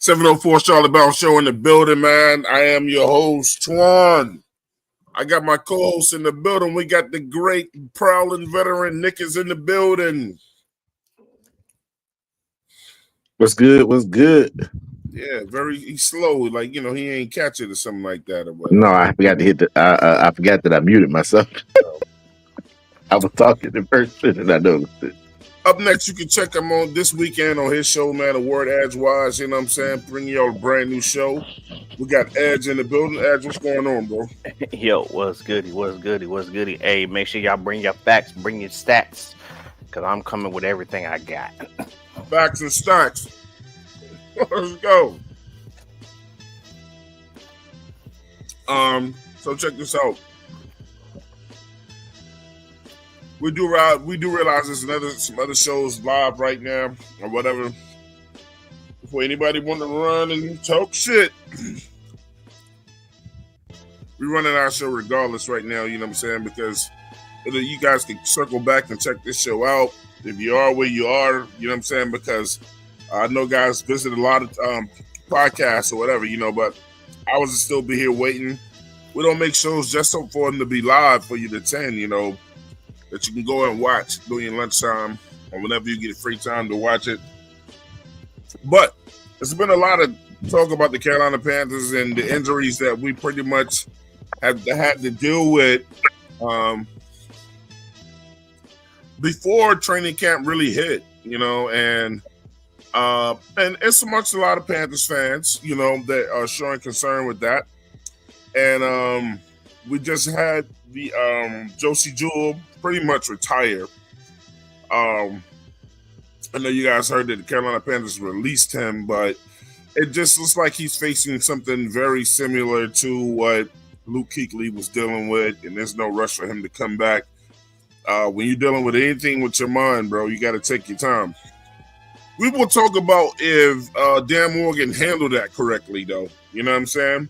704 Charlotte Bounce Show in the building, man. I am your host, Twan. I got my co-host in the building. We got the great prowling veteran Nick is in the building. What's good? What's good? Yeah, he's slow. Like, he ain't catch it or something like that or whatever. No, I forgot to hit the. I forgot that I muted myself. I was talking in person and I noticed it. Up next, you can check him on this weekend on his show, man, Award Edgewise. You know what I'm saying? Bringing y'all a brand new show. We got Edge in the building. Edge, what's going on, bro? Yo, what's goody? What's goody? What's goody? Hey, make sure y'all bring your facts, bring your stats, because I'm coming with everything I got. Facts and stats. Let's go. So check this out. We do realize there's some other shows live right now or whatever. Before anybody want to run and talk shit, we're running our show regardless right now. You know what I'm saying? Because you guys can circle back and check this show out if you are where you are. You know what I'm saying? Because I know guys visit a lot of podcasts or whatever. But I was still be here waiting. We don't make shows just so for them to be live for you to attend. That you can go and watch during your lunchtime or whenever you get free time to watch it. But there's been a lot of talk about the Carolina Panthers and the injuries that we pretty much have had to deal with before training camp really hit, and it's amongst a lot of Panthers fans, that are showing concern with that. And we just had the Josey Jewell pretty much retire. I know you guys heard that the Carolina Panthers released him, but it just looks like he's facing something very similar to what Luke Kuechly was dealing with, and there's no rush for him to come back. When you're dealing with anything with your mind, bro, you got to take your time. We will talk about if Dan Morgan handled that correctly, though. You know what I'm saying?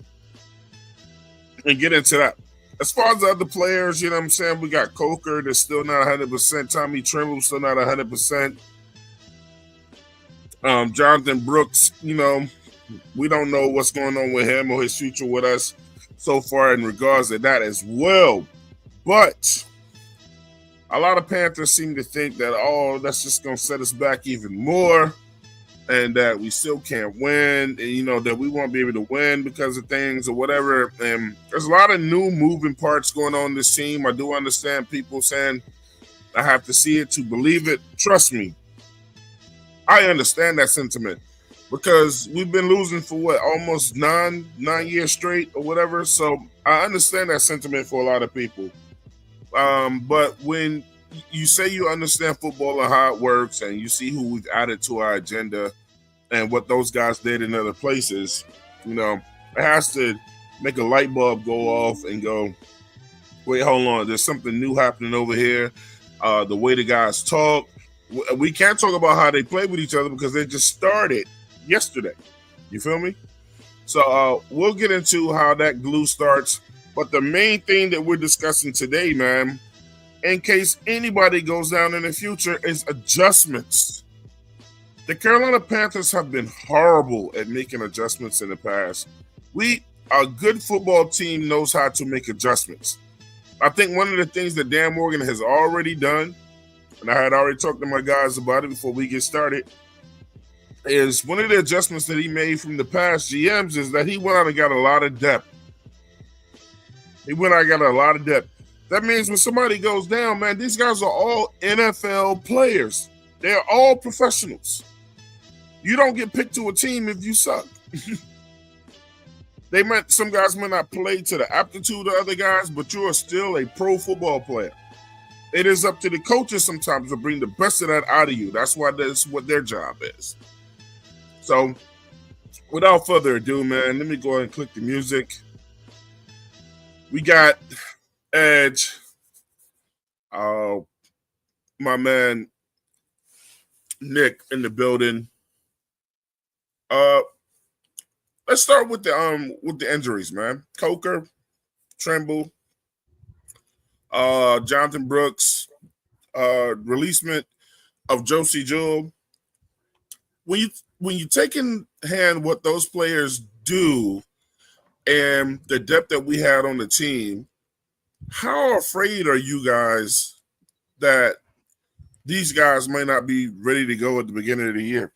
And get into that. As far as the other players, you know what I'm saying? We got Coker that's still not 100%. Tommy Tremble still not 100%. Jonathan Brooks, we don't know what's going on with him or his future with us so far in regards to that as well. But a lot of Panthers seem to think that, that's just going to set us back even more and that we still can't win, and, that we won't be able to win because of things or whatever. And there's a lot of new moving parts going on in this team. I do understand people saying I have to see it to believe it. Trust me, I understand that sentiment because we've been losing for almost nine years straight or whatever. So I understand that sentiment for a lot of people. But when you say you understand football and how it works and you see who we've added to our agenda and what those guys did in other places, it has to make a light bulb go off and go, wait, hold on, there's something new happening over here. The way the guys talk, we can't talk about how they play with each other because they just started yesterday. You feel me? So we'll get into how that glue starts. But the main thing that we're discussing today, man, in case anybody goes down in the future, is adjustments. The Carolina Panthers have been horrible at making adjustments in the past. A good football team knows how to make adjustments. I think one of the things that Dan Morgan has already done, and I had already talked to my guys about it before we get started, is one of the adjustments that he made from the past GMs is that he went out and got a lot of depth. That means when somebody goes down, man, these guys are all NFL players. They're all professionals. You don't get picked to a team if you suck. Some guys may not play to the aptitude of other guys, but you are still a pro football player. It is up to the coaches sometimes to bring the best of that out of you. That's what their job is. So, without further ado, man, let me go ahead and click the music. We got Edge, my man Nick in the building. Let's start with the injuries, man. Coker, Tremble, Jonathan Brooks, releasement of Josey Jewell. when you take in hand what those players do and the depth that we had on the team, how afraid are you guys that these guys might not be ready to go at the beginning of the year?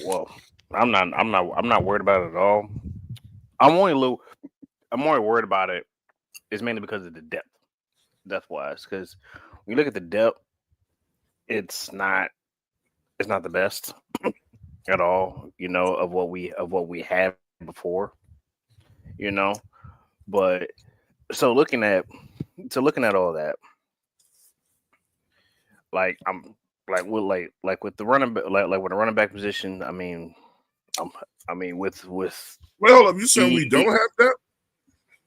Well, I'm not worried about it at all. I'm only worried about it is mainly because of the depth wise. Because when you look at the depth, it's not the best at all, of what we had before, But so looking at all that, like I'm with the running back, like with the running back position. I mean with Wait, hold up. You saying we don't have that?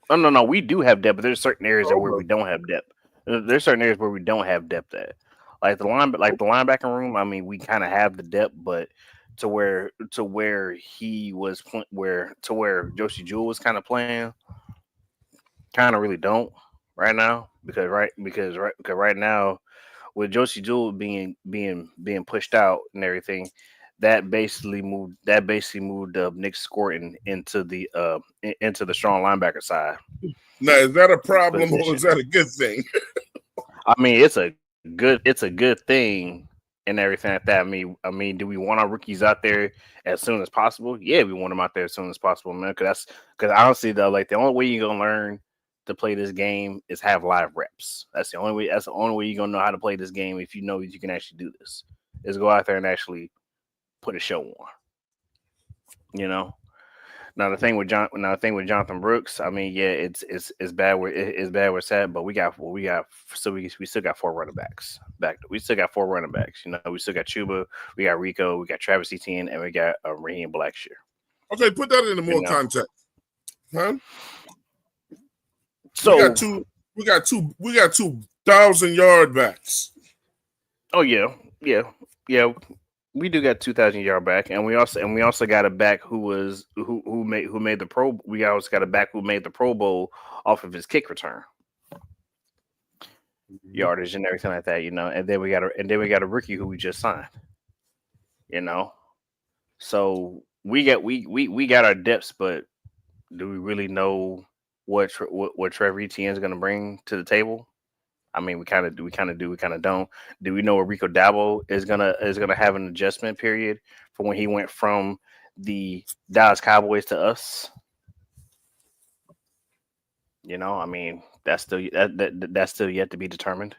No, we do have depth, but there's certain areas where we don't have depth. There's certain areas where we don't have depth at. Like the linebacker room. I mean, we kind of have the depth, but to where he was where Josie Jewell was kind of playing, kind of really don't right now because right now with Josie Jewell being pushed out and everything, that basically moved Nick Scorton into the strong linebacker side. Now, is that a problem or is that a good thing? I mean, it's a good thing and everything like that. I mean, do we want our rookies out there as soon as possible? Yeah, we want them out there as soon as possible, man. Because honestly, though, like the only way you're gonna learn to play this game is have live reps. That's the only way. That's the only way you're gonna know how to play this game if you know you can actually do this. Is go out there and actually put a show on. Now the thing with Jonathan Brooks, I mean, yeah, it's bad. It's bad where it's at, but we still got 4 running backs back. We still got 4 running backs. We still got Chuba, we got Rico, we got Travis Etienne, and we got Raheem Blackshear. Okay, put that into more context, huh? So we got 2,000-yard backs. Oh yeah. We do got 2,000-yard back, and we also got a back who made the Pro. We also got a back who made the Pro Bowl off of his kick return yardage and everything like that, And then we got a rookie who we just signed, So we got our depths, but do we really know what Trevor Etienne is going to bring to the table? I mean, we kind of do, we kind of don't. Do we know where Rico Dabo is gonna have an adjustment period for when he went from the Dallas Cowboys to us? I mean, that's still yet to be determined.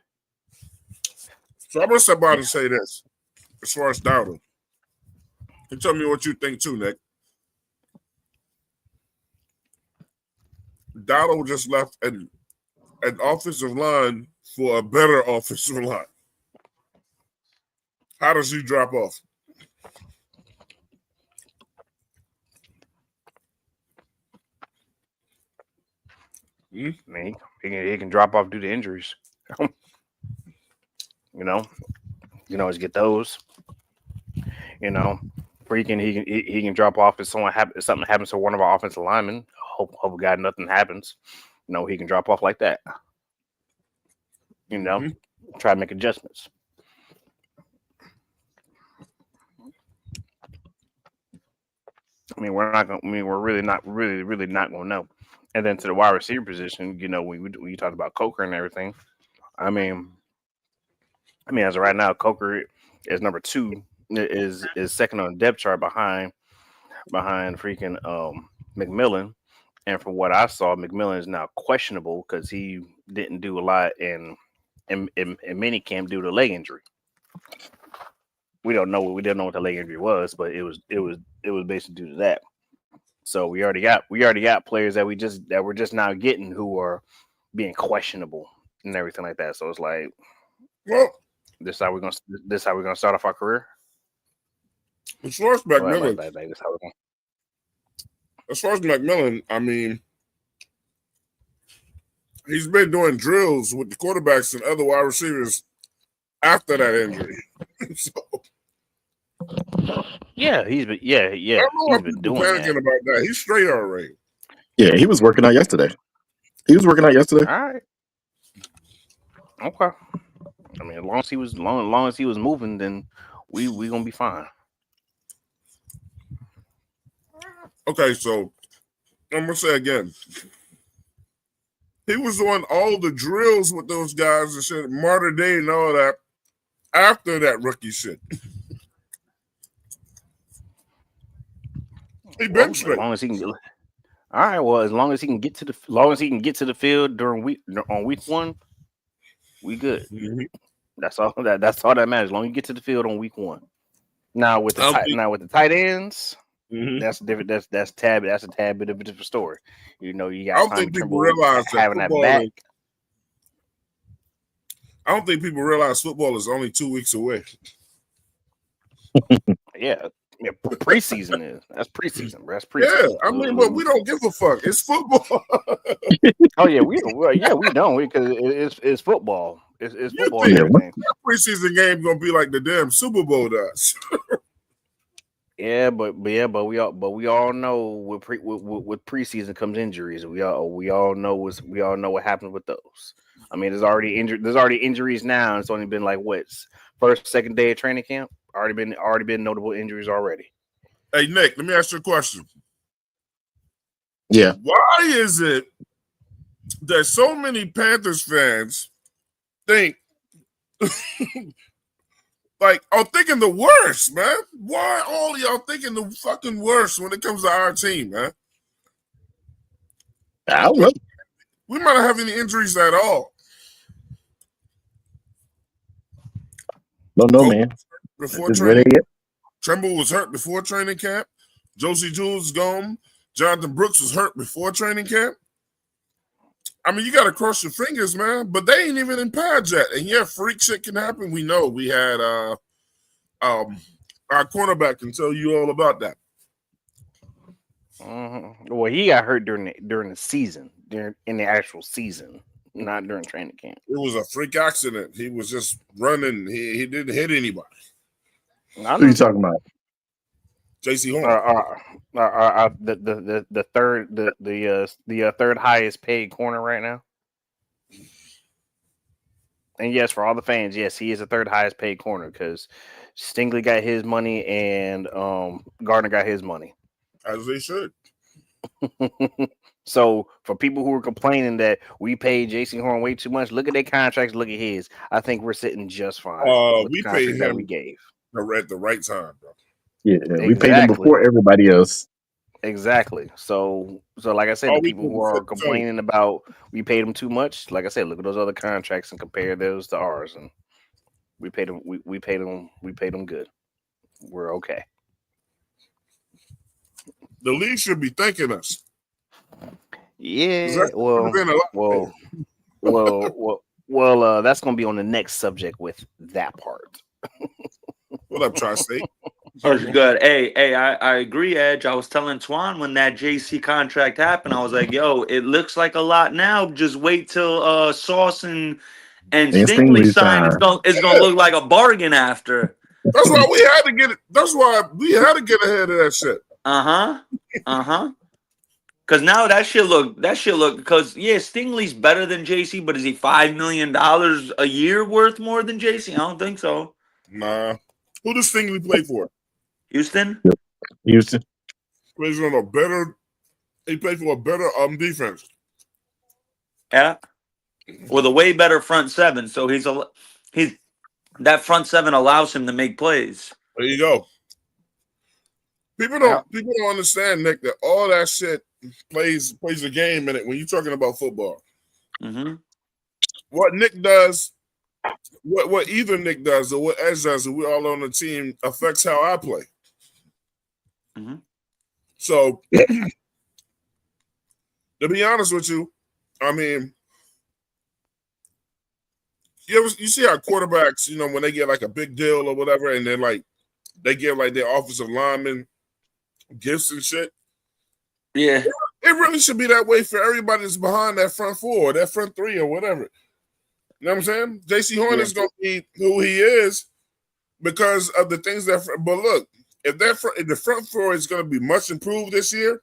So I'm just about to say this as far as Dowdle. You tell me what you think too, Nick. Dowdle just left an offensive line for a better offensive line. How does he drop off? I mean, he can drop off due to injuries. You can always get those. Or he can drop off if something happens to one of our offensive linemen. Hope God nothing happens. He can drop off like that. Try to make adjustments. I mean, we're really not gonna know. And then to the wide receiver position, when you talked about Coker and everything, I mean, as of right now, Coker is number 2, is second on the depth chart behind freaking McMillan. And from what I saw, McMillan is now questionable because he didn't do a lot in minicamp due to leg injury. We didn't know what the leg injury was, but it was basically due to that. So we already got players that we're just now getting who are being questionable and everything like that. So it's like, well, this is how we're gonna start off our career. As far as McMillan, I mean, he's been doing drills with the quarterbacks and other wide receivers after that injury. So, he's been doing panicking about that. He's straight already. Yeah, he was working out yesterday. All right. Okay. I mean, as long as he was moving, then we gonna be fine. Okay, so I'm gonna say again. He was doing all the drills with those guys and shit, Martyr Day and all that after that rookie shit. He been As straight. long as he can. All right. Well, as long as he can get to the field on week 1, we good. Mm-hmm. That's all that matters. As long as you get to the field on week 1. Now with the tight ends, that's different. That's a tad bit of a different story. You know, you got. I don't think people realize having that back. I don't think people realize football is only 2 weeks away. Yeah, preseason is. That's preseason, bro. That's preseason. Yeah, I mean, but we don't give a fuck. It's football. Oh yeah, we don't because it's football. It's football. And everything. Preseason game gonna be like the damn Super Bowl does. But we all know with preseason comes injuries. We all know what happens with those. I mean, there's already injuries now. And it's only been like second day of training camp. Already been notable injuries already. Hey Nick, let me ask you a question. Yeah. Why is it that so many Panthers fans think like are thinking the worst, man? Why all of y'all thinking the fucking worst when it comes to our team, man? I don't know. We might not have any injuries at all. Don't know, man. Before training, Tremble was hurt before training camp. Josie Jules is gone. Jonathan Brooks was hurt before training camp. I mean, you got to cross your fingers, man. But they ain't even in pads yet. And yeah, freak shit can happen. We know. We had our cornerback can tell you all about that. Well, he got hurt during the season, in the actual season, not during training camp. It was a freak accident. He was just running. He didn't hit anybody. Who are you talking about? JC Horn. The third highest paid corner right now. And yes, for all the fans, yes, he is the third highest paid corner because Stingley got his money and Gardner got his money. As they should. So for people who are complaining that we paid JC Horn way too much, look at their contracts, look at his. I think we're sitting just fine. We paid him that we gave at the right time, bro. Yeah, exactly. We paid him before everybody else. Exactly. So like I said, the people who are complaining about we paid them too much, like I said, look at those other contracts and compare those to ours, and we paid them. We paid them good. We're okay. The league should be thanking us. Yeah. Well. That's gonna be on the next subject with that part. What up, Tri-State? Good. Hey, I agree, Edge. I was telling Twan when that JC contract happened, I was like, yo, it looks like a lot now. Just wait till Sauce and Stingley sign. It's gonna look like a bargain after. That's why we had to get it. That's why we had to get ahead of that shit. Because now that shit look. Because Stingley's better than JC, but is he $5 million a year worth more than JC? I don't think so. Nah. Who does Stingley play for? Houston. Plays on a better. He played for a better defense. Yeah, with a way better front seven. So he's that front seven allows him to make plays. There you go. People don't understand, Nick, that all that shit plays a game in it when you're talking about football. Mm-hmm. What Nick does, what either Nick does or what Edge does, and we're all on the team, affects how I play. Mm-hmm. So, to be honest with you, I mean, you see how quarterbacks, when they get like a big deal or whatever, and then like they give like their offensive linemen gifts and shit. Yeah, it really should be that way for everybody that's behind that front four, or that front three, or whatever. You know what I'm saying? JC Horn is going to be who he is because of the things that. But look, if the front four is going to be much improved this year,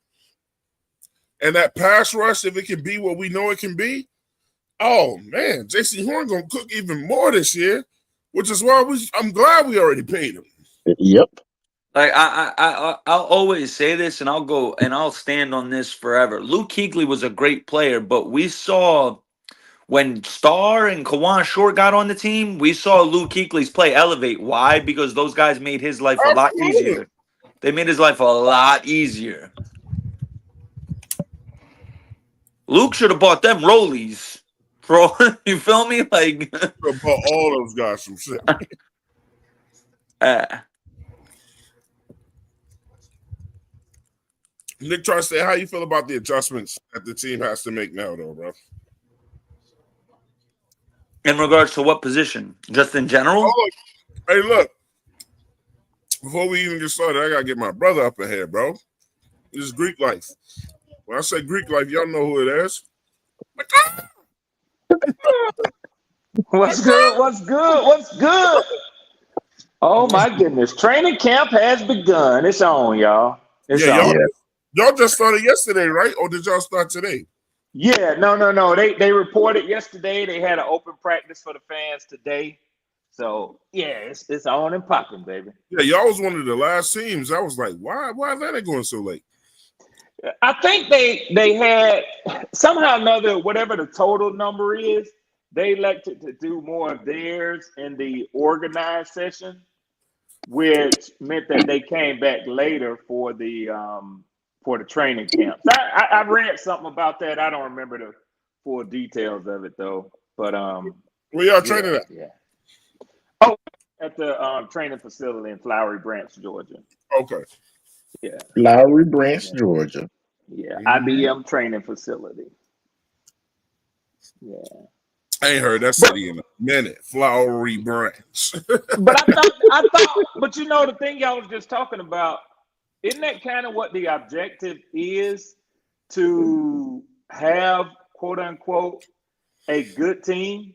and that pass rush, if it can be what we know it can be, oh man, JC Horn going to cook even more this year, which is why I'm glad we already paid him. Yep. Like I'll always say this, and I'll stand on this forever. Luke Kuechly was a great player, but we saw when Starr and Kawan Short got on the team, we saw Luke Kuechly's play elevate. Why? Because those guys made his life a lot Absolutely. easier. They made his life a lot easier. Luke should have bought them rollies, bro. You feel me? Like, Bought all those guys some shit. Nick tries to say, how you feel about the adjustments that the team has to make now, though, bro? In regards to what position? Just in general? Oh, hey, look. Before we even get started, I gotta get my brother up in here, bro. This is Greek life. When I say Greek life, y'all know who it is. What's good? What's good? What's good? Oh my goodness. Training camp has begun. It's on, y'all. It's on. Y'all just started yesterday, right? Or did y'all start today? Yeah, no. They reported yesterday. They had an open practice for the fans today. So yeah, it's on and popping, baby. Yeah, y'all was one of the last teams. I was like, why are they going so late? I think they had somehow or another, whatever the total number is, they elected to do more of theirs in the organized session, which meant that they came back later for the training camps. I read something about that. I don't remember the full details of it though. But where y'all training at? Yeah. Oh, at the training facility in Flowery Branch, Georgia. Okay. Yeah. Flowery Branch, Georgia. Yeah. IBM training facility. Yeah. I ain't heard that city in a minute. Flowery Branch. But I thought, but you know, the thing y'all was just talking about, isn't that kind of what the objective is, to have, quote unquote, a good team?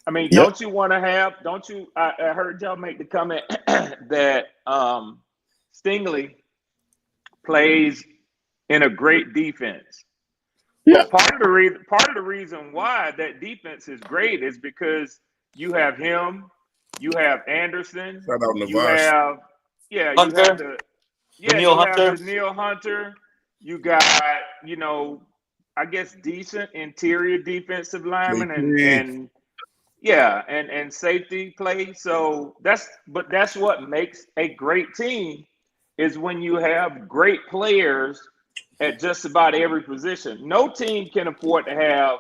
I mean, don't you want to have, I heard y'all make the comment that Stingley plays in a great defense. Yeah. Well, part of the reason why that defense is great is because you have him, you have Anderson, Shout out you Navash. have Hunter. Danielle Hunter. Danielle Hunter. You got, I guess decent interior defensive linemen and safety play. So that's what makes a great team, is when you have great players at just about every position. No team can afford to have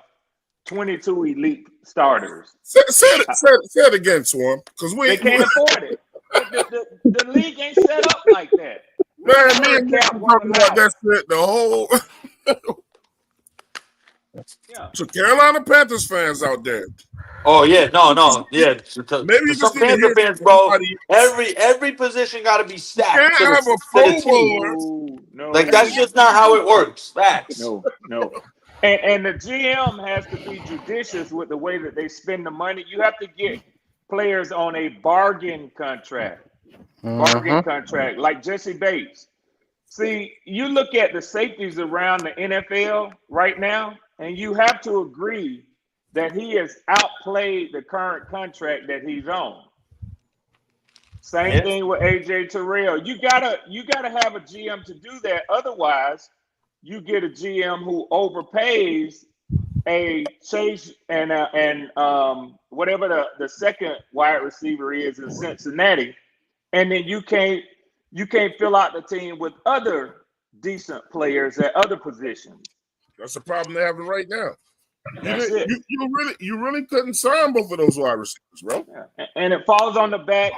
22 elite starters. Say it again, Swarm. Because they can't afford it. The league ain't set up like that. Man, me and Cap talking about that shit the whole. Yeah. So Carolina Panthers fans out there. Oh yeah, no, yeah. Maybe you some just need to Panther hear fans, bro. somebody. Every position got to be stacked. Can't to have the, a to the Pro team. Bowler. No. Like that's just not how it works. Facts. No. And the GM has to be judicious with the way that they spend the money. You have to get players on a bargain contract. Bargain contract, like Jesse Bates. See, you look at the safeties around the NFL right now, and you have to agree that he has outplayed the current contract that he's on. Same thing with AJ Terrell. You gotta have a GM to do that. Otherwise, you get a GM who overpays a Chase and whatever the second wide receiver is in Cincinnati, and then you can't fill out the team with other decent players at other positions. That's the problem they're having right now. That's it. You really couldn't sign both of those wide receivers, bro. Yeah. And it falls on the back.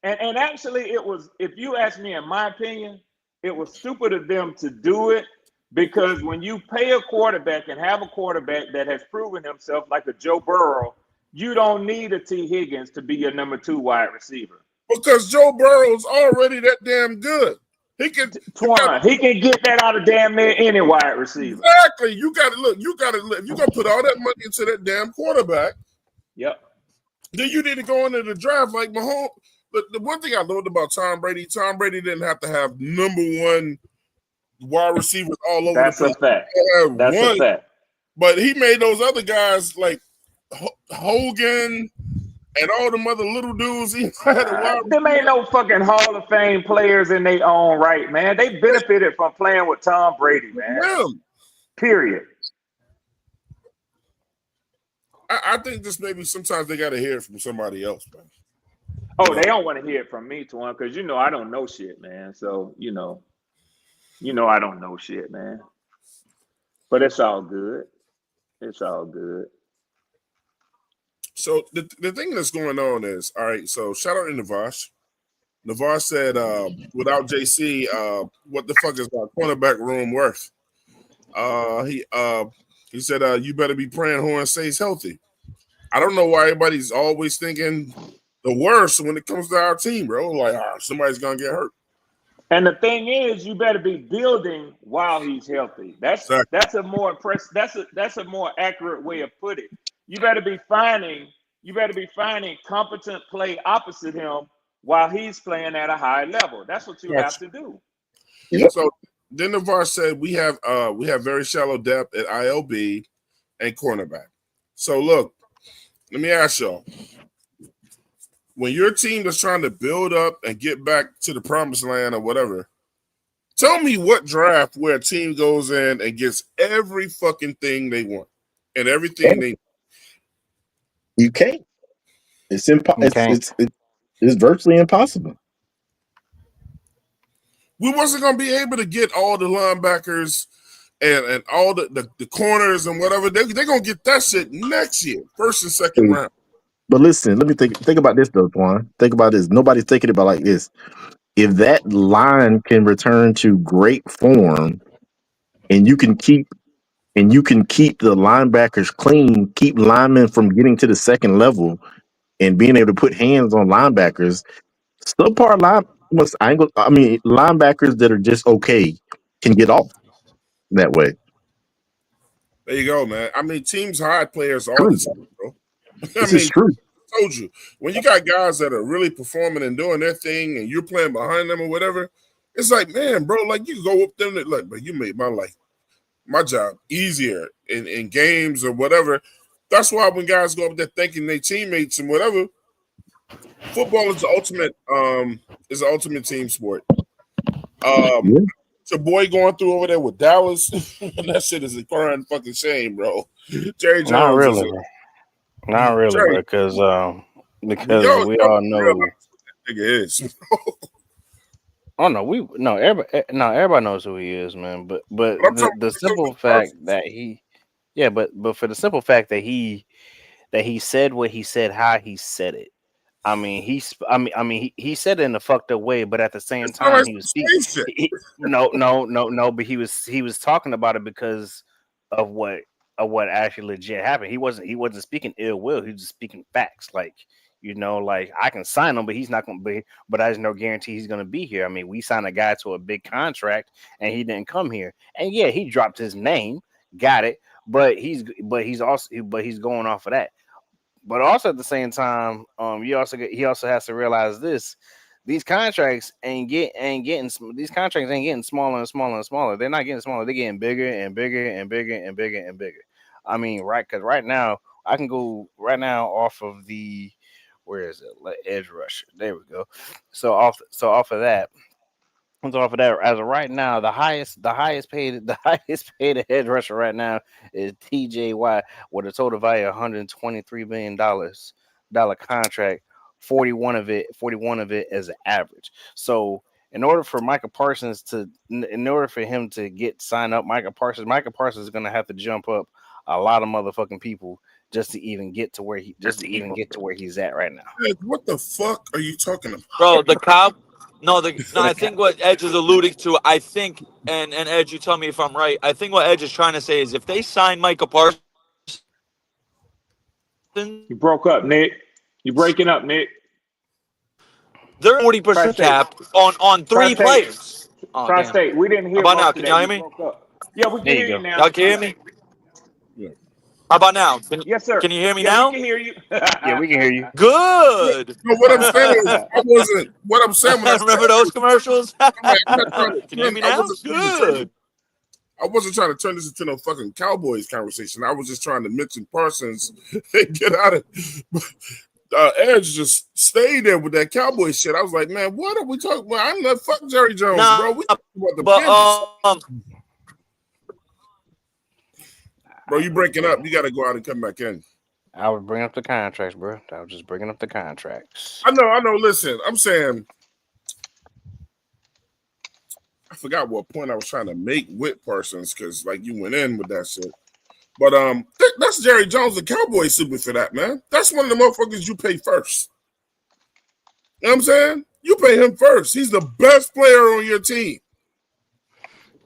And actually, it was, if you ask me, in my opinion, it was stupid of them to do it, because when you pay a quarterback and have a quarterback that has proven himself, like a Joe Burrow, you don't need a T. Higgins to be your number 2 wide receiver. Because Joe Burrow's already that damn good. He can get that out of damn near any wide receiver. Exactly. You got to look. If you're gonna put all that money into that damn quarterback, yep, then you need to go into the draft like Mahomes. The one thing I loved about Tom Brady didn't have to have number 1 wide receivers all over That's the place. A fact. That's a fact. But he made those other guys like Hogan and all the other little dudes he had a wide Them ain't no fucking Hall of Fame players in their own right, man. They benefited from playing with Tom Brady, man. rim. Period. I think this maybe sometimes they got to hear it from somebody else, man. Oh, they don't want to hear it from me, Twan, because I don't know shit, man. So I don't know shit, man. But it's all good. It's all good. So the thing that's going on is, all right, so shout out to Navash. Navash said, without JC, what the fuck is our cornerback room worth? He said, you better be praying Horn stays healthy. I don't know why everybody's always thinking the worst when it comes to our team, bro. Like, somebody's gonna get hurt. And the thing is, you better be building while he's healthy. That's a more that's a more accurate way of putting it. You better be finding competent play opposite him while he's playing at a high level. That's what you have to do. Yep. So then Navar said we have very shallow depth at ILB and cornerback. So look, let me ask y'all. When your team is trying to build up and get back to the promised land or whatever, tell me what draft where a team goes in and gets every fucking thing they want and everything they. You can't. It's it's virtually impossible. We wasn't gonna be able to get all the linebackers and all the corners and whatever. They're gonna get that shit next year, first and second round. But listen, let me think about this though, Twan. Think about this. Nobody's thinking about like this. If that line can return to great form, and you can keep the linebackers clean, keep linemen from getting to the second level, and being able to put hands on linebackers, subpar linebackers that are just okay can get off that way. There you go, man. I mean, teams hide players all the time, bro. This is true. I told you, when you got guys that are really performing and doing their thing and you're playing behind them or whatever, it's like, man, bro, like you go up there and like, but you made my job easier in games or whatever. That's why when guys go up there thanking their teammates and whatever, football is the ultimate team sport. It's a boy going through over there with Dallas. That shit is a crying fucking shame, bro. Jerry Jones. Not really, because we all know nigga is. Oh no, everybody knows who he is, man. But the simple fact that but for the simple fact that he said what he said, how he said it. I mean, he said it in a fucked up way, but at the same time, he was speaking. But he was talking about it because of what actually legit happened. He wasn't speaking ill will. He was just speaking facts. Like, like I can sign him, but he's not going to be. But there's no guarantee he's going to be here. I mean, we signed a guy to a big contract, and he didn't come here. And yeah, he dropped his name, got it. But he's going off of that. But also at the same time, he also has to realize these contracts ain't getting smaller and smaller and smaller. They're not getting smaller. They're getting bigger and bigger and bigger and bigger and bigger. I mean, right? Because right now I can go right now off of the where is it? Edge rusher. There we go. So off of that. As of right now, the highest paid edge rusher right now is TJ Watt with a total value of $123 million contract. 41 of it as an average. So in order for Micah Parsons to get signed up, Micah Parsons is going to have to jump up a lot of motherfucking people just to even get to where he's at right now. What the fuck are you talking about, bro? I think what Edge is alluding to, I think, and Edge, you tell me if I'm right. I think what Edge is trying to say is if they sign Micah Parsons, you broke up, Nick. You breaking up, Nick. They're 40% cap on three players. Tri-State. We didn't hear. How about now? Can y'all hear me? Yeah, we can hear you now. Y'all can hear me? Yeah. How about now? Yes, sir. Can you hear me now? We can hear you. Yeah, we can hear you. Good. No, what I'm saying is, What I'm saying when I remember those commercials? Can you hear me now? Good. I wasn't trying to turn this into no fucking Cowboys conversation. I was just trying to mention Parsons and get out of. Edge just stayed there with that Cowboy shit. I was like, man, what are we talking about? I'm not fuck Jerry Jones, Nah, bro. We talking about the but bro, you breaking up. You got to go out and come back in. I was bringing up the contracts, bro. I was just bringing up the contracts. I know. Listen, I'm saying, I forgot what point I was trying to make with Parsons because, like, you went in with that shit. But that's Jerry Jones, the Cowboy super for that, man. That's one of the motherfuckers you pay first. You know what I'm saying? You pay him first. He's the best player on your team.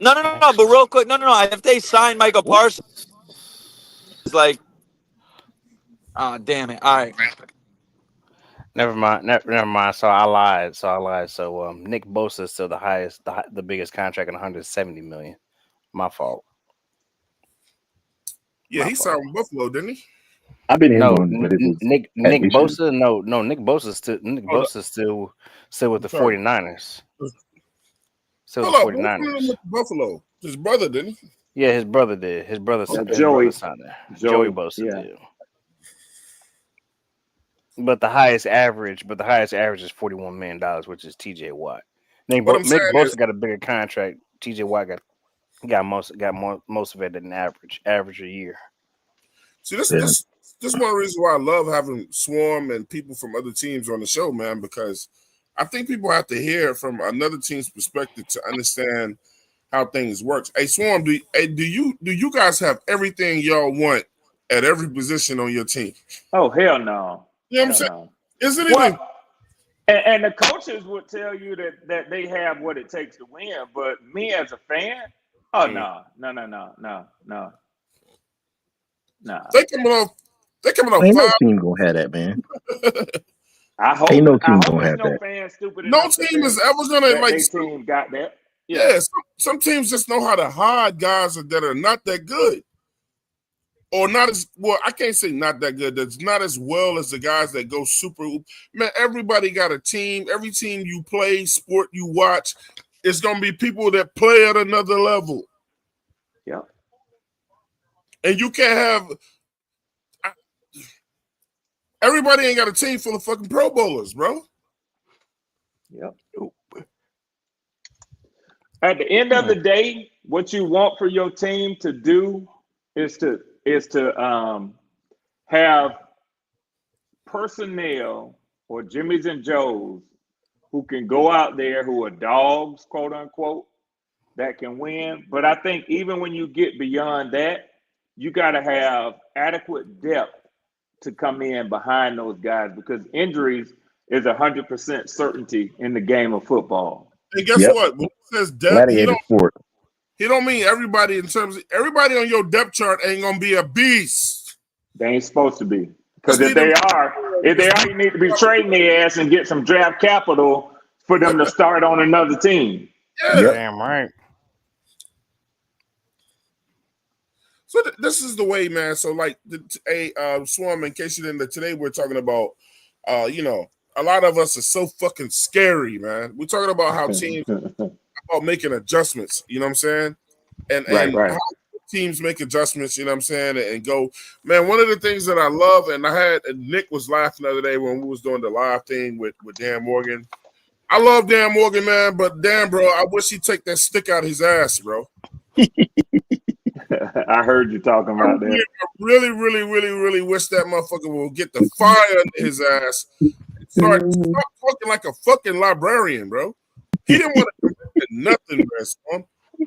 no. But real quick, no. If they sign Michael Parsons, it's like, oh damn it! All right. Never mind. So I lied. So Nick Bosa is still the highest, the biggest contract at 170 million. My fault. Yeah, he signed with Buffalo, didn't he? I've been in No, on, but it was Nick Bosa. No, Nick Bosa still with the Sorry. 49ers. Still Hold with the up, who put him 49ers. with Buffalo? His brother, didn't he? Yeah, his brother did. His brother signed Joey. there. Joey, Joey Bosa yeah. did. But the highest average is $41 million, which is TJ Watt. Nick What I'm saying Bosa is- got a bigger contract. TJ Watt got most of it than average a year. See, this one reason why I love having Swarm and people from other teams on the show, man, because I think people have to hear from another team's perspective to understand how things work. Hey, Swarm, do you guys have everything y'all want at every position on your team? Oh hell no. You know what I'm saying? No. Isn't it? Even, Well, and the coaches would tell you that they have what it takes to win, but me as a fan, oh no. they coming off ain't no 5. team gonna have that, man. I hope Ain't no team I hope gonna there's have no that. fan stupid No enough to team is think ever gonna that like. they team got that. Yeah, some teams just know how to hide guys that are not that good. Or not as well, I can't say not that good. That's not as well as the guys that go super. Man, everybody got a team. Every team you play, sport you watch, it's gonna be people that play at another level. Yeah. And you can't have. Everybody ain't got a team full of fucking Pro Bowlers, bro. Yep. At the end of the day, what you want for your team to do is to have personnel or Jimmys and Joes who can go out there who are dogs, quote unquote, that can win. But I think even when you get beyond that, you got to have adequate depth to come in behind those guys because injuries is 100% certainty in the game of football. And guess Yep. what? When it says depth, Gladiator sport. he don't mean everybody in terms of everybody on your depth chart ain't gonna be a beast. They ain't supposed to be. Because if they are, you need to be trading their ass and get some draft capital for them to start on another team. Yeah. Yep. Damn right. So this is the way, man. So like, Swarm, in case you didn't, today we're talking about, a lot of us are so fucking scary, man. We're talking about how teams about making adjustments. You know what I'm saying? And Right. how teams make adjustments. You know what I'm saying? And go, man. One of the things that I love, and Nick was laughing the other day when we was doing the live thing with Dan Morgan. I love Dan Morgan, man, but damn, bro, I wish he'd take that stick out his ass, bro. I heard you talking about that. I really wish that motherfucker will get the fire under his ass and start talking like a fucking librarian, bro. He didn't want to commit nothing, man. Son.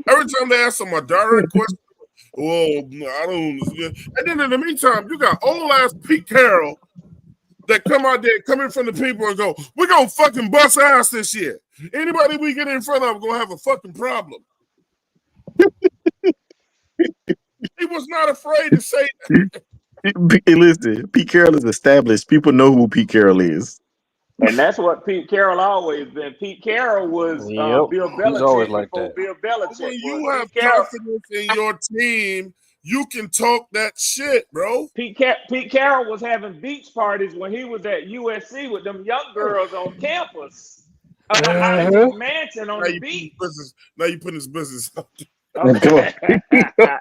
Every time they ask him a direct question, well, I don't. And then in the meantime, you got old ass Pete Carroll that come out there, come in front of the people and go, we're gonna fucking bust ass this year. Anybody we get in front of gonna have a fucking problem. He was not afraid to say that. Hey, listen, Pete Carroll is established. People know who Pete Carroll is. And that's what Pete Carroll always been. Pete Carroll was Yep. Bill He's always Belichick like before that. Bill Belichick. When you was. have Pete Carroll, confidence in your team, you can talk that shit, bro. Pete Carroll was having beach parties when he was at USC with them young girls on campus. Out of his mansion on the beach. Now you putting his business out there. Okay. Shout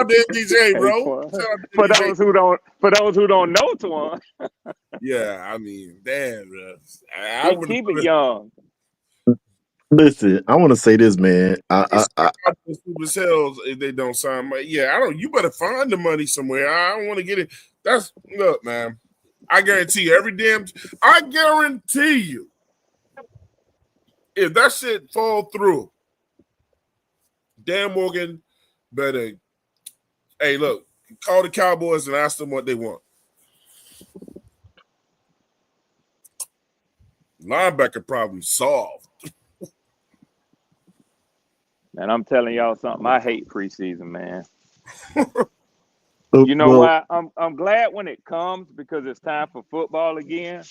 out to DJ, bro. Shout out to For DJ. those who don't know, Twan. Yeah, I mean, damn, bro. I would Keep it young. Listen, I want to say this, man. stupid as hell if they don't sign money. Yeah, I don't. You better find the money somewhere. I don't want to get it. Look, man. I guarantee you, I guarantee you, if that shit fall through, Dan Morgan better. Hey, look, call the Cowboys and ask them what they want. Linebacker problem solved. And I'm telling y'all something. I hate preseason, man. You know why? I'm glad when it comes because it's time for football again.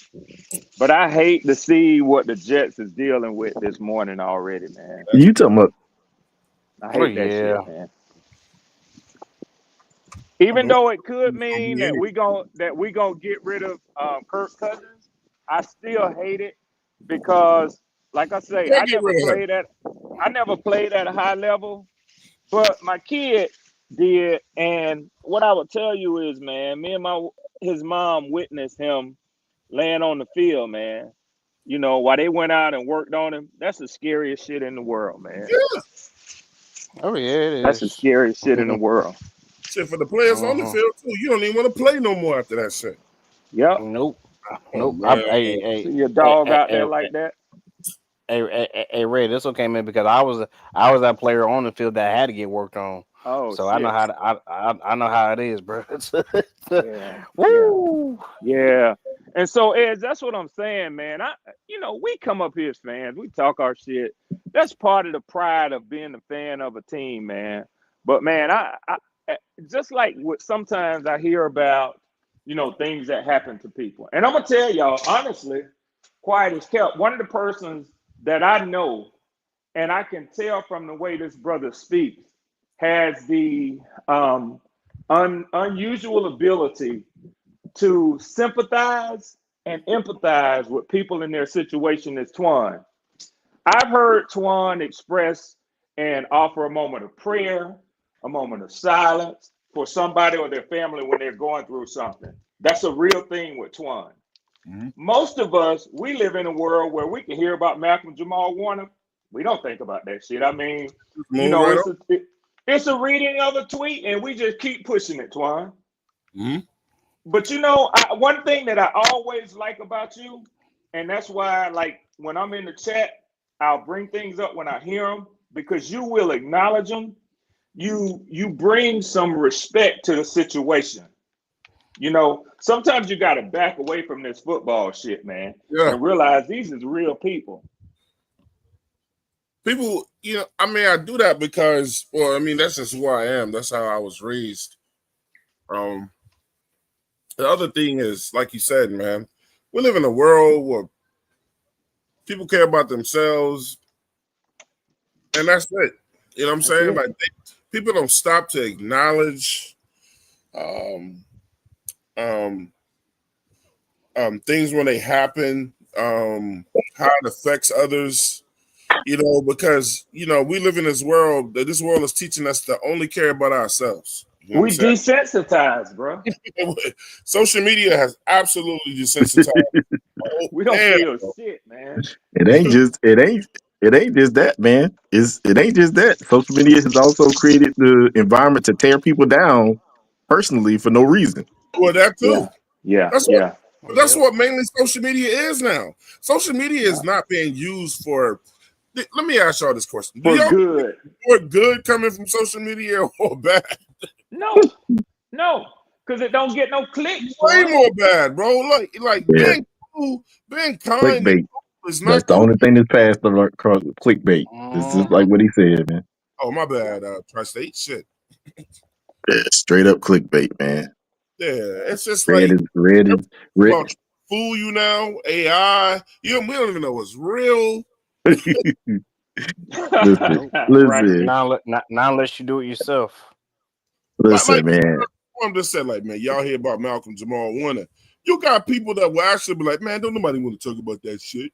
But I hate to see what the Jets is dealing with this morning already, man. You talking about? I hate that shit, man. Even though it could mean that we gonna get rid of Kirk Cousins, I still hate it because, like I say, I never played at a high level, but my kid did. And what I would tell you is, man, me and his mom witnessed him laying on the field, man. You know, while they went out and worked on him. That's the scariest shit in the world, man. Yeah. Oh yeah, it is. That's the scariest shit in the world. Shit for the players on the field too. You don't even want to play no more after that shit. Yep. Nope. See your dog out there like that. Hey, Ray, this one came in because I was that player on the field that had to get worked on. Oh, so shit. I know how it is, bro. Yeah. Woo. Yeah. And so, Ed, that's what I'm saying, man. We come up here as fans, we talk our shit. That's part of the pride of being a fan of a team, man. But man, I just like what sometimes I hear about, things that happen to people. And I'm gonna tell y'all, honestly, quiet as kept. One of the persons that I know, and I can tell from the way this brother speaks, has the unusual ability to sympathize and empathize with people in their situation is Twan. I've heard Twan express and offer a moment of prayer, a moment of silence for somebody or their family when they're going through something. That's a real thing with Twan. Mm-hmm. Most of us, we live in a world where we can hear about Malcolm Jamal Warner. We don't think about that shit. I mean, it's a reading of a tweet and we just keep pushing it, Twan. Mm-hmm. But one thing that I always like about you, and that's why, like, when I'm in the chat, I'll bring things up when I hear them because you will acknowledge them. You bring some respect to the situation. Sometimes you got to back away from this football shit, man, and realize these is real people. People, I do that because, that's just who I am. That's how I was raised. The other thing is, like you said, man, we live in a world where people care about themselves, and that's it. You know what I'm saying? Like, people don't stop to acknowledge things when they happen, how it affects others. Because we live in this world that this world is teaching us to only care about ourselves. We desensitized, bro. Social media has absolutely desensitized. We don't feel shit, man. It ain't just that, man. It ain't just that. Social media has also created the environment to tear people down personally for no reason. Well, that too. Yeah. That's what mainly social media is now. Social media is not being used for. Let me ask y'all this question: For good. More good coming from social media or bad? No, because it don't get no clicks. Way more bad, bro. Like being cool, being kind. Clickbait. That's the only thing that's passed the clickbait. It's just like what he said, man. Oh, my bad. Tri-State shit. Straight up clickbait, man. Yeah, it's just red. Fool you now, AI. We don't even know what's real. Listen. Not unless you do it yourself. Listen, man. I'm just saying, like, man, y'all hear about Malcolm Jamal Warner. You got people that will actually be like, man, don't nobody want to talk about that shit.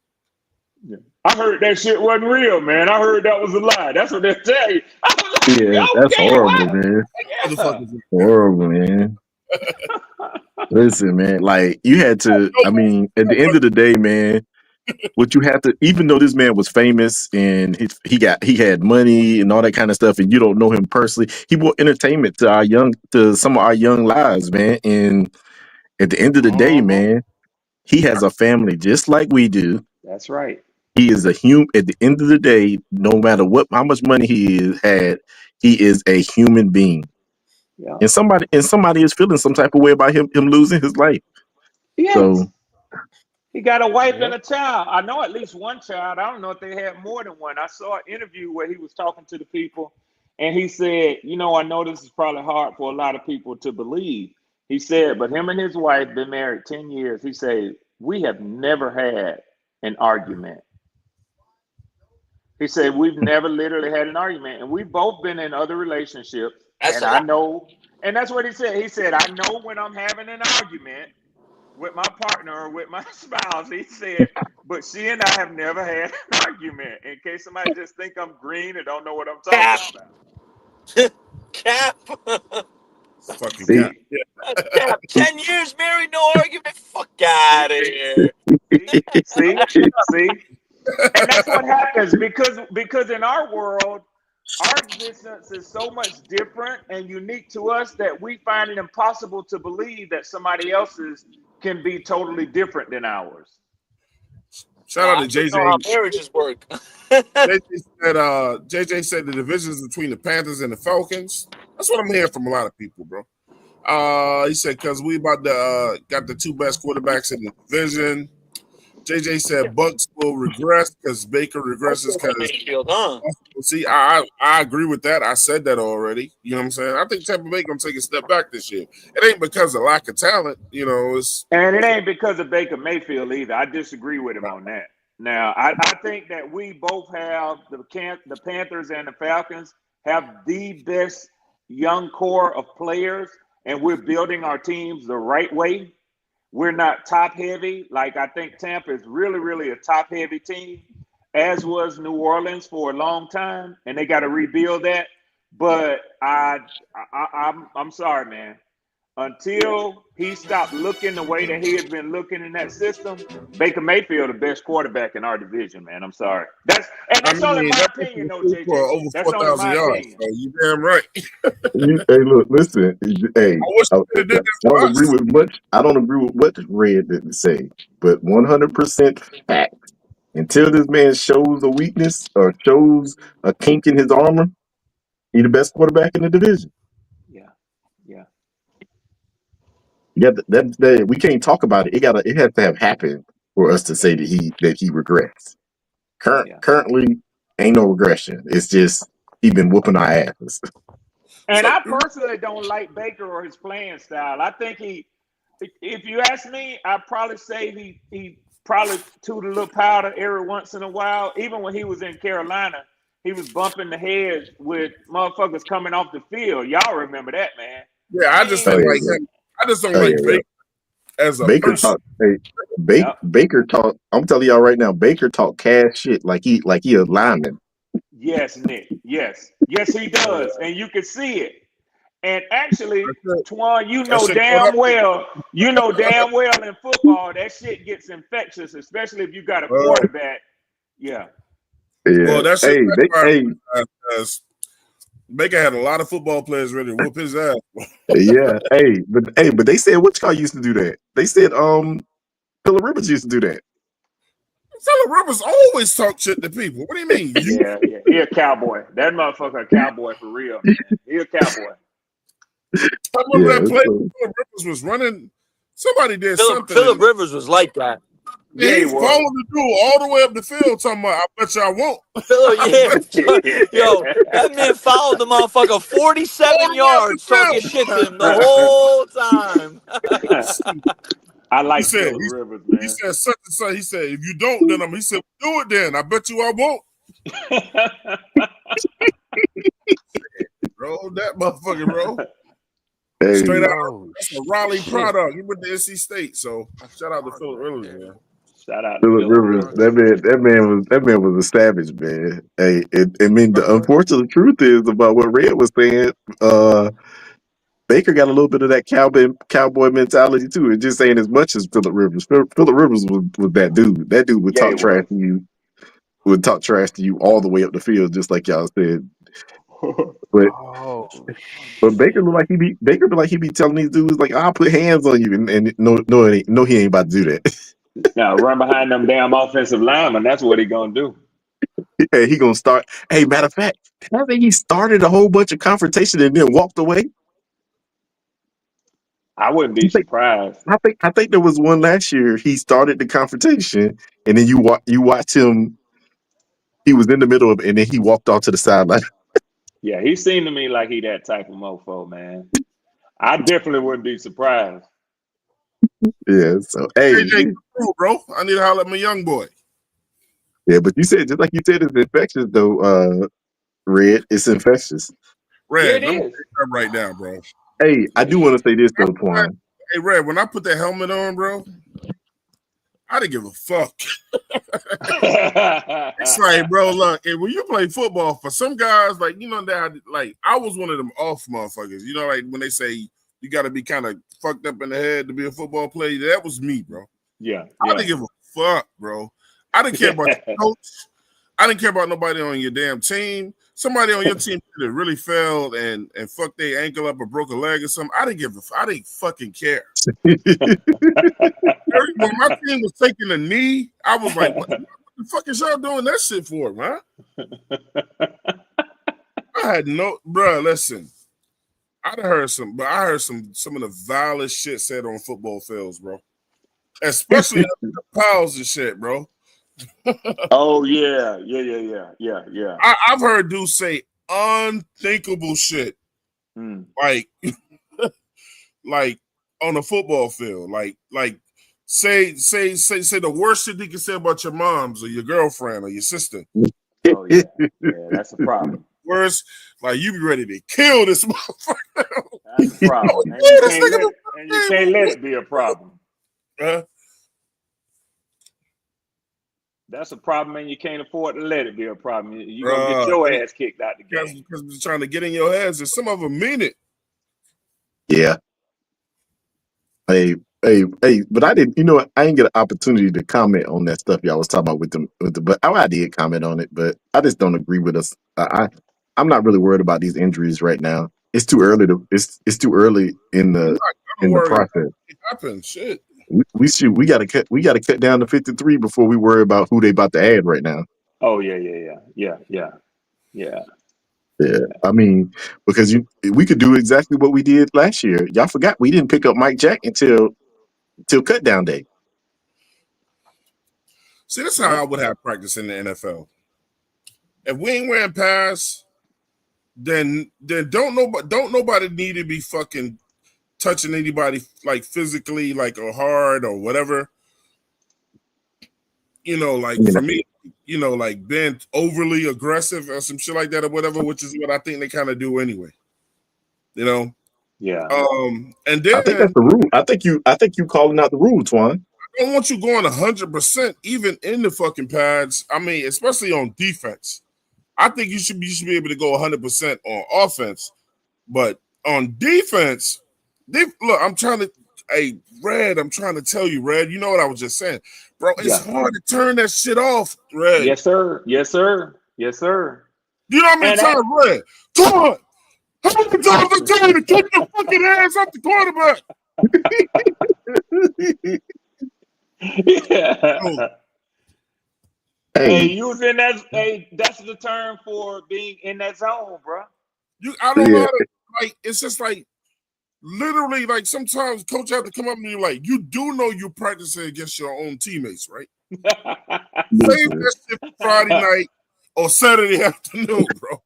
Yeah. I heard that shit wasn't real, man. I heard that was a lie. That's what they tell you. Yeah, that's horrible, man. Yeah. Horrible, man. Listen, man, like you had to. I mean, at the end of the day, man, what you have to, even though this man was famous and he had money and all that kind of stuff, and you don't know him personally, he brought entertainment to some of our young lives, man. And at the end of the day, man, he has a family just like we do. That's right. He is a human. At the end of the day, no matter how much money he is a human being. Yeah. And somebody is feeling some type of way about him losing his life. Yes. So he got a wife and a child. I know at least one child. I don't know if they had more than one. I saw an interview where he was talking to the people, and he said, I know this is probably hard for a lot of people to believe. He said, but him and his wife been married 10 years. He said, we have never had an argument. He said, we've never literally had an argument, and we've both been in other relationships. And I know, and that's what he said. He said, I know when I'm having an argument with my partner or with my spouse. He said, but she and I have never had an argument. In case somebody just think I'm green and don't know what I'm talking about. Cap. Fucking See? Cap. Yeah. Cap. 10 years married, no argument. Fuck out of here. See? And that's what happens because in our world, our existence is so much different and unique to us that we find it impossible to believe that somebody else's can be totally different than ours. Shout out to JJ. Know how marriages work. JJ said the divisions between the Panthers and the Falcons. That's what I'm hearing from a lot of people, bro. He said because we about to got the two best quarterbacks in the division. JJ said Bucks will regress because Baker regresses because see, I agree with that. I said that already. You know what I'm saying? I think Tampa Bay gonna take a step back this year. It ain't because of lack of talent, and it ain't because of Baker Mayfield either. I disagree with him on that. Now, I think that we both have the Panthers and the Falcons have the best young core of players, and we're building our teams the right way. We're not top heavy. Like I think Tampa is really, really a top heavy team, as was New Orleans for a long time, and they got to rebuild that. But I'm sorry, man. Until he stopped looking the way that he had been looking in that system, Baker Mayfield the best quarterback in our division, man. I'm sorry. That's only my opinion, though, JJ. Over 4,000 yards. So you damn right. Hey, look, listen. Hey, I don't agree with what Red didn't say, but 100% fact. Until this man shows a weakness or shows a kink in his armor, he's the best quarterback in the division. Yeah, that we can't talk about it. It has to have happened for us to say that he regrets. Currently, ain't no regression. It's just he's been whooping our asses. And I personally don't like Baker or his playing style. I think if you ask me, I'd probably say he probably toot a little powder every once in a while. Even when he was in Carolina, he was bumping the head with motherfuckers coming off the field. Y'all remember that, man? Yeah, I just don't like him. I just don't like Baker as a person. Baker talk. I'm telling y'all right now, Baker talk cash shit like he a lineman. Yes, Nick. Yes, he does, and you can see it. And actually, Twan, you know damn well in football that shit gets infectious, especially if you got a quarterback. Yeah. Well, that's Baker had a lot of football players ready to whoop his ass. Yeah, but they said which guy used to do that? They said Phillip Rivers used to do that. Phillip Rivers always talk shit to people. What do you mean? Yeah, he a cowboy. That motherfucker a cowboy for real. Man. He a cowboy. I remember that play. Phillip Rivers was running. Somebody did something. Phillip Rivers was like that. Yeah, he followed the dude all the way up the field talking about, I bet you I won't. Yo, that man followed the motherfucker 47 yards talking shit to him the whole time. I like Phillip Rivers, man. He said such and such. He said, if you don't, then he said, do it then. I bet you I won't. Bro, that motherfucker, bro. Hey, straight out. That's a Raleigh product. He went to NC State, so shout out to Phillip Rivers, man. Shout out to Phillip Rivers. That man was a savage, man. Hey, the unfortunate truth is about what Red was saying. Baker got a little bit of that cowboy mentality too. It just ain't as much as Phillip Rivers. Phillip Rivers was that dude. That dude would Yeah, talk he trash was. to you. Would talk trash to you all the way up the field, just like y'all said. But Oh, Baker look like Baker be like he be telling these dudes like I'll put hands on you, and no he ain't about to do that. Now run behind them damn offensive linemen. That's what he gonna do. Yeah, he gonna start. Hey, matter of fact, I think he started a whole bunch of confrontation and then walked away. I wouldn't be surprised. I think there was one last year. He started the confrontation, and then you watch him. He was in the middle of, and then he walked off to the sideline. Yeah, he seemed to me like he that type of mofo, man. I definitely wouldn't be surprised. Yeah. So hey, JJ, bro, I need to holler at my young boy. yeah, but you said just like you said, it's infectious though. Red, it's infectious. Red, Yeah, let it me is. pick up right now, bro. Hey, I do want to say this though, Twan. Hey, Red, when I put that helmet on, bro, I didn't give a fuck. It's like, bro, look, and when you play football, for some guys, like, you know, that like I was one of them off motherfuckers. You know, like when they say you got to be kind of fucked up in the head to be a football player, that was me, bro. Yeah, I didn't give a fuck, bro. I didn't care about your coach. I didn't care about nobody on your damn team. Somebody on your team that really failed and fucked their ankle up or broke a leg or something. I didn't fucking care. When my team was taking a knee, I was like, what the fuck is y'all doing that shit for, man? I had bro, listen. I heard some of the vilest shit said on football fields, bro. Especially the pals and shit, bro. Oh yeah. I've heard dudes say unthinkable shit, like on a football field, like say the worst shit you can say about your moms or your girlfriend or your sister. Oh yeah, that's a problem. Worse, like you be ready to kill this motherfucker. That's a problem, and you can't let it be a problem. That's a problem, and you can't afford to let it be a problem. You're gonna get your ass kicked out the game because they're trying to get in your heads, and some of them mean it. Yeah. Hey, but I didn't. You know what? I didn't get an opportunity to comment on that stuff y'all was talking about with them. But I did comment on it, but I just don't agree with us. I'm not really worried about these injuries right now. It's too early it's too early in the process. It happens. Shit. We gotta cut down to 53 before we worry about who they about to add right now. Oh yeah. I mean, because we could do exactly what we did last year. Y'all forgot we didn't pick up Mike Jack until cut down day. See, that's how I would have practice in the NFL. If we ain't wearing pads, then don't nobody need to be fucking touching anybody like physically, like or hard or whatever. You know, like for me, you know, like being overly aggressive or some shit like that or whatever, which is what I think they kind of do anyway. You know? Yeah. And then I think that's the rule. I think you calling out the rule, Twan. I don't want you going 100% even in the fucking pads. I mean, especially on defense. I think you should be able to go 100% on offense, but on defense, look, I'm trying to tell you, Red, you know what I was just saying. Bro, it's hard to turn that shit off, Red. Yes, sir. You know how many times, Red? Come on! How many times I tell you to kick your fucking ass off the quarterback? Hey, you was in that. Hey, that's the term for being in that zone, bro. I don't know how to, like. It's just like literally, like sometimes coach have to come up and you like, you do know you're practicing against your own teammates, right? Save that shit Friday night or Saturday afternoon, bro.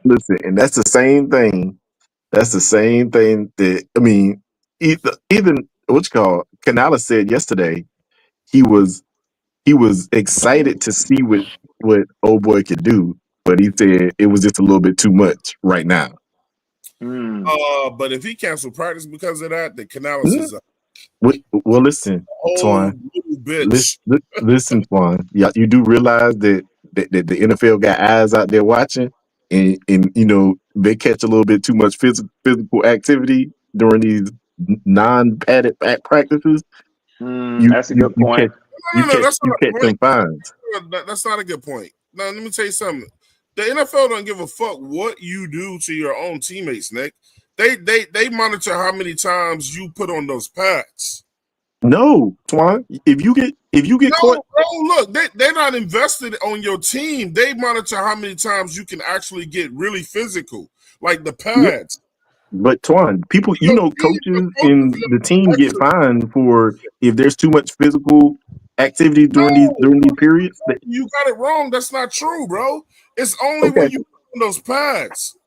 Listen, and that's the same thing. That's the same thing that I mean. Even what you call Canales said yesterday. He was excited to see what old boy could do, but he said it was just a little bit too much right now. But if he canceled practice because of that, then Canales is up. Well, listen, Twan. Listen, Twan. Yeah, you do realize that the NFL got eyes out there watching. and they catch a little bit too much physical activity during these non-padded practices, That's a good point. you catch some fines. That's not a good point. Now, let me tell you something. The NFL don't give a fuck what you do to your own teammates, Nick. They monitor how many times you put on those pads. No, Twan. If you get caught, bro, look, they're not invested on your team. They monitor how many times you can actually get really physical, like the pads. But Twan, people, coaches and the team get fined for if there's too much physical activity during these periods. You got it wrong. That's not true, bro. It's only when you put on those pads.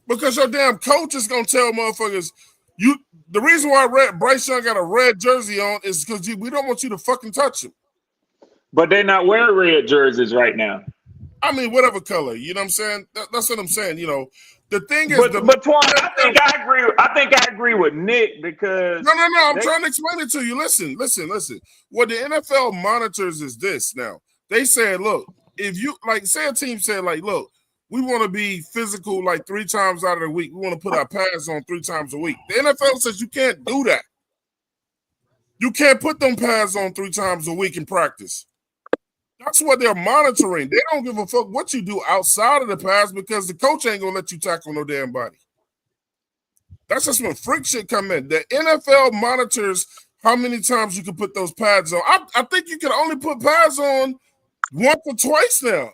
Because your damn coach is gonna tell motherfuckers the reason why Bryce Young got a red jersey on is because we don't want you to fucking touch him. But they're not wearing red jerseys right now. I mean, whatever color, you know what I'm saying? That's what I'm saying. The thing is, but Twan, I think I agree with Nick because no. I'm trying to explain it to you. Listen. What the NFL monitors is this. Now they said, look, if you say a team said, look, we want to be physical 3 times out of the week. We want to put our pads on 3 times a week. The NFL says you can't do that. You can't put them pads on 3 times a week in practice. That's what they're monitoring. They don't give a fuck what you do outside of the pads because the coach ain't going to let you tackle no damn body. That's just when freak shit come in. The NFL monitors how many times you can put those pads on. I think you can only put pads on once or twice now.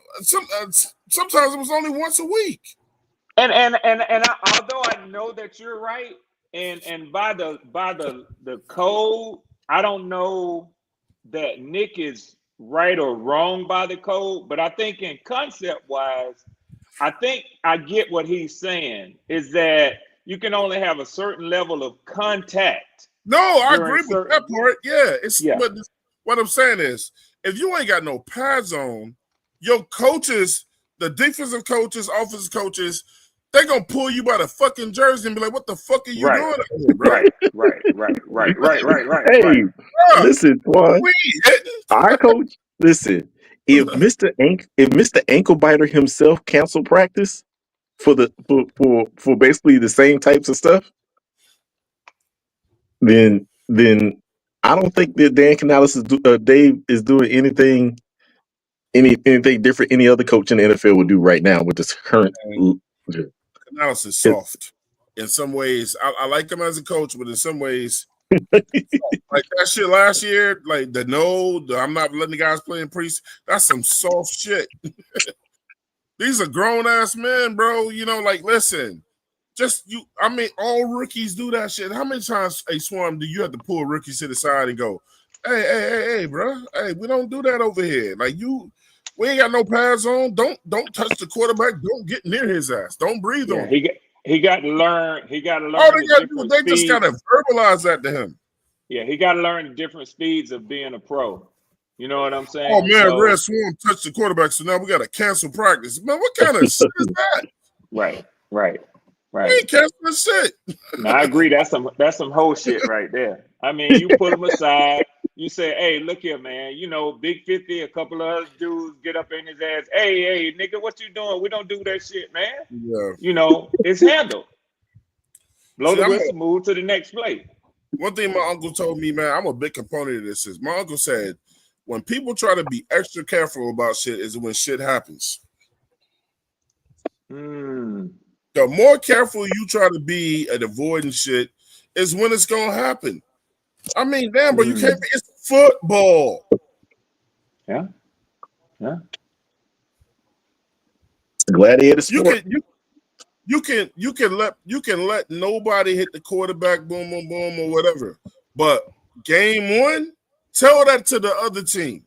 Sometimes it was only once a week. And although I know that you're right, and by the code, I don't know that Nick is right or wrong by the code, but I think in concept wise, I think I get what he's saying is that you can only have a certain level of contact. No, I agree with that part. Yeah, but what I'm saying is, if you ain't got no pads on, your coaches, the defensive coaches, offensive coaches, they're gonna pull you by the fucking jersey and be like, "What the fuck are you doing out here, bro?" Right. Hey, listen, Twan. Our coach, listen. If Mr. Ankle Biter himself canceled practice for basically the same types of stuff, then I don't think that Dan Canales Dave is doing anything different any other coach in the NFL would do right now with this current. Canales is soft. In some ways, I like him as a coach, but in some ways, like that shit last year, I'm not letting the guys play in preseason. That's some soft shit. These are grown ass men, bro. Listen. All rookies do that shit. How many times, Swarm, do you have to pull rookies to the side and go, hey, bro, hey, we don't do that over here. We ain't got no pads on. Don't touch the quarterback. Don't get near his ass. Don't breathe on him. He got to learn. He got to learn. All they got to do, they just got to verbalize that to him. Yeah, he got to learn the different speeds of being a pro. You know what I'm saying? Oh man, Red Swarm touched the quarterback, so now we got to cancel practice. Man, what kind of shit is that? Right. We ain't canceling shit. No, I agree. That's some whole shit right there. I mean, you put them aside. You say, hey, look here, man. Big 50, a couple of other dudes get up in his ass. Hey, nigga, what you doing? We don't do that shit, man. Yeah. It's handled. Blow the whistle, move to the next play. One thing my uncle told me, man, I'm a big component of this, is my uncle said, when people try to be extra careful about shit is when shit happens. The more careful you try to be at avoiding shit is when it's going to happen. I mean, damn, bro, you can't be, it's football. Yeah. Gladiator sport. You can let nobody hit the quarterback, boom, boom, boom, or whatever. But game 1, tell that to the other team.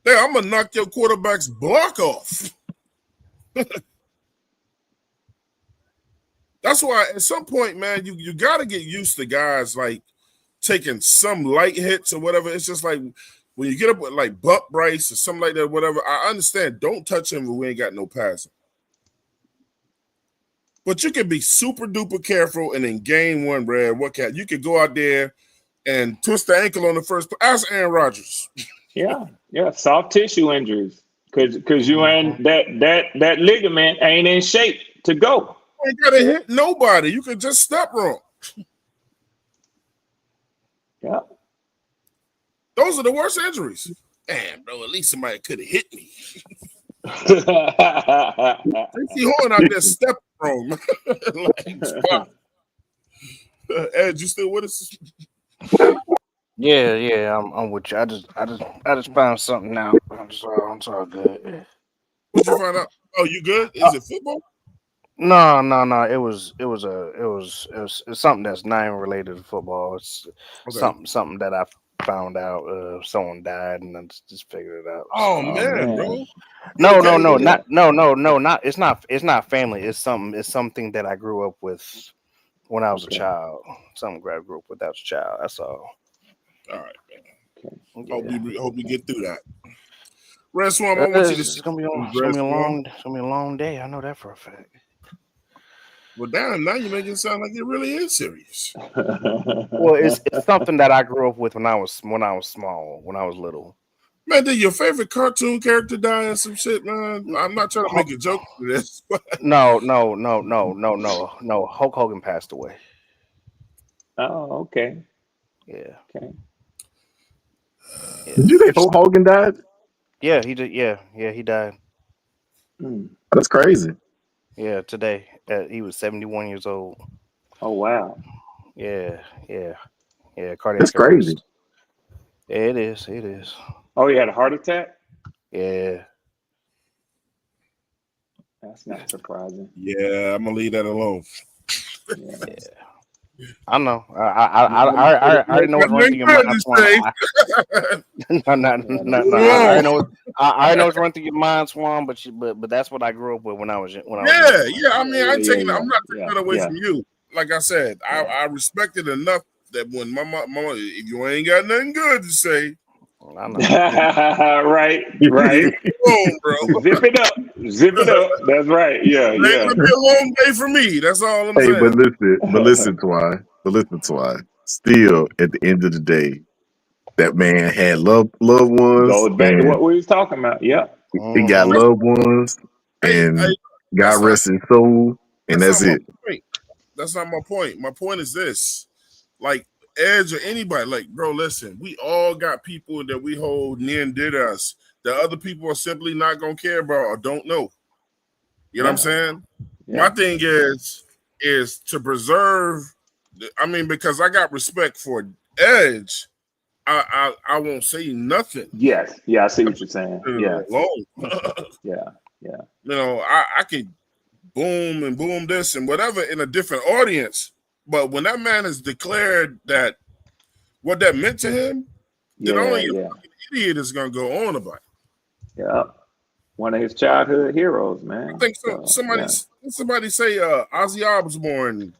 Hey, I'm gonna knock your quarterback's block off. That's why at some point, man, you got to get used to guys taking some light hits or whatever. It's just when you get up with Buck Bryce or something like that, whatever. I understand. Don't touch him when we ain't got no passing. But you can be super duper careful, and in game 1, Brad, you could go out there and twist the ankle on the first. Ask Aaron Rodgers. Yeah, soft tissue injuries, because you ain't that ligament ain't in shape to go. You ain't gotta hit nobody. You can just step wrong. Yeah. Those are the worst injuries. Damn, bro, at least somebody could have hit me. Tracy Horn out there stepping wrong. Like, Ed, you still with us? Yeah, I'm with you. I just found something now. It's all good. What'd you find out? Oh, you good? Is it football? No. It's something that's not even related to football. It's Okay. something that I found out. Someone died, and I just figured it out. Oh, So, man, bro. No, Okay. not. It's not family. It's something that I grew up with when I was a child. Something I grew up with as a child. That's all. All right, man. Yeah. Hope we get through that. Red Swamp, I want you to see. It's gonna be a long day. I know that for a fact. Well, damn, now you're making it sound like it really is serious. Well, it's something that I grew up with when I was small, when I was little. Man, did your favorite cartoon character die or some shit, man? I'm not trying to make a joke of this. No. Hulk Hogan passed away. Oh, okay. Yeah. Okay. Did you say Hulk Hogan died? Yeah, he did. Yeah, he died. That's crazy. Yeah, today he was 71 years old. Oh wow. Yeah. Cardiac That's crazy. arrest. Yeah, it is. Oh, he had a heart attack? Yeah. That's not surprising. Yeah, I'm gonna leave that alone. Yeah. I know. I already know what's running through your mind. I know what's running through your mind, Swan. But that's what I grew up with when I was young. I mean, I'm not taking that away from you. Like I said, I respect it enough that when my mama, if you ain't got nothing good to say, I know. right. Oh, bro. Zip it up. That's right. Yeah. It's gonna be a long day for me. That's all I'm saying. But listen, Twy. Still, at the end of the day, that man had loved ones. Goes back to what we was talking about. Yeah. He got loved ones, and God rest his soul, and that's it. That's not my point. My point is this: like Edge or anybody, like, bro, listen, we all got people that we hold near and dear to us that other people are simply not gonna care about or don't know. You know what I'm saying? Yeah. My thing is to preserve. I mean, because I got respect for Edge, I won't say nothing. Yes, yeah, I see what you're saying. Yeah, yeah. You know, I could boom this and whatever in a different audience, but when that man has declared that what that meant to him, then only a fucking idiot is gonna go on about it. Yeah. One of his childhood heroes, man. I think so. Somebody say Ozzy Osbourne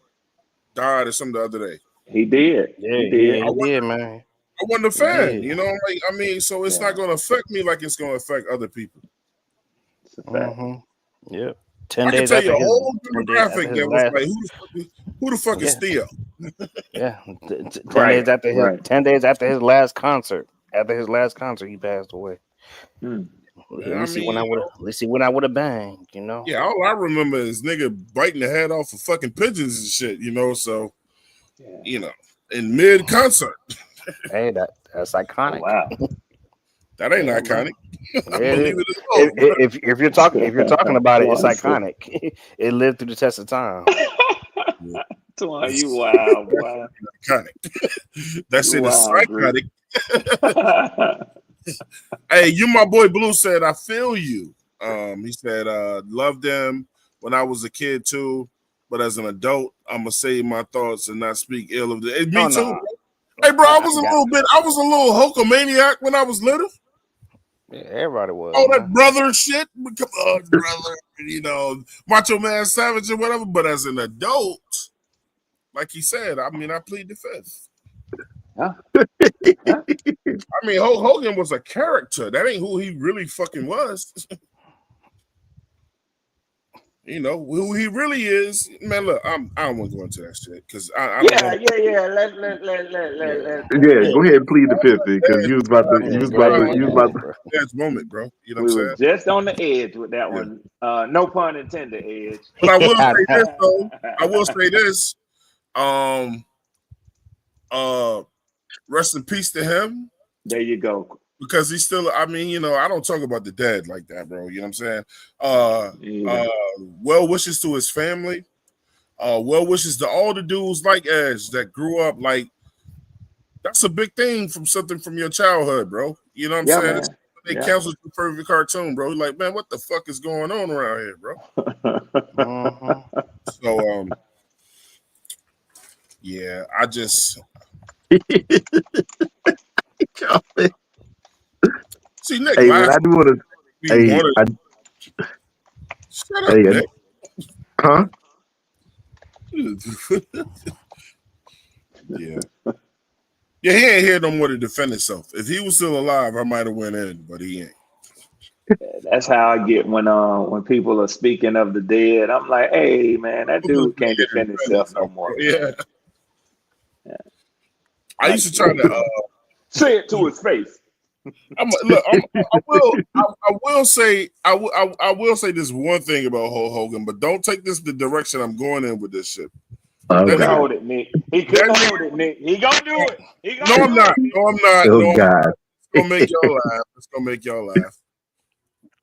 died or something the other day. He did. Yeah, he did, man. I wasn't a fan, you know. Like, I mean, so it's not going to affect me like it's going to affect other people. It's a fact. Yeah. 10 days I can tell you a whole demographic that was like, who the fuck is Theo? Yeah. 10 days after his last concert. After his last concert, he passed away. At least he went out with a bang, you know. Yeah, all I remember is nigga biting the head off of fucking pigeons and shit, you know. So, you know, in mid concert. Hey, that's iconic. Wow, that ain't iconic. If you're talking about it, it's iconic. It lived through the test of time. You wild, boy. Iconic. That shit is psychotic. Hey, you, my boy Blue said, I feel you. He said, loved them when I was a kid too, but as an adult, I'm gonna say my thoughts and not speak ill of them. Me too. No. Hey, bro, I was a little Hulkamaniac when I was little. Yeah, everybody was. Oh, that brother shit. Come on, brother. You know, Macho Man Savage or whatever. But as an adult, like he said, I mean, I plead the fifth. Yeah. I mean, Hulk Hogan was a character. That ain't who he really fucking was. You know who he really is, man. Look, I don't want to go into that shit because I don't Yeah, know. yeah. Let Yeah, go ahead and plead the fifth because you was about to, you Yeah, was go about ahead, to, get you it was about out, to. bro. Edge moment, bro. You know what I'm we was saying? just on the edge with that Yeah. one. No pun intended, Edge. But I will I say know. this though. I will say this. Rest in peace to him. There you go. Because he's still, I mean, you know, I don't talk about the dead like that, bro. You know what I'm saying? Yeah. Well wishes to his family. Well wishes to all the dudes like Edge that grew up like that's a big thing from something from your childhood, bro. You know what I'm Yeah, saying? man. They Yeah. canceled your favorite cartoon, bro. Like, man, what the fuck is going on around here, bro? So, yeah, I just see Nick Hey man, I last do want to. we Hey, wanted. Shut up, hey, Nick. huh? Yeah. Yeah, he ain't here no more to defend himself. If he was still alive, I might have went in, but he ain't. That's how I get when people are speaking of the dead. I'm like, hey man, that dude can't defend himself no more, man. Yeah. I used to try to say it to his face. I will say this one thing about Hulk Hogan, but don't take this the direction I'm going in with this shit. He couldn't hold it, Nick. He couldn't hold it, Nick. He gonna do it. No, I'm not. Oh God. It's gonna make y'all laugh. It's gonna make y'all laugh.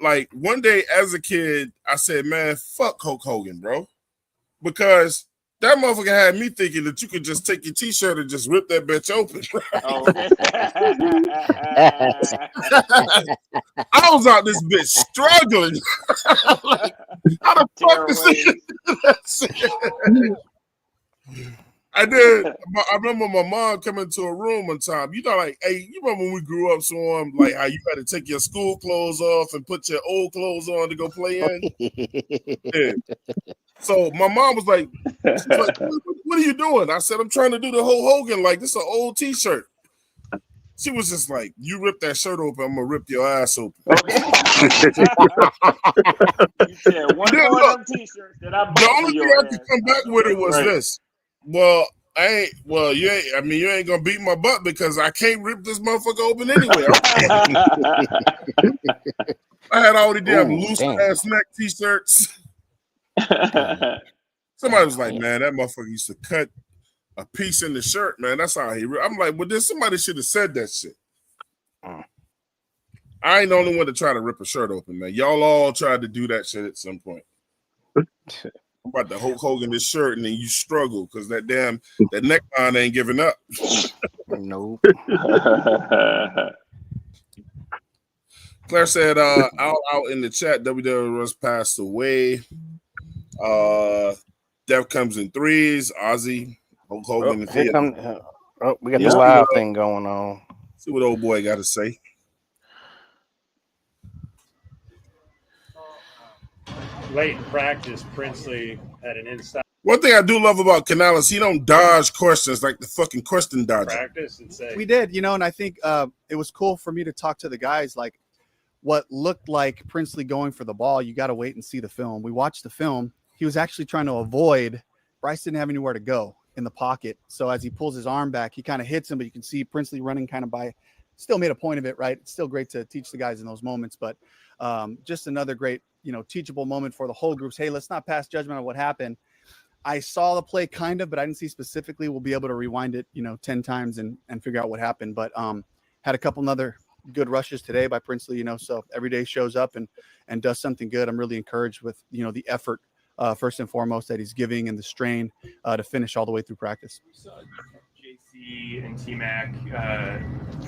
Like one day as a kid, I said, man, fuck Hulk Hogan, bro. Because that motherfucker had me thinking that you could just take your t-shirt and just rip that bitch open. I was out this bitch struggling. Like, how the fuck is this? I did. I remember my mom coming to a room one time. You know, like, hey, you remember when we grew up, so like how you had to take your school clothes off and put your old clothes on to go play in? Yeah. So my mom was like, what are you doing? I said, I'm trying to do the Hulk Hogan. Like, this is an old t-shirt. She was just like, you rip that shirt open, I'm going to rip your ass open. You said one more of them t-shirts that I bought. The only thing I could come back with it was this. Well, you ain't going to beat my butt because I can't rip this motherfucker open anyway. I had all the damn loose ass neck t-shirts. Somebody was like, man, that motherfucker used to cut a piece in the shirt, man. That's how he. I'm like, well, then somebody should have said that shit. I ain't the only one to try to rip a shirt open, man. Y'all all tried to do that shit at some point. About the Hulk Hogan this shirt, and then you struggle because that neckline ain't giving up. Nope. Claire said, out in the chat, WWE Russ passed away. Death comes in threes. Ozzy, Hulk Hogan. We got the live thing going on. See what old boy got to say. Late in practice, Princely had an inside. One thing I do love about Canales, he don't dodge questions like the fucking question dodger. Practice and say we did, and I think it was cool for me to talk to the guys like what looked like Princely going for the ball. You got to wait and see the film. We watched the film. He was actually trying to avoid. Bryce didn't have anywhere to go in the pocket. So as he pulls his arm back, he kind of hits him, but you can see Princely running kind of by. Still made a point of it, right? It's still great to teach the guys in those moments, but just another great, teachable moment for the whole groups. Hey, let's not pass judgment on what happened. I saw the play kind of, but I didn't see specifically. We'll be able to rewind it, 10 times and figure out what happened. But had a couple other good rushes today by Princely, so every day shows up and does something good. I'm really encouraged with, the effort first and foremost that he's giving and the strain to finish all the way through practice. JC and T-Mac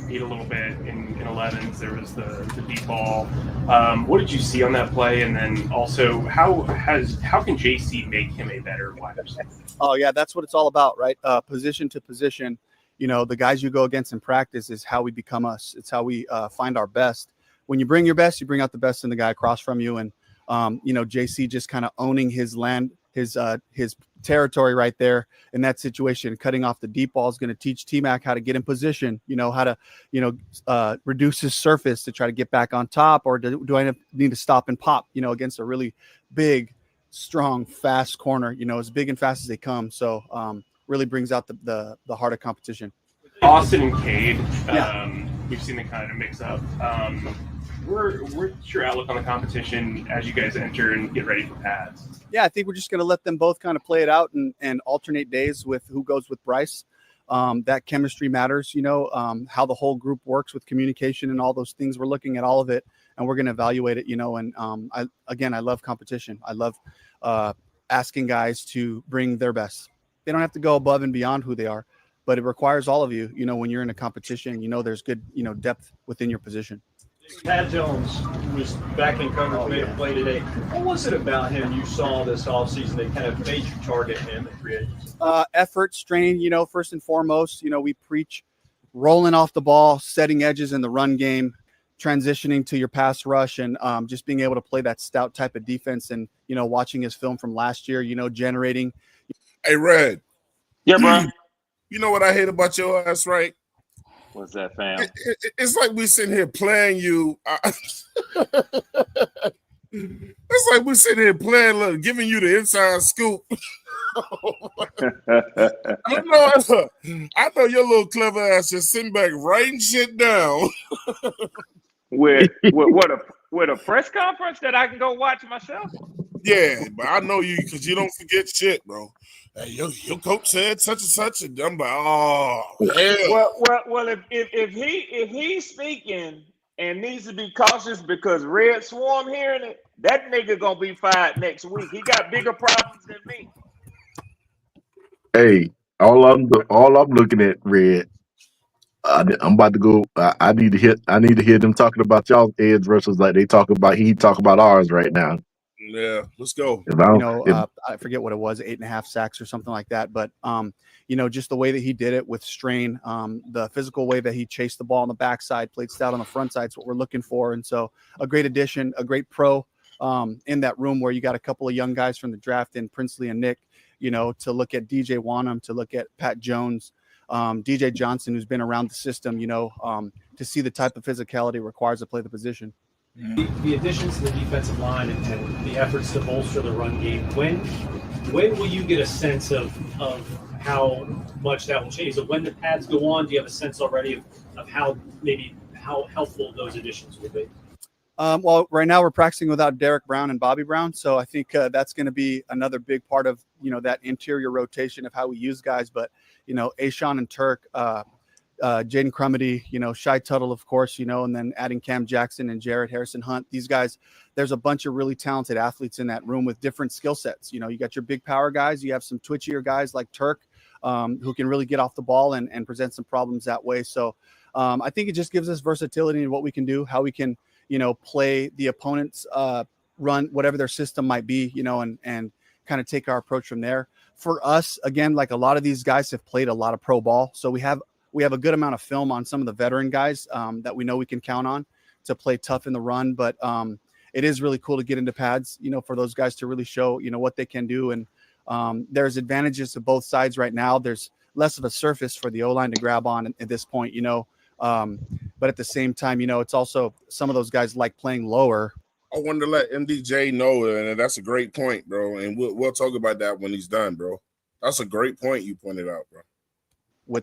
beat a little bit in 11s. There was the deep ball. What did you see on that play? And then also, how can JC make him a better wide receiver? Oh, yeah, that's what it's all about, right? Position to position. The guys you go against in practice is how we become us. It's how we find our best. When you bring your best, you bring out the best in the guy across from you. And, JC just kind of owning his land, his territory right there in that situation, cutting off the deep ball is going to teach T-Mac how to get in position, how to, reduce his surface to try to get back on top, or do I need to stop and pop, against a really big, strong, fast corner. You know, as big and fast as they come. So really brings out the heart of competition. Austin and Cade, Yeah. we've seen them kind of mix up. What's your outlook on the competition as you guys enter and get ready for pads? Yeah, I think we're just going to let them both kind of play it out and alternate days with who goes with Bryce. That chemistry matters, you know, how the whole group works with communication and all those things. We're looking at all of it, and we're going to evaluate it, you know. And I love competition. I love asking guys to bring their best. They don't have to go above and beyond who they are, but it requires all of you, you know, when you're in a competition, you know, there's good, you know, depth within your position. Pat Jones was back in coverage, made a play today. What was it about him you saw this offseason that kind of made you target him and create? Effort, strain, you know, first and foremost, you know, we preach rolling off the ball, setting edges in the run game, transitioning to your pass rush, and just being able to play that stout type of defense. And, you know, watching his film from last year, you know, generating. Hey, Red. Yeah, bro. You know what I hate about your ass, right? What's that, fam? It's like we sitting here playing you. It's like we sitting here playing, look, giving you the inside scoop. I know your little clever ass just sitting back writing shit down. with a press conference that I can go watch myself. Yeah, but I know you because you don't forget shit, bro. Hey, your coach said such and such, and I'm like, oh, hell. Well, if he's speaking and needs to be cautious because Red Swarm hearing it, that nigga gonna be fired next week. He got bigger problems than me. Hey, all I'm looking at, Red. I'm about to go. I need to hear them talking about y'all's edge rushers like he talk about ours right now. Yeah, let's go. I forget what it was, 8.5 sacks or something like that. But you know, just the way that he did it with strain, the physical way that he chased the ball on the backside, played stout on the front side is what we're looking for. And so a great addition, a great pro in that room where you got a couple of young guys from the draft in Princely and Nick, you know, to look at DJ Wanham, to look at Pat Jones, DJ Johnson, who's been around the system, you know, to see the type of physicality it requires to play the position. The additions to the defensive line and the efforts to bolster the run game, when will you get a sense of how much that will change? So when the pads go on, do you have a sense already of how helpful those additions will be? Well, right now we're practicing without Derek Brown and Bobby Brown, so I think that's going to be another big part of, you know, that interior rotation of how we use guys. But, you know, Ashawn and Turk, Jaden Crumedy, you know, Shy Tuttle, of course, you know, and then adding Cam Jackson and Jared Harrison Hunt. These guys, there's a bunch of really talented athletes in that room with different skill sets. You know, you got your big power guys, you have some twitchier guys like Turk, who can really get off the ball and present some problems that way. So I think it just gives us versatility in what we can do, how we can, you know, play the opponent's run, whatever their system might be, you know, and kind of take our approach from there. For us, again, like a lot of these guys have played a lot of pro ball. So we have a good amount of film on some of the veteran guys that we know we can count on to play tough in the run. But it is really cool to get into pads, you know, for those guys to really show, you know, what they can do. And there's advantages to both sides right now. There's less of a surface for the O-line to grab on at this point, you know. But at the same time, you know, it's also some of those guys like playing lower. I wanted to let MDJ know, and that's a great point, bro. And we'll talk about that when he's done, bro. That's a great point you pointed out, bro.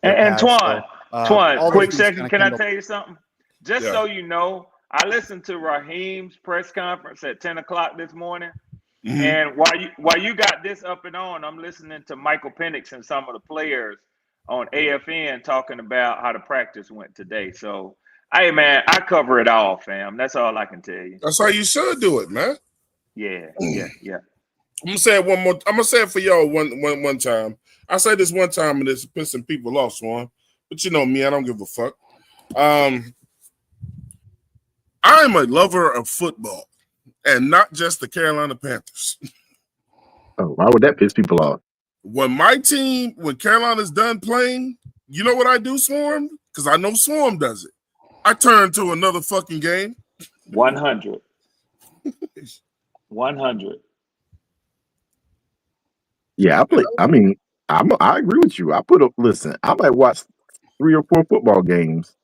And Twan, quick second, can I tell you something? Just so you know, I listened to Raheem's press conference at 10 o'clock this morning. Mm-hmm. And while you got this up and on, I'm listening to Michael Penix and some of the players on AFN talking about how the practice went today. So, hey, man, I cover it all, fam. That's all I can tell you. That's how you should do it, man. Yeah. I'm gonna say it one more. I'm gonna say it for y'all one time. I said this one time and it's pissing people off, Swan. But you know me, I don't give a fuck. I'm a lover of football, and not just the Carolina Panthers. Oh, why would that piss people off? When Carolina's done playing, you know what I do, Swarm? Because I know Swarm does it. I turn to another fucking game. 100. 100. Yeah, I play. I mean, I agree with you. Listen, I might watch 3 or 4 football games.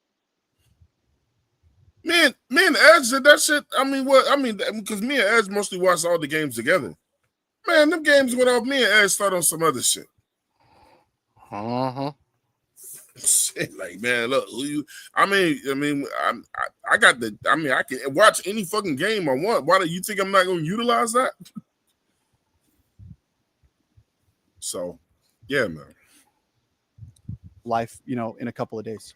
Me and Edge did that shit. I mean, because me and Edge mostly watch all the games together. Man, them games went off. Me and Ed started on some other shit. Shit, like, man, look, I got the. I mean, I can watch any fucking game I want. Why do you think I'm not going to utilize that? So, yeah, man. Life, in a couple of days.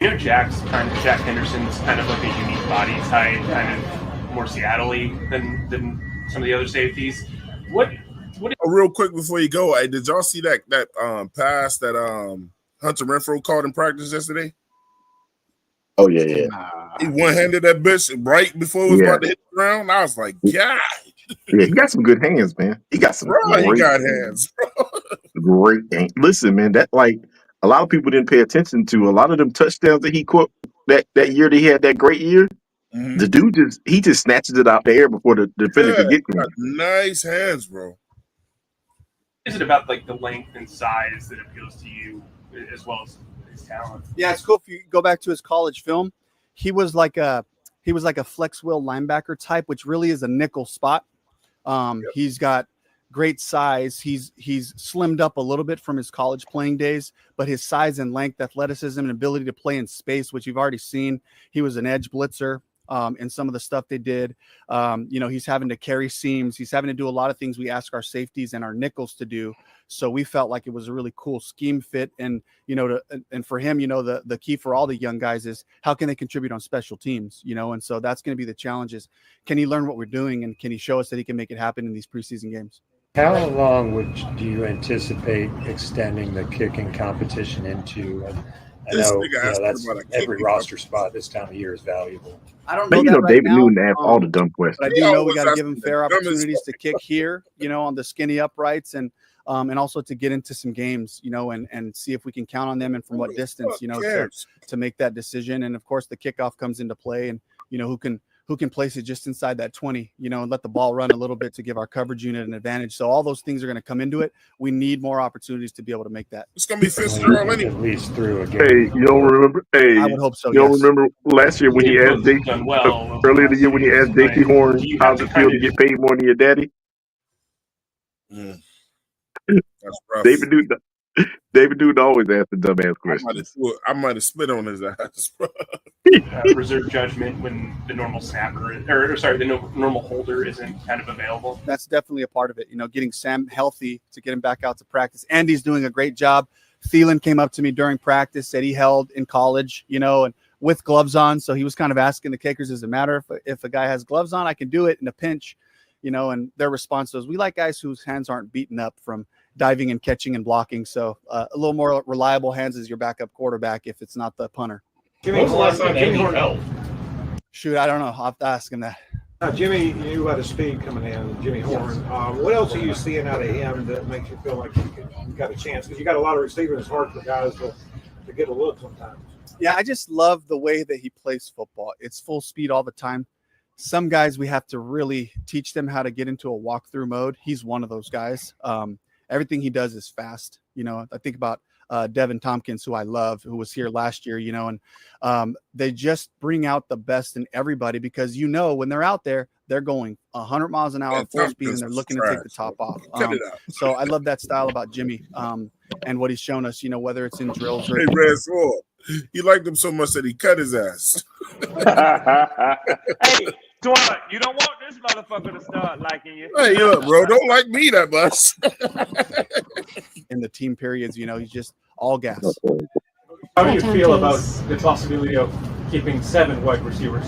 Jack Henderson's kind of like a unique body type, kind of more Seattle-y than some of the other safeties. What real quick before you go, did y'all see that pass that Hunter Renfrow caught in practice yesterday? Oh yeah. He one-handed that bitch right before it was about to hit the ground. I was like, God. Yeah, he got some good hands, man. He got some he got hands, bro. Great hands. Listen, man, that like a lot of people didn't pay attention to a lot of them touchdowns that he caught that year that he had that great year. Mm-hmm. The dude just snatches it out the air before the defender could get to him. Nice hands, bro. Is it about like the length and size that appeals to you as well as his talent? Yeah, it's cool. If you go back to his college film, he was like a flex wheel linebacker type, which really is a nickel spot. He's got great size. He's slimmed up a little bit from his college playing days, but his size and length, athleticism, and ability to play in space, which you've already seen. He was an edge blitzer in some of the stuff they did. He's having to carry seams. He's having to do a lot of things we ask our safeties and our nickels to do. So we felt like it was a really cool scheme fit. And, and for him, the key for all the young guys is how can they contribute on special teams, and so that's going to be the challenge is, can he learn what we're doing and can he show us that he can make it happen in these preseason games? How long do you anticipate extending the kicking competition into? I know that's every roster spot this time of year is valuable. I don't know. David Newton asked all the dumb questions. But I do know we got to give him fair opportunities to kick here, on the skinny uprights and also to get into some games, and see if we can count on them and from what distance, to make that decision. And of course, the kickoff comes into play, and who can place it just inside that 20, and let the ball run a little bit to give our coverage unit an advantage. So all those things are going to come into it. We need more opportunities to be able to make that. It's going to be Fitzgerald anyway. At least through a game. Hey, you don't remember? Hey, I would hope so. You don't remember last year when he asked earlier in the year when he asked J.K. Horn how does it feel to get paid more than your daddy? That's rough. David Newton always asks the dumbass questions. I might have spit on his ass, bro. Reserve judgment when the normal snapper, the normal holder isn't kind of available. That's definitely a part of it. Getting Sam healthy to get him back out to practice. Andy's doing a great job. Thielen came up to me during practice, said he held in college, and with gloves on. So he was kind of asking the kickers, does it matter if a guy has gloves on? I can do it in a pinch, and their response was, we like guys whose hands aren't beaten up from diving and catching and blocking. So a little more reliable hands as your backup quarterback if it's not the punter. When was the last time Jimmy Horn held? Shoot, I don't know. I'll have to ask him that. Jimmy, you had a speed coming in, Jimmy Horn. What else are you seeing out of him that makes you feel like you got a chance? Because you got a lot of receivers. It's hard for guys to get a look sometimes. Yeah, I just love the way that he plays football. It's full speed all the time. Some guys, we have to really teach them how to get into a walkthrough mode. He's one of those guys. Everything he does is fast. I think about Devin Tompkins, who I love, who was here last year, and they just bring out the best in everybody because, when they're out there, they're going 100 miles an hour full speed and they're looking to take the top off. So I love that style about Jimmy and what he's shown us, whether it's in drills or. Hey, Red Sword. He liked him so much that he cut his ass. Hey, Twan, you don't want this motherfucker to start liking you. Hey, look, bro, don't like me that much. In the team periods, he's just all gas. How do you feel about the possibility of keeping 7 wide receivers?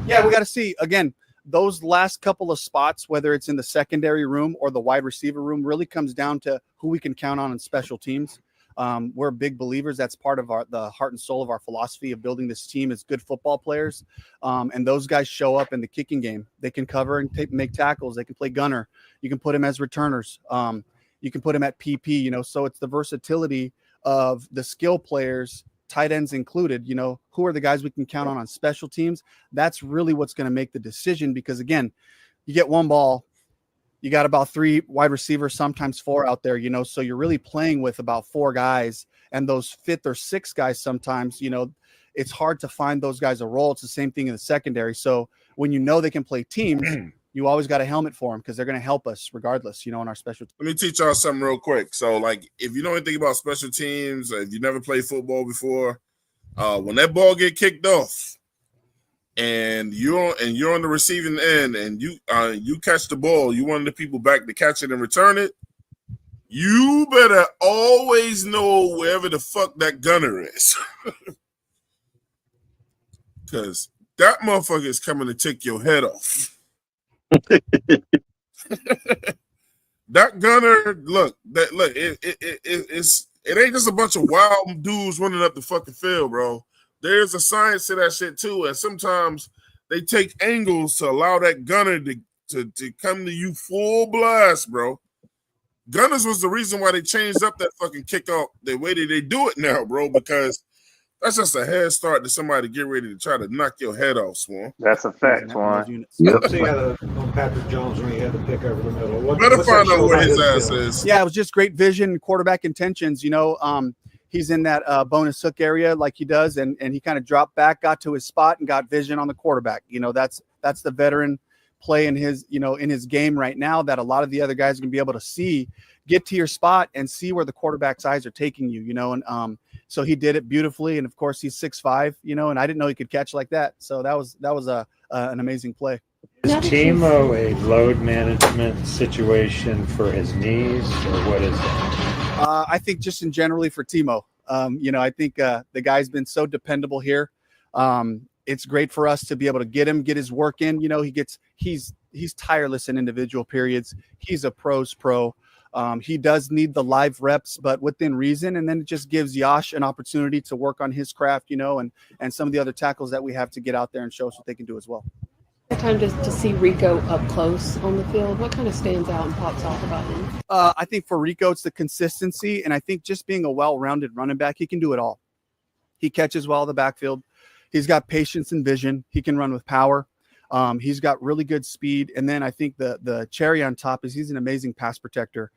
Yeah, we got to see. Again, those last couple of spots, whether it's in the secondary room or the wide receiver room, really comes down to who we can count on in special teams. We're big believers. That's part of the heart and soul of our philosophy of building this team is good football players. And those guys show up in the kicking game. They can cover and make tackles. They can play gunner. You can put them as returners. You can put them at PP, so it's the versatility of the skill players, tight ends included, who are the guys we can count on special teams. That's really what's going to make the decision because, again, you get one ball, you got about 3 wide receivers, sometimes 4 out there, so you're really playing with about 4 guys and those 5th or 6th guys sometimes, it's hard to find those guys a role. It's the same thing in the secondary. So when they can play teams, you always got a helmet for them because they're going to help us regardless, you know, in our special teams. Let me teach y'all something real quick. So, like, if you know anything about special teams, if you never played football before, when that ball get kicked off and you're on the receiving end and you catch the ball, you one of the people back to catch it and return it, you better always know wherever the fuck that gunner is. Because that motherfucker is coming to take your head off. That gunner, it ain't just a bunch of wild dudes running up the fucking field, bro. There's a science to that shit too, and sometimes they take angles to allow that gunner to come to you full blast, bro. Gunners was the reason why they changed up that fucking kickoff the way that they do it now, bro, because that's just a head start to somebody to get ready to try to knock your head off, Swan. That's a fact, Swan. Yep. See how on Patrick Jones when he had the pick over the middle. Better find out where his ass is. Yeah, it was just great vision, quarterback intentions. You know, he's in that bonus hook area like he does, and he kind of dropped back, got to his spot, and got vision on the quarterback. You know, that's the veteran play in his, you know, in his game right now that a lot of the other guys are gonna be able to see, get to your spot and see where the quarterback's eyes are taking you, you know, and so he did it beautifully, and of course he's 6'5", you know, and I didn't know he could catch like that, so that was an amazing play. Is Timo a load management situation for his knees, or what is it? I think just in generally for Timo, you know, I think the guy's been so dependable here. It's great for us to be able to get his work in. You know, he's tireless in individual periods. He's a pro's pro. He does need the live reps, but within reason. And then it just gives Yash an opportunity to work on his craft, you know, and some of the other tackles that we have to get out there and show us what they can do as well. Time to see Rico up close on the field. What kind of stands out and pops off about him? I think for Rico, it's the consistency. And I think just being a well-rounded running back, he can do it all. He catches well in the backfield. He's got patience and vision. He can run with power. He's got really good speed. And then I think the cherry on top is he's an amazing pass protector.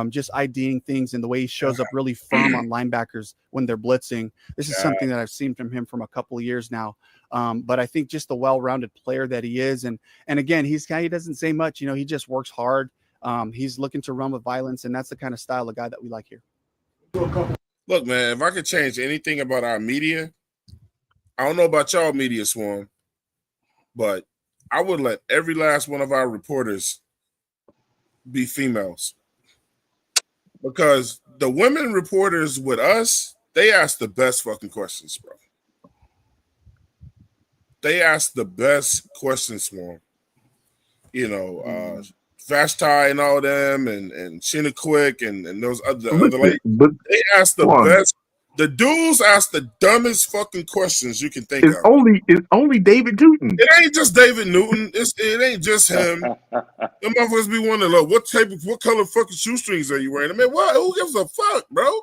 Just IDing things and the way he shows up really firm on linebackers when they're blitzing. This is something that I've seen from him from a couple of years now. But I think just the well-rounded player that he is. And again, he doesn't say much, you know, he just works hard. He's looking to run with violence, and that's the kind of style of guy that we like here. Look, man, if I could change anything about our media, I don't know about y'all media, Swarm, but I would let every last one of our reporters be females. Because the women reporters with us, they ask the best fucking questions, bro. They ask the best questions, Swarm. You know, Vashti and all them, and Sheena Quick and those other ladies. They ask the best. The dudes ask the dumbest fucking questions you can think of. It's only David Newton. It ain't just David Newton. It ain't just him. Them motherfuckers be wondering, like, what color fucking shoestrings are you wearing? I mean, what? Who gives a fuck, bro?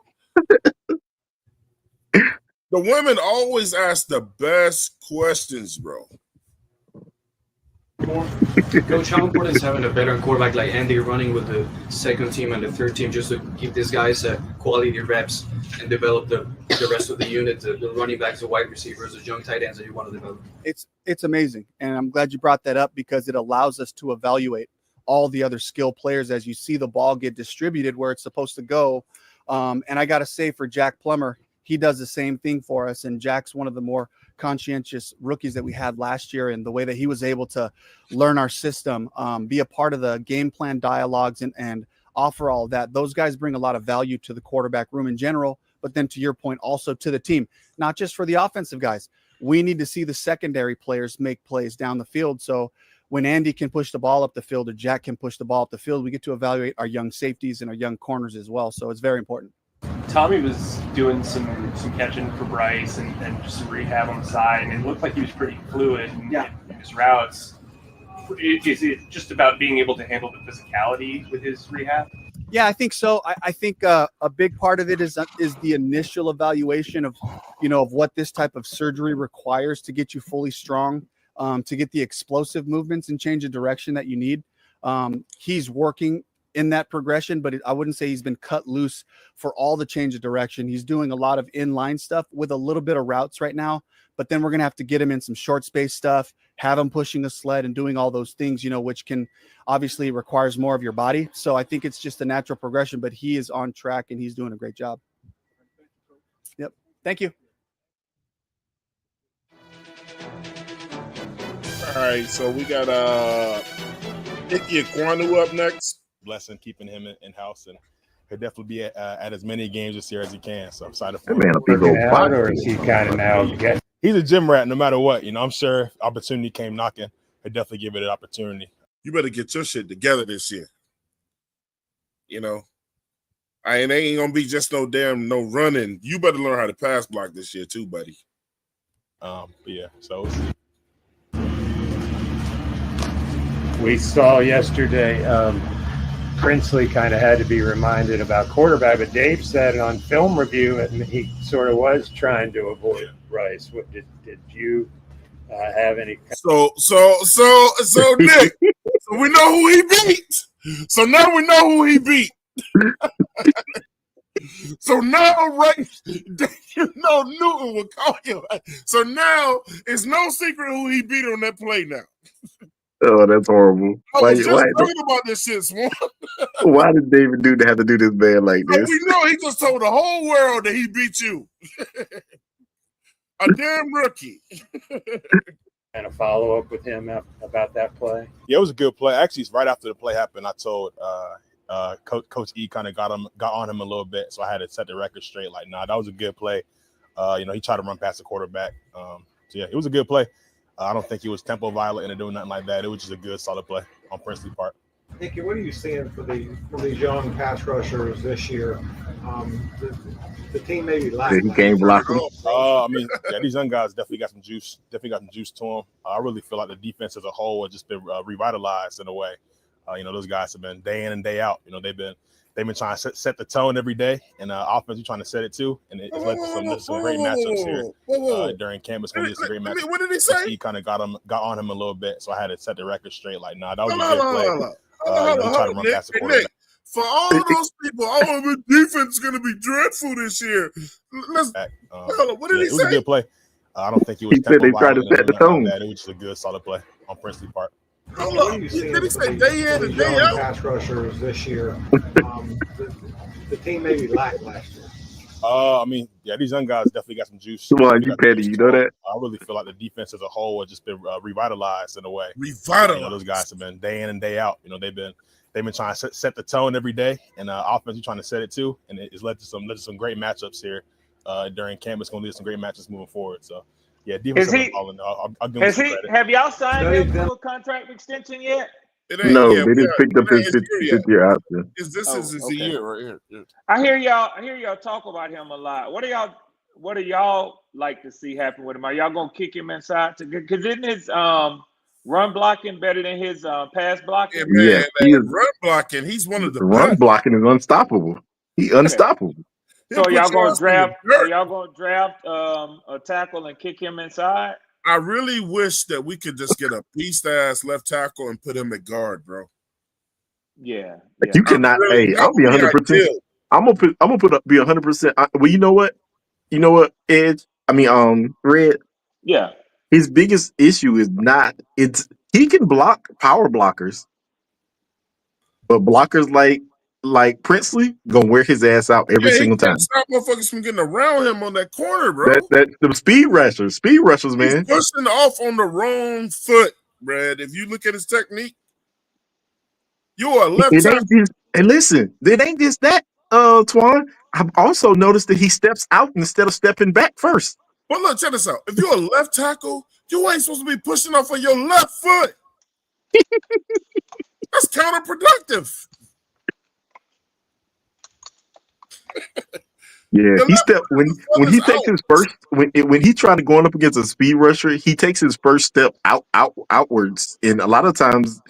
The women always ask the best questions, bro. Coach, how important is having a veteran quarterback like Andy running with the second team and the third team just to give these guys quality reps and develop the rest of the unit, the running backs, the wide receivers, the young tight ends that you want to develop? It's amazing, and I'm glad you brought that up because it allows us to evaluate all the other skill players as you see the ball get distributed where it's supposed to go. And I got to say for Jack Plummer, he does the same thing for us, and Jack's one of the more conscientious rookies that we had last year, and the way that he was able to learn our system, be a part of the game plan dialogues and offer all of that. Those guys bring a lot of value to the quarterback room in general, but then to your point, also to the team, not just for the offensive guys. We need to see the secondary players make plays down the field. So when Andy can push the ball up the field or Jack can push the ball up the field, we get to evaluate our young safeties and our young corners as well. So it's very important. Tommy was doing some catching for Bryce and just some rehab on the side, and it looked like he was pretty fluid in his routes. Is it just about being able to handle the physicality with his rehab? Yeah, I think so. I think a big part of it is the initial evaluation of, you know, of what this type of surgery requires to get you fully strong, to get the explosive movements and change of direction that you need. He's working in that progression, but I wouldn't say he's been cut loose for all the change of direction. He's doing a lot of inline stuff with a little bit of routes right now, but then we're going to have to get him in some short space stuff, have him pushing a sled and doing all those things, which can obviously requires more of your body. So I think it's just a natural progression, but he is on track and he's doing a great job. Yep. Thank you. All right. So we got Ickey Ekwonu up next. Blessing keeping him in-house, and he'll definitely be at as many games this year as he can. So I'm excited for him. Or is he kind of now he's a gym rat no matter what. I'm sure if opportunity came knocking, he'll definitely give it an opportunity. You better get your shit together this year. It ain't gonna be just no running. You better learn how to pass block this year too, buddy. But yeah, so we saw yesterday Princely kind of had to be reminded about quarterback, but Dave said on film review, and he sort of was trying to avoid Rice. What did you have any? So Nick, so we know who he beat. So now we know who he beat. So now, right, Newton will call you. So now it's no secret who he beat on that play now. Oh, that's horrible. I was just talking about this shit, Swan. Why did David Newton have to do this man like this? We know he just told the whole world that he beat you. A damn rookie. And a follow-up with him about that play? Yeah, it was a good play. Actually, right after the play happened, I told Coach E kind of got on him a little bit, so I had to set the record straight. Like, nah, that was a good play. He tried to run past the quarterback. So yeah, it was a good play. I don't think he was tempo violent and doing nothing like that. It was just a good, solid play on Princely part. Nicky, what are you seeing for these young pass rushers this year? The team maybe lacks. He can't block them. These young guys definitely got some juice. Definitely got some juice to them. I really feel like the defense as a whole has just been revitalized in a way. Those guys have been day in and day out. They've been trying to set the tone every day, and offense you're trying to set it too. And it's led to some great matchups here during camp. It's going to be some great matchups. What did he say? He kind of got on him a little bit, so I had to set the record straight. Like, nah, that was a good play. He tried to run past the quarterback. For all those people, the defense is going to be dreadful this year. What did he say? It was a good play. I don't think he was. He said they tried to set the tone. It was just a good, solid play on Princely part. What are you seeing? Did he say day in and day out? Pass rushers this year. The team maybe lacked last year. These young guys definitely got some juice. Come on, you petty, you know that? I really feel like the defense as a whole has just been revitalized in a way. Revitalized. Those guys have been day in and day out. They've been trying to set the tone every day, and offense you're trying to set it too, and it's led to some great matchups here during camp. It's going to lead to some great matches moving forward. So. Yeah, defense. I'll give him some credit. Have y'all signed him to a contract extension yet? No, they didn't pick up his fifth year option. This is his year right here. I hear y'all talk about him a lot. What do y'all like to see happen with him? Are y'all gonna kick him inside? Because isn't his run blocking better than his pass blocking? Yeah, he is run blocking. He's one of the run best. blocking is unstoppable. He's unstoppable. So y'all gonna draft a tackle and kick him inside? I really wish that we could just get a beast ass left tackle and put him at guard, bro. Yeah. You cannot. I'll be 100%. I'm gonna be 100%. Well, you know what? Edge. Red. Yeah. His biggest issue is not. He can block power blockers, but blockers like Princely gonna wear his ass out every single time. Stop motherfuckers from getting around him on that corner, bro. That the speed rushers, man. He's pushing off on the wrong foot, Brad. If you look at his technique, you're a left tackle. And listen, it ain't just that, Twan. I've also noticed that he steps out instead of stepping back first. But look, check this out. If you're a left tackle, you ain't supposed to be pushing off on your left foot. That's counterproductive. Yeah, he stepped when he takes his first when he tried to go up against a speed rusher, he takes his first step outwards, and a lot of times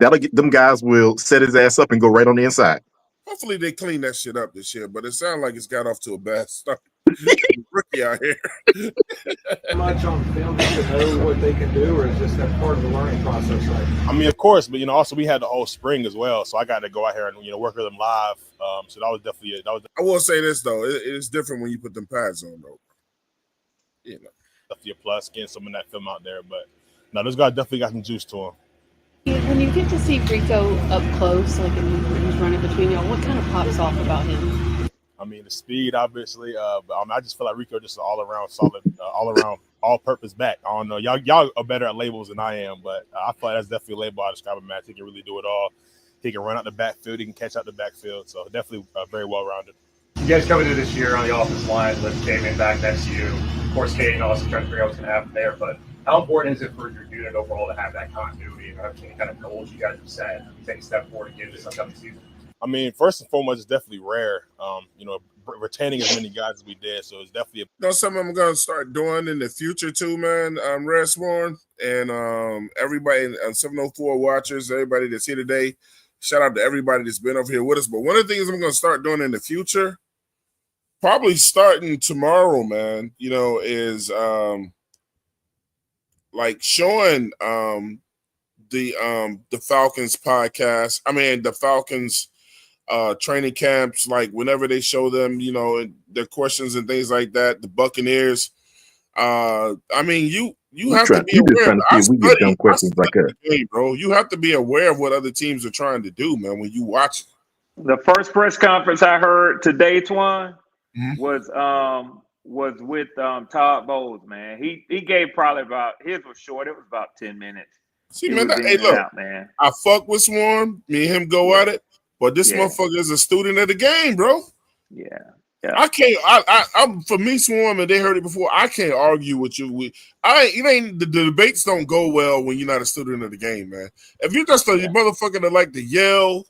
that'll get them guys will set his ass up and go right on the inside. Hopefully they clean that shit up this year, but it sounds like it's got off to a bad start. Rookie out here. Much on film to know what they can do, or is just that part of the learning process? Right? I mean, of course, but also we had the whole spring as well, so I got to go out here and work with them live. So that was definitely I will say this though, it's different when you put them pads on though. Definitely a plus getting some of that film out there, but no, those guys definitely got some juice to them. When you get to see Rico up close, like when he's running between y'all, what kind of pops off about him? I mean, the speed, obviously, but I just feel like Rico just an all-around solid, all-around, all-purpose back. I don't know, y'all are better at labels than I am, but I feel like that's definitely a label I describe him as. He can really do it all. He can run out the backfield. He can catch out the backfield. So definitely very well-rounded. You guys covered it this year on the offensive line with Damien back next to you. Of course, Caden also trying to figure out what's going to happen there. But how important is it for your unit overall to have that continuity and have any kind of goals you guys have set, take a step forward again this upcoming season? I mean, first and foremost, it's definitely rare, retaining as many guys as we did. So it's definitely something I'm going to start doing in the future too, man. Red Sworn and everybody, 704 watchers, everybody that's here today. Shout out to everybody that's been over here with us. But one of the things I'm going to start doing in the future, probably starting tomorrow, man, is like showing the Falcons podcast. I mean, the Falcons training camps, like whenever they show them, their questions and things like that. The Buccaneers. I mean, you have to be aware. I study the game, bro. You have to be aware of what other teams are trying to do, man, when you watch it. The first press conference I heard today, Twan, was with Todd Bowles, man. He gave probably about, his was short. It was about 10 minutes. See, man, look, man. I fuck with Swarm. Me and him go at it, but this motherfucker is a student of the game, bro. Yeah. I can't. I'm for me, Swarm, and they heard it before. I can't argue with you. The debates don't go well when you're not a student of the game, man. If you're just a motherfucker that like to yell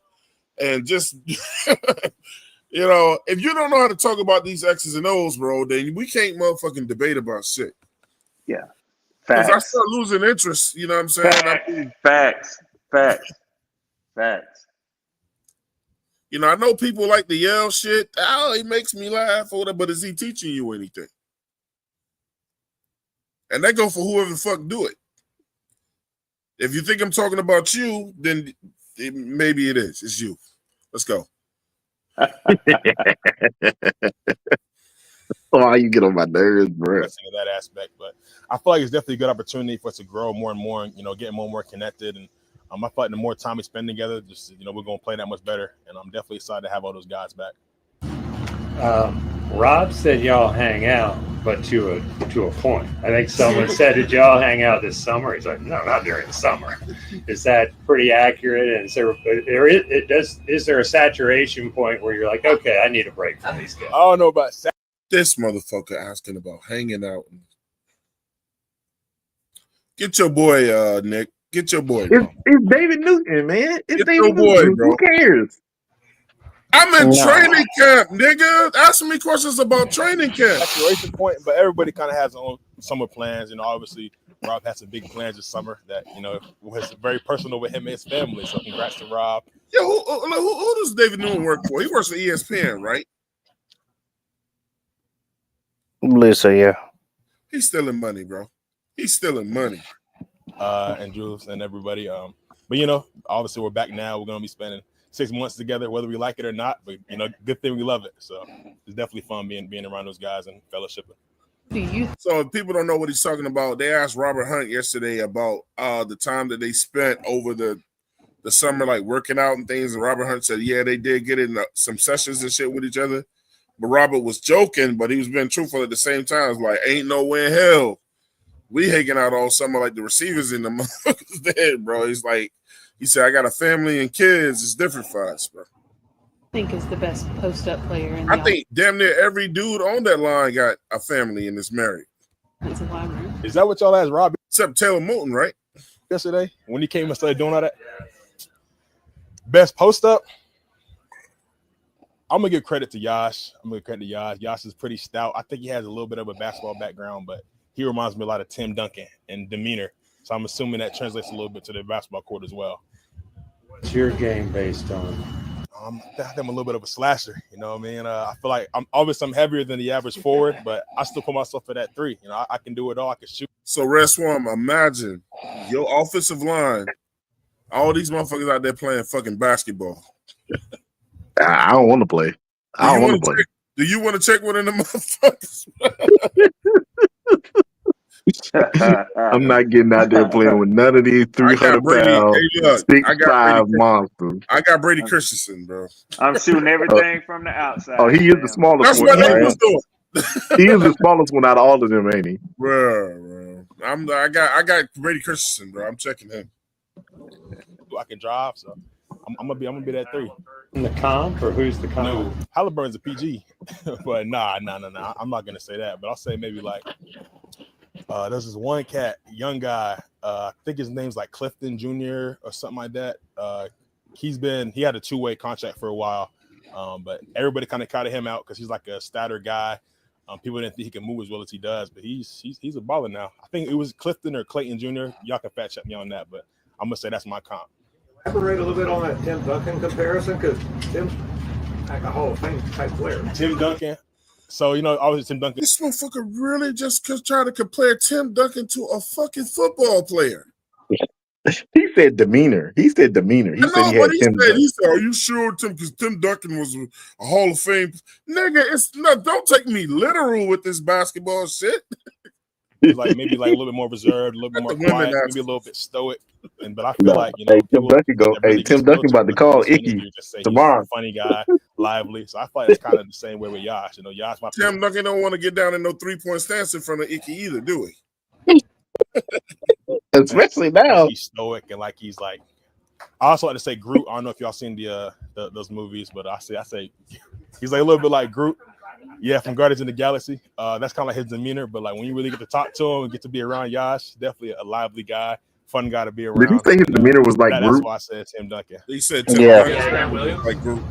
and just, if you don't know how to talk about these X's and O's, bro, then we can't motherfucking debate about shit. Yeah, because I start losing interest. You know what I'm saying? Facts. I know people like to yell shit. Oh, he makes me laugh or whatever, but is he teaching you anything? And that go for whoever the fuck do it. If you think I'm talking about you, then maybe it is. It's you. Let's go. Oh, you get on my nerves, bro. That aspect, but I feel like it's definitely a good opportunity for us to grow more and more, and get more and more connected. And I feel like the more time we spend together, just we're gonna play that much better. And I'm definitely excited to have all those guys back. Rob said y'all hang out, but to a point. I think someone said, "Did y'all hang out this summer?" He's like, "No, not during the summer." Is that pretty accurate? And is there a saturation point where you're like, "Okay, I need a break from these guys"? I don't know about this motherfucker asking about hanging out. Get your boy, Nick. Get your boy. It's David Newton, man. It's Get David your boy, Newton. bro. Who cares? I'm in training camp, nigga. Asking me questions about training camp. Saturation point, but everybody kind of has their own summer plans. Obviously, Rob has some big plans this summer that was very personal with him and his family. So, congrats to Rob. Yeah, who does David Newton work for? He works for ESPN, right? Listen, yeah. He's stealing money, bro. He's stealing money. And Jules and everybody. But obviously we're back now. We're gonna be spending 6 months together, whether we like it or not. But good thing we love it. So it's definitely fun being around those guys and fellowshipping. So if people don't know what he's talking about, they asked Robert Hunt yesterday about the time that they spent over the summer, like working out and things. And Robert Hunt said, yeah, they did get in some sessions and shit with each other. But Robert was joking, but he was being truthful at the same time. It's like, ain't no way in hell we hanging out all summer like the receivers in the motherfuckers dead, bro. He's like, he said, I got a family and kids. It's different for us, bro. I think is the best post-up player in I think damn near every dude on that line got a family and is married. Is that what y'all asked Rob? Except Taylor Moulton, right? Yesterday when he came and started doing all that. Best post-up? I'm gonna give credit to Yash. Yash is pretty stout. I think he has a little bit of a basketball background, but he reminds me a lot of Tim Duncan in demeanor. So I'm assuming that translates a little bit to the basketball court as well. What's your game based on? I think I'm a little bit of a slasher. You know what I mean? I feel like I'm heavier than the average forward, but I still put myself at that 3. You know, I can do it all. I can shoot. So, Red Swarm, imagine your offensive line, all these motherfuckers out there playing fucking basketball. I don't want to play. I don't want to play. Do you want to check one of them motherfuckers? I'm not getting out there playing with none of these 300-pound, 6'5" monsters. I got Brady Christensen, bro. I'm shooting everything from the outside. Oh, he is the smallest one. That's what he was doing. He is the smallest one out of all of them, ain't he? Bro. I got Brady Christensen, bro. I'm checking him. I can drive, so I'm gonna be that 3. In the comp, or who's the comp? No, Halliburton's a PG, but nah. I'm not gonna say that, but I'll say maybe like there's this one cat, young guy. I think his name's like Clifton Jr. or something like that. He had a 2-way contract for a while, but everybody kind of counted him out because he's like a statter guy. People didn't think he can move as well as he does, but he's a baller now. I think it was Clifton or Clayton Jr. Y'all can fact check me on that, but I'm gonna say that's my comp. Elaborate a little bit on that Tim Duncan comparison, because Tim's like a Hall of Fame type player. Tim Duncan. So, you know, obviously Tim Duncan. This motherfucker really just trying to compare Tim Duncan to a fucking football player. He said demeanor. He said Tim He said, "Are you sure, Tim? Because Tim Duncan was a Hall of Fame nigga. Don't take me literal with this basketball shit." Like maybe like a little bit more reserved, a little bit more quiet, maybe a little bit stoic. But I feel like, you know, Tim Duncan about to call Icky tomorrow. Funny guy, lively. So I feel like it's kind of the same way with Yash. You know, Yash. Tim Duncan don't want to get down in no 3-point stance in front of Icky either, do we? Especially now. He's stoic and like he's like. I also like to say Groot. I don't know if y'all seen those movies, but I say he's like a little bit like Groot. Yeah, from Guardians of the Galaxy. That's kind of like his demeanor, but like when you really get to talk to him and get to be around Yash, definitely a lively guy, fun guy to be around. Did he say his demeanor was like Groot? That's why I said Tim Duncan. He said Tim Duncan like Groot.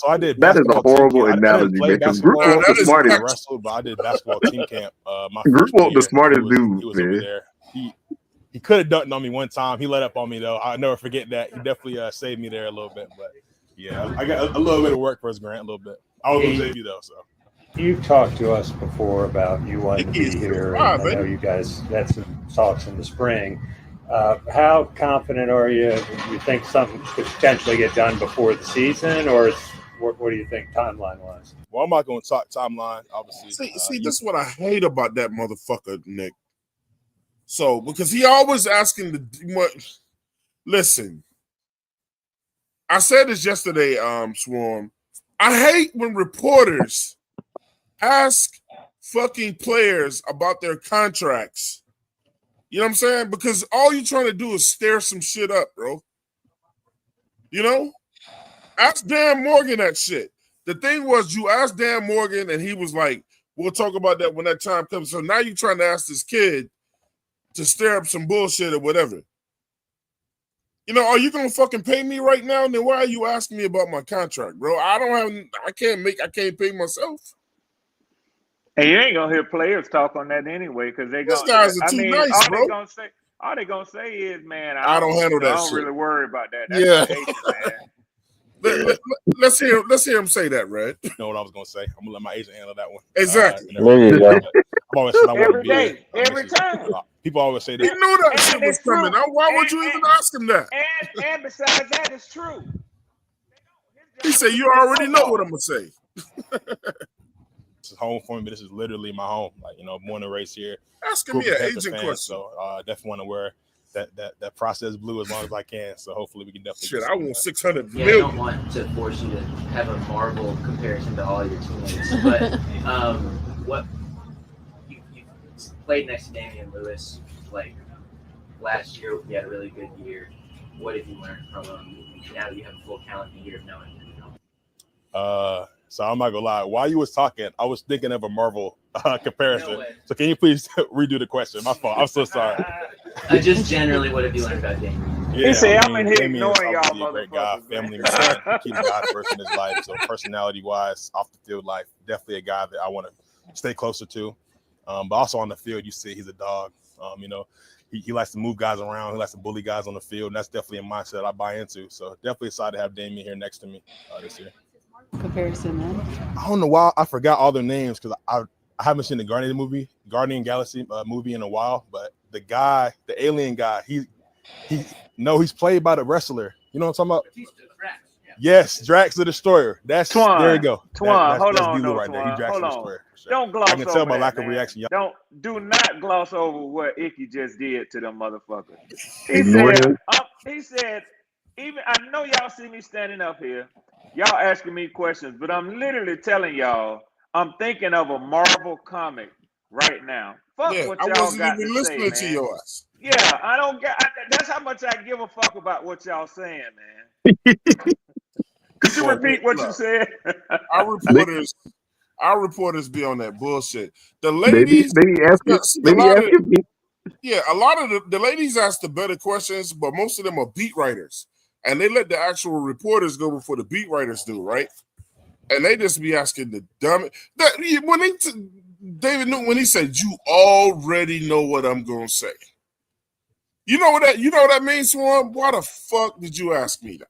I did. That is a horrible analogy, man. Because Groot was the smartest. But I did basketball team camp. Groot was the smartest dude, he was man. over there. He could have dunked on me one time. He let up on me though. I'll never forget that. He definitely saved me there a little bit, but. Yeah, I got a little bit of work for us, Grant, a little bit. I was going to save you, though, so. You've talked to us before about you wanting to be here. I know you guys had some talks in the spring. How confident are you? You think something could potentially get done before the season, or what do you think timeline-wise? Well, I'm not going to talk timeline, obviously. See, this is what I hate about that motherfucker, Nick. So, because he always asking listen. I said this yesterday, Swarm. I hate when reporters ask fucking players about their contracts. You know what I'm saying? Because all you're trying to do is stir some shit up, bro. You know? Ask Dan Morgan that shit. The thing was, you asked Dan Morgan, and he was like, we'll talk about that when that time comes. So now you're trying to ask this kid to stir up some bullshit or whatever. You know, are you gonna fucking pay me right now? And then why are you asking me about my contract, bro? I can't pay myself. And you ain't gonna hear players talk on that anyway, because these guys are too nice, bro. All they gonna say is, man, I don't handle that I don't shit. really worry about that. That's Let's hear him say that, Red. You know what I was gonna say? I'm gonna let my agent handle that one. Exactly. There you go. I've always said I want to every be day, there. every time. People always say He that. knew that shit was coming. Why would you even ask him that? And besides that, it's true. He said, "You already know what I'm gonna say." This is home for me, but this is literally my home. Like, you know, born and raised here. Asking me an agent question. So definitely want to wear that processed blue as long as I can. So hopefully we can definitely. Shit, I want 600 million. I don't want to force you to have a Marvel comparison to all your teammates, but what you played next to Damian Lewis like last year. You had a really good year. What have you learned from him now that you have a full calendar year of knowing him? So I'm not gonna lie. While you was talking, I was thinking of a Marvel comparison. So can you please redo the question? My fault. I'm so sorry. Just generally, what have you learned about Damian? Yeah, he said, I'm in here Damian ignoring y'all, a great guy, family man, keeping God first in his life. So personality-wise, off the field life, definitely a guy that I want to stay closer to. But also on the field, you see he's a dog. You know, he likes to move guys around. He likes to bully guys on the field. And that's definitely a mindset I buy into. So definitely excited to have Damian here next to me this year. Comparison, man. I don't know why I forgot all their names because I haven't seen the Guardian Galaxy movie in a while. But the guy, the alien guy, he's played by the wrestler. You know what I'm talking about? Yes, Drax the Destroyer. That's Twan, there you go. Twan, hold that's on, D-Lo no, right there. He Twan, Drax hold the on. Destroyer. For sure. Don't gloss I can tell over by that, lack of man. reaction. Do not gloss over what Icky just did to them motherfuckers. He said, even I know y'all see me standing up here, y'all asking me questions, but I'm literally telling y'all, I'm thinking of a Marvel comic right now. Fuck what I y'all wasn't got even to listening say, to man. your ass. Yeah, I don't get. That's how much I give a fuck about what y'all saying, man. Could you repeat what you said? Our reporters be on that bullshit. The ladies, they be asking me. Yeah, a lot of the ladies ask the better questions, but most of them are beat writers, and they let the actual reporters go before the beat writers do, right? And they just be asking the dumb. David Newton, when he said, "You already know what I'm gonna say," you know what that means, Swarm? Why the fuck did you ask me that?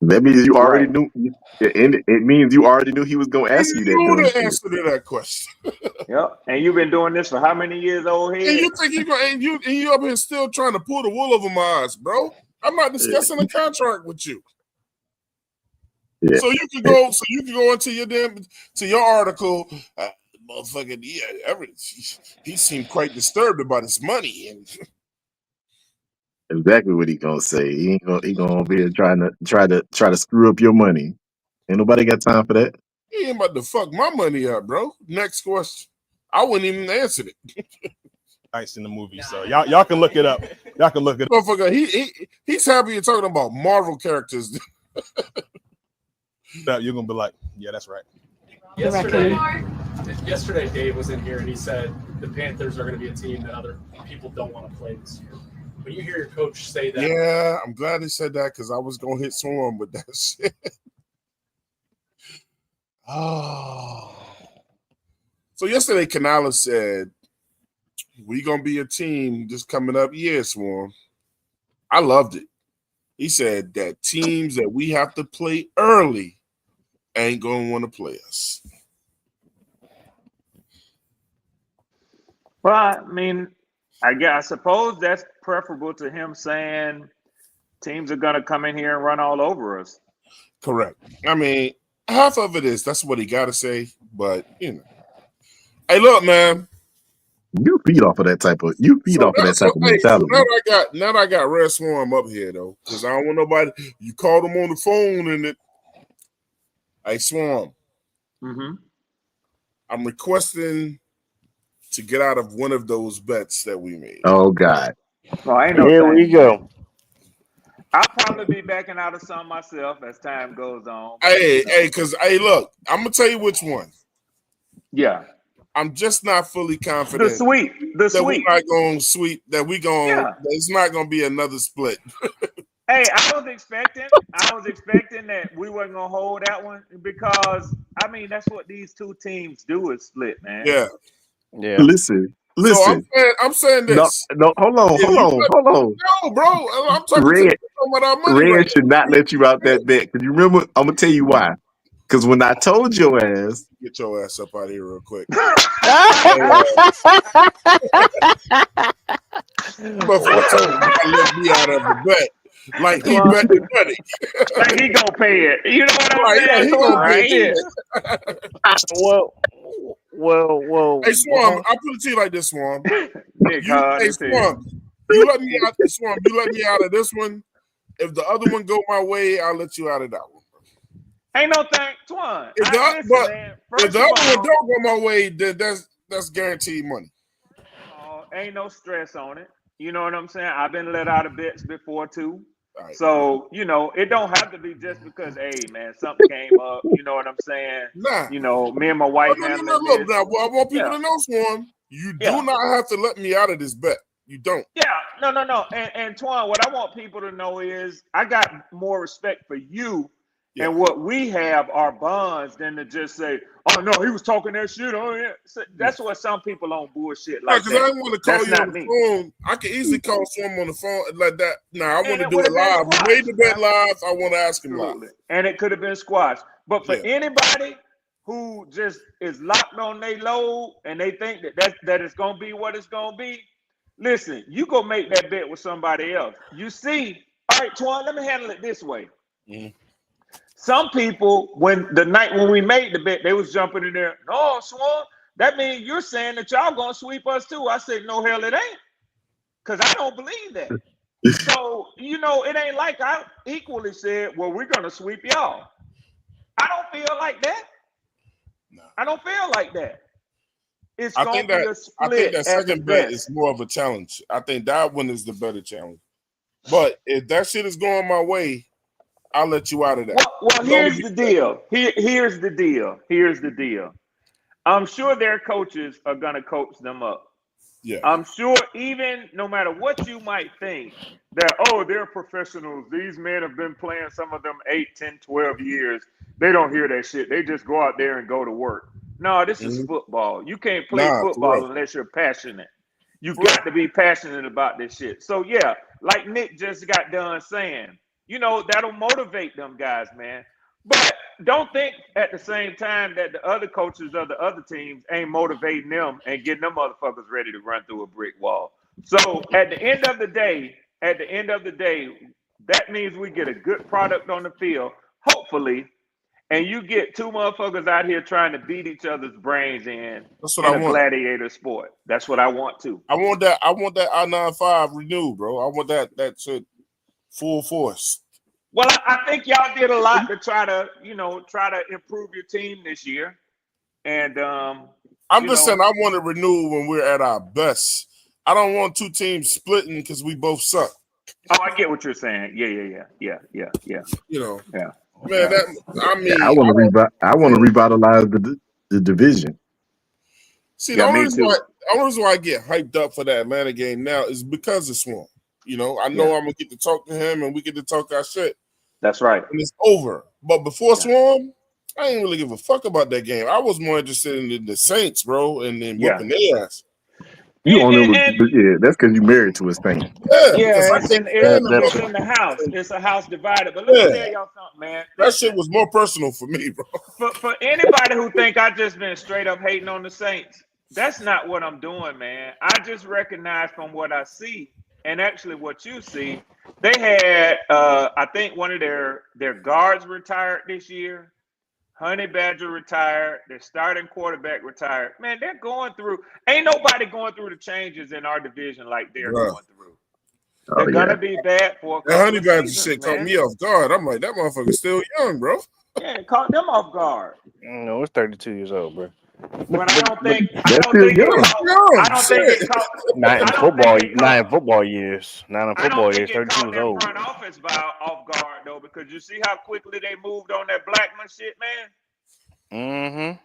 That means you already knew, and it means you already knew he was going to ask you that. You Dumb knew the shit. answer to that question. Yep. And you've been doing this for how many years, old head? And you think you up here still trying to pull the wool over my eyes, bro? I'm not discussing a contract with you. Yeah. So you can go into your article, motherfucking he seemed quite disturbed about his money and. Exactly what he gonna say. He gonna be here try to screw up your money. Ain't nobody got time for that. He ain't about to fuck my money up, bro. Next question. I wouldn't even answer it. Nice in the movie, so y'all can look it up. Y'all can look it up. Motherfucker, he's happy you're talking about Marvel characters. You're gonna be like, yeah, that's right. Yesterday, Dave was in here and he said the Panthers are going to be a team that other people don't want to play this year. When you hear your coach say that, Yeah, I'm glad he said that because I was gonna hit Swarm with that shit. Oh. So yesterday, Canales said, "We gonna be a team just coming up." Yeah, Swarm. I loved it. He said that teams that we have to play early ain't gonna want to play us. Well, I mean, I suppose that's preferable to him saying teams are gonna come in here and run all over us. Correct. I mean, half of it is that's what he got to say, but you know. Hey, look, man. You feed off of that type of mentality. So now that I got Red Swarm up here though, because I don't want nobody. You called him on the phone and it. Hey, Swarm. Mm-hmm. I'm requesting to get out of one of those bets that we made. Oh God. Well, I ain't no Here thing. we go. I'll probably be backing out of some myself as time goes on. Hey, look, I'm gonna tell you which one. Yeah. I'm just not fully confident. The sweep. We're not going to sweep. It's not going to be another split. Hey, I was expecting that we weren't gonna hold that one because I mean that's what these two teams do is split, man. Yeah. Listen. So I'm saying this. No, hold on. No, bro. I'm talking about our money. Red should not let you out that bet. Because you remember, I'm gonna tell you why. Because when I told your ass, get your ass up out of here real quick. Motherfucker told me to let me out of the bet. Like he bet the money. Like he gonna pay it. You know what I'm saying? Yeah, he gonna pay it. Well. Hey, Swarm, I'll put it to you like this, Swarm. Swarm, you let me out. Swarm, you let me out of this one. If the other one go my way, I'll let you out of that one. Ain't no thing, Twan. If the other one don't go my way, then that's guaranteed money. Ain't no stress on it. You know what I'm saying? I've been let out of bets before too. Right. So, you know, it don't have to be just because, hey, man, something came up. You know what I'm saying? Nah. You know, me and my wife handling this. Now, I want people to know, Swarm, you do not have to let me out of this bet. You don't. Yeah, no. And Twan, what I want people to know is I got more respect for you Yeah. And what we have are bonds than to just say, "Oh no, he was talking that shit." Oh yeah, so that's what some people on bullshit like Because I that. didn't want to call That's you on not the me. phone. I can easily call someone on the phone like that. Nah, I want to it do would it have been live. We squashed, made the bet man. live. I want to ask him live. Absolutely. And it could have been squashed. But for Yeah. anybody who just is locked on their load and they think that it's gonna be what it's gonna be, listen, you go make that bet with somebody else. You see, all right, Twan, let me handle it this way. Some people, when the night when we made the bet, they was jumping in there. No, Swan, that means you're saying that y'all gonna sweep us too. I said, no, hell it ain't. Because I don't believe that. So, it ain't like I equally said, well, we're gonna sweep y'all. I don't feel like that. No. I don't feel like that. It's gonna be a split. I think that at the second bet best. is more of a challenge. I think that one is the better challenge. But if that shit is going my way, I'll let you out of that. Well, here's the deal. Here's the deal. Here's the deal. I'm sure their coaches are gonna coach them up. Yeah. I'm sure even no matter what you might think, that, they're professionals. These men have been playing, some of them 8, 10, 12 years. They don't hear that shit. They just go out there and go to work. No, this is football. You can't play football unless you're passionate. You got to be passionate about this shit. So, yeah, like Nick just got done saying, that'll motivate them guys, man. But don't think at the same time that the other coaches of the other teams ain't motivating them and getting them motherfuckers ready to run through a brick wall. So at the end of the day, that means we get a good product on the field, hopefully, and you get two motherfuckers out here trying to beat each other's brains in a gladiator sport. That's what I want too. I want that I-95 renewed, bro. I want that shit full force. Well, I think y'all did a lot to try to improve your team this year. And I'm just saying I want it renewed when we're at our best. I don't want two teams splitting because we both suck. Oh, I get what you're saying. Yeah. Yeah. Yeah. Man, I want to revitalize the division. See, the only reason why I get hyped up for that Atlanta game now is because of Swan. I know I'm gonna get to talk to him and we get to talk our shit. That's right. And it's over. But before Swan, I didn't really give a fuck about that game. I was more interested in the Saints, bro, and then whipping their ass. You that's because you married to a Saint. Yeah, it's in the house. It's a house divided. But let me tell y'all something, man. That shit was more personal for me, bro. For anybody who think I just been straight up hating on the Saints, that's not what I'm doing, man. I just recognize from what I see, and actually what you see, they had I think one of their guards retired this year. Honey Badger retired. Their starting quarterback retired. Man, they're going through. Ain't nobody going through the changes in our division like they're going through. They're gonna be bad for a couple That Honey Badger seasons, shit man. caught me off guard. I'm like, that motherfucker's still young, bro. Yeah, it caught them off guard. No, it's 32 years old, bro. But I don't think Not in football years. Not in football years. 32 years old. Front office off guard though, because you see how quickly they moved on that Blackman shit, man. Mm-hmm.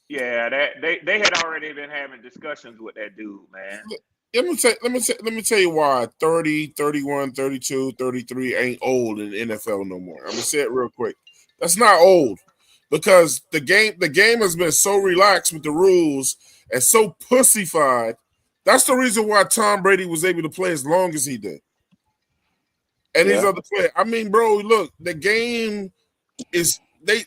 Yeah, they had already been having discussions with that dude, man. Let me tell you why 30, 31, 32, 33 ain't old in the NFL no more. I'm gonna say it real quick. That's not old. Because the game has been so relaxed with the rules and so pussified. That's the reason why Tom Brady was able to play as long as he did. And these other players. I mean, bro, look, the game is they've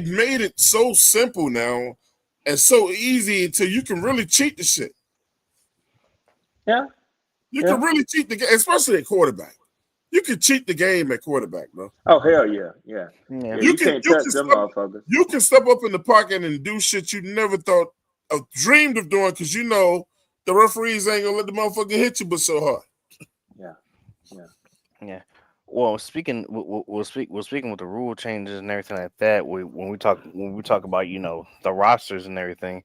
made it so simple now and so easy until you can really cheat the shit. Yeah. You can really cheat the game, especially at quarterback. You can cheat the game at quarterback, bro. Oh hell yeah. You can't touch them motherfuckers. You can step up in the pocket and do shit you never thought of, dreamed of doing, because you know the referees ain't gonna let the motherfucker hit you but so hard. Yeah. Well, speaking with the rule changes and everything like that, when we talk about the rosters and everything.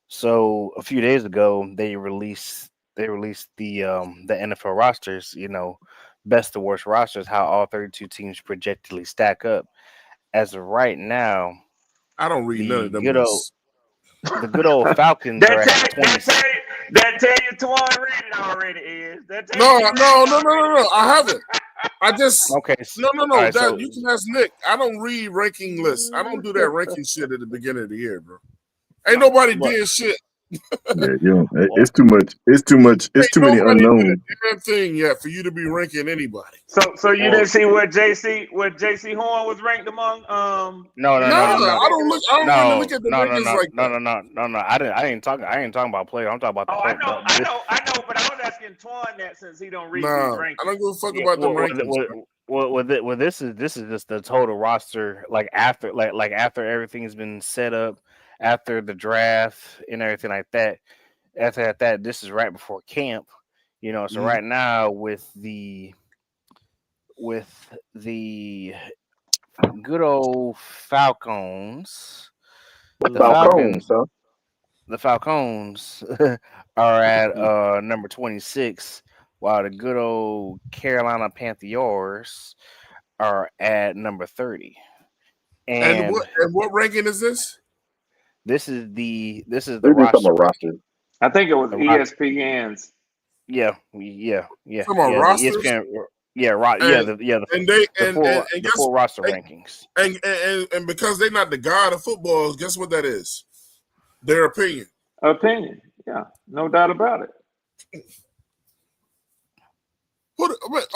So a few days ago they released the NFL rosters, best to worst rosters, how all 32 teams projectedly stack up. As of right now, I don't read none of them. The good old Falcons are at 20. That tell you Twan read it already is. No. I haven't. I just Okay. no. All right, That so you can ask Nick. I don't read ranking lists. I don't do that ranking shit at the beginning of the year, bro. Ain't nobody did shit. Yeah, it's too much. It's too much. It's Ain't too many nobody did a unknowns. damn thing yet for you to be ranking anybody. So you didn't see what JC Horn was ranked among No. I don't really look at the rankings like that. No. I ain't talking about players. I'm talking about the I know, but I was asking Twan that since he don't read these rankings. I don't give a fuck about the rankings. Well, this is just the total roster. Like after everything's been set up, after the draft and everything like that. After that, this is right before camp. You know, so right now with the good old Falcons, the Falcons are at number 26, while the good old Carolina Panthers are at number 30. And what ranking is this? This is the roster. I think it was ESPN's. Yeah. Come on, rosters. ESPN, the full roster rankings. And because they're not the god of football, guess what that is? Their opinion. Yeah, no doubt about it.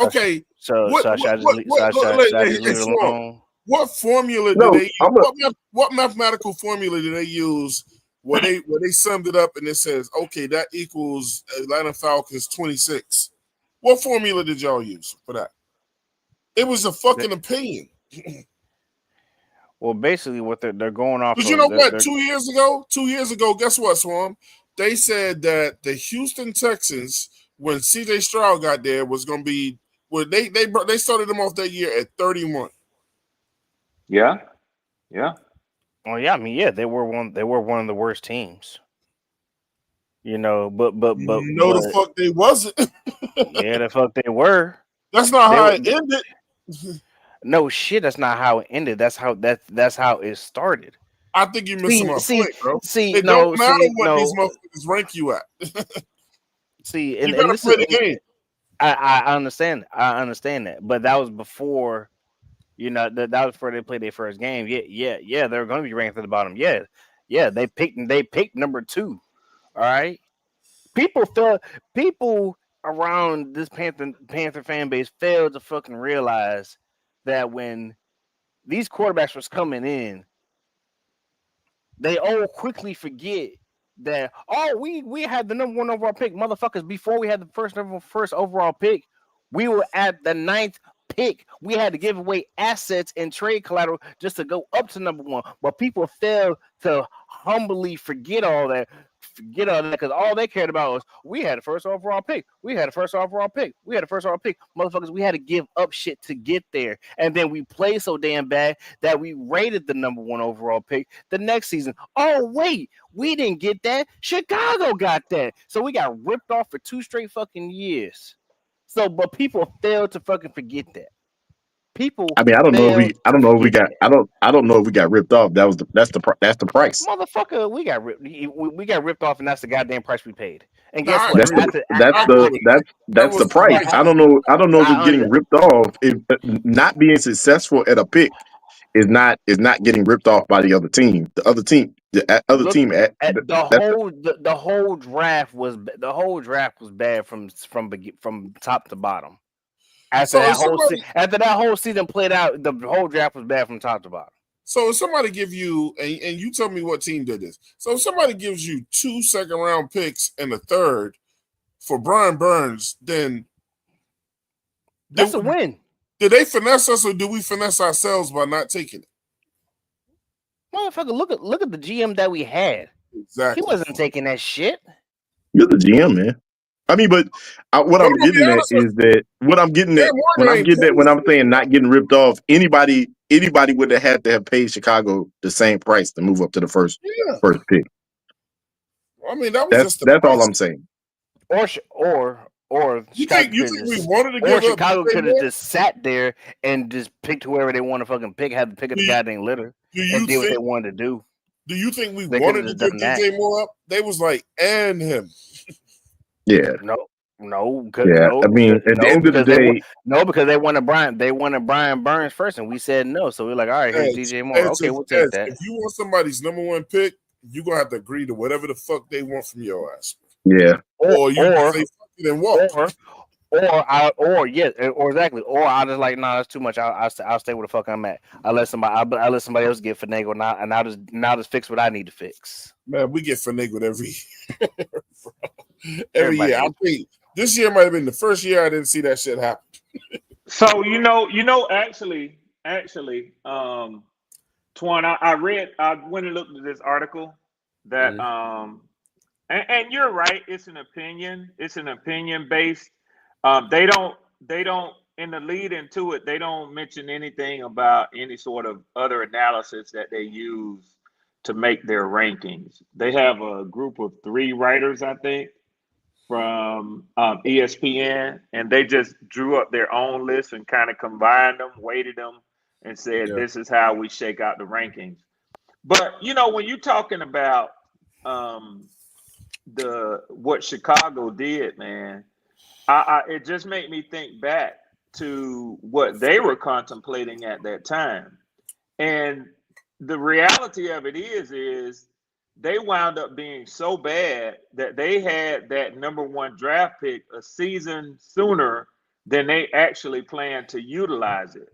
Okay. Should I just leave it alone? What formula do they use? What mathematical formula do they use where they summed it up and it says, okay, that equals Atlanta Falcons 26? What formula did y'all use for that? It was a fucking opinion. Well, basically, what they're going off. Because you know what? 2 years ago, guess what, Swan? They said that the Houston Texans, when CJ Stroud got there, was going to be. Well, they started them off that year at 31. Yeah. Well, yeah. I mean, yeah, they were one of the worst teams. You know, but the fuck they wasn't. Yeah, the fuck they were. That's not how it ended. No shit, that's not how it ended. That's how it started. I think you're missing my point, bro. It don't matter what these motherfuckers rank you at. See, you better play the game. I understand. I understand that, but that was before. You know, that was before they played their first game. Yeah. They're going to be ranked at the bottom. Yeah. They picked number 2. All right. People around this Panther fan base failed to fucking realize that when these quarterbacks was coming in, they all quickly forget that we had the number 1 overall pick, motherfuckers. Before we had the first overall pick, we were at the 9th pick. We had to give away assets and trade collateral just to go up to number 1. But people failed to humbly forget all that because all they cared about was we had the first overall pick. Motherfuckers, we had to give up shit to get there. And then we played so damn bad that we rated the number 1 overall pick the next season. Oh, wait, we didn't get that. Chicago got that. So we got ripped off for 2 straight fucking years. So, but people fail to fucking forget that. I mean, I don't know if we got ripped off. That's the price. Motherfucker, we got ripped off, and that's the goddamn price we paid. And guess what? That's the price. I don't know if we're getting ripped off. If not being successful at a pick is not getting ripped off by the other team. The other team. The whole draft was bad from top to bottom. After that whole season played out, the whole draft was bad from top to bottom. So if somebody give you, and you tell me what team did this. So if somebody gives you 2 second-round picks and a 3rd for Brian Burns, then that's a win. Did they finesse us, or do we finesse ourselves by not taking it? Motherfucker, look at the GM that we had. Exactly. He wasn't taking that shit. You're the GM, man. I mean, but what I'm getting at is that when I'm saying not getting ripped off, anybody would have had to have paid Chicago the same price to move up to the first pick. I mean, that's all I'm saying. Or you think we wanted to give up? Chicago could have just sat there and just picked whoever they want to fucking pick, had to pick a goddamn litter, and did what they wanted to do. Do you think we wanted to give DJ Moore up? They was like, and him. Yeah. No. No, because Yeah, I mean, at the end of the day, because they wanted Brian Burns first, and we said no. So we're like, all right, here's DJ Moore. Okay, we'll take that. If you want somebody's number one pick, you're gonna have to agree to whatever the fuck they want from your ass. Yeah. Or you can say fuck it and walk. Or exactly. Or I'll just like, nah, that's too much. I'll stay where the fuck I'm at. I'll let somebody else get finagled now, and I'll just fix what I need to fix. Man, we get finagled every year. I think this year might have been the first year I didn't see that shit happen. So actually, Twan, I went and looked at this article that and you're right, it's an opinion based. They don't in the lead into it, they don't mention anything about any sort of other analysis that they use to make their rankings. They have a group of 3 writers, I think, from ESPN, and they just drew up their own list and kind of combined them, weighted them, and said, this is how we shake out the rankings. But, when you're talking about what Chicago did, man, it just made me think back to what they were contemplating at that time. And the reality of it is they wound up being so bad that they had that number 1 draft pick a season sooner than they actually planned to utilize it.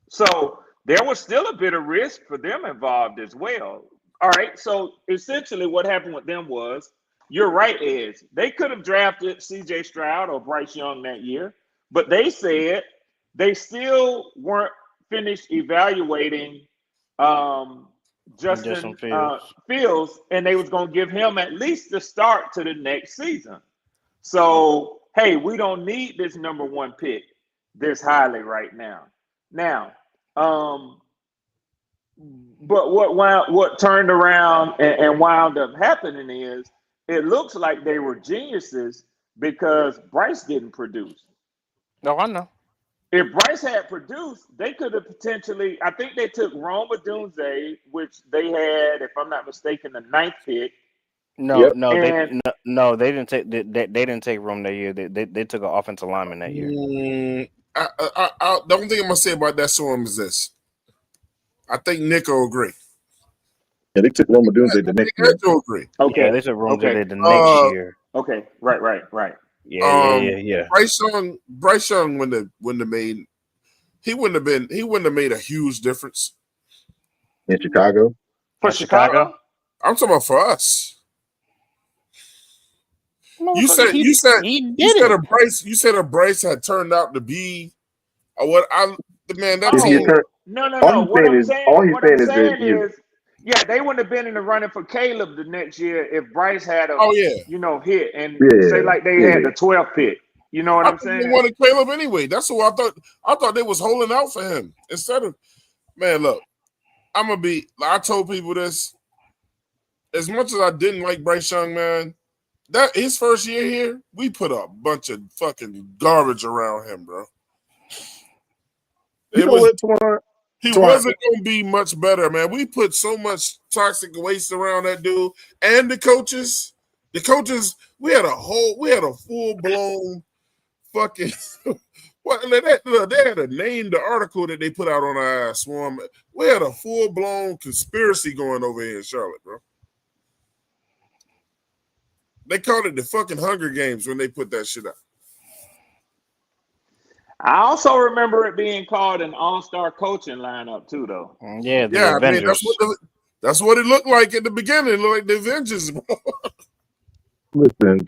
So there was still a bit of risk for them involved as well. All right, so essentially what happened with them was, you're right, Ed, they could have drafted CJ Stroud or Bryce Young that year, but they said they still weren't finished evaluating Justin Fields, and they was going to give him at least the start to the next season. So, hey, we don't need this number 1 pick this highly right now. Now, but what turned around and wound up happening is, it looks like they were geniuses because Bryce didn't produce. No, I know. If Bryce had produced, they could have potentially. I think they took Rome Odunze, which they had, if I'm not mistaken, the 9th pick. They didn't take. They didn't take Rome that year. They took an offensive lineman that year. The only thing I'm gonna say about that song is this. I think Nick will agree. Yeah, they took Rome Odunze the next year. Agree. Okay. Yeah, they took Rome Odunze the next year. Okay. Right. Yeah. Bryce Young wouldn't have made a huge difference in Chicago. For Chicago? I'm talking about for us. You said a Bryce had turned out to be what the man that team. No. What I'm saying is yeah, they wouldn't have been in the running for Caleb the next year if Bryce had hit and say like they had the 12th pick. You know what I'm saying? They wanted Caleb anyway. That's what I thought. I thought they was holding out for him instead of. Man, look, I told people this. As much as I didn't like Bryce Young, man, that his first year here, we put a bunch of fucking garbage around him, bro. He wasn't going to be much better, man. We put so much toxic waste around that dude and the coaches. The coaches, we had a full blown fucking. They had to name the article that they put out on our ass, Swarm. We had a full blown conspiracy going over here in Charlotte, bro. They called it the fucking Hunger Games when they put that shit out. I also remember it being called an all-star coaching lineup too, though. Yeah, I mean, that's what it looked like at the beginning. It looked like the Avengers, bro. Listen,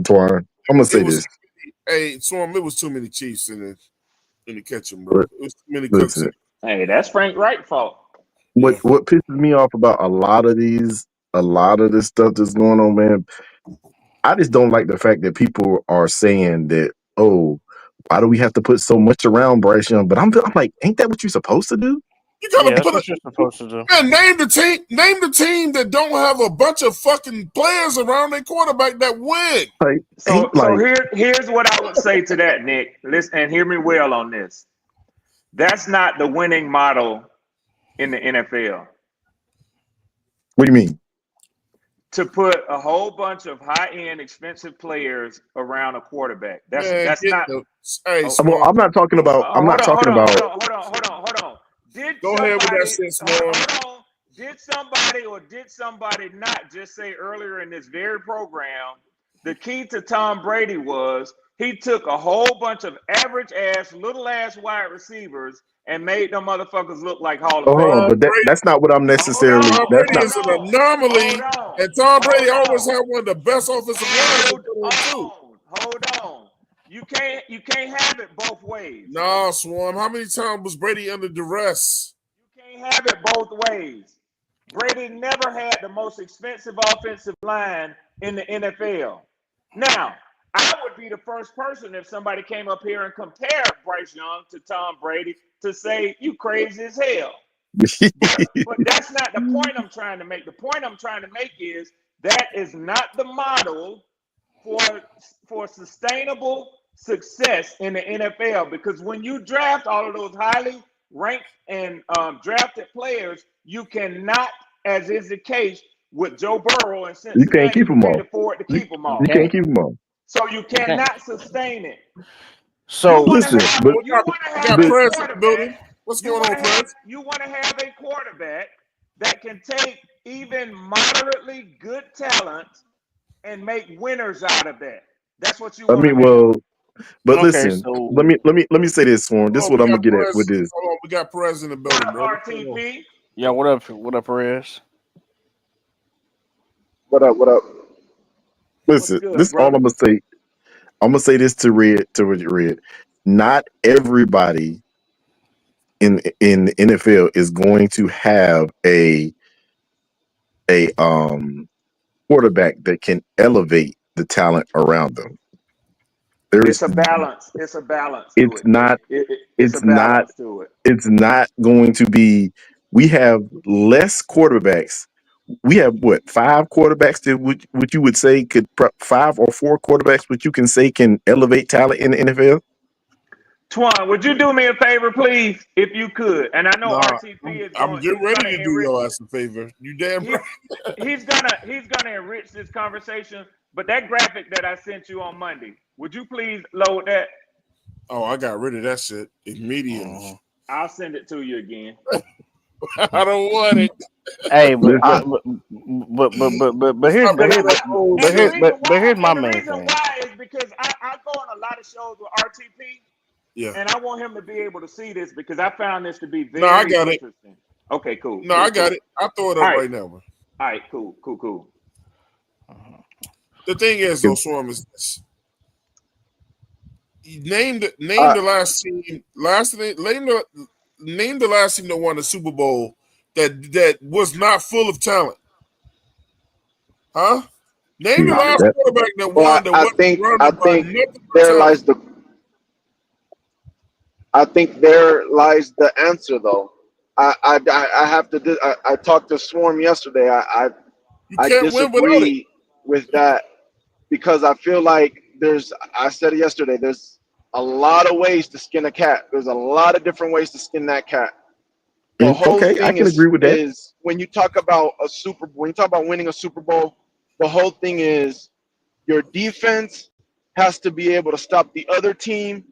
Twan. I'm gonna say this. Hey, Swarm, it was too many Chiefs in the kitchen, bro. It was too many cooks. Hey, that's Frank Wright's fault. What pisses me off about a lot of this stuff that's going on, man, I just don't like the fact that people are saying that, why do we have to put so much around Bryce Young? But I'm like, ain't that what you're supposed to do? You gotta that's what you're supposed to do. Man, name the team that don't have a bunch of fucking players around their quarterback that win. So here's what I would say to that, Nick. Listen and hear me well on this. That's not the winning model in the NFL. What do you mean? to put a whole bunch of high-end, expensive players around a quarterback. That's not. Hey, Well, I'm not talking about. I'm not talking about. Hold on. Go ahead with that shit, Swarm. Hold on. Did somebody not just say earlier in this very program, the key to Tom Brady was he took a whole bunch of average ass, little ass wide receivers and made them motherfuckers look like Hall of Oh, hold on, Fame. but that's not what I'm necessarily. Tom That's Brady not. is an anomaly, and Tom Brady always had one of the best offensive lines. Hold on. You can't have it both ways. Nah, Swarm. How many times was Brady under duress? You can't have it both ways. Brady never had the most expensive offensive line in the NFL. Now, I would be the first person if somebody came up here and compared Bryce Young to Tom Brady to say you crazy as hell. But that's not the point I'm trying to make. The point I'm trying to make is that is not the model for sustainable success in the NFL, because when you draft all of those highly ranked and drafted players, you cannot, as is the case with Joe Burrow and Cincinnati, You can't keep them all. afford to keep them all. You can't keep them all. So you cannot sustain it. So listen, but We got Prez in the building. What's going on, Prez? You want to have a quarterback that can take even moderately good talent and make winners out of that. That's what you want. But Okay, listen, so- let me say this, Swarm. This is what I'm gonna get at with this. Hold on, we got Prez in the building, bro. RTP. Yeah, what up? What up, Perez? What up? Listen, good, this is all brother? I'm gonna say. I'm gonna say this to Red. Not everybody in the NFL is going to have a quarterback that can elevate the talent around them. It's a balance. It's a balance. It's not. It's a balance to it. It's not going to be. We have less quarterbacks. We have what, 5 quarterbacks that what you would say could 5 or 4 quarterbacks which you can say can elevate talent in the NFL. Twan, would you do me a favor, please, if you could? And I know RTP is. I'm getting ready to do your ass a favor. You damn right. He's gonna enrich this conversation. But that graphic that I sent you on Monday, would you please load that? Oh, I got rid of that shit immediately. I'll send it to you again. I don't want it. Hey, but here's my main reason thing. why is because I go on a lot of shows with RTP. Yeah. And I want him to be able to see this because I found this to be very I got it. interesting. Okay, cool. No, I got it. I'll throw it up right now, man. All right, cool. The thing is, though, Swarm, is this. Name the last team. Name the last team that won the Super Bowl that was not full of talent. Huh? Name the last quarterback that won. I think there lies the answer, though. I have to. I talked to Swarm yesterday. I disagree with that because I feel like I said it yesterday. There's a lot of ways to skin a cat. There's a lot of different ways to skin that cat. The whole thing I can agree with that. is when you talk about winning a Super Bowl, the whole thing is your defense has to be able to stop the other team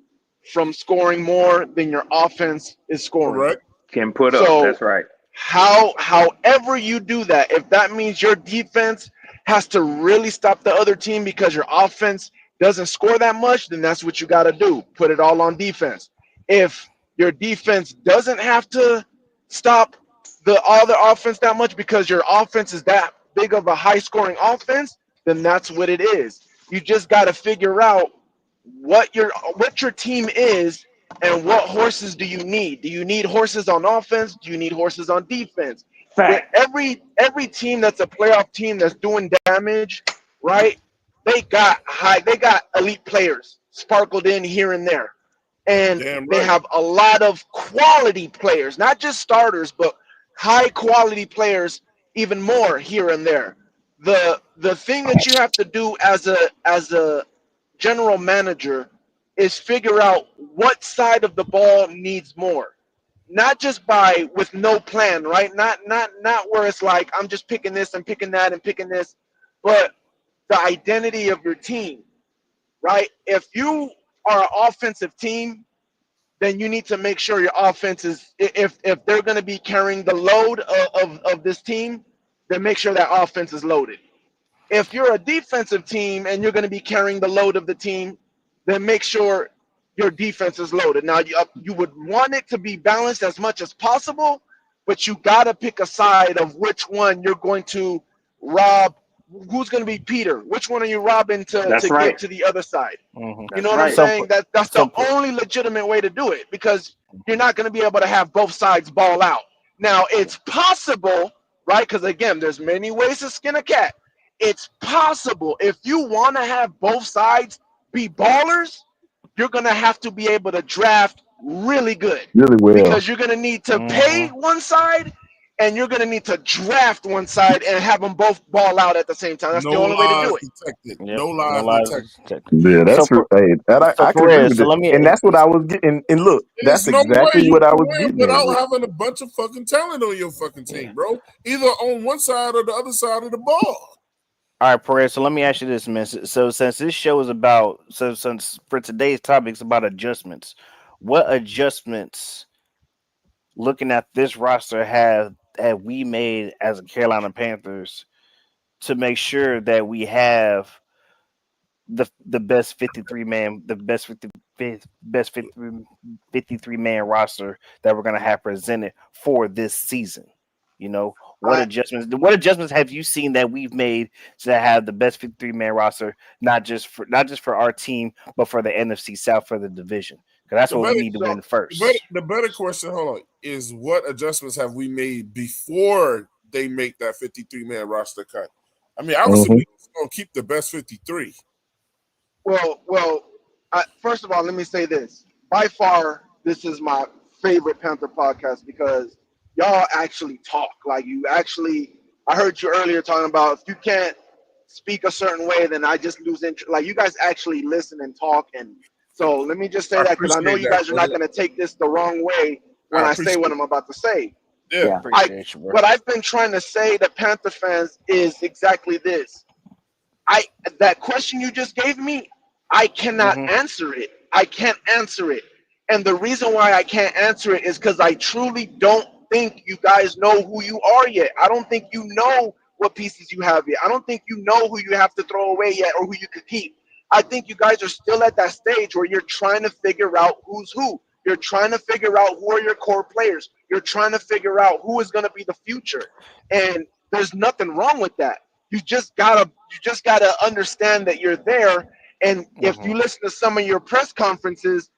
from scoring more than your offense is scoring. Correct. Can put up. That's right. However you do that, if that means your defense has to really stop the other team because your offense doesn't score that much, then that's what you got to do. Put it all on defense. If your defense doesn't have to stop the other offense that much because your offense is that big of a high-scoring offense, then that's what it is. You just got to figure out what your team is and what horses do you need. Do you need horses on offense? Do you need horses on defense? Every team that's a playoff team that's doing damage, right? They got elite players sparkled in here and there. And they have a lot of quality players, not just starters, but high quality players even more here and there. The thing that you have to do as a general manager is figure out what side of the ball needs more. Not just with no plan, right? Not where it's like I'm just picking this and picking that and picking this. but the identity of your team, right? If you are an offensive team, then you need to make sure your offense is, if they're going to be carrying the load of this team, then make sure that offense is loaded. If you're a defensive team and you're going to be carrying the load of the team, then make sure your defense is loaded. Now, you would want it to be balanced as much as possible, but you got to pick a side of which one you're going to rob. Who's going to be Peter? Which one are you robbing to right. get to the other side? Mm-hmm. You know what I'm saying? That's the only legitimate way to do it, because you're not going to be able to have both sides ball out. Now, it's possible, right? Because, again, there's many ways to skin a cat. It's possible. If you want to have both sides be ballers, you're going to have to be able to draft really good. Really well. Because you're going to need to pay one side, and you're going to need to draft one side and have them both ball out at the same time. That's the only way to do it. Detected. No lies detected. Yeah, that's true. Hey, I can agree with it. And that's what I was getting. And look, that's There's no exactly way you what I can was win getting without at. having a bunch of fucking talent on your fucking team, bro. Either on one side or the other side of the ball. All right, Perez. So let me ask you this, man. So since this show is about, since for today's topic is about adjustments, what adjustments, looking at this roster, have we made as a Carolina Panthers to make sure that we have the best 53 man roster that we're gonna have presented for this season? You know, what adjustments have you seen that we've made to have the best 53-man roster, not just for our team, but for the NFC South, for the division? Because that's what we need to win first. The better question, hold on, is what adjustments have we made before they make that 53-man roster cut? I mean, obviously we're going to keep the best 53. Well, first of all, let me say this. By far, this is my favorite Panther podcast because y'all actually talk. Like, I heard you earlier talking about if you can't speak a certain way, then I just lose interest. Like, you guys actually listen and talk. And so let me just say that, because I know you guys are not going to take this the wrong way when I say what I'm about to say. Yeah. What I've been trying to say to Panther fans is exactly this. That question you just gave me, I cannot answer it. I can't answer it. And the reason why I can't answer it is because I truly don't think you guys know who you are yet. I don't think you know what pieces you have yet. I don't think you know who you have to throw away yet or who you could keep. I think you guys are still at that stage where you're trying to figure out who's who. You're trying to figure out who are your core players. You're trying to figure out who is going to be the future. And there's nothing wrong with that. You just gotta understand that you're there. And if you listen to some of your press conferences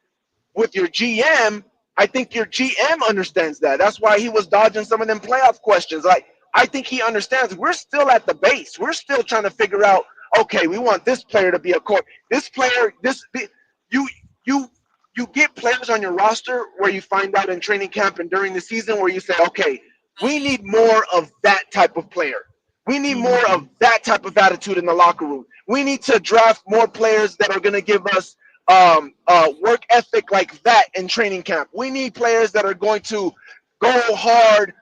with your GM, I think your GM understands that. That's why he was dodging some of them playoff questions. Like, I think he understands we're still at the base. We're still trying to figure out, okay, we want this player to be a core. This player, you get players on your roster where you find out in training camp and during the season where you say, okay, we need more of that type of player. We need more of that type of attitude in the locker room. We need to draft more players that are going to give us work ethic like that in training camp. We need players that are going to go hard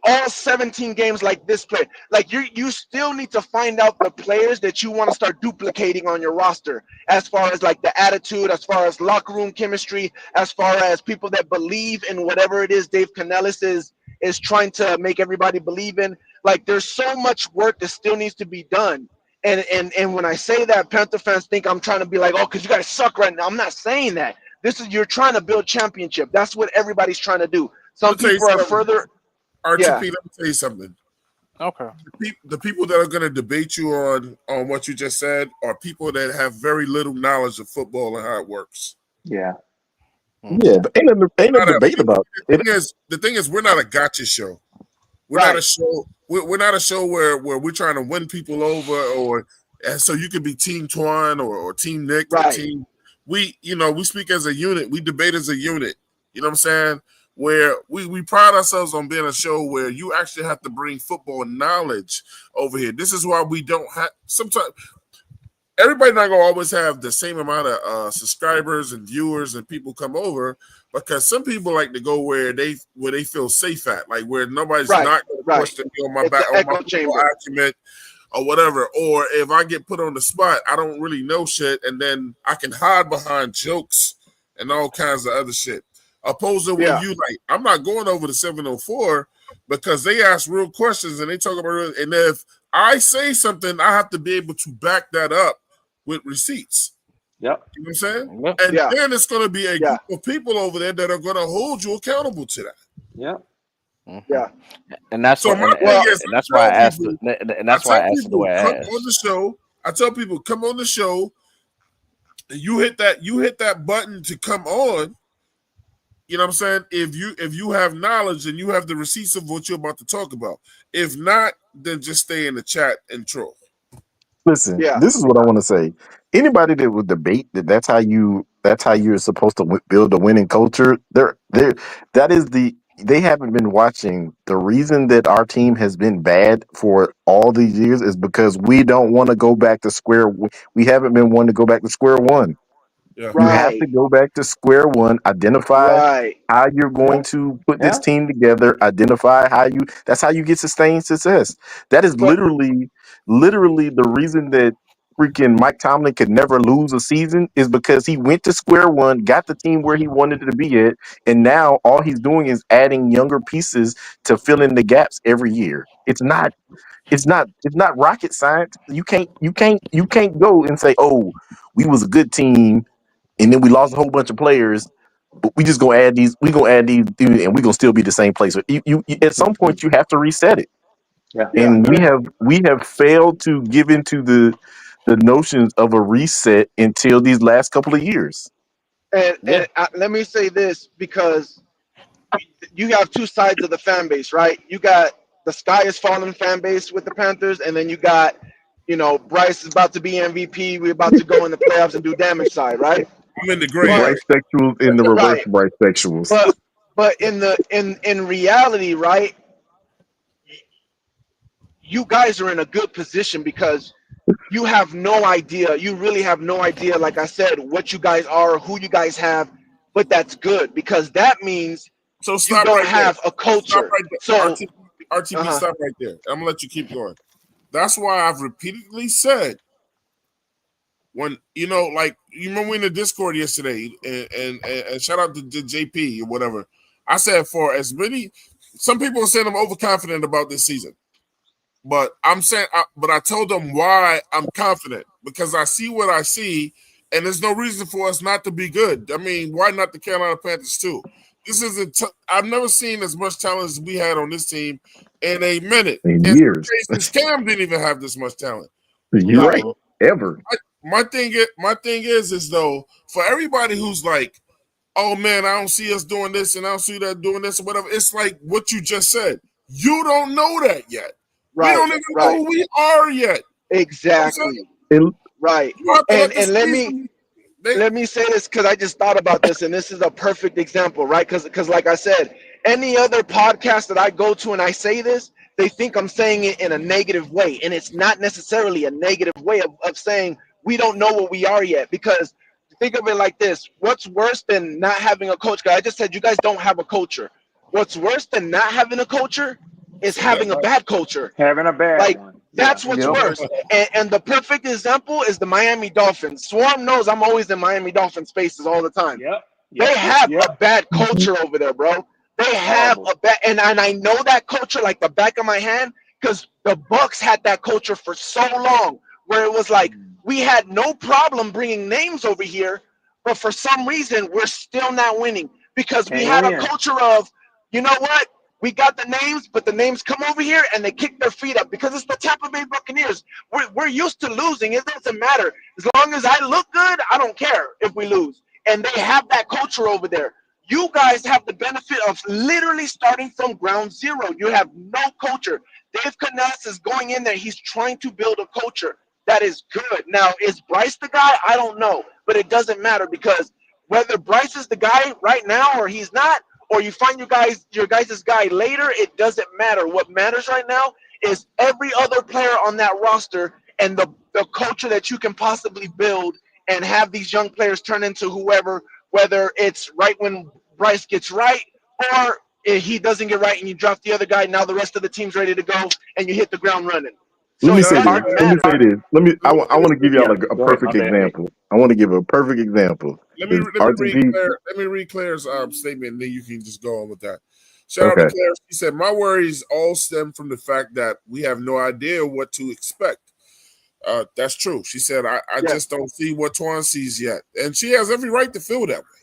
all 17 games like this player. Like, you still need to find out the players that you want to start duplicating on your roster, as far as like the attitude, as far as locker room chemistry, as far as people that believe in whatever it is Dave Canellis is trying to make everybody believe in. Like, there's so much work that still needs to be done. And when I say that, Panther fans think I'm trying to be like, oh, because you guys suck right now. I'm not saying that. You're trying to build championship. That's what everybody's trying to do. Some people are further. RTP, let me tell you something. Okay. The people that are going to debate you on what you just said are people that have very little knowledge of football and how it works. Yeah. Yeah, but ain't a debate about it. The thing is, we're not a gotcha show. We're not a show. We're not a show where we're trying to win people over, and so you could be Team Twan or Team Nick or Team. We speak as a unit. We debate as a unit. You know what I'm saying? Where we pride ourselves on being a show where you actually have to bring football knowledge over here. This is why we don't have sometimes. Everybody not gonna always have the same amount of subscribers and viewers and people come over, because some people like to go where they feel safe at, like where nobody's not going to question me on my football acumen, or whatever. Or if I get put on the spot, I don't really know shit, and then I can hide behind jokes and all kinds of other shit. Opposed to when you like, I'm not going over the 704 because they ask real questions and they talk about real, and if I say something, I have to be able to back that up with receipts. Yep. You know what I'm saying? And then it's going to be a group of people over there that are going to hold you accountable to that. Yep. Yeah. And that's So what, my thing is, and that's why I asked. people- And that's why I asked the way I come asked. on the show. I tell people, come on the show. You hit that button to come on. You know what I'm saying? If you have knowledge and you have the receipts of what you're about to talk about. If not, then just stay in the chat and troll. Listen, this is what I want to say. Anybody that would debate that's how you're supposed to build a winning culture. They haven't been watching. The reason that our team has been bad for all these years is because we don't want to go back to we haven't been wanting to go back to square one. Yeah. You have to go back to square one, identify how you're going to put this team together, identify that's how you get sustained success. That is literally the reason that freaking Mike Tomlin could never lose a season is because he went to square one, got the team where he wanted it to be at, and now all he's doing is adding younger pieces to fill in the gaps every year. It's not rocket science. You can't go and say, "Oh, we was a good team and then we lost a whole bunch of players, but we just gonna add these, and we're gonna still be the same place." You at some point you have to reset it. Yeah. And we have failed to give into the notions of a reset until these last couple of years. And let me say this, because you have two sides of the fan base, right? You got the sky is falling fan base with the Panthers, and then you got, Bryce is about to be MVP. We're about to go in the playoffs and do damage side, right? I'm in the gray Bryce sexuals in the reverse Bryce sexuals. But in reality, right? You guys are in a good position because you have no idea. You really have no idea, like I said, what you guys are, who you guys have. But that's good because that means you don't have a culture. So RTB, stop right there. I'm gonna let you keep going. That's why I've repeatedly said, when you remember in the Discord yesterday, and shout out to JP or whatever. I said for as many, some people are saying I'm overconfident about this season. But I told them why I'm confident, because I see what I see, and there's no reason for us not to be good. I mean, why not the Carolina Panthers too? This is I've never seen as much talent as we had on this team in a minute. In years. Cam didn't even have this much talent. You're right. Ever. My thing is though, for everybody who's like, oh man, I don't see us doing this and I don't see that doing this or whatever. It's like what you just said. You don't know that yet. Right, we don't even know who we are yet. Exactly. Right. And let me say this, because I just thought about this, and this is a perfect example, right? Because like I said, any other podcast that I go to and I say this, they think I'm saying it in a negative way. And it's not necessarily a negative way of saying we don't know what we are yet. Because think of it like this. What's worse than not having a coach? Because I just said you guys don't have a culture. What's worse than not having a culture is having a bad culture. Having a bad one. That's what's worse. And the perfect example is the Miami Dolphins. Swarm knows I'm always in Miami Dolphins spaces all the time. They have a bad culture over there, bro. They have a bad, and I know that culture like the back of my hand, because the Bucks had that culture for so long, where it was like we had no problem bringing names over here, but for some reason we're still not winning because we had a culture of, you know what? We got the names, but the names come over here and they kick their feet up because it's the Tampa Bay Buccaneers. We're used to losing. It doesn't matter. As long as I look good, I don't care if we lose. And they have that culture over there. You guys have the benefit of literally starting from ground zero. You have no culture. Dave Canales is going in there. He's trying to build a culture that is good. Now, is Bryce the guy? I don't know. But it doesn't matter, because whether Bryce is the guy right now or he's not, or you find your guys' guy later, it doesn't matter. What matters right now is every other player on that roster and the culture that you can possibly build and have these young players turn into whoever, whether it's right when Bryce gets right or if he doesn't get right and you drop the other guy, now the rest of the team's ready to go and you hit the ground running. Let So me it say this. doesn't Let me matter. say this. I want to give y'all Yeah, a go ahead. My perfect bad, Nick. example. I want to give a perfect example. Let Is me read Claire's statement, and then you can just go on with that. Shout out Okay. to Claire. She said, "My worries all stem from the fact that we have no idea what to expect." That's true. She said, "I just don't see what Twan sees yet," and she has every right to feel that way.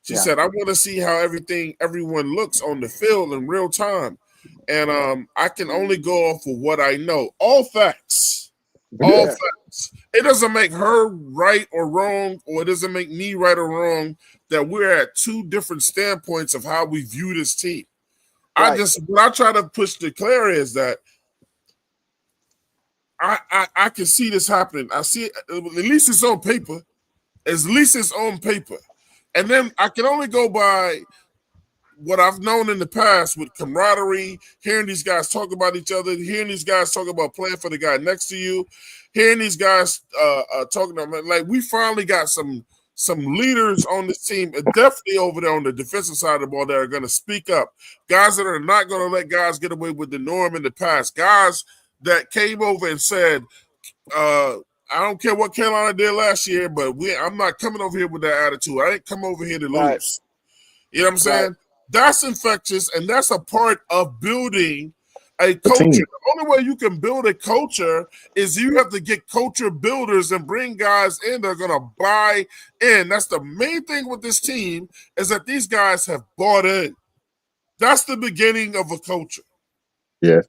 She said, "I want to see how everyone looks on the field in real time, and I can only go off of what I know. All facts, all Yeah. facts. It doesn't make her right or wrong, or it doesn't make me right or wrong that we're at two different standpoints of how we view this team. Right. What I try to push to Claire is that I can see this happening. I see it, at least it's on paper. At least it's on paper. And then I can only go by what I've known in the past with camaraderie, hearing these guys talk about each other, hearing these guys talk about playing for the guy next to you, hearing these guys talking about, like, we finally got some leaders on this team, definitely over there on the defensive side of the ball, that are going to speak up. Guys that are not going to let guys get away with the norm in the past. Guys that came over and said, I don't care what Carolina did last year, but I'm not coming over here with that attitude. I ain't come over here to lose. You know what I'm saying? That's infectious, and that's a part of building a culture. The only way you can build a culture is you have to get culture builders and bring guys in that are going to buy in. That's the main thing with this team, is that these guys have bought in. That's the beginning of a culture. Yeah.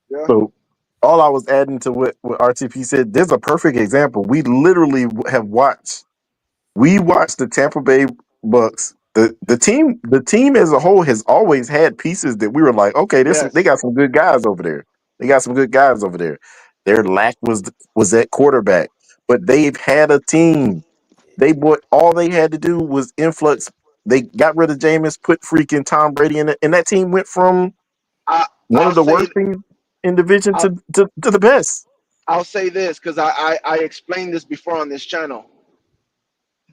Yeah. So all I was adding to what RTP said, there's a perfect example. We literally have watched the Tampa Bay Bucks. The team as a whole has always had pieces that we were like, okay, they got some good guys over there. They got some good guys over there. Their lack was at quarterback, but they've had a team. All they had to do was influx. They got rid of Jameis, put freaking Tom Brady in it, and that team went from one of the worst teams in division to the best. I'll say this because I explained this before on this channel.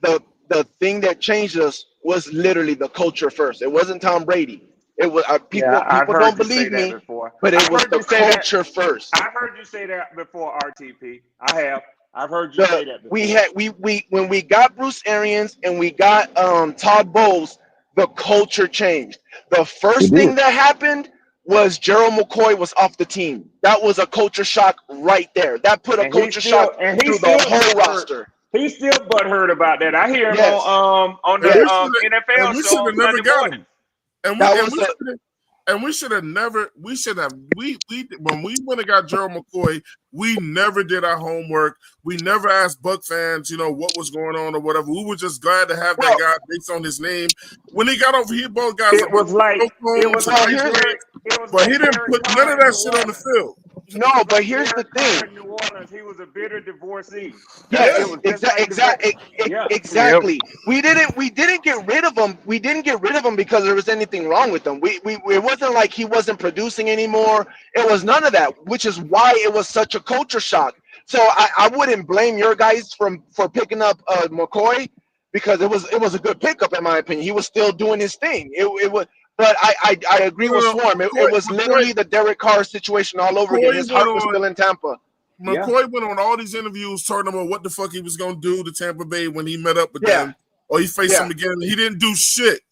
The thing that changed us was literally the culture first. It wasn't Tom Brady. It was people don't believe me, but it was the culture first. I've heard you say that before, RTP. I have. I've heard you say that before. We when we got Bruce Arians and we got Todd Bowles, the culture changed. The first thing that happened was Gerald McCoy was off the team. That was a culture shock right there. That put a culture shock through the whole roster. He's still butthurt about that. I hear him on the NFL we show should on have never Sunday got morning. him. We should have never. We should have. We when we went and got Gerald McCoy, we never did our homework. We never asked Buck fans, what was going on or whatever. We were just glad to have that guy based on his name. When he got over here, both guys. It was like but he didn't put none of that shit on the field. No, but here's the thing. In New Orleans, he was a bitter divorcee. Yes, exactly. We didn't get rid of him. We didn't get rid of him because there was anything wrong with him. It wasn't like he wasn't producing anymore. It was none of that, which is why it was such a culture shock. So I wouldn't blame your guys for picking up McCoy, because it was a good pickup in my opinion. He was still doing his thing. It was. But I agree with Swarm. It was literally the Derek Carr situation all over again. His heart was still in Tampa. McCoy went on all these interviews talking about what the fuck he was going to do to Tampa Bay when he met up with them, or he faced them again. He didn't do shit.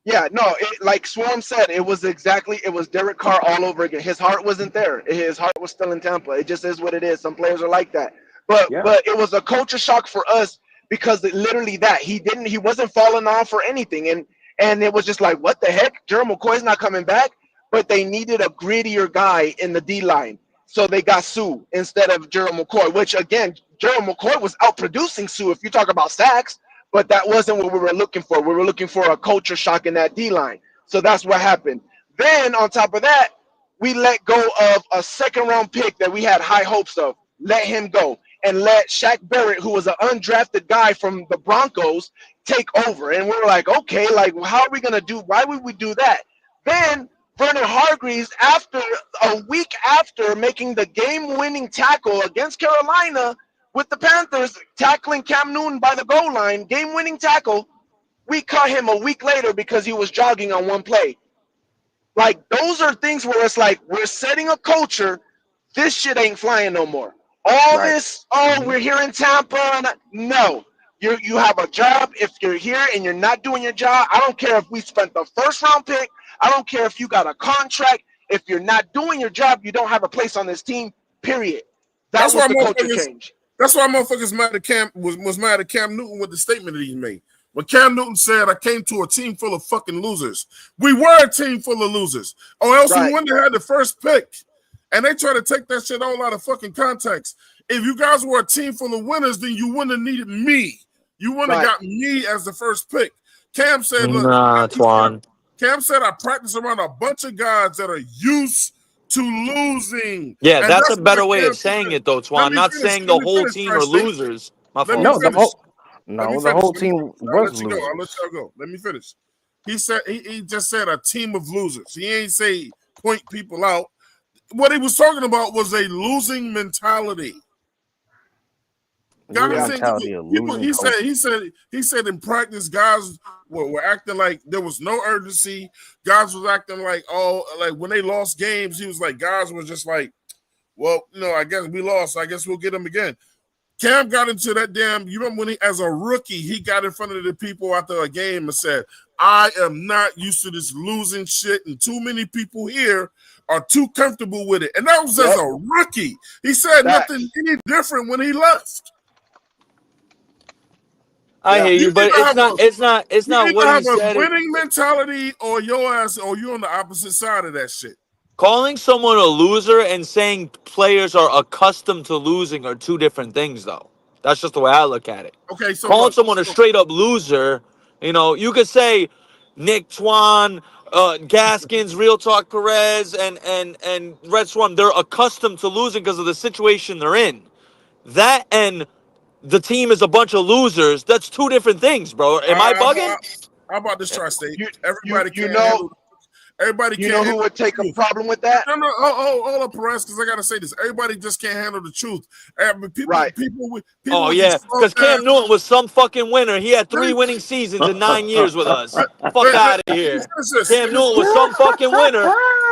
Yeah, no, like Swarm said, it was Derek Carr all over again. His heart wasn't there. His heart was still in Tampa. It just is what it is. Some players are like that. But it was a culture shock for us because literally he wasn't falling off or anything. And it was just like, what the heck? Gerald McCoy's not coming back. But they needed a grittier guy in the D-line. So they got Sue instead of Gerald McCoy, which, again, Gerald McCoy was outproducing Sue if you talk about sacks. But that wasn't what we were looking for. We were looking for a culture shock in that D-line. So that's what happened. Then, on top of that, we let go of a second-round pick that we had high hopes of. Let him go. And let Shaq Barrett, who was an undrafted guy from the Broncos, take over. And we were like, okay, like, how are we going to do? Why would we do that? Then Vernon Hargreaves, after a week after making the game-winning tackle against Carolina with the Panthers, tackling Cam Newton by the goal line, game-winning tackle, we cut him a week later because he was jogging on one play. Like, those are things where it's like we're setting a culture This shit ain't flying no more. All this, we're here in Tampa. No, you have a job. If you're here and you're not doing your job, I don't care if we spent the first round pick. I don't care if you got a contract. If you're not doing your job, you don't have a place on this team. Period. That's why the culture change. That's why motherfuckers mad at Cam was mad at Cam Newton with the statement that he made. When Cam Newton said, "I came to a team full of fucking losers," we were a team full of losers, or else we wouldn't have had the first pick. And they try to take that shit all out of fucking context. If you guys were a team full of winners, then you wouldn't have needed me. You wouldn't have got me as the first pick. Cam said, "Look, Twan. Cam said I practice around a bunch of guys that are used to losing." Yeah, And that's a better what way Cam of saying said. it, though, Twan. Not saying the whole team are losers. My fault. The whole team was losers. I'll let y'all go. Let me finish. He said he just said a team of losers. He ain't say point people out. What he was talking about was a losing mentality. Guys, he said in practice, guys were acting like there was no urgency. Guys was acting like when they lost games, he was like, guys were just like, well, I guess we lost. I guess we'll get them again. Cam got into that you remember when as a rookie, he got in front of the people after a game and said, I am not used to this losing shit, and too many people here are too comfortable with it. And that was as a rookie. He said nothing any different when he left. I hear you, but it's not what he said. A winning mentality, or your ass, or you on the opposite side of that shit. Calling someone a loser and saying players are accustomed to losing are two different things, though. That's just the way I look at it. Okay, so calling someone a straight up loser, you could say Nick Twan, Gaskins, Real Talk Perez, and Red Swarm. They're accustomed to losing because of the situation they're in. That and the team is a bunch of losers. That's two different things, bro. Am I bugging? How about this tri-state? Everybody Everybody can't. You know who would take a problem with that? No, hold up, Perez, because I gotta say this. Everybody just can't handle the truth. People because Cam Newton was some fucking winner. He had 3 winning seasons in 9 years with us. Fuck out of here. Cam Newton was some fucking winner.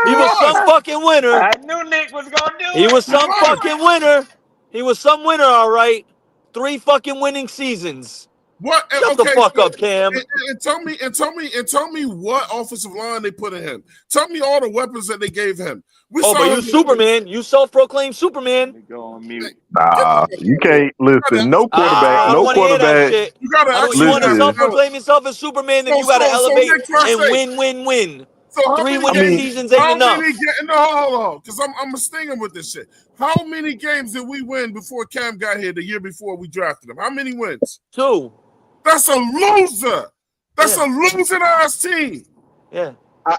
He was some fucking winner. I knew Nick was gonna do it. He was some fucking winner. He was some winner, all right. 3 fucking winning seasons. What? Shut the fuck up, Cam. And tell me what offensive line they put in him. Tell me all the weapons that they gave him. But you Superman. You self-proclaimed Superman. Go on mute. Nah, you can't listen. No quarterback. No quarterback. You gotta you want to self-proclaim yourself as Superman, then you gotta elevate and win. So 3 winning seasons ain't enough. Hold on, because I'm a stinger with this shit. How many games did we win before Cam got here the year before we drafted him? How many wins? 2. That's a loser. That's a losing ass team. Yeah. I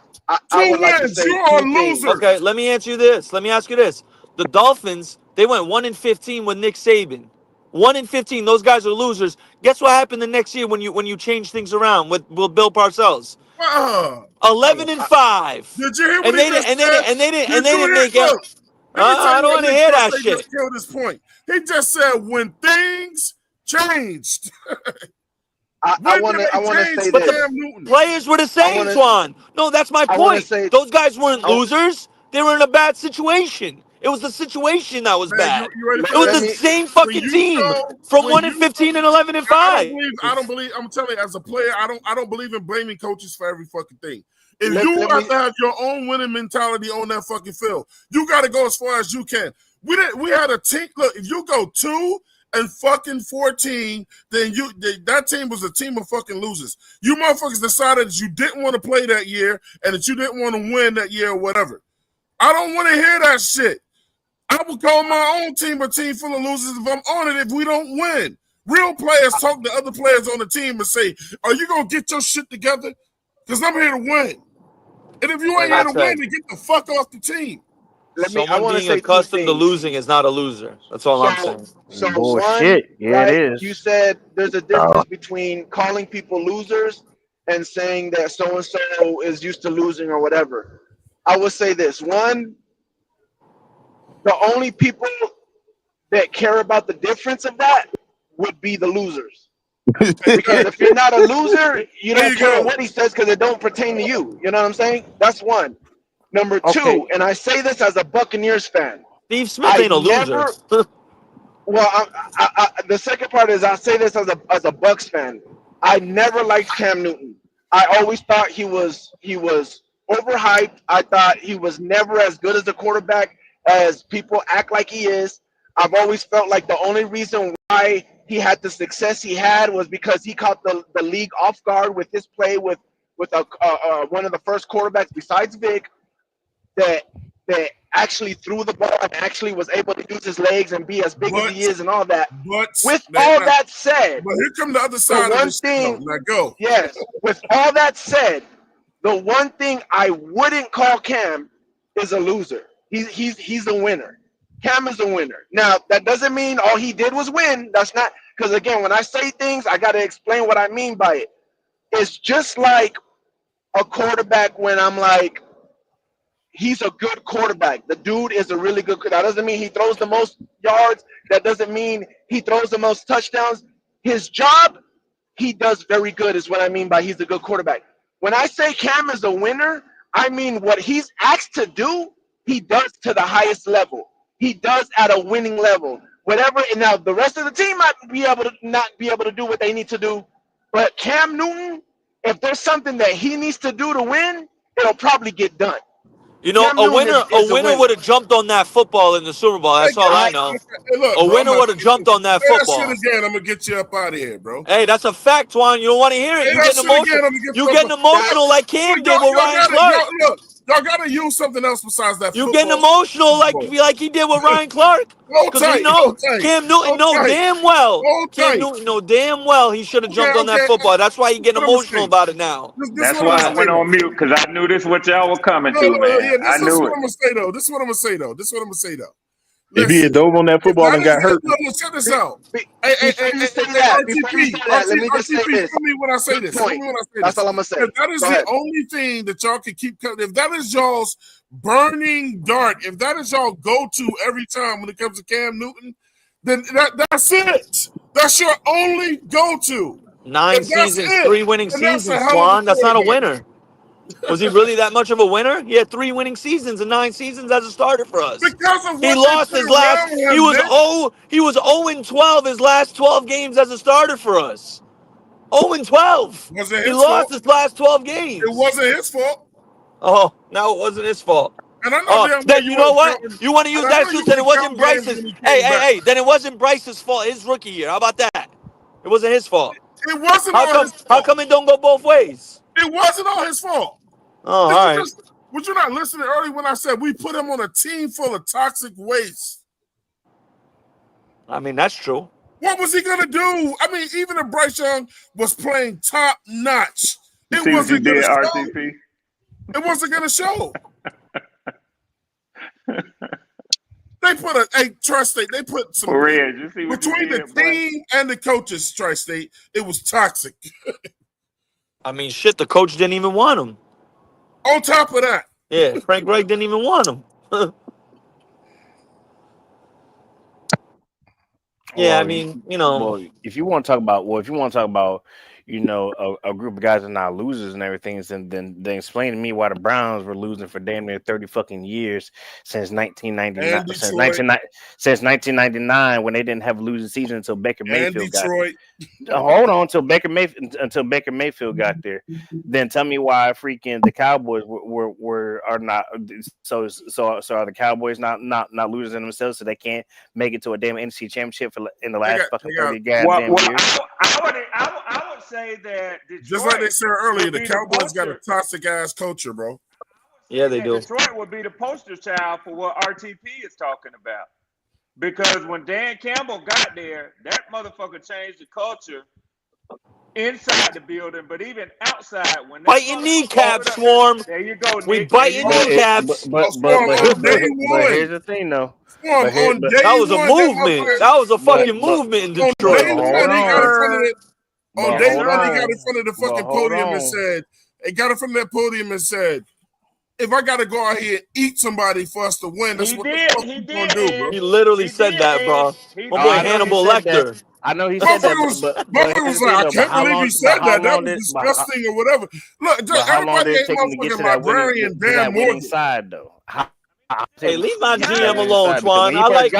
would like to say you're a loser. Okay, let me ask you this. The Dolphins, they went 1-15 with Nick Saban. 1-15. Those guys are losers. Guess what happened the next year when you change things around with Bill Parcells? 11-5. Did you hear what and they didn't make it. I don't want to hear that shit. Kill this point. He just said when things changed. I want to say that. Players were the same, Twan. No, that's my point. Those guys weren't losers. They were in a bad situation. It was the situation that was bad. It was the same fucking team from 1-15 and 11-5. I don't believe. I'm telling you, as a player, I don't believe in blaming coaches for every fucking thing. If you have to have your own winning mentality on that fucking field, you got to go as far as you can. We had a team. Look, if you go 2-14, then that team was a team of fucking losers. You motherfuckers decided that you didn't want to play that year and that you didn't want to win that year or whatever. I don't want to hear that shit. I would call my own team a team full of losers if I'm on it if we don't win. Real players talk to other players on the team and say, are you going to get your shit together? Because I'm here to win. And if you ain't here to win, then get the fuck off the team. Someone being accustomed to losing is not a loser. That's all I'm saying. So bullshit. It is. You said there's a difference between calling people losers and saying that so-and-so is used to losing or whatever. I would say this. One, the only people that care about the difference of that would be the losers. Because if you're not a loser, you don't care what he says because it don't pertain to you. You know what I'm saying? That's one. Number two, and I say this as a Buccaneers fan, Steve Smith ain't a loser. Well, the second part is I say this as a Bucks fan. I never liked Cam Newton. I always thought he was overhyped. I thought he was never as good as a quarterback as people act like he is. I've always felt like the only reason why he had the success he had was because he caught the league off guard with his play with one of the first quarterbacks besides Vic that actually threw the ball and actually was able to use his legs and be as big as he is and all that. But with all that said, but here come the other side of this thing. Now go. Yes. With all that said, the one thing I wouldn't call Cam is a loser. He's a winner. Cam is a winner. Now that doesn't mean all he did was win. That's not, because again, when I say things, I got to explain what I mean by it. It's just like a quarterback when I'm like, he's a good quarterback. The dude is a really good quarterback. That doesn't mean he throws the most yards. That doesn't mean he throws the most touchdowns. His job, he does very good is what I mean by he's a good quarterback. When I say Cam is a winner, I mean what he's asked to do, he does to the highest level. He does at a winning level. Whatever, and now the rest of the team might be able to not be able to do what they need to do. But Cam Newton, if there's something that he needs to do to win, it'll probably get done. You know, a winner would have jumped on that football in the Super Bowl. That's all I know. Hey, look, a winner would have jumped on that football. That shit again, I'm gonna get you up out of here, bro. Hey, that's a fact, Twan. You don't want to hear it. You getting emotional. You getting emotional like Cam did with Ryan Clark. Y'all gotta use something else besides that. You getting emotional like he did with Ryan Clark? Because we know Cam Newton know damn well. Cam Newton know damn well he should have jumped on that football. That's why he getting emotional about it now. That's why I went on mute, because I knew this what y'all were coming to, man. I knew it. This is what I'm gonna say though. If he had dove on that football and got hurt. No, check this out. RTP, let me just say this. Tell me when I say this. That's all I'm gonna say. If that is the only thing that y'all can keep, if that is y'all's burning dart, if that is y'all go-to every time when it comes to Cam Newton, then that's it. That's your only go-to. 9 seasons, 3 winning seasons, Twan. That's not a winner. Was he really that much of a winner? He had 3 winning seasons and 9 seasons as a starter for us. Because of he lost his last. He was 0-12 his last 12 games as a starter for us. 0-12. He lost his last 12 games. It wasn't his fault. Oh, no, it wasn't his fault. And I know then you know what? You want to use that excuse? Then it wasn't Bryce's. Hey. Then it wasn't Bryce's fault. His rookie year. How about that? It wasn't his fault. It wasn't all his fault. How come it don't go both ways? It wasn't all his fault. Oh, all right. Would you not listening early when I said we put him on a team full of toxic waste? I mean, that's true. What was he gonna do? I mean, even if Bryce Young was playing top notch, it wasn't gonna show. RTP. It wasn't gonna show. They put Tri-State. They put some between the team and the coaches. Tri-State, it was toxic. I mean, shit. The coach didn't even want him. On top of that, yeah, Frank Reich didn't even want him. Yeah, I mean, you know, well, if you want to talk about, you know, a group of guys that are not losers and everything, then explain to me why the Browns were losing for damn near 30 fucking years since 1999, since 1999 when they didn't have a losing season until Baker Mayfield got there. Hold on until Baker Mayfield got there. Then tell me why freaking the Cowboys are not so are the Cowboys not losers in themselves, so they can't make it to a damn NFC championship in the last fucking 30 goddamn years. I would say that Detroit, just like they said earlier, the Cowboys got a toxic ass culture, bro. Yeah, they do. Detroit would be the poster child for what RTP is talking about. Because when Dan Campbell got there, that motherfucker changed the culture inside the building, but even outside. When biting kneecaps, Swarm. There you go, Nick. We biting kneecaps. But here's the thing, though. That was a movement. That was a fucking movement in Detroit. On day 1, he got in front of the fucking podium and said, he got it from that podium and said, if I got to go out here and eat somebody for us to win, that's what the fuck you going to do, bro. He literally said that, bro. My boy Hannibal Lecter. I know he said that. Motherfucker was like, I can't believe he said that. That was disgusting or whatever. Look, everybody ain't motherfucking librarian Dan Morgan. Side, though. Hey, leave my Yeah, GM because alone, Twan. when he I first like.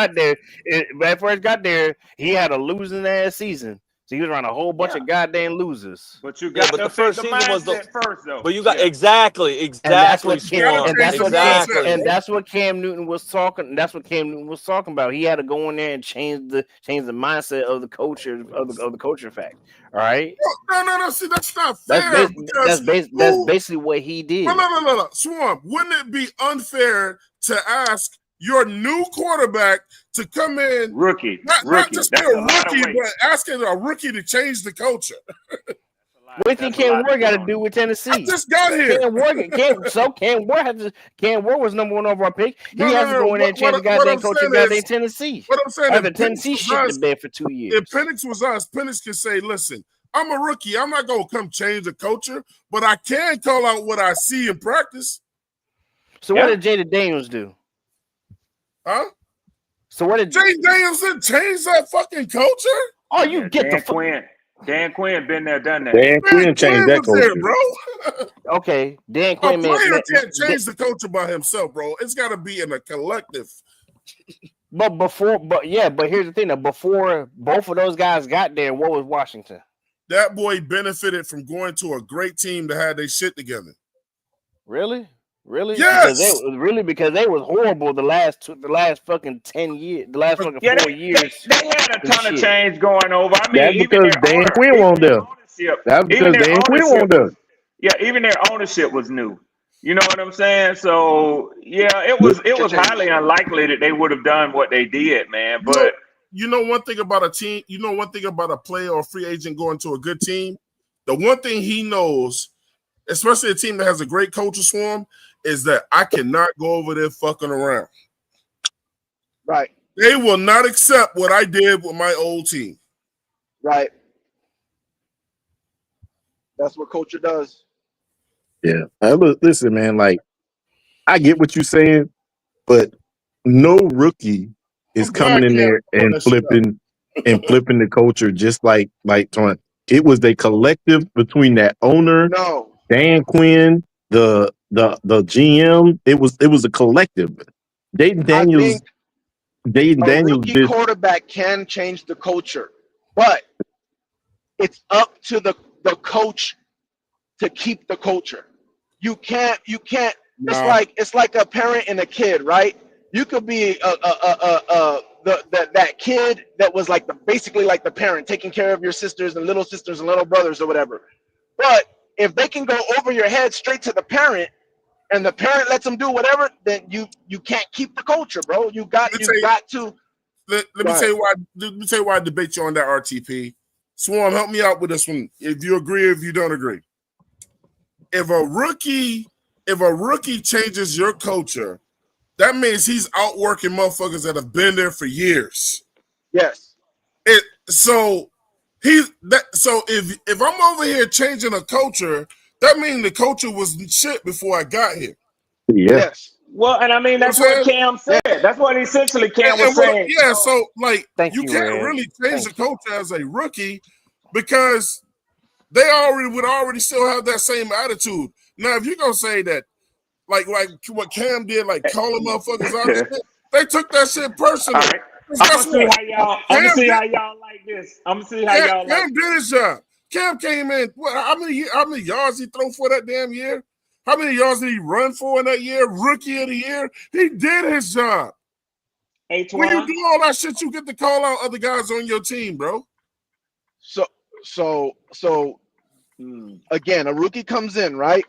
got there, he had a losing ass season. So he was around a whole bunch of goddamn losers. But you Yeah, got but to the fix first the season was the. mindset first, though. But you got Yeah. exactly, And that's what Swan. Exactly. that's what Cam Newton was talking. That's what Cam Newton was talking about. He had to go in there and change the mindset of the culture of the culture fact. All right. No. See, that's not fair. That's basically what he did. No. Swarm, wouldn't it be unfair to ask your new quarterback to come in, rookie, not just be That's a a lot of rookie, weight. but asking a rookie to change the culture? What do you think Cam Ward got to do with Tennessee? I just got here. Cam Ward was number one overall pick. He has to go in there and change the goddamn coach in goddamn Tennessee. What I'm saying After is, Tennessee shit the bed for 2 years. If Penix was us, Penix could say, "Listen, I'm a rookie. I'm not gonna come change the culture, but I can call out what I see in practice." So what did Jaden Daniels do? Huh? So what did Jaden Daniels change that fucking culture? Oh, you get Dan Quinn. Dan Quinn been there, done that. Dan Quinn changed that was there, culture. bro. Okay, Dan A Quinn player can't change the culture by himself, bro. It's got to be in a collective. But here's the thing: that before both of those guys got there, what was Washington? That boy benefited from going to a great team that had their shit together. Really? Yes. Because they was horrible the last fucking 10 years, the last fucking 4 years. They had a ton of change going over. I mean, That's even because their Dan Quinn won't there. That's because Dan Quinn won't there. Yeah, even their ownership was new. You know what I'm saying? So yeah, it was highly unlikely that they would have done what they did, man. But you know one thing about a team, you know one thing about a player or free agent going to a good team, the one thing he knows, especially a team that has a great culture swarm, is that I cannot go over there fucking around. Right. They will not accept what I did with my old team. Right. That's what culture does. Yeah. Listen, man, like, I get what you're saying, but no rookie is coming in there and flipping the culture just like Twan. It was a collective between that owner, Dan Quinn, the GM. It was a collective. Jaden Daniels rookie quarterback can change the culture, but it's up to the coach to keep the culture. You can't. No. It's like a parent and a kid, right? You could be that kid that was basically like the parent, taking care of your sisters and little brothers or whatever. But if they can go over your head straight to the parent, and the parent lets them do whatever, then you can't keep the culture, bro. You got to. Let me tell you why I debate you on that, RTP. Swarm, help me out with this one. If you agree, if you don't agree. If a rookie changes your culture, that means he's outworking motherfuckers that have been there for years. Yes. So if I'm over here changing a culture, that means the culture was shit before I got here. Yeah. Yes. Well, and I mean that's what Cam said. That's what essentially Cam was saying. Yeah, so you can't Red. really change the culture as a rookie because they would already still have that same attitude. Now, if you're gonna say that, like what Cam did, like calling motherfuckers out, and shit, they took that shit personal. Right. I'm gonna see how y'all like this. I'm gonna see how y'all Cam like did his job. Cam came in. How many yards he throw for that damn year? How many yards did he run for in that year? Rookie of the year. He did his job. Hey, when you do all that shit, you get to call out other guys on your team, bro. So again, a rookie comes in, right?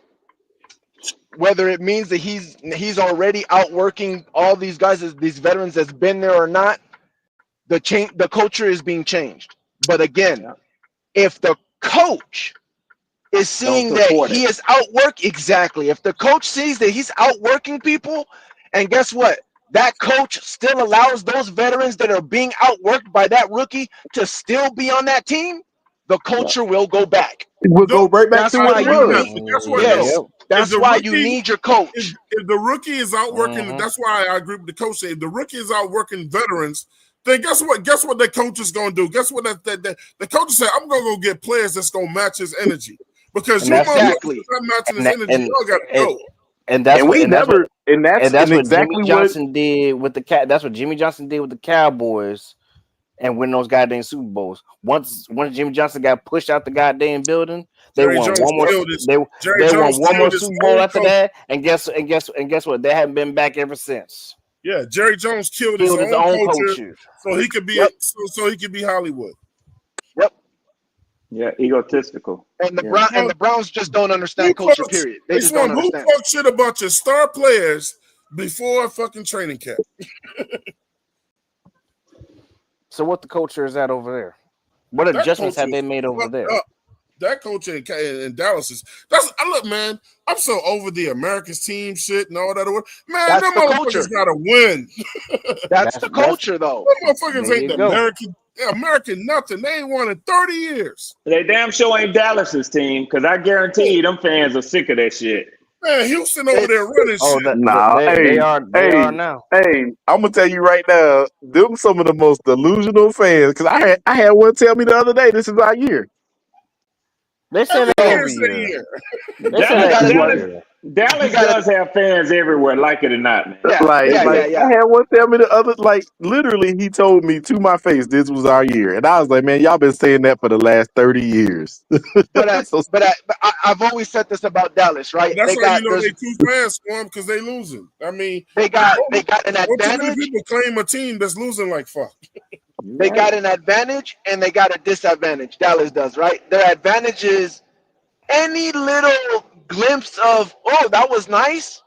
Whether it means that he's already outworking all these guys, these veterans that's been there or not, the culture is being changed. But again, if the coach is seeing that he is exactly. If the coach sees that he's outworking people, and guess what? That coach still allows those veterans that are being outworked by that rookie to still be on that team, the culture will go back. It will go right back to what it was. That's why you need your coach. If the rookie is outworking, that's why I agree with the coach. If the rookie is outworking veterans, then guess what? Guess what the coach is going to do? Guess what the coach said? I'm going to go get players that's going to match his energy because you're not matching his energy. Y'all got to go. And we never. and And that's what exactly Jimmy Johnson did with the cat. That's what Jimmy Johnson did with the Cowboys, and win those goddamn Super Bowls. Once Jimmy Johnson got pushed out the goddamn building, they Jerry won Jones one more. killed his. They Jerry won Jones one more killed his Super Bowl own after coach. that, and guess what? They haven't been back ever since. Yeah, Jerry Jones killed Killed his his own own culture, culture. so he could be Yep. so he could be Hollywood. Yep. Yeah, egotistical. And the Yeah. Browns just don't Who understand culture. talks? Period. They Hey, just Swan, don't who understand. talks shit about your star players before fucking training camp? So what the culture is at over there? What That adjustments have culture they is made over fucked there? up. That culture in Dallas is look, man. I'm so over the America's team shit and all that. Man, That's them the culture. motherfuckers gotta win. That's the culture, though. Them motherfuckers There ain't you the go. American nothing. They ain't won in 30 years. They damn sure ain't Dallas's team, because I guarantee you them fans are sick of that shit. Man, Houston over there running Oh, shit. Nah, they are now. Hey, I'm gonna tell you right now, them some of the most delusional fans. Because I had one tell me the other day, this is our year. They say that every Years a year. year. They say that every year. Dallas does have fans everywhere, like it or not, man. I had one tell me the other, literally, he told me to my face, this was our year, and I was like, man, y'all been saying that for the last 30 years. I've always said this about Dallas, right? That's why you know they too fast for them because they losing. I mean, they got an don't too many advantage. people claim a team that's losing like fuck. They got an advantage and they got a disadvantage. Dallas does, right? Their advantage is any little glimpse of, oh, that was nice,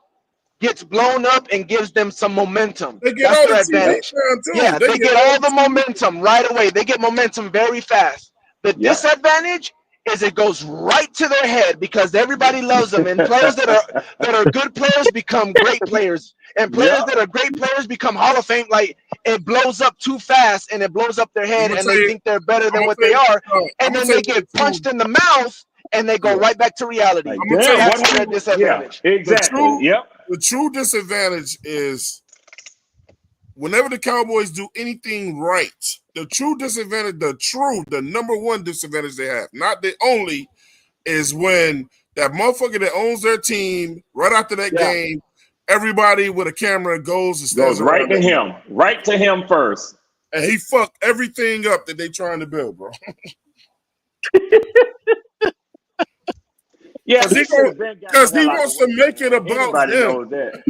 gets blown up and gives them some momentum. They get That's all their the TV advantage. time, too. Yeah, they get all the momentum right away. They get momentum very fast. The disadvantage is it goes right to their head because everybody loves them, and players that are good players become great players, and players that are great players become Hall of Fame. Like, it blows up too fast, and it blows up their head, and they think they're better than what they are, and then they get punched in the mouth, and they go right back to reality. That's their disadvantage. The true disadvantage is whenever the Cowboys do anything right, the true disadvantage, the number one disadvantage they have, not the only, is when that motherfucker that owns their team, right after that game, everybody with a camera goes and stands right around to that him. man. Right to him first. And he fucked everything up that they trying to build, bro. Yeah, because he wants to make it about Everybody him. knows that.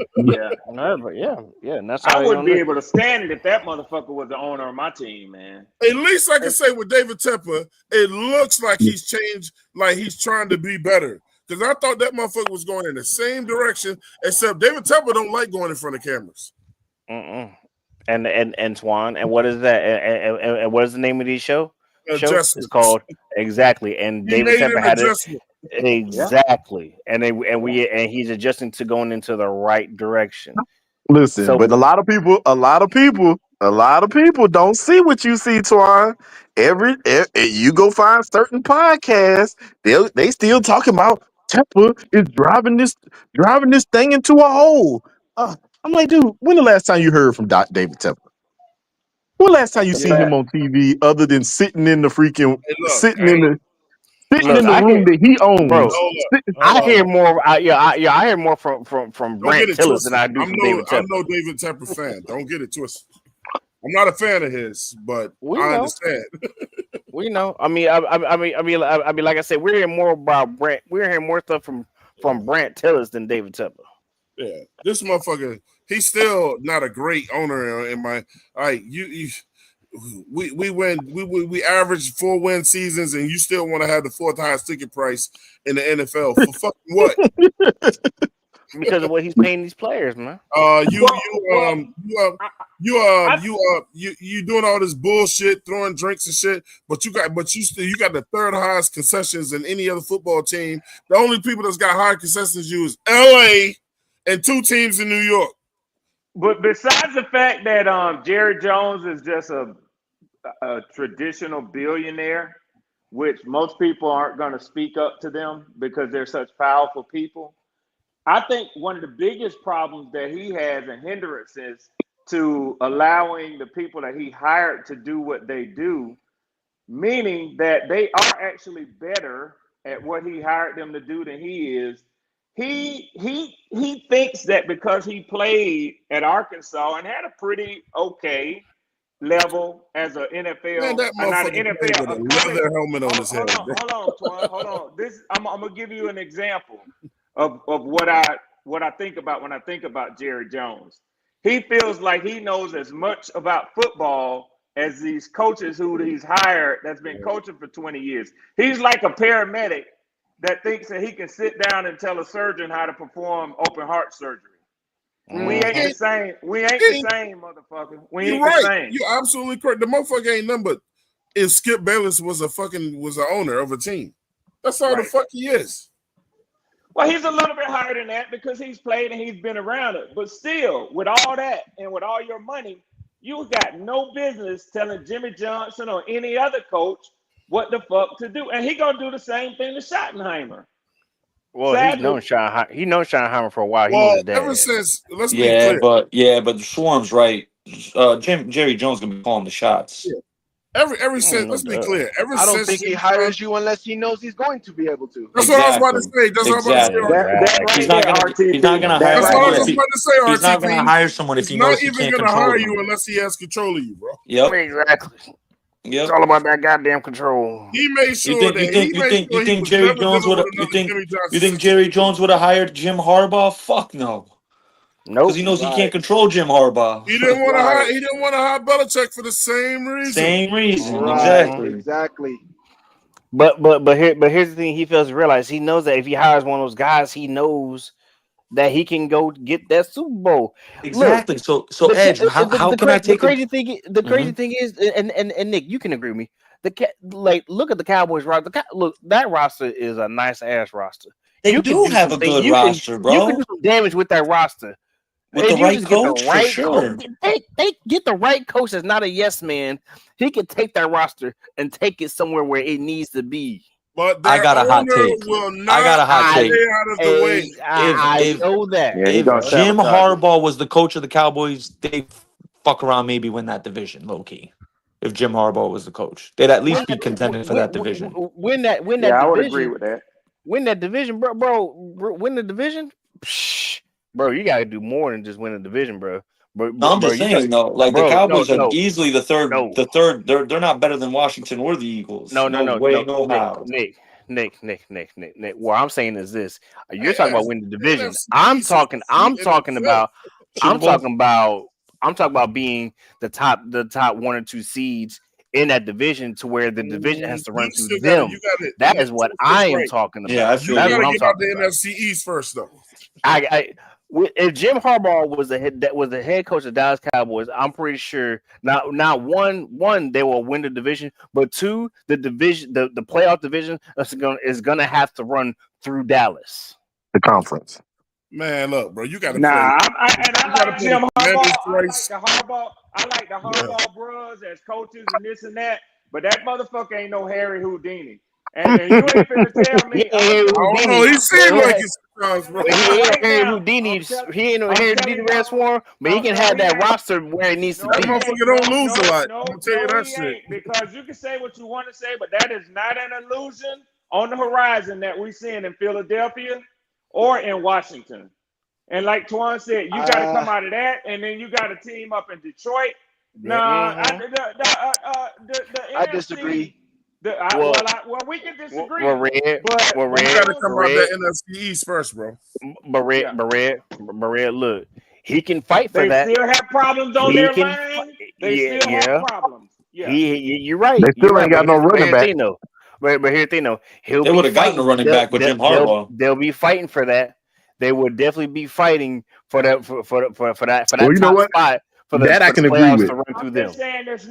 Yeah. Yeah, and that's I how wouldn't be able to stand it if that motherfucker was the owner of my team, man. At least I can say with David Tepper, it looks like he's changed, like he's trying to be better. Because I thought that motherfucker was going in the same direction, except David Tepper don't like going in front of cameras. And Swan, and what is that? And what is the name of this show? It's Adjustments. called exactly. And He David made Tepper an had it adjustment. exactly, and he's adjusting to going into the right direction. Listen, So- but a lot of people don't see what you see, Twan. You go find certain podcasts, they still talking about Tepper is driving this thing into a hole. I'm like, dude, when the last time you heard from David Tepper? When the last time you seen him on TV other than sitting in the freaking room that he owns? Bro, I hear on. more. I hear more from Don't Brant get it Tillis than twisted. I do from David I'm Tepper. no David Tepper fan. Don't get it twisted. I'm not a fan of his, but We I know. understand. We know. I mean, like I said, we're hearing more about Brant. We're hearing more stuff from Brant Tillis than David Tepper. Yeah, this motherfucker, he's still not a great owner in my. All right, we averaged 4 win seasons, and you still want to have the 4th highest ticket price in the NFL for fucking what? Because of what he's paying these players, man. You doing all this bullshit, throwing drinks and shit, but you got the 3rd highest concessions than any other football team. The only people that's got higher concessions you is LA and 2 teams in New York. But besides the fact that Jerry Jones is just a traditional billionaire, which most people aren't going to speak up to them because they're such powerful people, I think one of the biggest problems that he has and hindrances to allowing the people that he hired to do what they do, meaning that they are actually better at what he hired them to do than he is he thinks that because he played at Arkansas and had a pretty okay level as an NFL, Man, that not an motherfucker played with a NFL. leather helmet on his head. Hold on, Twan, hold on. This I'm gonna give you an example of what I think about when I think about Jerry Jones. He feels like he knows as much about football as these coaches who he's hired that's been coaching for 20 years. He's like a paramedic that thinks that he can sit down and tell a surgeon how to perform open heart surgery. We ain't the same. We ain't the same, motherfucker. We You're ain't right. the same. You're absolutely correct. The motherfucker ain't nothing but if Skip Bayless was an owner of a team. That's all the fuck he is. Well, he's a little bit higher than that because he's played and he's been around it. But still, with all that and with all your money, you got no business telling Jimmy Johnson or any other coach what the fuck to do. And he gonna do the same thing to Schottenheimer. Well, Sadly, he's known Schottenheimer for a while. Well, he was dead. ever since, let's be clear. but Swarm's right. Jerry Jones gonna be calling the shots. Yeah. Ever since, let's be clear. I don't think he hires you unless he knows he's going to be able to. That's what I was about to say. That's what I was about to say. He's not gonna hire. That's what I was about to say. He's not gonna hire someone if he knows he He's can't not even gonna control hire them. you unless he has control of you, bro. Yep. Exactly. Yep. It's all about that goddamn control. He made sure You think Jerry Jones would you think Jerry Jones would have hired Jim Harbaugh? Fuck no. Nope. Because he knows he can't control Jim Harbaugh. He didn't want to hire. He didn't want to hire Belichick for the same reason. Exactly. But here's the thing: he fails to realize. He knows that if he hires one of those guys, he knows that he can go get that Super Bowl. Exactly. Look, so Edge, how can I take the crazy thing? The crazy thing is, and Nick, you can agree with me. Look at the Cowboys roster. Look, that roster is a nice ass roster. They You do can have a some good things. roster, bro. You can do some damage with that roster. With If the you right just get coach, for sure. They get the right coach that's not a yes man. He can take that roster and take it somewhere where it needs to be. But I got a hot take. I got a hot take. I know that. If Jim Harbaugh was the coach of the Cowboys, they'd fuck around, maybe win that division, low key. If Jim Harbaugh was the coach, they'd at least be contending for that division. Win that Yeah, I division. would agree with that. Win that division, bro. Win the division, Psh, bro. You gotta do more than just win a division, bro. No, I'm just saying though, like the Cowboys are easily the third. No. The third, they're not better than Washington or the Eagles. No, How. Nick. What I'm saying is this: you're talking about winning the division. I'm talking about being the top one or two seeds in that division, to where the division has to run through them. That is what I am talking about. Yeah, I You feel gotta you. get out the NFC East first, though. If Jim Harbaugh was the head coach of the Dallas Cowboys, I'm pretty sure not one they will win the division, but two, the playoff division is gonna have to run through Dallas. The conference. Man, look, bro, you gotta. I gotta like Jim Harbaugh. I like the Harbaugh bros as coaches and this and that, but that motherfucker ain't no Harry Houdini. And you ain't finna tell me. He seemed like it's bro. He ain't Harry Houdini. He ain't no Harry Houdini Raswan, but he can have that roster where it needs to be. That motherfucker don't lose a lot. I'm gonna tell you that shit. Because you can say what you want to say, but that is not an illusion on the horizon that we seeing in Philadelphia or in Washington. And like Twan said, you got to come out of that, and then you got to team up in Detroit. I disagree. We can disagree. We gotta come out that NFC East first, bro. But Red, look, he can fight for they that. They still have problems on their line. They still have problems. Yeah. You're right. They still ain't got no running back. But here's the thing, though. They would have gotten a running back with Jim Harbaugh. They'll be fighting for that. They would definitely be fighting for that Well, you know what? spot. That I can agree with. I'm just saying it's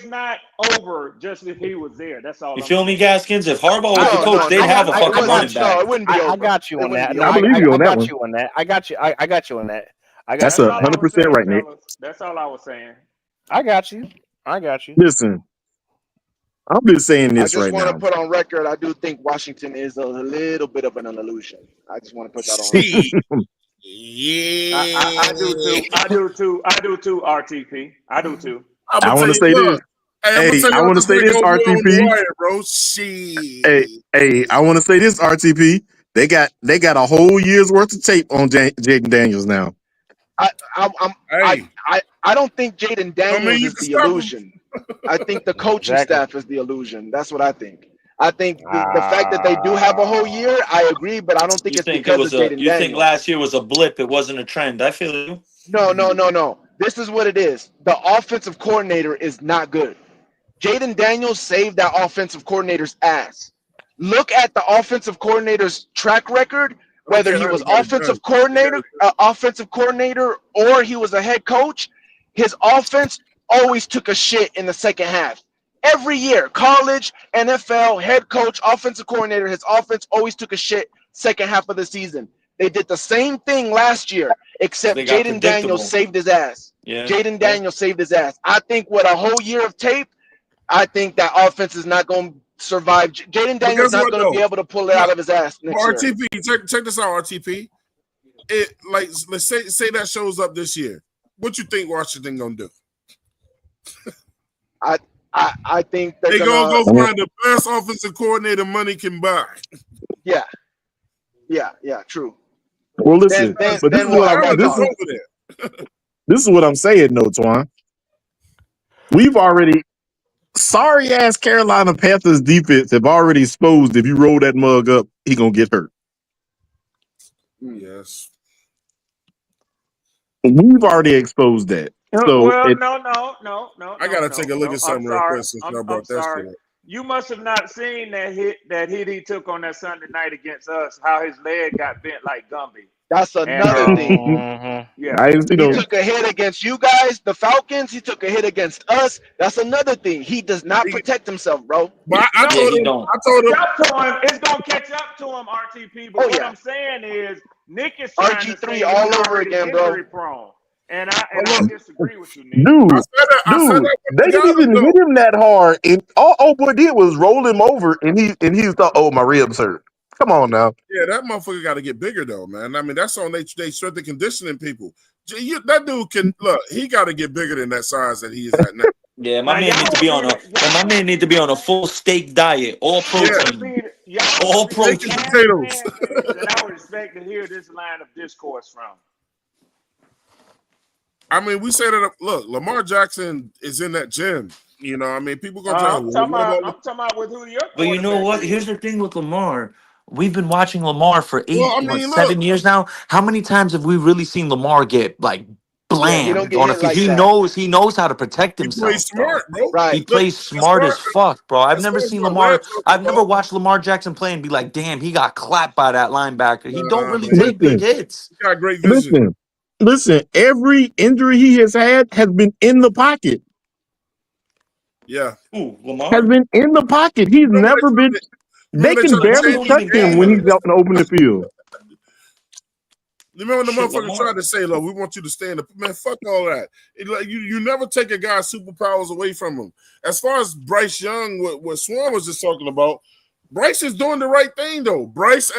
not over just if he was there. That's all. You feel me, Gaskins? If Harbaugh was the coach, they'd have a fucking running back. No, it wouldn't be over. I got you on that. I believe you on that one. I got you on that. That's 100% right, Nick. That's all I was saying. I got you. Listen, I'm just saying this right I just want now. to put on record, I do think Washington is a little bit of an illusion. I just want to put that on record. Yeah, I do too, RTP. I do too. I want to say this. Hey, I want to say this, RTP. Bro, Hey, I want to say this, RTP. They got a whole year's worth of tape on Jaden Daniels now. I don't think Jaden Daniels you is can the stop him. illusion. I think the coaching Exactly. staff is the illusion. That's what I think. I think the fact that they do have a whole year, I agree, but I don't think You it's think it because was of Jaden you think Daniels. last year was a blip? It wasn't a trend. I feel you. No. This is what it is. The offensive coordinator is not good. Jaden Daniels saved that offensive coordinator's ass. Look at the offensive coordinator's track record, whether he was offensive coordinator or he was a head coach. His offense always took a shit in the second half. Every year, college, NFL, head coach, offensive coordinator, his offense always took a shit second half of the season. They did the same thing last year, except They got Jaden predictable. Daniels saved his ass. Yeah. Jaden Daniels saved his ass. I think with a whole year of tape, I think that offense is not going to survive. Jaden Daniels is not going to be able to pull it out of his ass next year. RTP, check this out, RTP. Let's say that shows up this year. What you think Washington gonna do? I think they're gonna go find the best offensive coordinator money can buy. Yeah, true. Well, listen, this is what I'm saying, though, Twan. We've already sorry ass Carolina Panthers defense have already exposed if you roll that mug up, he gonna get hurt. Yes. We've already exposed that. So no. I gotta take a look at something real quick since y'all brought that shit up. You must have not seen that hit he took on that Sunday night against us. How his leg got bent like Gumby. That's another thing. Yeah, I didn't see he those. took a hit against you guys, the Falcons. He took a hit against us. That's another thing. He does not protect himself, bro. But I told him. It's gonna catch up to him, RTP. But what I'm saying is, Nick is trying to RG3 say all he's over already again, bro. injury prone. And I disagree with you, Nick. Dude, they didn't even hit him that hard, and all boy did was roll him over, and he thought, "Oh, my ribs hurt." Come on now. Yeah, that motherfucker got to get bigger though, man. I mean, that's on they strength and conditioning people. That dude can look. He got to get bigger than that size that he is at now. Yeah, my man needs to be on a full steak diet, all protein, all protein. Potatoes. That I would expect to hear this line of discourse from. I mean, we say that. Look, Lamar Jackson is in that gym. You know, I mean, people gonna try. I'm talking about with who your. But you know what? Here's the thing with Lamar. We've been watching Lamar for 7 years now. How many times have we really seen Lamar get like bland on a field? He knows how to protect himself. He plays smart, bro. Right. He plays smart as fuck, bro. I've never seen Lamar. I've never watched Lamar Jackson play and be like, damn, he got clapped by that linebacker. He don't really take big hits. He got great vision. Listen, every injury he has had has been in the pocket. Yeah. Ooh, Lamar has been in the pocket. He's never been. They can barely touch him when he's out in the open field. Remember the motherfucker tried to say, "Look, we want you to stay in the man." Fuck all that. You never take a guy's superpowers away from him. As far as Bryce Young, what Swan was just talking about, Bryce is doing the right thing though. Bryce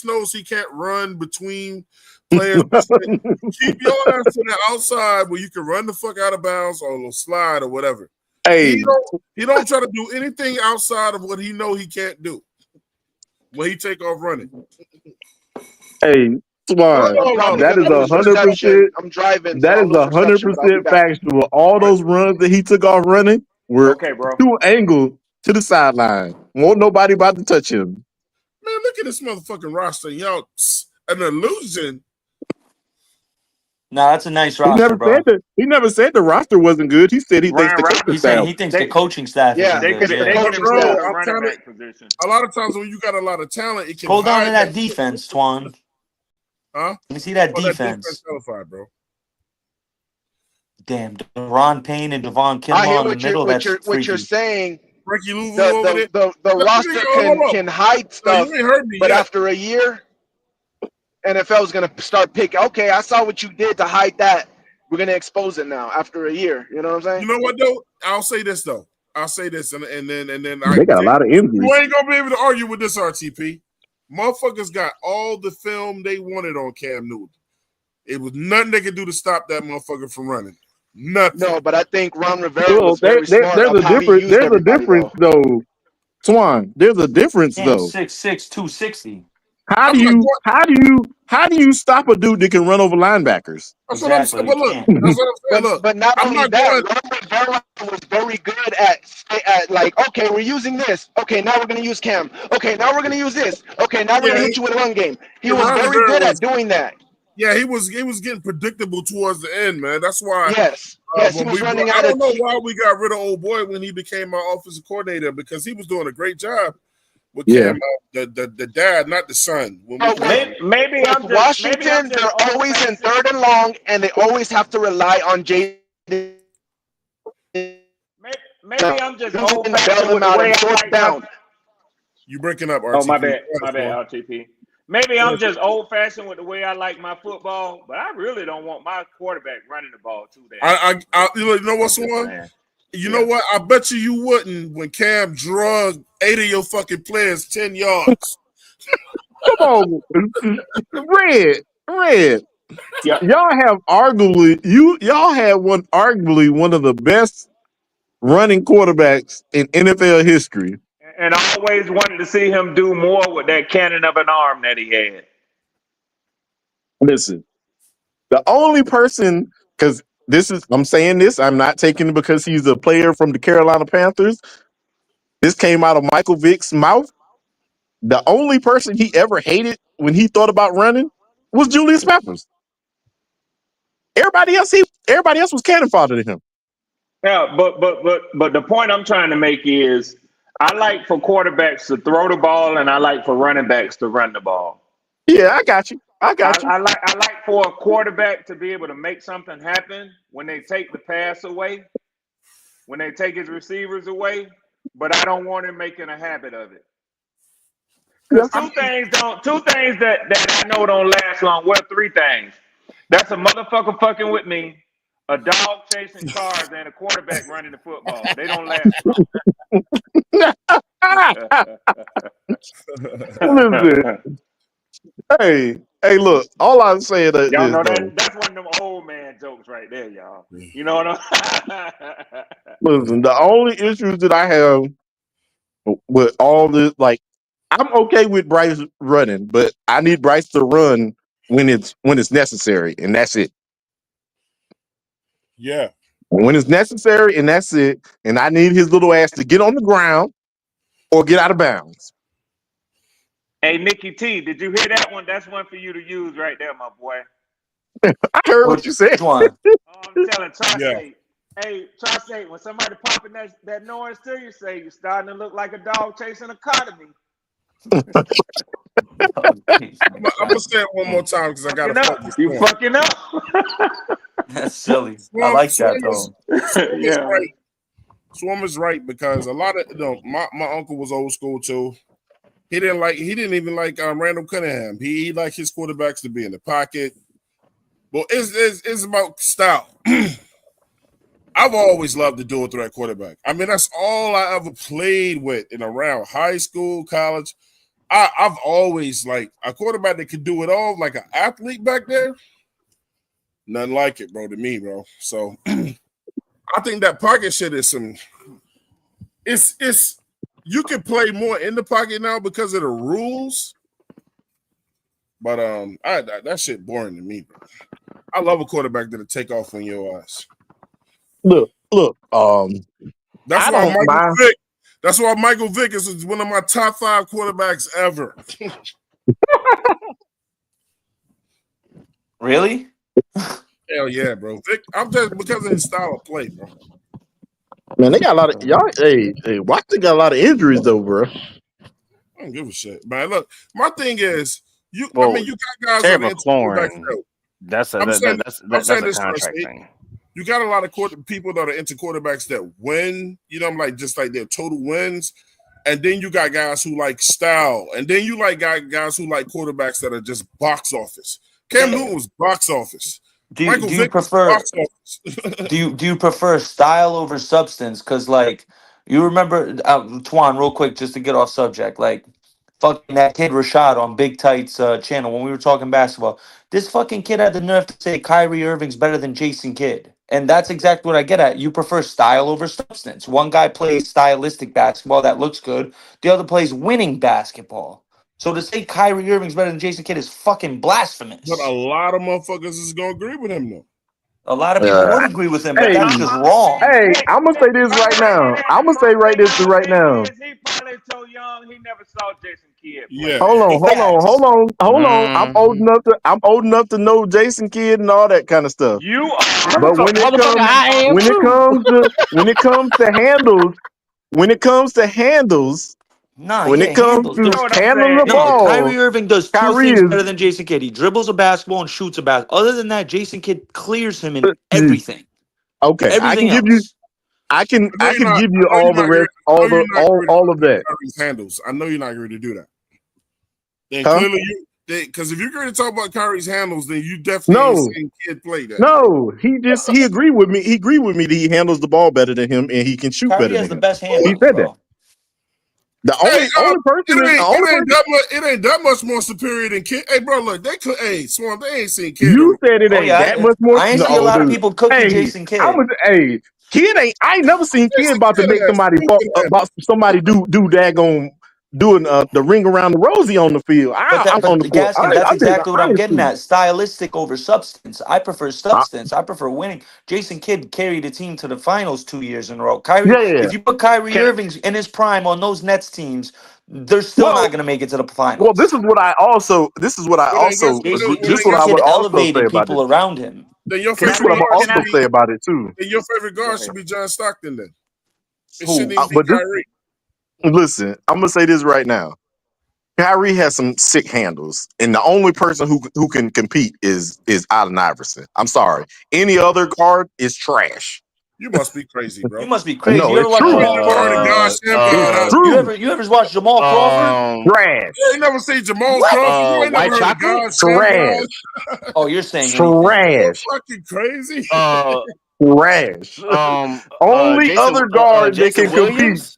knows he can't run between players. Keep your ass to the outside where you can run the fuck out of bounds or slide or whatever. Hey, he don't try to do anything outside of what he know he can't do when he take off running. Hey, Swan, that is 100%. I'm driving. That is 100% factual. All those runs that he took off running were two angles to the sideline. Won't nobody about to touch him. Man, look at this motherfucking roster. Y'all, an illusion. No, that's a nice roster, bro. He never said the roster wasn't good. He said he thinks the coaching staff. He thinks the coaching staff. Yeah, is good. A lot of times when you got a lot of talent, it can hold on to that defense, Twan. Huh? Let me see that defense. That defense qualified, bro. Damn, Deron Payne and Devon Kinlaw in the middle. What you're saying. Ricky Louisville the roster can hide stuff, but after a year, NFL is going to start picking. Okay, I saw what you did to hide that. We're going to expose it now after a year. You know what I'm saying? You know what though? I'll say this though. and then they got a lot of injuries. You ain't gonna be able to argue with this, RTP. Motherfuckers got all the film they wanted on Cam Newton. It was nothing they could do to stop that motherfucker from running. Nothing. No, but I think Ron Rivera was very smart. There's a difference though. Swan, there's a difference though. 6'6", 260. How do you stop a dude that can run over linebackers? That's what I'm saying. But look, that's what I'm saying. Look, But not I'm only not that, going. Ron Rivera was very good at like, okay, we're using this. Okay, now we're gonna use Cam. Okay, now we're gonna use this. Okay, now we're Yeah, gonna hit you with a run game. He yeah, was Ron very Rivera good was. at doing that. Yeah, he was getting predictable towards the end, man. That's why. Yes, yes, he When was we, running I out don't of. know why we got rid of old boy when he became our offensive coordinator because he was doing a great job with Yeah. Cam, the dad, not the son. When we Maybe With I'm just Washington, they're always in third and long, and they always have to rely on Jaden. Maybe I'm just Using old the bail fashioned them with the out way and I fourth like down. my. you breaking up, RTP. Oh, my bad, Go ahead, Swan. RTP. Maybe I'm just old fashioned with the way I like my football, but I really don't want my quarterback running the ball too. I you know what, Swan? You know what? I bet you wouldn't when Cam drug 8 of your fucking players 10 yards. Come on, Red. Yeah. Y'all have y'all had arguably one of the best running quarterbacks in NFL history. And I always wanted to see him do more with that cannon of an arm that he had. Listen, the only person, because I'm saying this, I'm not taking it because he's a player from the Carolina Panthers. This came out of Michael Vick's mouth. The only person he ever hated when he thought about running was Julius Peppers. Everybody else was cannon fodder to him. Yeah, but the point I'm trying to make is I like for quarterbacks to throw the ball and I like for running backs to run the ball. Yeah, I got you. I like for a quarterback to be able to make something happen when they take the pass away, when they take his receivers away, but I don't want him making a habit of it. Because two things that I know don't last long. Well, three things. That's a motherfucker fucking with me, a dog chasing cars, and a quarterback running the football. They don't last long. Listen. Hey, look, all I'm saying is y'all know though, that's one of them old man jokes right there, y'all. You know what I'm listen, the only issues that I have with all this, like, I'm okay with Bryce running, but I need Bryce to run when it's necessary, and that's it. Yeah. When it's necessary, and that's it. And I need his little ass to get on the ground or get out of bounds. Hey, Nikki T, did you hear that one? That's one for you to use right there, my boy. I heard what you said. I'm telling Tri-State. Hey, Tri-State, when somebody popping that noise to you, say you're starting to look like a dog chasing a car to me. I'm gonna say it one more time because I got to focus. You fucking up. That's silly. I like that though. Swarm is right. Swarm is right because a lot of my uncle was old school too. He didn't even like Randall Cunningham. He liked his quarterbacks to be in the pocket. But it's about style. I've always loved the dual threat quarterback. I mean, that's all I ever played with in around high school, college. I've always liked a quarterback that could do it all, like an athlete back there. Nothing like it, bro, to me, bro. So I think that pocket shit is it's you can play more in the pocket now because of the rules. But that shit boring to me, bro. I love a quarterback that'll take off on your ass. Look. That's why Michael Vick is one of my top 5 quarterbacks ever. Really? Hell yeah, bro. Vick, I'm just because of his style of play, bro. Man, they got a lot of y'all. Hey, Washington got a lot of injuries though, bro. I don't give a shit, man. Look, my thing is, you Well, got guys Terry on the quarterback McLaurin, field. that's a I'm saying contract this, thing. You got a lot of people that are into quarterbacks that win, just like their total wins. And then you got guys who like style. And then you like guys who like quarterbacks that are just box office. Cam Newton was box office. Do you prefer do you prefer style over substance? Because like you remember Twan, real quick, just to get off subject, like fucking that kid Rashad on Big Tights channel when we were talking basketball. This fucking kid had the nerve to say Kyrie Irving's better than Jason Kidd. And that's exactly what I get at. You prefer style over substance. One guy plays stylistic basketball that looks good. The other plays winning basketball. So to say Kyrie Irving's better than Jason Kidd is fucking blasphemous. But a lot of motherfuckers is gonna agree with him though. A lot of people would agree with him, but Hey, that's just wrong. hey, I'm gonna say this right now. I'm gonna say this right now. He probably so young he never saw Jason Kidd play. Yeah. Hold on. I'm old enough to know Jason Kidd and all that kind of stuff. You are. But when it comes to handles, Nah, when yeah, it comes handles. to handling the No, ball, Kyrie Irving does two Kyrie things is better than Jason Kidd. He dribbles a basketball and shoots a basketball. Other than that, Jason Kidd clears him in everything. okay. I Everything can give else. you. I can give you I know all you're the not rest, all of that. Kyrie's handles. I know you're not going to do that. Then Huh? clearly because if you're going to talk about Kyrie's handles, then you definitely ain't seen Kid play that. No, he agreed with me. He agreed with me that he handles the ball better than him and he can shoot Kyrie better has than the him. best handles, He said bro. that. The only person It ain't that much more superior than Kid. Hey, bro, look, they could. Hey, Swan, they ain't seen Kid. You said it Oh, ain't yeah, that much more. I ain't see a lot of people cooking Jason Kidd. Kid ain't. I ain't never seen Kid about to Kidd make has somebody do daggone doing the ring around the rosy on the field. I'm on the court. Gaskins, that's exactly what I'm ain't getting seen at. Stylistic over substance. I prefer substance. I prefer winning. Jason Kidd carried the team to the finals 2 years in a row. Kyrie, Yeah. if you put Kyrie Irving in his prime on those Nets teams, they're still not going to make it to the finals. Well, this is what I would also say about people it. around him. Then your This is favorite what I would guard also should say be- about it too. then your favorite guard should be John Stockton. Then it Who? shouldn't even be But this- Kyrie. Listen, I'm gonna say this right now. Kyrie has some sick handles, and the only person who can compete is Allen Iverson. I'm sorry. Any other guard is trash. You must be crazy, bro. You must be crazy. No, you ever it's watch true. Jamal True. You ever watch Jamal Crawford? Trash. You ain't never seen Jamal What? Crawford. You ain't never heard of God Sam Trash. God. Oh, you're saying anything. Trash. Fucking crazy. Trash. Only Jason- other guard that Jason can Williams? compete.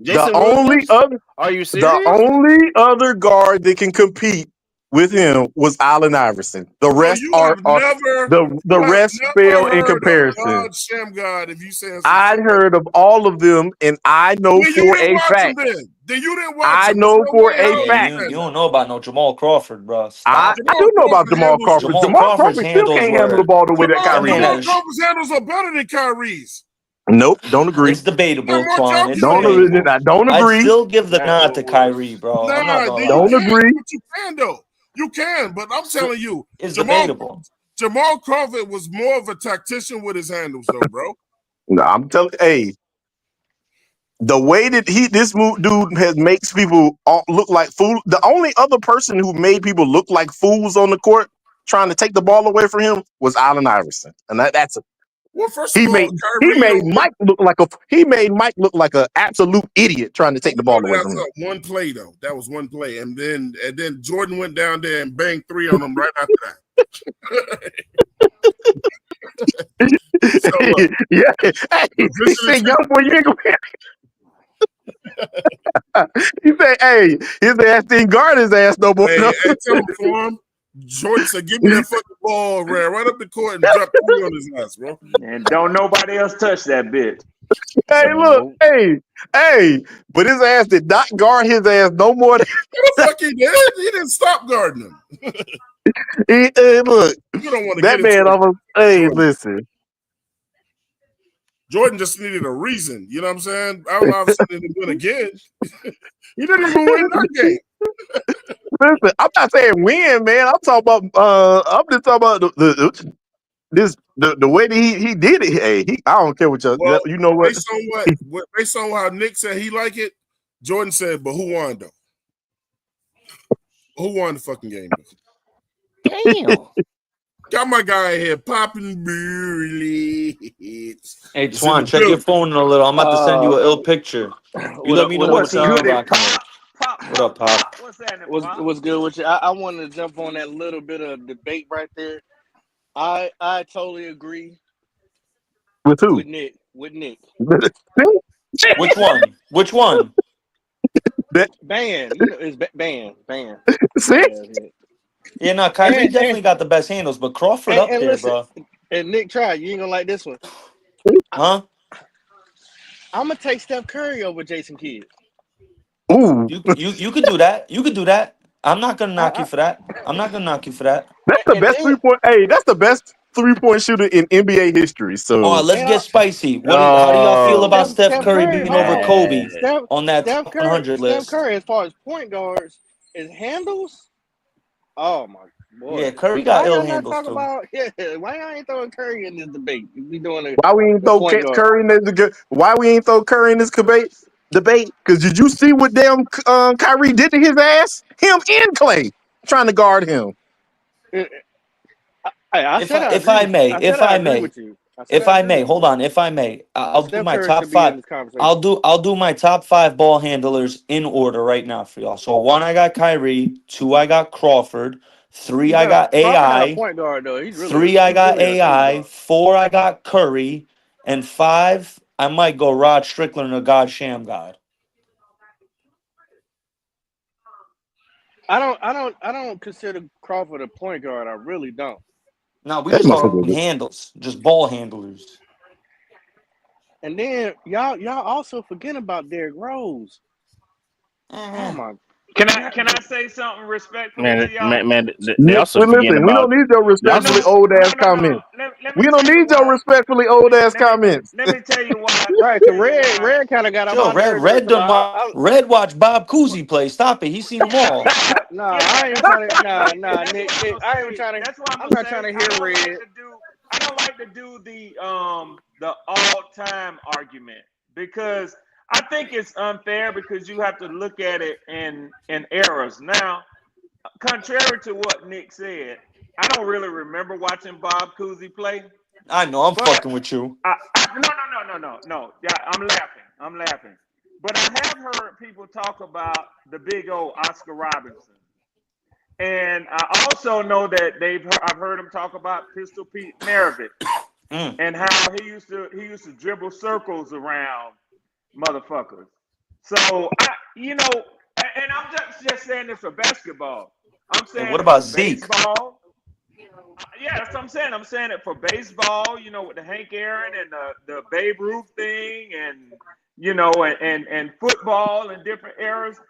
Jason The only Williams? other. Are you serious? The only other guard that can compete with him was Allen Iverson. The rest you are have never- the you have rest never fail in heard of comparison. God Sam God. If you say I heard of all of them, and I know Then you for didn't a watch fact. him then you didn't watch I him. know There's no for way a how you fact. You don't know about no Jamal Crawford, bro. I Stop. do know about Jamal Crawford. Jamal Jamal Crawford's Crawford still handles can't were- handle the ball the way that Kyrie Jamal does. Crawford's handles are better than Kyrie's. Nope, don't agree. It's debatable, Come on, Twan. It's Don't debatable. agree. I don't I'd agree. still give the nod to Kyrie, bro. I'm not Nah, gonna then lie. you Don't can, agree. but you can though. You can, but I'm telling you, It's debatable. Jamal Crawford was more of a tactician with his handles, though, bro. No, I'm telling. Hey, the way that this dude has makes people look like fools. The only other person who made people look like fools on the court trying to take the ball away from him was Allen Iverson, and that's a. Well, first He of all, made Kyrie Mike look like an absolute idiot trying to take the ball away from him. That's one play though. That was one play, and then Jordan went down there and banged 3 on him right after that. So, Yeah, hey, he said, "Young boy, you ain't gonna." He said, "Hey, his ass didn't guard his ass no more." hey, tell him for him. Jordan said, "Give me that fucking ball, ran right up the court and dropped 3 on his ass, bro." And don't nobody else touch that bitch. Hey, look, hey, but his ass did not guard his ass no more. What the fuck he did? He didn't stop guarding him. Look, You don't want to that get man into almost. Hey, Jordan. listen. Jordan just needed a reason. You know what I'm saying? Allen Iverson didn't win again. He didn't even win that game. Listen, I'm not saying win, man. I'm talking about. I'm just talking about the way that he did it. Hey, I don't care what y'all. Well, you know what? Based on how Nick said he like it, Jordan said, but who won though? Who won the fucking game? Damn. Got my guy here popping bullets. Hey, Twan, check your phone in a little. I'm about to send you an ill picture. You let me know what you're rocking with. What up, Pop? What's good with you? I wanted to jump on that little bit of debate right there. I totally agree. With who? With Nick. Which one? Which one? Ban. You know, it's ban. See? Yeah, no, Kyrie definitely got the best handles, but Crawford up there, listen, bro. And Nick, try. You ain't gonna like this one. Huh? I'm gonna take Steph Curry over Jason Kidd. Ooh, You could do that. You could do that. I'm not gonna knock you for that. I'm not gonna knock you for that. that's the And best then 3-point. Hey, that's the best 3-point shooter in NBA history. All right, So let's and get spicy. How do y'all feel about Oh Steph Steph Curry Curry, being over man. Kobe man. on that top 100 Steph list? Curry, as far as point guards, is handles. Oh my boy! Yeah, Curry Why got ill y'all not handles talking too. about? Yeah, why y'all ain't throwing Curry in this debate? We doing why we ain't the throw point guard. Curry in why we ain't throw Curry in this debate? Because did you see what damn Kyrie did to his ass? Him and Clay trying to guard him. I If said I I if agree I with. may, I if said I I agree may, with you. I said if I I agree may, with hold you. on. If I may, I'll do Steph my Curry top should be in five. this conversation. I'll do my top 5 ball handlers in order right now for y'all. So 1, I got Kyrie. 2, I got Crawford. 3, I got Crawford not a AI. point guard though. He's 3, I got really a shooting AI. guard. 4, I got Curry. And 5, I might go Rod Strickland or God Sham God. I don't consider Crawford a point guard. I really don't. No, we That just motherfucker talking good. handles, just ball handlers. And then y'all also forget about Derrick Rose. Oh my! Can I say something respectfully to y'all? Man, they also forgetting Listen, we don't about need your y'all. respectfully old ass comments. Let We me don't tell you need your why. respectfully old ass comments. Let me tell you why. Right, cause Red kind of got on Yo, my nerves. Red watch Bob Cousy play. Stop it. He's seen them all. Nah, Yeah, I ain't that's trying to. right. Nah, That's Nick. what I'm gonna I ain't say. trying to. That's what I'm I'm not gonna trying say. to hear Red. I don't like to do the all-time argument because I think it's unfair because you have to look at it in eras. Now, contrary to what Nick said, I don't really remember watching Bob Cousy play. I know. I'm But fucking with you. no. Yeah, I'm laughing. But I have heard people talk about the big old Oscar Robinson. And I also know that I've heard him talk about Pistol Pete Maravich and how he used to dribble circles around motherfuckers. So and I'm just saying this for basketball. I'm And saying what it for about Zeke? baseball. Yeah, that's what I'm saying. I'm saying it for baseball, with the Hank Aaron and the Babe Ruth thing and and football and different eras.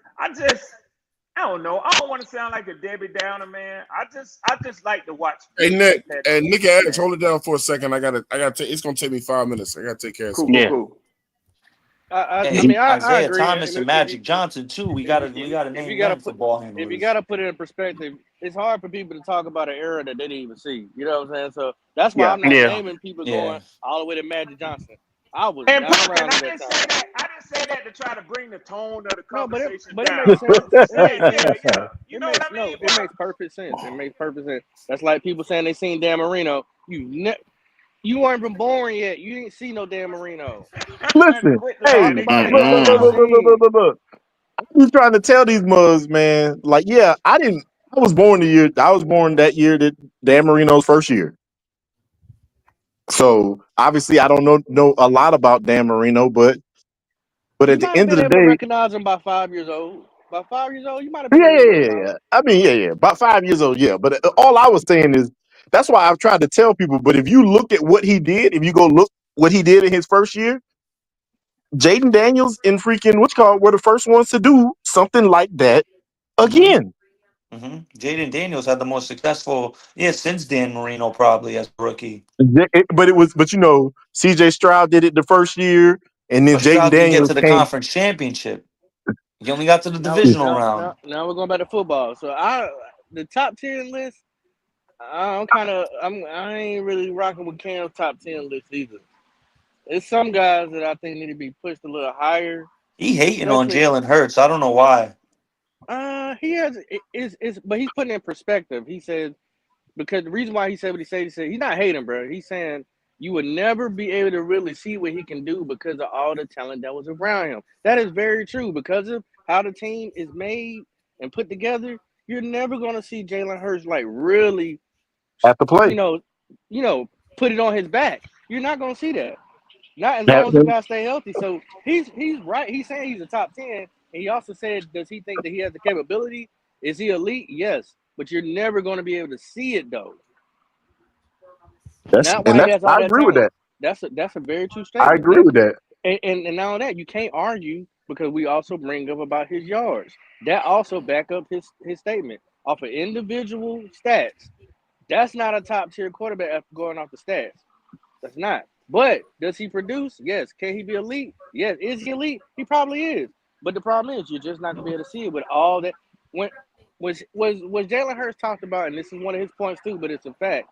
I don't know. I don't want to sound like a Debbie Downer, man. I just like to watch Hey people Nick, that and Nick Adams, hold it down for a second. I gotta take. It's gonna take me 5 minutes. I gotta take care of some. cool. I Hey, mean, I Isaiah agree. Thomas and Magic Johnson too. We gotta If you name gotta them for ball if you handlers. gotta put it in perspective, it's hard for people to talk about an era that they didn't even see. You know what I'm saying? So that's why Yeah, I'm not yeah. naming people going all the way to Magic Johnson. I was And not Pumpkin, around I at that didn't time. say that. I didn't say that to try to bring the tone of the No, but conversation it down. makes sense. I'm saying, yeah. You know what I mean? It makes perfect sense. It makes perfect sense. That's like people saying they seen Dan Marino. You weren't even born yet. You didn't see no Dan Marino. Listen, hey, Talk about the look, guys you seen. I'm trying to tell these mugs, man. Like, yeah, I was born that year that Dan Marino's first year. So obviously, I don't know a lot about Dan Marino, but You at the might have end of been the able to day, recognize him by 5 years old. By 5 years old, you might have been able to recognize him. I mean, yeah. About 5 years old, yeah. But all I was saying is that's why I've tried to tell people. But if you look at what he did, if you go look what he did in his first year, Jaden Daniels and freaking were the first ones to do something like that again. Jaden Daniels had the most successful since Dan Marino probably as a rookie. But CJ Stroud did it the first year, and then But Jaden Stroud didn't get Daniels to the came. conference championship. He only got to the Now divisional round. we're going back to football. So the top 10 list, I ain't really rocking with Cam's top 10 list either. There's some guys that I think need to be pushed a little higher. He hating on Jalen Hurts. I don't know why. He has but he's putting it in perspective. He said because the reason why he said what he said he's not hating, bro. He's saying you would never be able to really see what he can do because of all the talent that was around him. That is very true because of how the team is made and put together. You're never going to see Jalen Hurts like really Have to play. Put it on his back. You're not going to see that. Not as long as the guy stay healthy. So he's right. He's saying he's a top 10. And he also said, does he think that he has the capability? Is he elite? Yes. But you're never going to be able to see it though. Not why he has all I that agree with talent. that. That's a very true I statement. agree with that. And not only that, you can't argue because we also bring up about his yards. That also back up his statement off of individual stats. That's not a top tier quarterback after going off the stats. That's not. But does he produce? Yes. Can he be elite? Yes. Is he elite? He probably is. But the problem is you're just not gonna be able to see it with all that. When was Jalen Hurts talked about, and this is one of his points too, but it's a fact.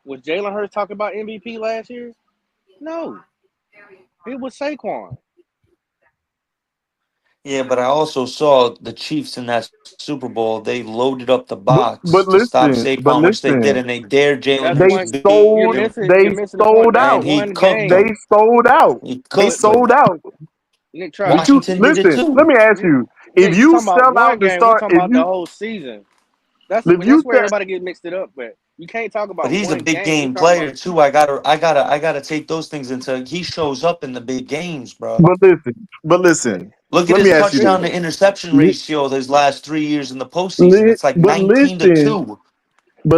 Was Jalen Hurts talking about MVP last year? No. It was Saquon. Yeah, but I also saw the Chiefs in that Super Bowl. They loaded up the box But to stop but Saquon, which they did, listen, and they dared Jalen That's they Hurts one. to beat You're him, missing. You're they missing the point. sold That's and out. he one cooked They game. them. sold out. He They cooked sold them. out. Nick, try. But you Washington did it listen. Let too. me ask you: if Nick, you you talking about sell out one to game? We start, talking about the whole season. That's if you where sell, everybody get mixed it up. But you can't talk But about he's a one big game. We game talking about player too. I gotta take those things into. He shows up in the big games, bro. but listen. Look at Let his me ask you touchdown to this: interception ratio his last 3 years in the postseason. It's like but 19-2.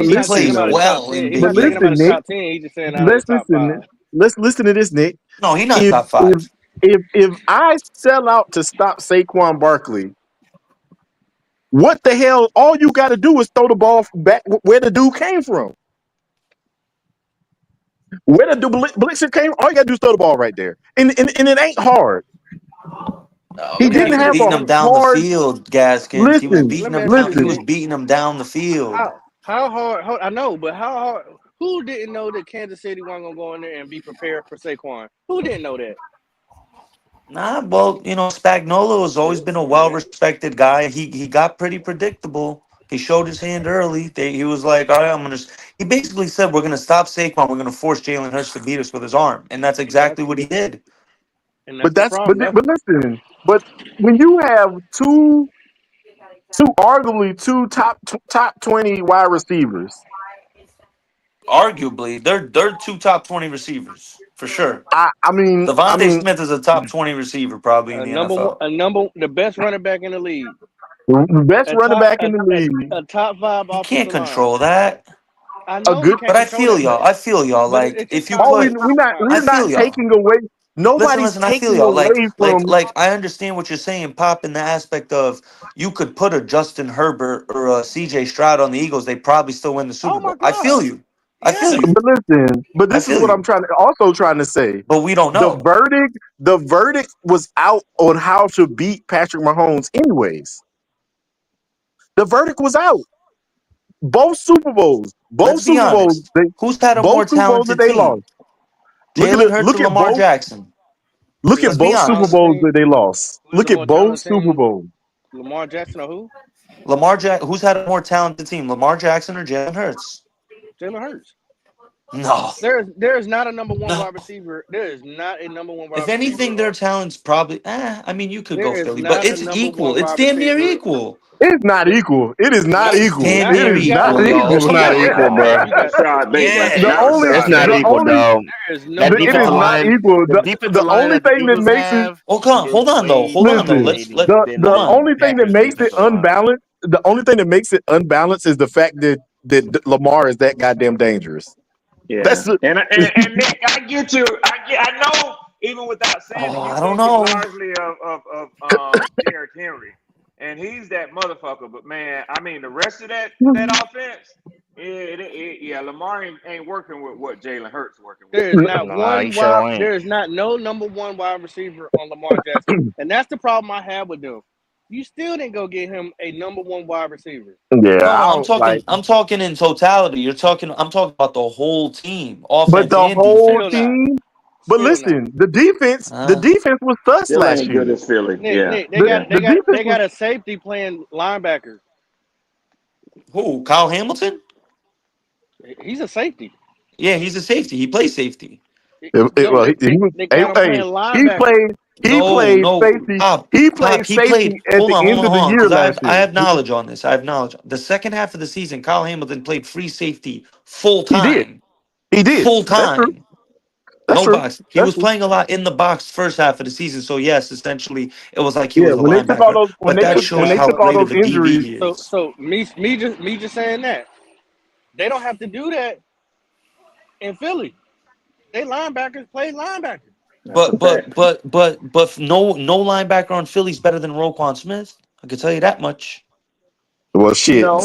he's He not talking plays about a top well 10. in He's big but not talking about listen, a games. Nick. top 10. He's just saying out of the Let's top listen. 5. Let's listen to this, Nick. No, he's not If top if 5. if I sell out to stop Saquon Barkley, what the hell? All you got to do is throw the ball back where the dude came from. Where the blitzer came, all you got to do is throw the ball right there, and it ain't hard. No, He but he didn't was have beating a him down the hard. field, Gaskins. He was Listen, beating Let me him ask you down. this, He was listen. Nick. beating him down the field. How hard? I know, but how hard? Who didn't know that Kansas City wasn't gonna go in there and be prepared for Saquon? Who didn't know that? Nah, well, Spagnuolo has always been a well-respected guy. He got pretty predictable. He showed his hand early. He was like, all right, I'm gonna. He basically said, we're gonna stop Saquon. We're gonna force Jalen Hurts to beat us with his arm, and that's exactly what he did. And But that's the problem. but listen. But when you have two arguably two top 20 wide receivers, Arguably, they're two top 20 receivers for sure. I mean, Devontae Smith is a top 20 receiver probably in the NFL. The best running back in the league, the best running back in the league, a top 5 He can't offensive line. control that. I a know he good. can't But I control feel that, y'all. but Like it's just if you top. put, I We're not feel y'all. taking away. Nobody's Listen. I feel taking y'all. away from. I understand what you're saying, Pop, in the aspect of you could put a Justin Herbert or a C.J. Stroud on the Eagles, they probably still win the Super Oh my Bowl. I feel God! you. I feel you. But listen, but I this is feel what I'm you. trying to say. But we don't The know. verdict was out on how to beat Patrick Mahomes. Anyways, the verdict was out. Both Super Bowls, Let's be honest. Who's had a more both Super Bowls that talented they team? lost. Look Jalen Hurts look or at Lamar both. Jackson? Look Let's at be both Super honest. Bowls that they lost. Look at both Super Bowls. Lamar Jackson or who? Who's had a more talented team? Lamar Jackson or Jalen Hurts? Jalen Hurts. No. There is not a number one wide receiver. There is not a number one wide If receiver. anything, their talent's probably. I mean, you could go There is Philly, but not a it's number equal. one It's wide damn near receiver. equal. It's not equal. It is not It's equal. damn It near is not equal, y'all. equal. It's not equal, bro. The only dog. There is no That it is defensive not line, equal. the defensive The line only that the thing that Eagles makes it have Hold on, is hold on though. way Hold on though. more listen. Let than The hold the on. only thing that Packers makes it defensive line. unbalanced, the only thing that makes it unbalanced is the fact that Lamar is that goddamn dangerous. Yeah, That's it. and Nick, I get you. I know. Even without saying it, you I don't think it know. largely of Derrick Henry, and he's that motherfucker. But man, I mean, the rest of that offense, Lamar ain't working with what Jalen Hurts working with. There is not Nah, he one sure wide. ain't. There is not no number one wide receiver on Lamar Jackson, and that's the problem I have with them. You still didn't go get him a number one wide receiver. Yeah, No. I'm talking in totality. I'm talking about the whole team, but offense the and whole defense. team. But listen, the defense was sus Still last ain't year. good as Philly. Nick, they The defense got a safety playing linebacker. Who? Kyle Hamilton? He's a safety. Yeah, he's a safety. He plays safety. He got him playing linebacker. He played safety. He played He played. safety at Hold the on, end of the year because last I year. have knowledge on this. I have knowledge. The second half of the season, Kyle Hamilton played free safety full He did. time. He did. Full That's true. time. That's No true. box. He was playing a lot in the box first half of the season. So yes, essentially, it was like he Yeah, was a when they took all linebacker. those But that shows how all great of those a injuries, DB he is. So me just saying that they don't have to do that in Philly. They linebackers play linebackers. But no linebacker on Philly's better than Roquan Smith. I can tell you that much. Well, shit. No,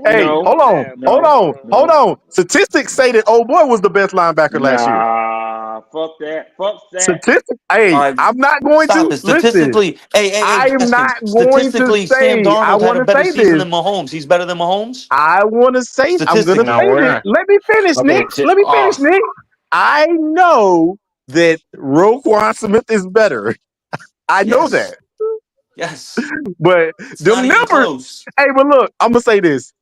Hey, no, hold on. Statistics say that old boy was the best linebacker last year. Nah, fuck that. Statistics. Hey, I'm not going Stop to it. Statistically, listen. I am Gaskins, not going to statistically, Sam say. I Darnold had want a to better say season this. than Mahomes. He's better than Mahomes. I want to say. I'm going to Statistically, say this. Let me finish, Nick. Let me finish, Nick. I know that Roquan Smith is better. I know that. Yes. But them numbers. Close. Hey, but look, I'm gonna say this.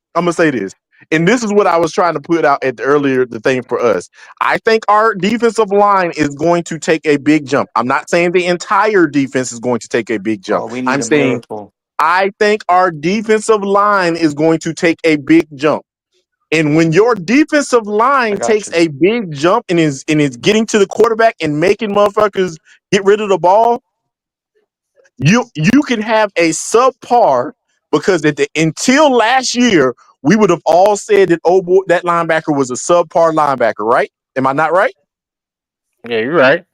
And this is what I was trying to put out at the thing for us. I think our defensive line is going to take a big jump. I'm not saying the entire defense is going to take a big jump. We need I'm a saying miracle. I think our defensive line is going to take a big jump. And when your defensive line takes a big jump and is getting to the quarterback and making motherfuckers get rid of the ball, you can have a subpar, because until last year we would have all said that that linebacker was a subpar linebacker, right? Am I not right? Yeah, you're right.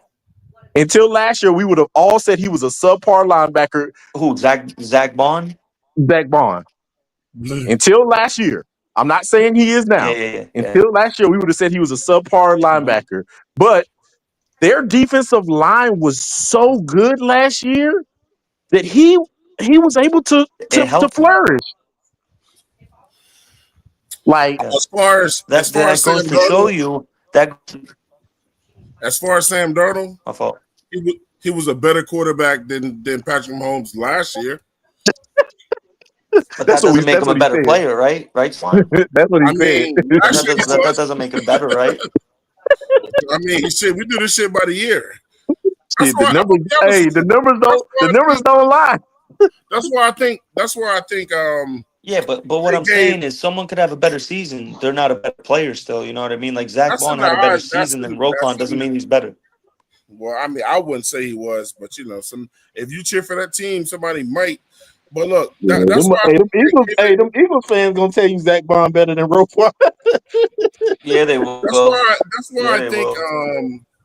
Until last year we would have all said he was a subpar linebacker. Who? Zach Bond? Zach Bond. Until last year. I'm not saying he is now. Until last year we would have said he was a subpar linebacker. But their defensive line was so good last year that he was able to flourish. Like, as far as that Sam goes to Darnold, show you that. As far as Sam Darnold, my fault. He was a better quarterback than Patrick Mahomes last year. But that doesn't make him a better player, right? Right, Swan? That's what he said. That doesn't make him better, right? I mean, shit, we do this shit by the year. The numbers don't lie. That's why I think. Yeah, but what I'm saying is, someone could have a better season. They're not a better player still. You know what I mean? Like Zach Bond had a better season than Roquan. Doesn't mean he's better. Well, I mean, I wouldn't say he was, but if you cheer for that team, somebody might. But look, that's why them Eagles fans gonna tell you Zach Bond better than Roquan. Yeah, they will.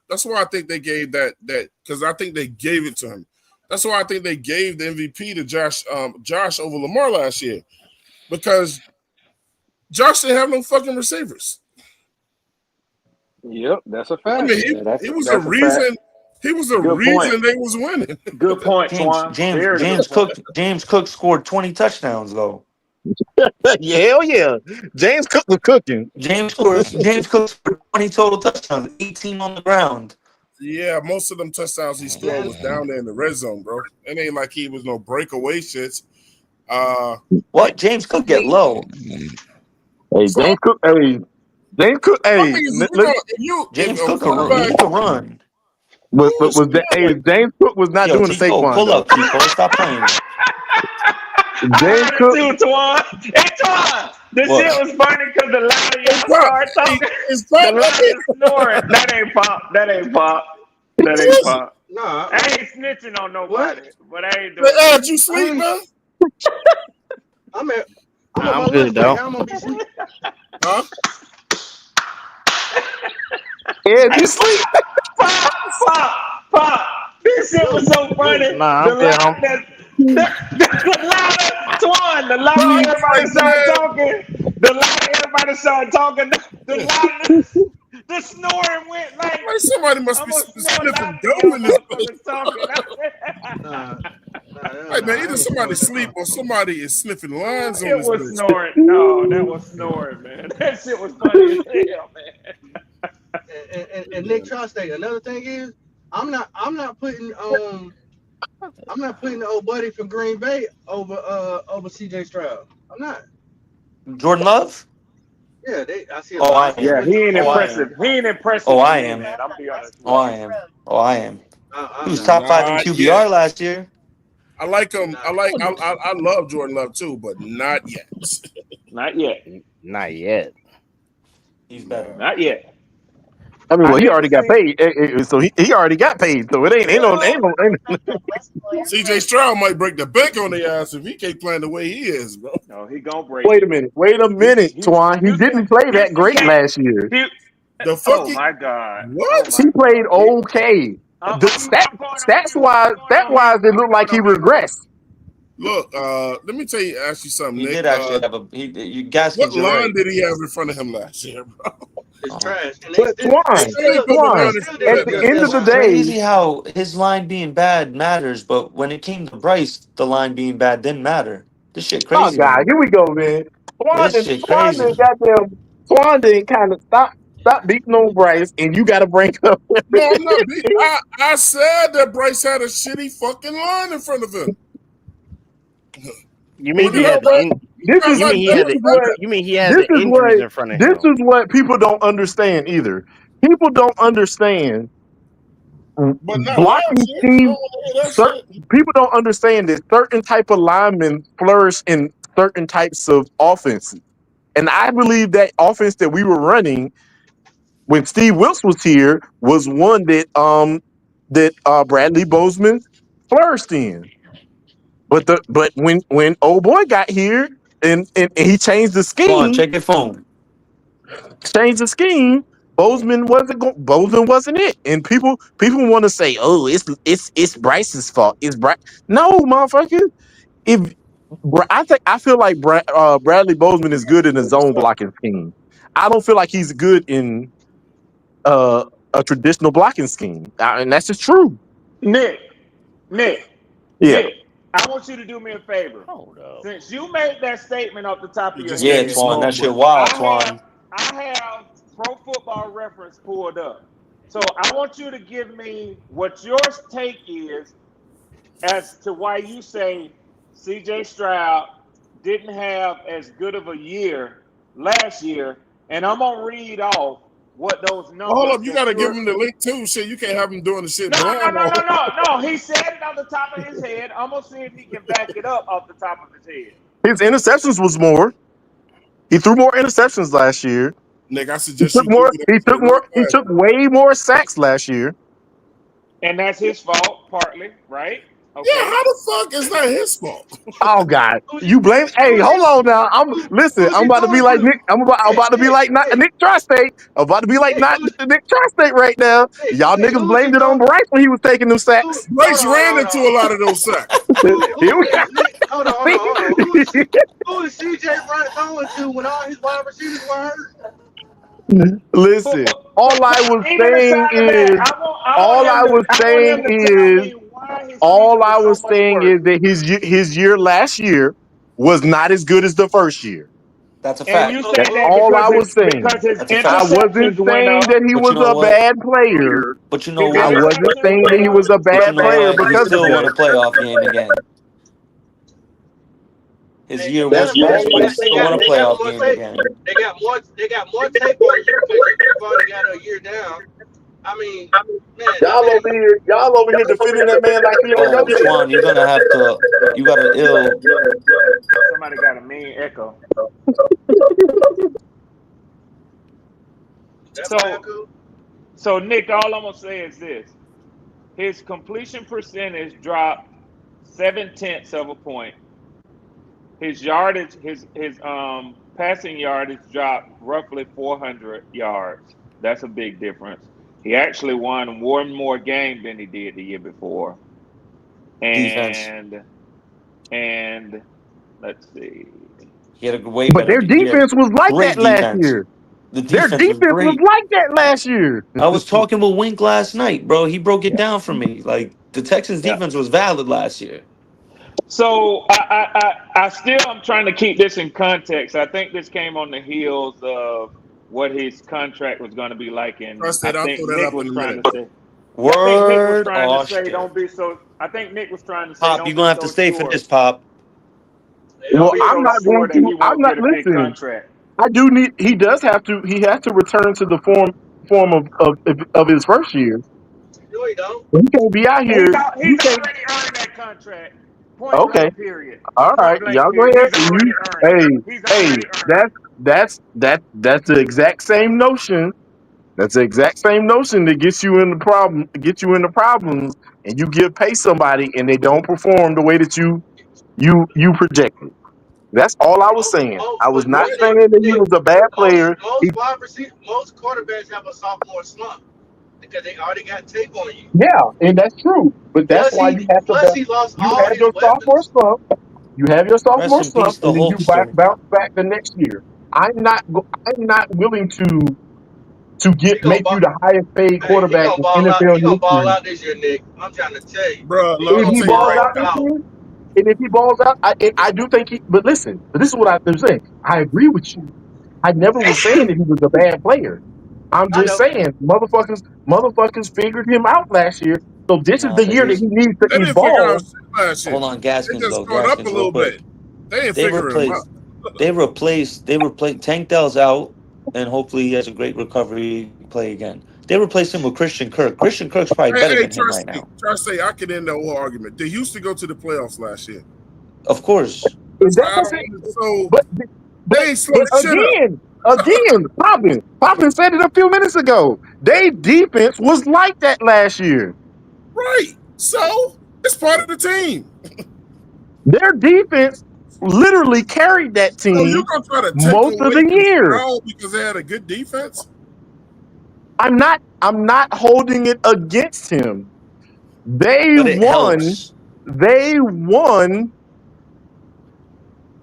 That's why I think they gave that because I think they gave it to him. That's why I think they gave the MVP to Josh over Lamar last year, because Josh didn't have no fucking receivers. Yep, that's a fact. I mean, he was a reason. He was a reason they was winning. Good point, Twan. James Cook scored 20 touchdowns though. Yeah, hell yeah. James Cook was cooking. James Cook scored 20 total touchdowns, 18 on the ground. Yeah, most of them touchdowns he scored was down there in the red zone, bro. It ain't like he was no breakaway shits. What? James Cook get low. Hey, James Cook. Hey, James Cook. Hey, James Cook can run. James Cook was not doing the Saquon. Pull up, Chico. Stop playing. James Cook. This shit was funny because the louder y'all start talking, the louder snoring. That ain't pop. That ain't pop. No, I ain't snitching on nobody, but I ain't doing it. You sleep, man? I'm good, though. I'm gonna be sleeping. Huh? Yeah, you sleep. Pop. This shit was so funny. Nah, I'm good. The louder everybody started talking, the louder the snoring went like somebody must be sniffing dope in this place. Hey man, either somebody sleep or somebody is sniffing lines on this bitch. Snoring. No, that was snoring, man. That shit was funny as hell, man. And Nick Trostate, another thing is, I'm not putting the old buddy from Green Bay over CJ Stroud. I'm not. Jordan Love? Yeah, I see. He ain't impressive. He ain't impressive. I am. Man. I'll be honest. I am. He was top 5 in QBR last year. I like him. I love Jordan Love too, but not yet. Not yet. Not yet. He's better. Not yet. I mean, well, he already got paid, so he already got paid. So it ain't no. CJ Stroud might break the bank on their ass if he can't play the way he is, bro. No, he gonna break. Wait a minute, Twan. He didn't play that great last year. The fucking, oh my God! What? He played okay. the stats wise, it looked like he regressed. Look, let me ask you something, He Nick. did actually have a Gaskins. What line did he have in front of him last year, bro? It's trash. And But Twan, at the end of the day, crazy how his line being bad matters, but when it came to Bryce, the line being bad didn't matter. This shit oh crazy. God, Man. here we go, man. This shit crazy. Twan didn't kind of stop beating on Bryce, and you got to bring up. No, I'm not beating. I said that Bryce had a shitty fucking line in front of him. You mean he had the injuries in front of him? This is what people don't understand either. People don't understand blocking teams. People don't understand that certain type of linemen flourish in certain types of offenses, and I believe that offense that we were running when Steve Wilkes was here was one that Bradley Bozeman flourished in. But when old boy got here and he changed the scheme. Come on, check your phone. Changed the scheme. Bozeman wasn't it, and people want to say, "Oh, it's Bryce's fault." It's Bryce? No, motherfucker. I feel like Bradley Bozeman is good in a zone blocking scheme. I don't feel like he's good in a traditional blocking scheme, and that's just true. Nick, Yeah. Nick, I want you to do me a favor. Since you made that statement off the top of your head, Twan, that shit wild, Twan. I have Pro Football Reference pulled up. So I want you to give me what your take is as to why you say CJ Stroud didn't have as good of a year last year. And I'm going to read off what those numbers. Hold up, you got to give him the link too. Shit, you can't have him doing the shit. No. He said it on the top of his head. I'm going to see if he can back it up off the top of his head. His interceptions was more. He threw more interceptions last year. Nick, I suggest he took way more sacks last year. And that's his fault, partly, right? Okay. Yeah, how the fuck is that his fault? Oh God, you blame? Hey, hold on now. I'm about to be like Nick. I'm about to be like Nick Tri-State. I'm about to be like Nick Tri-State right now. Y'all niggas blamed it on Bryce when he was taking them sacks. Bryce ran into a lot of those sacks. Here we go. Hold on. Who is CJ Bryce throwing to when all his wide receivers were hurt? Listen, all I was saying is that his year last year was not as good as the first year. That's a fact. That's all I was saying. I wasn't saying that he was a bad player. But you know what? I wasn't saying that he was a bad player because he still won a playoff game again. His year was bad, but he still won a playoff game again. They got more tape on you because you've already got a year down. I mean, man, y'all over here defending that man like he ain't nothing. Twan, you're gonna have to. You got an ill. Somebody got a mean echo. So Nick, all I'm gonna say is this: his completion percentage dropped 0.7 of a point. His yardage, his passing yardage dropped roughly 400 yards. That's a big difference. He actually won one more game than he did the year before. And let's see. He had a way but their defense was like that last year. Their defense was like that last year. I was talking with Wink last night, bro. He broke it down for me. Like the Texans' defense was valid last year. So I still am trying to keep this in context. I think this came on the heels of what his contract was going to be like, and I think Nick was trying to say. Word. Don't be so. I think Nick was trying to say. Pop, you're gonna have to stay for this, Pop. Well, I'm not going to. I'm not listening. I do need. He does have to. He has to return to the form of his first year. No, he don't. He can't be out here. He's already earned that contract. Okay. All right. Y'all go ahead. Hey. That's the exact same notion. That's the exact same notion that gets you in the problem. Get you into problems, and you pay somebody, and they don't perform the way that you projected. That's all I was saying. I was not saying that he was a bad player. Most quarterbacks have a sophomore slump. because they already got tape on you. Yeah, and that's true. But that's Plus why he you have to plus he lost you all have his your sophomore weapons. slump, you have your Rest sophomore in slump, peace, the and then you Hulkster. bounce back the next year. I'm not willing to He gonna make you ball, the highest paid hey, he quarterback gonna in ball out. NFL He gonna ball history. out this year, Nick. I'm trying to tell you, Bro, he let If me he gonna tell you balls right out ball this now. out. year, and if he balls out, I do think he. But listen, this is what I'm saying. I agree with you. I never was saying that he was a bad player. I'm I just know. saying, motherfuckers figured him out last year. So this is Nah, the they year that just he needs to They didn't figure out evolve. shit last year. hold on, They Gaskins just though. caught up a Gaskins, real little bit. quick. They didn't They figure him out. replaced Tank Dell's out, and hopefully he has a great recovery play again. They replaced him with Christian Kirk. Christian Kirk's probably better Hey, than him right now. trust me, I could end the whole argument. They used to go to the playoffs last year. Of course. Is that I what's don't, so But they ain't slow shit up. again, Poppin said it a few minutes ago. Their defense was like that last year. Right. So it's part of the team. Their defense literally carried that So you team gonna try to take most of away the from year. Stroud because they had a good defense? I'm not holding it against him. They But it won. helps. They won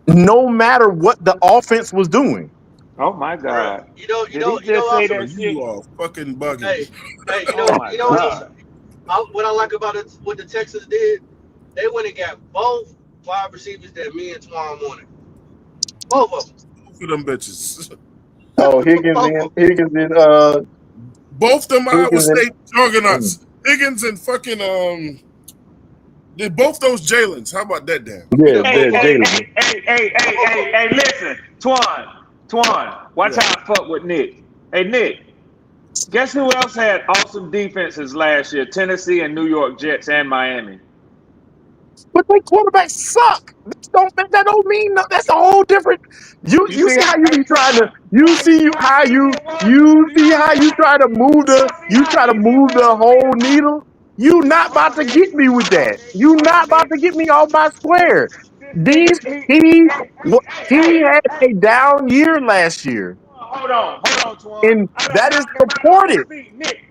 no matter what the offense was doing. Oh my God! You know, Did he just say also, Bro, that shit? you are fucking bugging. hey, Oh my God! what I like about it, what the Texans did, they went and got both wide receivers that me and Twan wanted. Both of them. Both of them bitches. Oh, Higgins and Both them Iowa Higgins and State juggernauts. Higgins and fucking they're both those Jalen's. How about that, damn? Yeah, Hey, listen, Twan, watch how I fuck with Nick. Hey, Nick, guess who else had awesome defenses last year? Tennessee and New York Jets and Miami. But their quarterbacks suck. That don't mean no, that's a whole different. You see how you be trying to you see how you try to move the whole needle. You not about to get me with that. You not about to get me off my square. He had a down year last year, Hold on, Twan. and that is supported.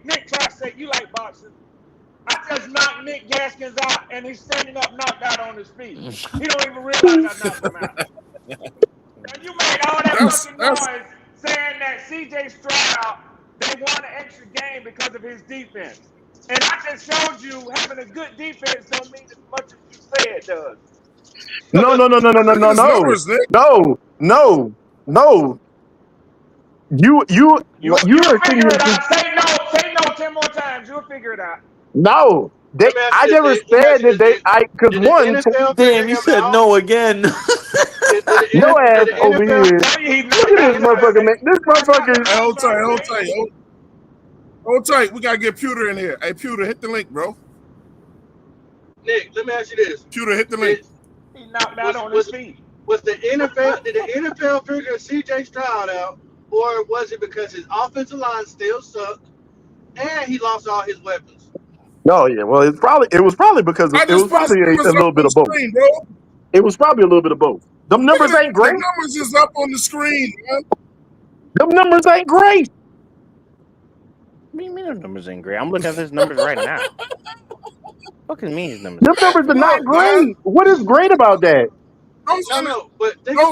Nick, try to say you like boxing. I just knocked Nick Gaskins out, and he's standing up, knocked out on his feet. He don't even realize I knocked him out. Now you made all that fucking noise saying that C.J. Stroud, they won an extra game because of his defense, and I just showed you having a good defense don't mean as much as you say it does. No. You are figure it out. Say no 10 more times. You'll figure it out. No, I never said that because Damn, you said no again. Your ass over here. Look at this motherfucker, man. This motherfucker. Hey, hold tight. We gotta get Pewter in here. Hey, Pewter, hit the link, bro. Nick, let me ask you this. Pewter, hit the link. He knocked out on his feet. Was the NFL? Did the NFL figure C.J. Stroud out, or was it because his offensive line still sucked and he lost all his weapons? No, yeah. Well, it was probably because it was probably a little bit of both. Screen, bro. It was probably a little bit of both. Them numbers ain't great. The numbers is up on the screen, man. Them numbers ain't great. What do you mean the numbers ain't great? I'm looking at his numbers right now. What can mean his numbers? Them numbers are not great. What is great about that? Those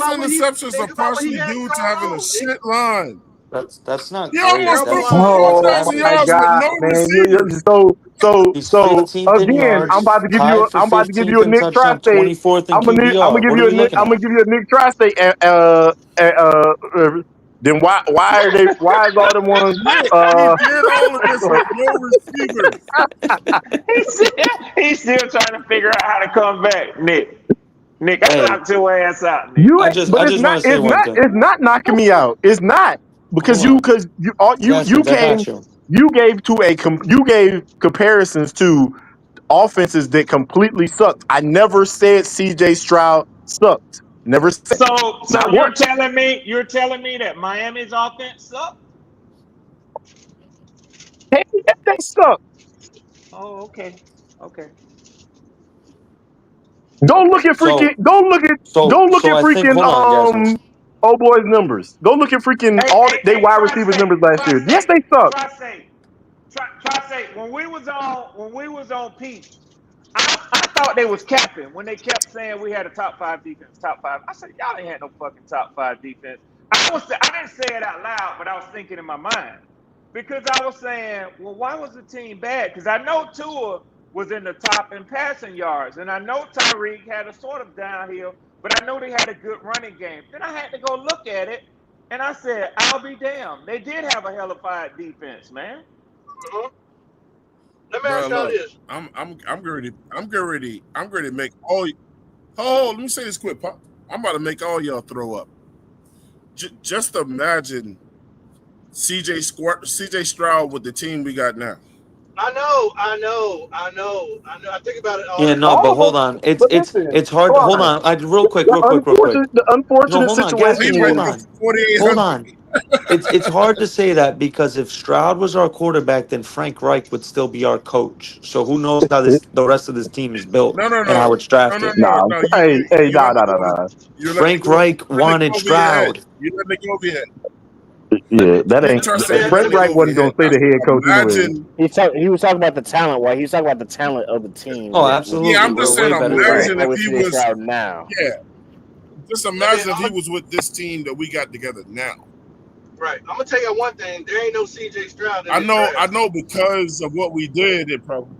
interceptions are partially due to having a shit line. That's not He great. almost threw That's for that's 4,000 average. yards with no Man, receivers. so 15th in again, yards, I'm about to give tied for you a 15th in Nick touchdown, Tri-State. 24th in I'm gonna QBR. give What you are a we Nick. looking I'm gonna at? give you a Nick Tri-State. Then why are they? Why is all them ones? He did all of this with no receivers. He's still trying to figure out how to come back, Nick. I knocked your ass out, Nick. It's not knocking me out. It's not because Gaskins, you gave comparisons to offenses that completely sucked. I never said C.J. Stroud sucked. Never said. So you're telling me that Miami's offense sucked? Hey, they suck. Oh, okay. Go look at freaking. Go look at old boys numbers. Go look at freaking all they wide receivers numbers last year. Yes, they suck. Tri-State, when we was on peak, I thought they was capping when they kept saying we had a top 5 defense, top 5. I said, y'all ain't had no fucking top 5 defense. I didn't say it out loud, but I was thinking in my mind. Because I was saying, well, why was the team bad? Because I know Tua was in the top in passing yards, and I know Tyreek had a sort of downhill, but I know they had a good running game. Then I had to go look at it, and I said, I'll be damned. They did have a hellified defense, man. Let me ask y'all this. I'm ready to make all. Oh, let me say this quick, Pop. I'm about to make all y'all throw up. Just imagine CJ Stroud with the team we got now. I know. I think about it all Yeah, the no, time. but hold on. It's But listen, hard. Hold on. Real quick. The unfortunate No, hold on, situation Gaskin, hold on. It's hard to say that because if Stroud was our quarterback, then Frank Reich would still be our coach. So who knows how the rest of this team is built and how it's drafted. No, hey, nah. Frank Reich wanted Stroud. You let me go over your head. Yeah, that ain't. Tri-State, Frank Reich wasn't gonna say the head coach anyway. He was talking about the talent. He was talking about the talent of the team. Oh, absolutely. Yeah, I'm just saying. Imagine if he was now. Yeah, just imagine if he was with this team that we got together now. Right. I'm gonna tell you one thing. There ain't no CJ Stroud. In I this know, draft. because of what we did. It probably.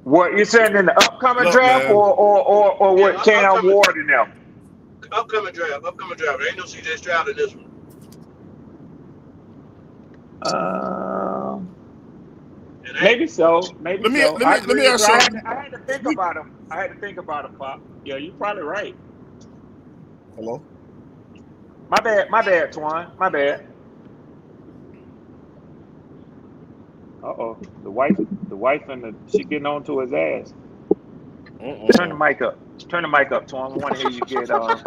What you saying in the upcoming draft, man. or what Cam Ward and them? Upcoming draft. There ain't no CJ Stroud in this one. Maybe so. Maybe Let me ask I you. had to think about him. Pop. Yeah, you're probably right. Hello. My bad, Twan. My bad. Uh-oh. The wife and she getting on to his ass. Turn the mic up. Twan. We want to hear you get About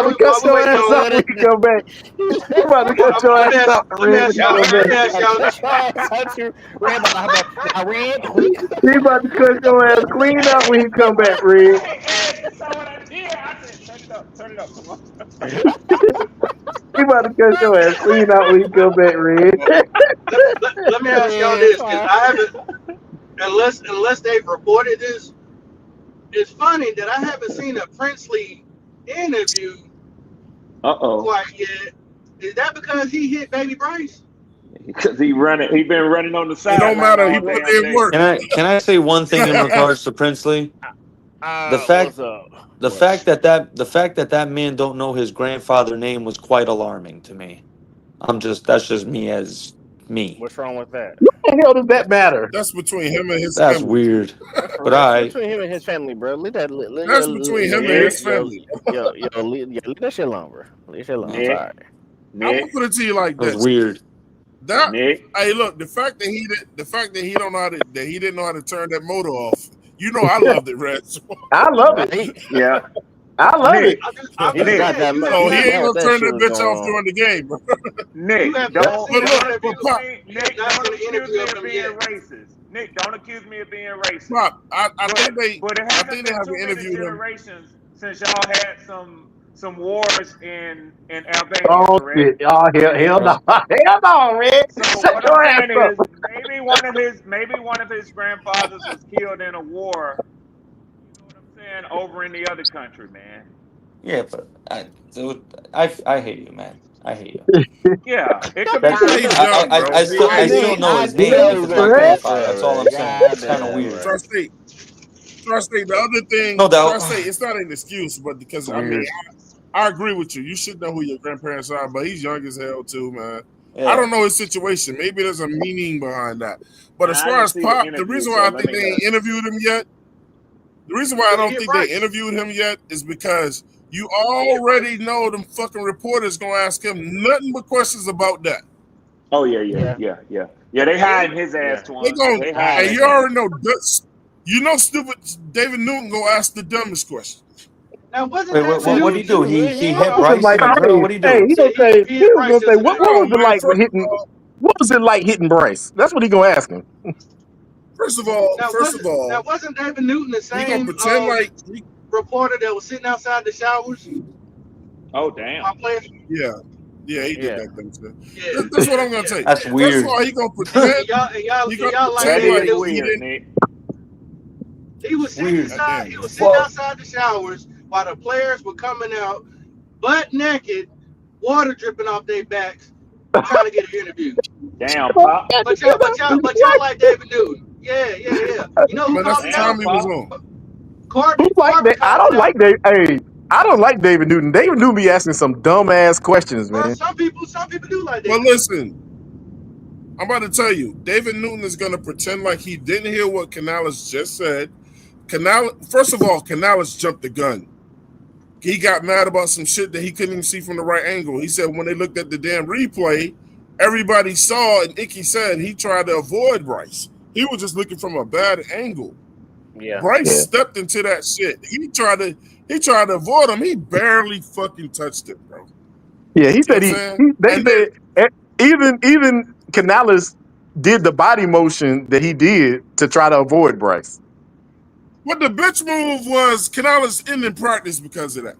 to cut your ass up when you come back. You about to cut your ass up, Red. He about to cut your ass clean up when he come back, Red. That's not what I did. I said, turn it up. Come on. He about to cut your ass clean out when he come back, Red. Let me ask y'all this, because I haven't, unless they've reported this. It's funny that I haven't seen a Princely interview quite yet. Is that because he hit Baby Bryce? Because he been running on the side. It don't matter. He put in work. Can I say one thing in regards to Princely? The fact that man don't know his grandfather's name was quite alarming to me. That's just me as me. What's wrong with that? What the hell does that matter? That's between him and his That's family. weird. But That's between him and his family, bro. That's between him and his family. Leave that shit alone, bro. Leave that shit alone. I'm sorry. I'm gonna put it to you like this. That's weird. Hey, look, the fact that he didn't know how to turn that motor off. You know, I loved it, Red. I love it. Yeah. I love it. So he ain't gonna turn that bitch off during the game, bro. Nick, don't accuse me of being racist. Pop, I think they have an interview him. Since y'all had some wars in Albania. Oh correct? shit! Oh hell no! Hell no, Red! So Shut what your I'm ass saying up. is maybe one of his grandfathers was killed in a war. You know what I'm saying? Over in the other country, man. Yeah, but I hate you, man. I hate you. Yeah, it could be. I still know his name because of my grandfather. That's all I'm saying. It's kind of weird. Tri-State, the other thing, No doubt. Tri-State, it's not an excuse, but because Weird. I agree with you. You should know who your grandparents are, but he's young as hell too, man. Yeah. I don't know his situation. Maybe there's a meaning behind that. But as I far didn't as see Pop, the the interview, reason so why I let think me they ain't interviewed him yet, the reason why I don't think they interviewed him yet is because you already know them fucking reporters gonna ask him nothing but questions about that. Oh yeah. They hiding his ass, Twan. They gonna, They hiding and you already know this. You know, stupid David Newton gonna ask the dumbest question. Now, wasn't Wait, that what did he do? He hit What was Bryce it like? in the grill? What did he do? Hey, he was gonna say, what was it like hitting? What was it like hitting Bryce? That's what he gonna ask him. First of all, now wasn't David Newton the he gonna same pretend like reporter that was sitting outside the showers? Oh damn. My players. Yeah, he did Yeah. that thing. Too. Yeah. That's what I'm gonna tell you. That's First weird. of all, he gonna pretend. Y'all He gonna like That pretend David like is he Newton. weird, didn't. Nick. He was sitting Weird. inside. Damn, He was man. sitting outside the showers while the players were coming out, butt naked, water dripping off their backs, trying to get an interview. Damn, Pop. But y'all like David Newton. Yeah. You know who Man, that's called the me Damn, out? time he was Pop. on. Corbin. Who like Corbin that? I called don't me out. like David. Hey, I don't like David Newton. David Newton be asking some dumbass questions, Well, man. some people do like Well, David. listen. I'm about to tell you, David Newton is going to pretend like he didn't hear what Canales just said. First of all, Canales jumped the gun. He got mad about some shit that he couldn't even see from the right angle. He said when they looked at the damn replay, everybody saw, and Icky said he tried to avoid Bryce. He was just looking from a bad angle. Yeah. Bryce stepped into that shit. He tried to avoid him. He barely fucking touched it, bro. Yeah, he said You know what I'm saying? they And then, said even Canales did the body motion that he did to try to avoid Bryce. what the bitch move was, Canales ended practice because of that.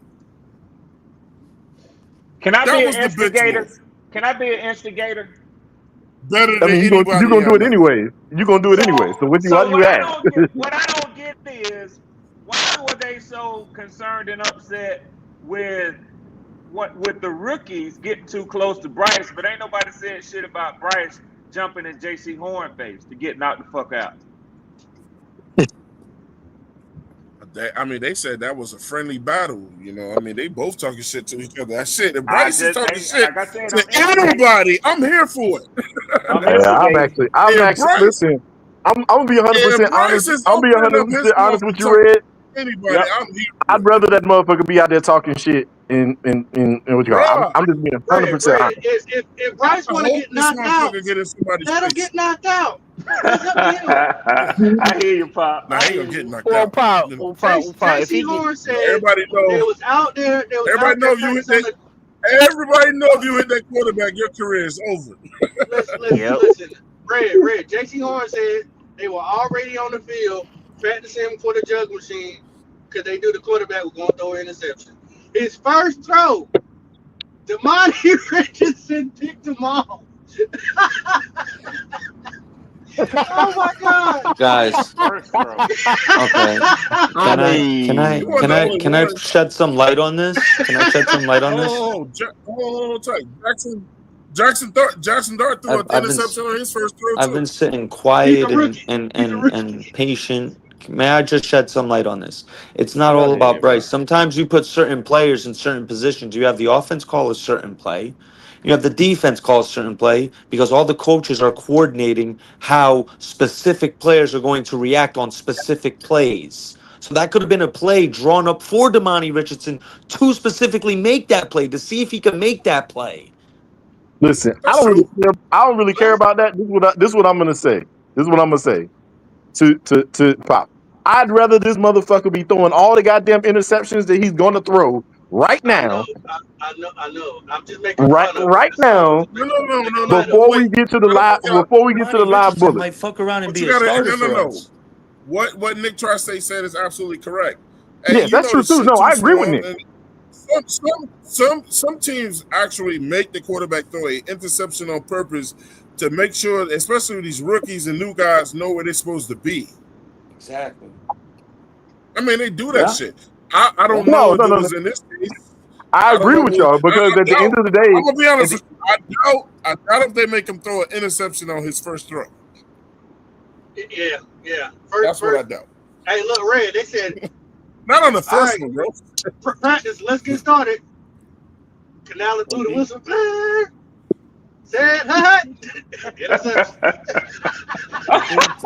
Can I That be was an the bitch instigator? move. Can I be an instigator? Better I than mean, anybody. you're gonna do it I know. anyway. You're gonna do it anyway. So what So you ask? what I don't get is why were they so concerned and upset with the rookies getting too close to Bryce, but ain't nobody said shit about Bryce jumping in JC Horn face to get knocked the fuck out. They said that was a friendly battle. You know, I mean, they both talking shit to each other. That shit. If Bryce is talking shit like I said, to anybody, I'm here for it. I'm I'm instigating. actually Bryce- listen. I'm gonna be 100% honest. I'm gonna be 100% honest with you, Red. Anybody, Yep. I'm here. I'd rather that motherfucker be out there talking shit and what you call. Bruh. I'm just being 100% honest. If Bryce want to get knocked out, get in somebody's let him face. get knocked out. That's up to him. I hear you, Pop. Nah, he gonna get knocked Well, out. Pop, You know. if he JC Horn said Everybody they know. was out there. They was Everybody out know there if you hit practicing that. Everybody know if you hit that quarterback, your career is over. Listen. Red. JC Horn said they were already on the field practicing for the jug machine because they knew the quarterback was going to throw an interception. His first throw, Damani Richardson picked him off. Oh my God, Guys, First throw. okay. Can I shed some light on this? Can I shed some light on this? Jackson Dart threw an interception on his first throw. I've been sitting quiet and patient. May I just shed some light on this? It's not all about Bryce. Sometimes you put certain players in certain positions. You have the offense call a certain play. You have the defense call a certain play because all the coaches are coordinating how specific players are going to react on specific plays. So that could have been a play drawn up for Damani Richardson to specifically make that play, to see if he can make that play. Listen, I don't really care about that. This is what I'm gonna say. This is what I'm gonna say to Pop. I'd rather this motherfucker be throwing all the goddamn interceptions that he's gonna throw right now. I know. I'm just making Right now. No. Before we get to the live bullet. Might fuck around and But be you a gotta, starter for no. us. What Nick Triste said is absolutely correct. Yeah, that's true too. No, I agree with Nick. Some teams actually make the quarterback throw an interception on purpose to make sure, especially these rookies and new guys, know where they're supposed to be. Exactly. I mean, they do that shit. I don't know if it was in this case. I agree with y'all because at the end of the day, I'm gonna be honest with you. I doubt if they make him throw an interception on his first throw. Yeah. That's what I doubt. Hey, look, Red. They said not on the first right, one, bro. Practice. Let's get started. Canal through the whistle. Said hi.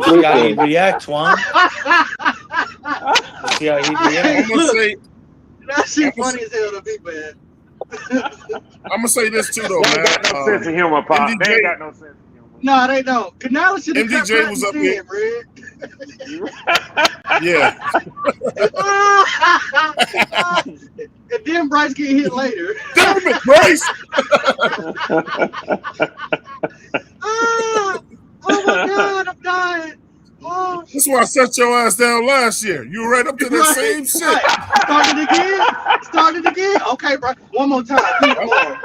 See how he reacts, Juan. See how he reacts. I'm gonna say that shit funny as hell to me, man. I'm gonna say this too, though, man. No sense of humor, Pop. MDJ, They ain't got no sense of humor. No, they don't. Canal should have kept MDJ was up here. Red. Yeah. And then Bryce get hit later. Damn it, Bryce! Oh my God, I'm dying. Oh That's why I set your ass down last year. You were right up to that Right, same shit. right. Started again. Okay, bro. One more time. Do it tomorrow.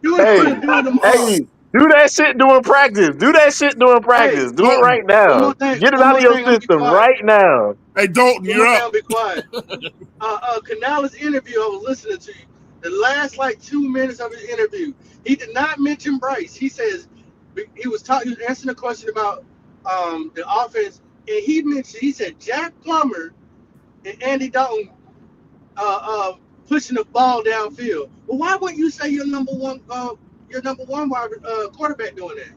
Do Hey, it tomorrow. hey, do that shit during practice. Do that shit during practice. Do it right One now. more thing. Get it One out more of your thing. I'm gonna be system quiet. right now. Hey, Dalton, One you're more up. thing. Be quiet. Canales' interview. I was listening to you. The last like 2 minutes of his interview, he did not mention Bryce. He says he was answering a question about the offense, and he said Jack Plummer and Andy Dalton pushing the ball downfield. Well, why wouldn't you say your number one quarterback doing that?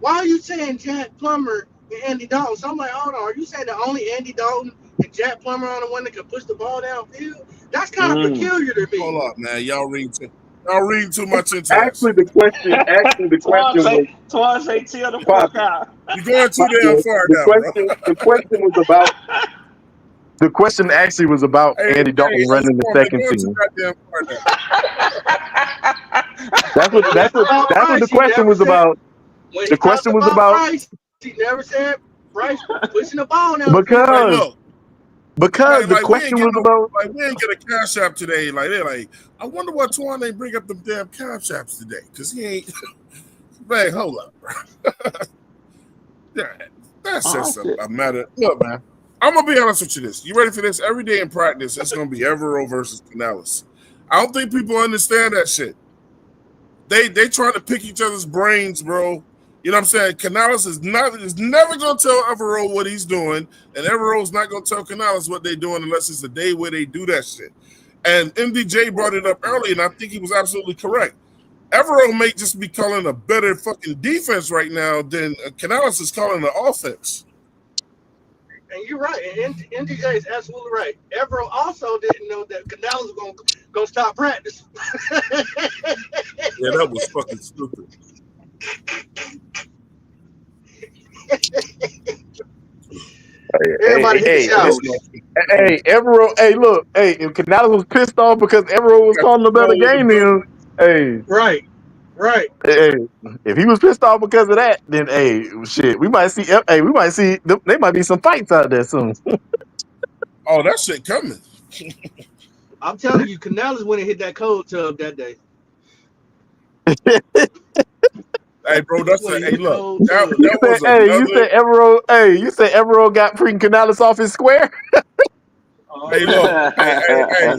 Why are you saying Jack Plummer and Andy Dalton? So I'm like, hold on, are you saying that only Andy Dalton and Jack Plummer are the one that can push the ball downfield? That's kind of peculiar to me. Hold up, man. Y'all reading too much into this. Actually, the question was Twan say chill the fuck out. You're going too damn far now, bro. the question was about the question actually was about Andy Dalton running the second team. That's what the question was about. When The he question talked was about Bryce, he never said Bryce pushing the ball downfield. because the question was about like we ain't get a cash app today. Like they're like, I wonder why Twan ain't bring up them damn cash apps today because he ain't. Man, hold up, bro. That's just a matter. Look, man. I'm gonna be honest with you. You ready for this? Every day in practice, it's gonna be Evero versus Canales. I don't think people understand that shit. They trying to pick each other's brains, bro. You know what I'm saying? Canales is never gonna tell Evero what he's doing, and Evero's not gonna tell Canales what they're doing unless it's the day where they do that shit. And MDJ brought it up early, and I think he was absolutely correct. Evero may just be calling a better fucking defense right now than Canales is calling the offense. And you're right. And MDJ is absolutely right. Evero also didn't know that Canales was gonna stop practice. Yeah, that was fucking stupid. Everybody hit the shower. Hey, Evero. Hey, look. Hey, if Canales was pissed off because Evero was calling a better game than him, Right. Hey, if he was pissed off because of that, then hey, shit, we might see. Hey, we might see. There might be some fights out there soon. Oh, that shit coming. I'm telling you, Canales went and hit that cold tub that day. Hey, bro, that's hey, look. That You was said, hey, another. you said Evero. Hey, you said Evero got freaking Canales off his square. Hey, look. hey,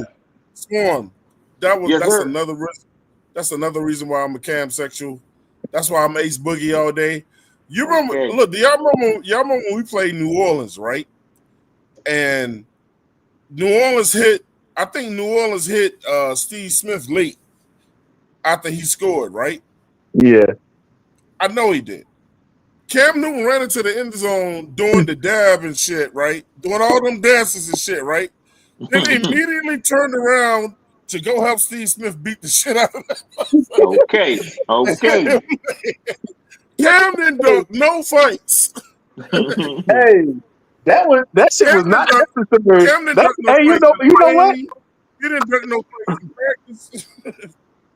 Swarm. That's another reason why I'm a cam sexual. That's why I'm Ace Boogie all day. You remember? Look, do y'all remember when we played New Orleans, right? And New Orleans hit. I think New Orleans hit Steve Smith late after he scored, right? Yeah. I know he did. Cam Newton ran into the end zone doing the dab and shit, right? Doing all them dances and shit, right? Then he immediately turned around to go help Steve Smith beat the shit out of that. Okay. Cam didn't do no fights. Hey, that shit was not necessary. Cam didn't duck no Hey, you know what? He didn't duck no fights in practice.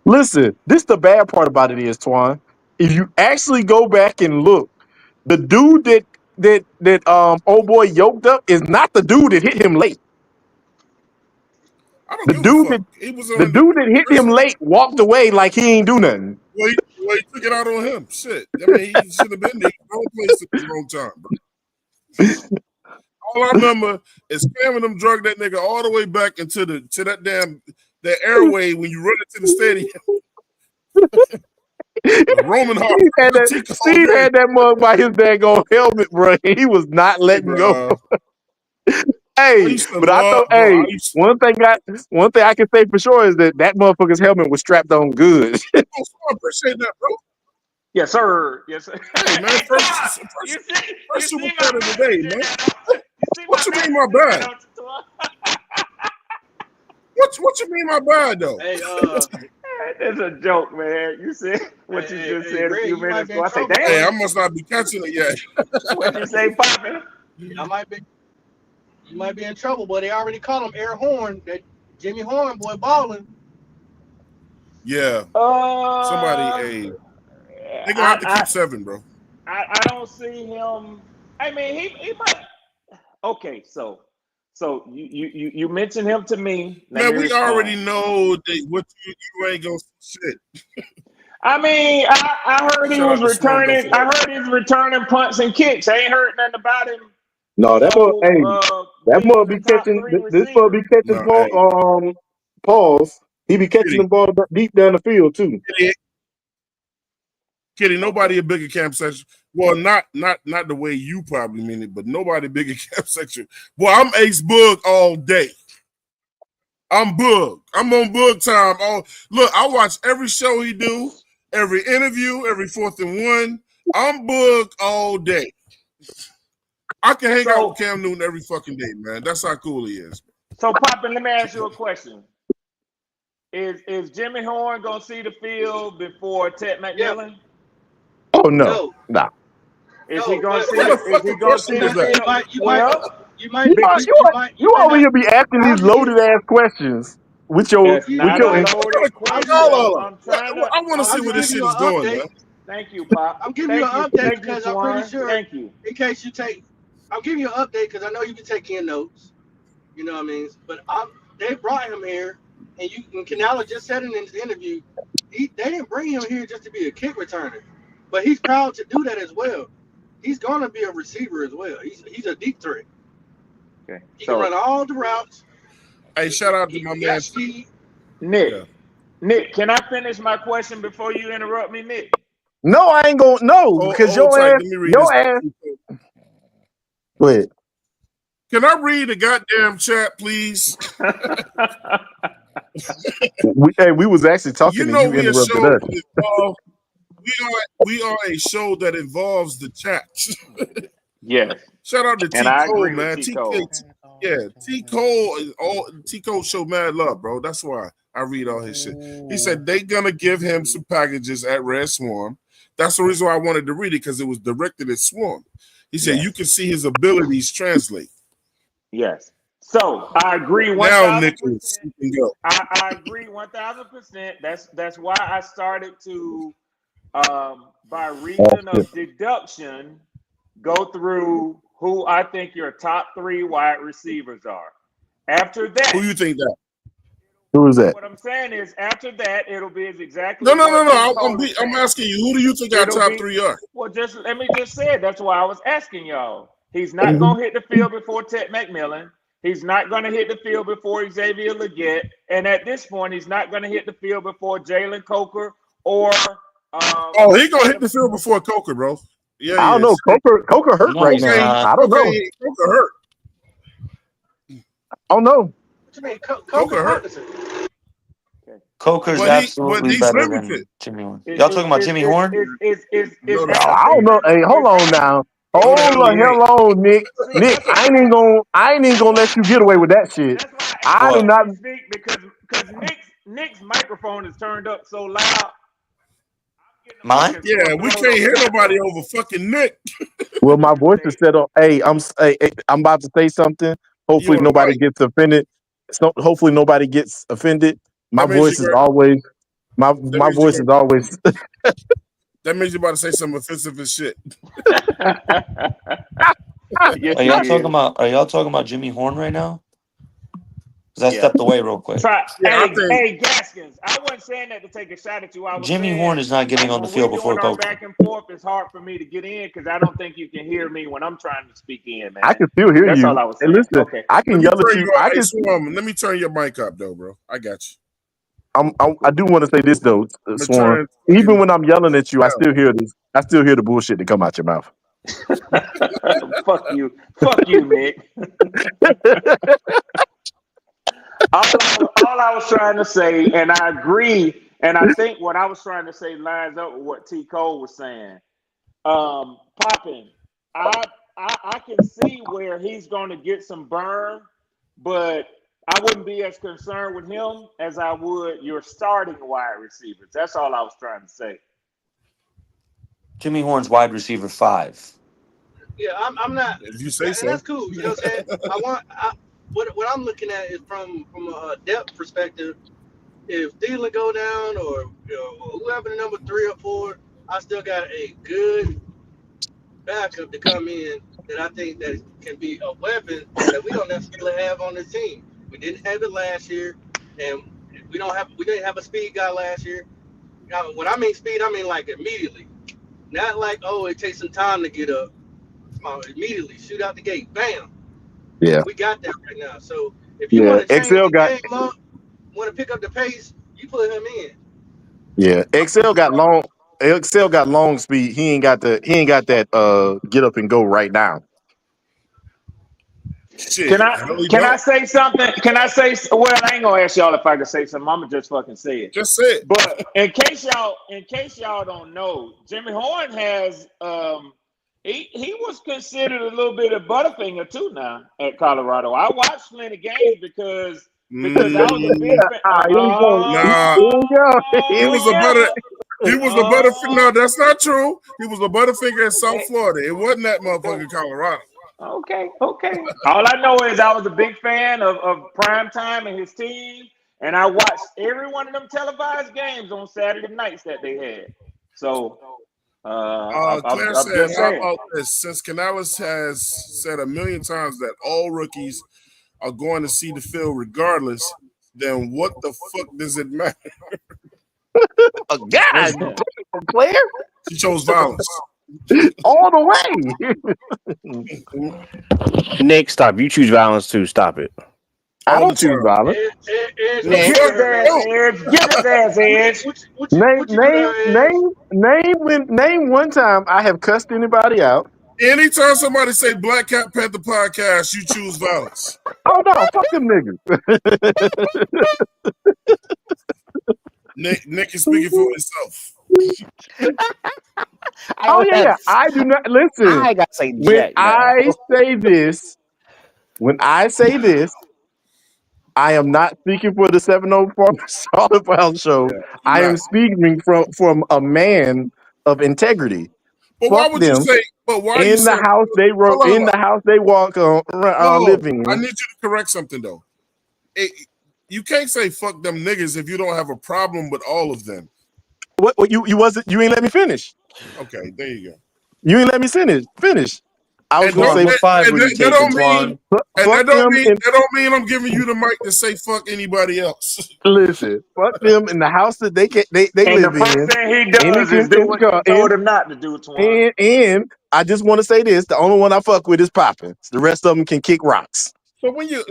Listen, this the bad part about it is, Twan. If you actually go back and look, the dude that old boy yoked up is not the dude that hit him late. The dude that hit him late walked away like he ain't do nothing. Well, he took it out on him. Shit. I mean, he should have been there. Wrong place at the wrong time, bro. All I remember is Cam and them drug that nigga all the way back into that airway when you run into the stadium. Roman Hart. Steve had that mug by his daggone helmet, bro. He was not letting go. Hey, but I thought, one thing I can say for sure is that motherfucker's helmet was strapped on good. I appreciate that, bro. Yes, sir. Yes, sir. Hey, man, first Super Bowl of the day, man. What you mean my bad? What you mean my bad, though? Hey, that's a joke, man. You said what you just said a few minutes ago. I say, damn. Hey, I must not be catching it yet. What you say, Poppy? You might be in trouble, but they already called him Air Horn, that Jimmy Horn boy balling. Yeah. Somebody, they're gonna have to keep 7, bro. I don't see him. I mean, he might. Okay, so you mentioned him to me. Let Man, me we respond. already know that what you ain't gonna shit. I mean, I heard he Shout was out to Swan, though, returning. for I that. heard he was returning punts and kicks. I ain't heard nothing about him. No, that boy, hey, that being boy the be top catching. 3 This boy be catching No, ball. hey, Pause. He be catching Kitty, the ball deep down the field too. Kitty, nobody a bigger camp section. Well, not the way you probably mean it, but nobody bigger camp section. Well, I'm Ace Boog all day. I'm Boog. I'm on Boog time. Look, I watch every show he do, every interview, every 4th and 1. I'm Boog all day. I can hang out with Cam Newton every fucking day, man. That's how cool he is. So, Poppin, let me ask you a question. Is Jimmy Horn gonna see the field before Ted McMillan? Oh no, nah. Is he gonna see? What the Is he fucking gonna see question the is that? field? You You over here be asking these loaded ass questions with your That's not a loaded question. I'm trying to. I want to see where this shit is going, man. Thank you, Pop. I'm giving you an update Thank you, because I'm pretty Twan. sure. Thank you. In case you take, I'm giving you an update because I know you be taking notes. You know what I mean? But they brought him here, and Canala just said it in his interview. They didn't bring him here just to be a kick returner, but he's proud to do that as well. He's gonna be a receiver as well. He's a deep threat. Okay. He can run all the routes. Hey, shout out to my man Nick. Yeah. Nick, can I finish my question before you interrupt me, Nick? No, I ain't gonna because your ass. Go ahead. Can I read the goddamn chat, please? we was actually talking You know and you we a interrupted show us. that involves, we are a show that involves the chat. Yes. Shout out to T And I Cole, agree with man. T. Cole. T Cole is T Cole show mad love, bro. That's why I read all his shit. He said they gonna give him some packages at Red Swarm. That's the reason why I wanted to read it, because it was directed at Swarm. He said you can see his abilities translate. Yes. So I agree 1,000%. Now, Nicholas, you can go. I agree 1,000%. That's why I started to, by reason of deduction, go through who I think your top 3 wide receivers are. After that, Who you think that? Who is that? What I'm saying is, after that, it'll be as exactly. No. I'm asking you. Who do you think our top 3 are? Well, let me just say it. That's why I was asking y'all. He's not going to hit the field before Ted McMillan. He's not going to hit the field before Xavier Legette. And at this point, he's not going to hit the field before Jalen Coker or. He going to hit the field before Coker, bro. Yeah, I don't know. Coker hurt right now. I don't know. Coker hurt. I don't know. What you mean? Coker hurt. Coker's absolutely better than Jimmy Horn. Y'all talking about Jimmy Horn? I don't know. Hey, hold on now. Hold the hell on, Nick. Nick, I ain't even gonna let you get away with that shit. I do not because Nick's microphone is turned up so loud. Mine? Yeah, we can't hear nobody over fucking Nick. Well, my voice is set up. Hey, I'm about to say something. Hopefully nobody gets offended. So hopefully nobody gets offended. My voice is always my voice is always. That means you're about to say something offensive as shit. Are y'all talking about Jimmy Horn right now? Because I stepped away real quick. Hey, Gaskins, I wasn't saying that to take a shot at you. I was Jimmy Horn is not getting on the field before Coker. Back and forth, it's hard for me to get in because I don't think you can hear me when I'm trying to speak in, man. I can still hear you. That's all I was saying. Hey, listen, okay. I can yell at you. Let me turn your mic up, though, bro. I got you. I do want to say this though, Swan. Even when I'm yelling at you, I still hear this. I still hear the bullshit that come out your mouth. Fuck you, Nick. all I was trying to say, and I agree, and I think what I was trying to say lines up with what T. Cole was saying. Poppin', I can see where he's going to get some burn, but I wouldn't be as concerned with him as I would your starting wide receivers. That's all I was trying to say. Jimmy Horn's wide receiver 5. Yeah, I'm not. If you say so, that's cool. You know what I'm saying? What I'm looking at is from a depth perspective. If Thielen go down or whoever the number 3 or 4, I still got a good backup to come in that I think that can be a weapon that we don't necessarily have on the team. We didn't have it last year, and we didn't have a speed guy last year. Now, when I mean speed, I mean like immediately, not like it takes some time to get up. Immediately shoot out the gate, bam. Yeah. We got that right now. So if you want to change XL the got game up, want to pick up the pace, you put him in. XL got long speed. He ain't got that get up and go right now. Shit. Can I say something? Can I say? Well, I ain't gonna ask y'all if I can say something. I'm gonna just fucking say it. Just say it. But in case y'all don't know, Jimmy Horn has he was considered a little bit of Butterfinger too now at Colorado. I watched plenty games because I was a big fan. He was a Butterfinger. No, that's not true. He was a Butterfinger in South Florida. It wasn't that motherfucking Colorado. Okay. All I know is I was a big fan of Primetime and his team, and I watched every one of them televised games on Saturday nights that they had. So, Claire I'm said, just how saying. about this? Since Canales has said a million times that all rookies are going to see the field regardless, then what the fuck does it matter? God, Claire? She chose violence. All the way. Nick, stop. You choose violence too. Stop it. I don't choose violence. Give his ass edge. Name one time I have cussed anybody out. Anytime somebody say Black Cat Panther podcast, you choose violence. Oh no, fuck them niggas. Nick is speaking for himself. Oh yeah, I do not listen. I gotta say when I say this, I am not speaking for the 704 Solid Brown Show. I am speaking from a man of integrity. But why would you say? But why in the house they wrote in the house they walk on living? I need you to correct something though. You can't say fuck them niggas if you don't have a problem with all of them. What you ain't let me finish. Okay, there you go. You ain't let me finish. I was gonna say that don't mean I'm giving you the mic to say fuck anybody else. Listen, fuck them in the house that they live the first in. thing he does is do what you told him not to do, Twan. And I just want to say this: the only one I fuck with is Poppin. The rest of them can kick rocks. So when y'all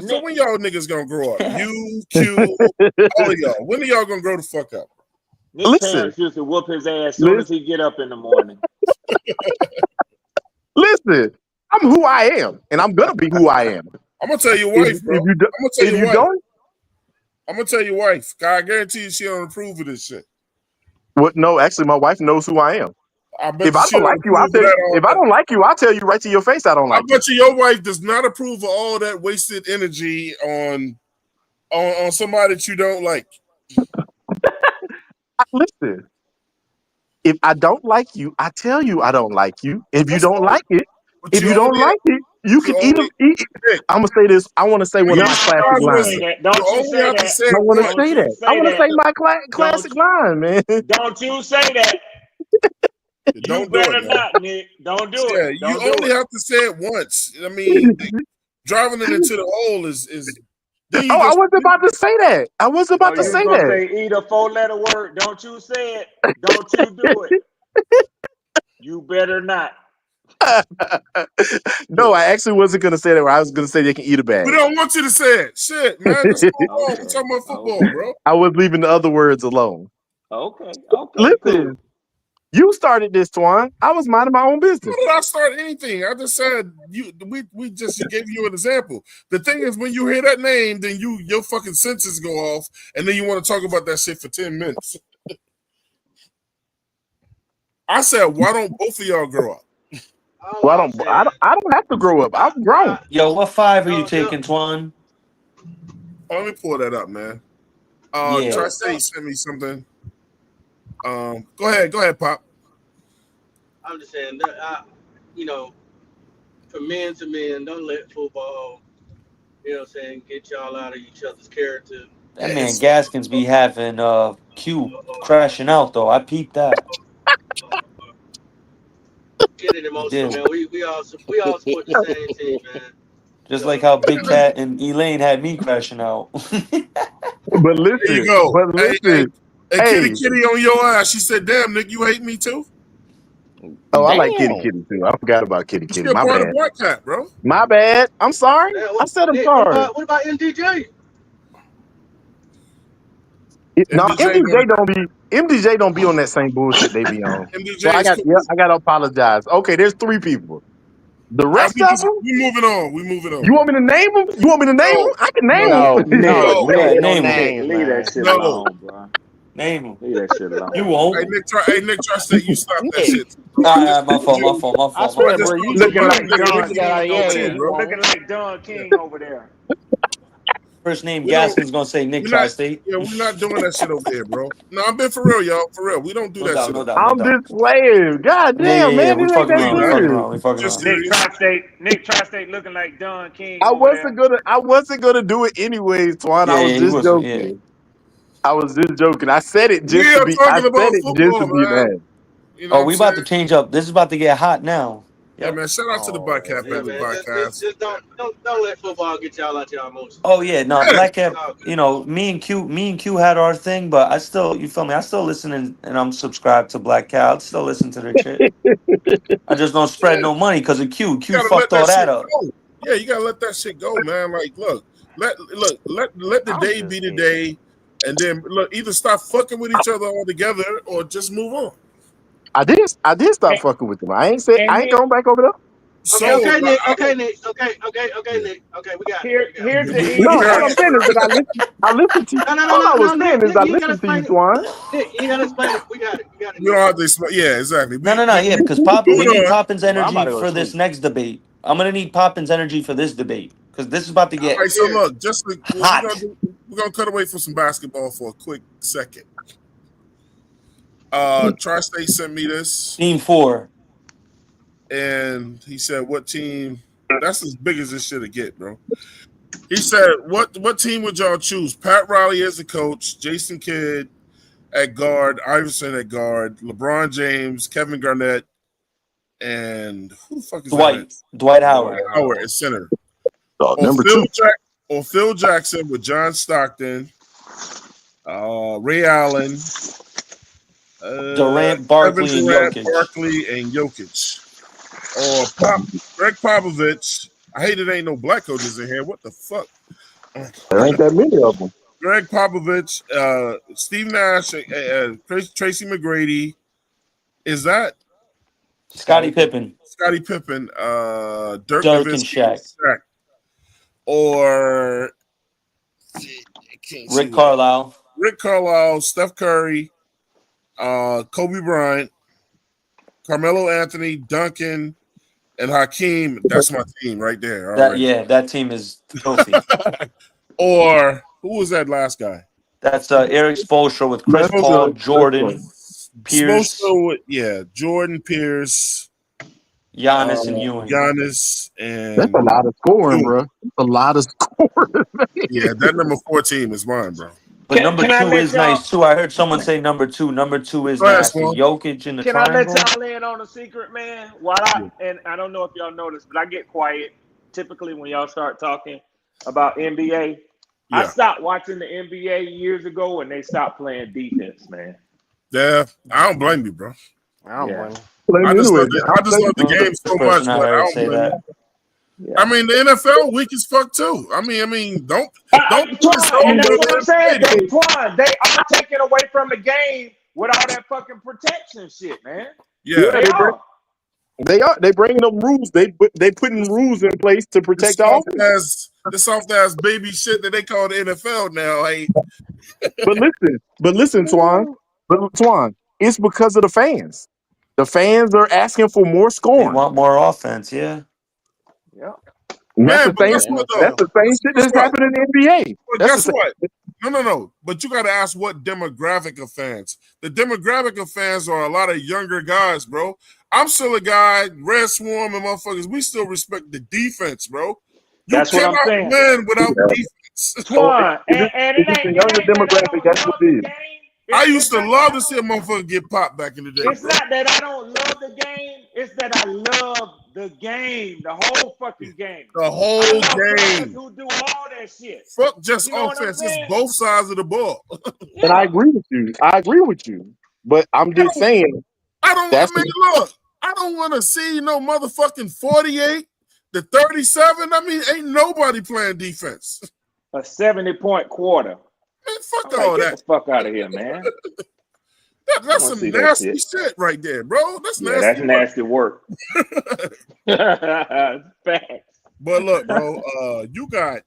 niggas gonna grow up? You, Q, all of y'all. When are y'all gonna grow the fuck up? His parents used to whoop his ass as soon as he get up in the morning. Listen, I'm who I am, and I'm gonna be who I am. I'm gonna tell your wife, bro. I'm gonna tell your wife. I guarantee you she don't approve of this shit. What? No, actually, my wife knows who I am. If I she don't like you, I'll tell you. If I don't like you, I'll tell you right to your face. I don't like. I bet you your wife does not approve of all that wasted energy on somebody that you don't like. Listen, if I don't like you, I tell you I don't like you. If you don't like it, you can eat. I'm gonna say this. I want to say one of my classic lines. I want to say that. I want to say my classic line, man. Don't you say that. Don't you better not, Nick. Don't do it. You only have to say it once. I mean, driving it into the hole is. I wasn't about to say that. I wasn't about to say that. Say, eat a 4-letter word. Don't you say it. Don't you do it. You better not. No, I actually wasn't gonna say that. I was gonna say they can eat a bag. We don't want you to say it. Shit, man. That's wrong. We're talking about football, bro. I was leaving the other words alone. Okay. Listen, cool. You started this, Twan. I was minding my own business. How did I start anything? I just said we just gave you an example. The thing is, when you hear that name, then your fucking senses go off, and then you want to talk about that shit for 10 minutes. I said, why don't both of y'all grow up? Well, I don't have to grow up. I'm grown. Yo, what 5 are you taking, Twan? Let me pull that up, man. Tri-State sent me something. Go ahead, Pop. I'm just saying that from men to men, don't let football, get y'all out of each other's character. That man Gaskins be having Q crashing out though. I peeped that. getting emotional, did. man. We all support the same team, man. Just like how Big Cat and Elaine had me crashing out. But There you listen, go. but listen. Kitty Hey, Kitty on your ass. She said, "Damn, Nick, you hate me too." oh, I like Kitty Damn. Kitty too. I forgot about Kitty She's Kitty. still My part of bad. Black Cat, bro. My bad. I'm sorry. Man, I said I'm Nick, sorry. what about MDJ? No, MDJ MDJ don't be on that same bullshit they be on. MDJ So I is cool. gotta apologize. Okay, there's 3 people. The rest of them, we moving on. We moving on. you want me to name them? You want me to name them? I can name No, them. no, Go ahead, no name him. names, Leave man. that shit No. alone, bro. Name him. Leave that shit alone. You won't. Hey, Nick, try to say you stop that Nick. shit. My fault. I swear, bro, just you look Looking like like Nick, Don Nick, King Nick, over too, there. bro. Looking like Don King over there. First name We don't- Gaskins gonna say Nick We're not, Tri-State. yeah, we're not doing that shit over here, bro. No, I'm being for real, y'all. For real, we don't do No that doubt, shit. no over doubt, no I'm doubt. just playing. God damn, man, We it ain't fucking that around. We serious. fucking Just around. Nick Tri-State looking like Don King I over there. wasn't gonna do it anyways, Twan. I was he just was. joking. Yeah. I was just joking. I said it We just to are be. talking about football, be man. mad. You know Oh, what we I'm about saying? to change up. This is about to get hot now. Yeah, man. Shout out to the Black Cat Yeah, Panthers man. podcast. Just don't let football get y'all out y'all emotions. Oh yeah, no, Yeah. Black Cat. You know, me and Q had our thing, but I still, you feel me? I still listen and I'm subscribed to Black Cat. I still listen to their shit. I just don't spread no money because of Q. You Q gotta let fucked all that that shit up. go. Yeah, you gotta let that shit go, man. Like, look, let the day be the day, and then look, either stop fucking with each other altogether or just move on. I did stop fucking with them. I ain't going back over there. So, Okay, like, Nick. Okay, Nick. Okay, Nick. Okay, we got it. Here's the easy No, all I'm answer. saying is that I listened to you. No, All I was saying Nick, is I you gotta listened to you, explain it. Twan. Nick, you gotta explain it. We got it. you don't have to explain. Yeah, exactly. No, yeah, because we need Poppins' energy for this next debate. I'm gonna need Poppins' energy for this debate because this is about to All get right, so look, just like, hot. we're gonna cut away from some basketball for a quick second. Tri-State sent me this. Team 4. And he said, "What team?" That's as big as this shit'll get, bro. He said, "What team would y'all choose? Pat Riley as a coach, Jason Kidd at guard, Iverson at guard, LeBron James, Kevin Garnett, and who the fuck is Dwight Howard. Howard at center. Number 2. Or Phil Jackson with John Stockton, Ray Allen, Durant, Barkley, Kevin and Durant, Jokic. Barkley, and Jokic. Or Greg Popovich. I hate it ain't no black coaches in here. What the fuck? There ain't that many of them. Greg Popovich, Steve Nash, Tracy McGrady. Is that Scottie Pippen. Scottie Pippen, Dirk Dirk and Nowitzki, Shaq. or Rick Carlisle, Steph Curry, Kobe Bryant, Carmelo Anthony, Duncan, and Hakeem. That's my team right there. That team is filthy. Or who was that last guy? That's Eric Spoelstra with Chris Paul, Jordan, Pierce, Jordan, Pierce, Giannis, and Ewing. Giannis, and That's a lot of scoring, bro. That's a lot of scoring. Yeah, that number 4 team is mine, bro. But number 2 is nice too. I heard someone say number 2. Number 2 is Go ahead, nasty. Swan. Jokic in the Can I triangle. let y'all in on a secret, man? And I don't know if y'all noticed, but I get quiet typically when y'all start talking about NBA. I stopped watching the NBA years ago when they stopped playing defense, man. Yeah, I don't blame you, bro. I don't blame I just love the game so much, but I don't blame you. I mean, the NFL weak as fuck too. I mean, don't. And that's what I'm saying. They are taking away from the game with all that fucking protection shit, man. Yeah, they bringing them rules. They putting rules in place to protect the offense. The soft ass baby shit that they call the NFL now. But listen, Twan. It's because of the fans. The fans are asking for more scoring. They want more offense. Yeah. Yeah. That's the same shit that's happening in the NBA. But guess what? No. But you got to ask what demographic of fans. The demographic of fans are a lot of younger guys, bro. I'm still a guy, Red Swarm and motherfuckers. We still respect the defense, bro. That's what I'm saying. Win without defense. Twan, and it's a younger demographic. That's what it is. I used to love to see a motherfucker get popped back in the day. It's not that I don't love the game. It's that I love the game, the whole fucking game. The whole game. Who do all that shit? Fuck just You know what I'm offense. It's saying? both sides of the ball. And I agree with you. But I'm just saying. I don't look. I don't want to see no motherfucking 48 to 37. I mean, ain't nobody playing defense. A 70-point quarter. Man, fuck I'm all like, that. Get the fuck out of here, man. That's some nasty shit right there, bro. That's nasty. That's nasty work. Facts. But look, bro, you got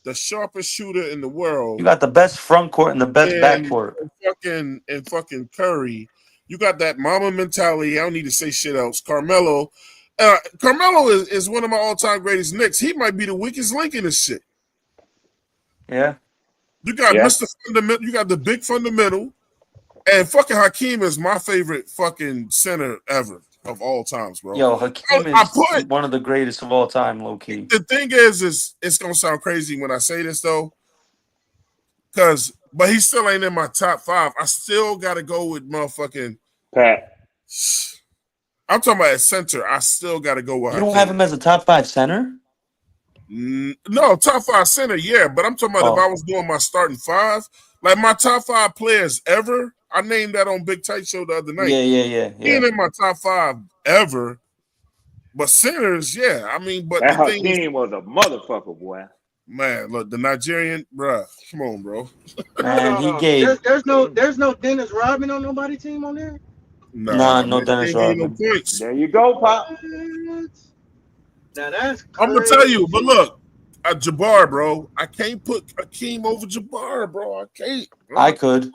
the sharpest shooter in the world. You got the best front court and the best back court. And fucking Curry. You got that mama mentality. I don't need to say shit else. Carmelo. Carmelo is one of my all-time greatest Knicks. He might be the weakest link in this shit. Yeah. You got Mr. Fundamental. You got the big fundamental. And fucking Hakeem is my favorite fucking center ever of all times, bro. Yo, Hakeem is one of the greatest of all time, low key. The thing is it's gonna sound crazy when I say this though, but he still ain't in my top 5. I still gotta go with motherfucking Pat. I'm talking about at center. I still gotta go with You Hakeem. don't have him as a top 5 center? No, top 5 center, yeah. But I'm talking about if I was doing my starting 5, like my top 5 players ever. I named that on Big Tight Show the other night. Yeah. He ain't in my top 5 ever. But centers, yeah. I mean, but that the thing Hakeem was a motherfucker, boy. Man, look, the Nigerian, bruh. Come on, bro. Man, he gave. There's no Dennis Rodman on nobody's team on there. No Dennis Rodman. There you go, Pop. Now that's crazy. I'm gonna tell you, but look, Jabbar, bro. I can't put Hakeem over Jabbar, bro. I can't. Bro. I could.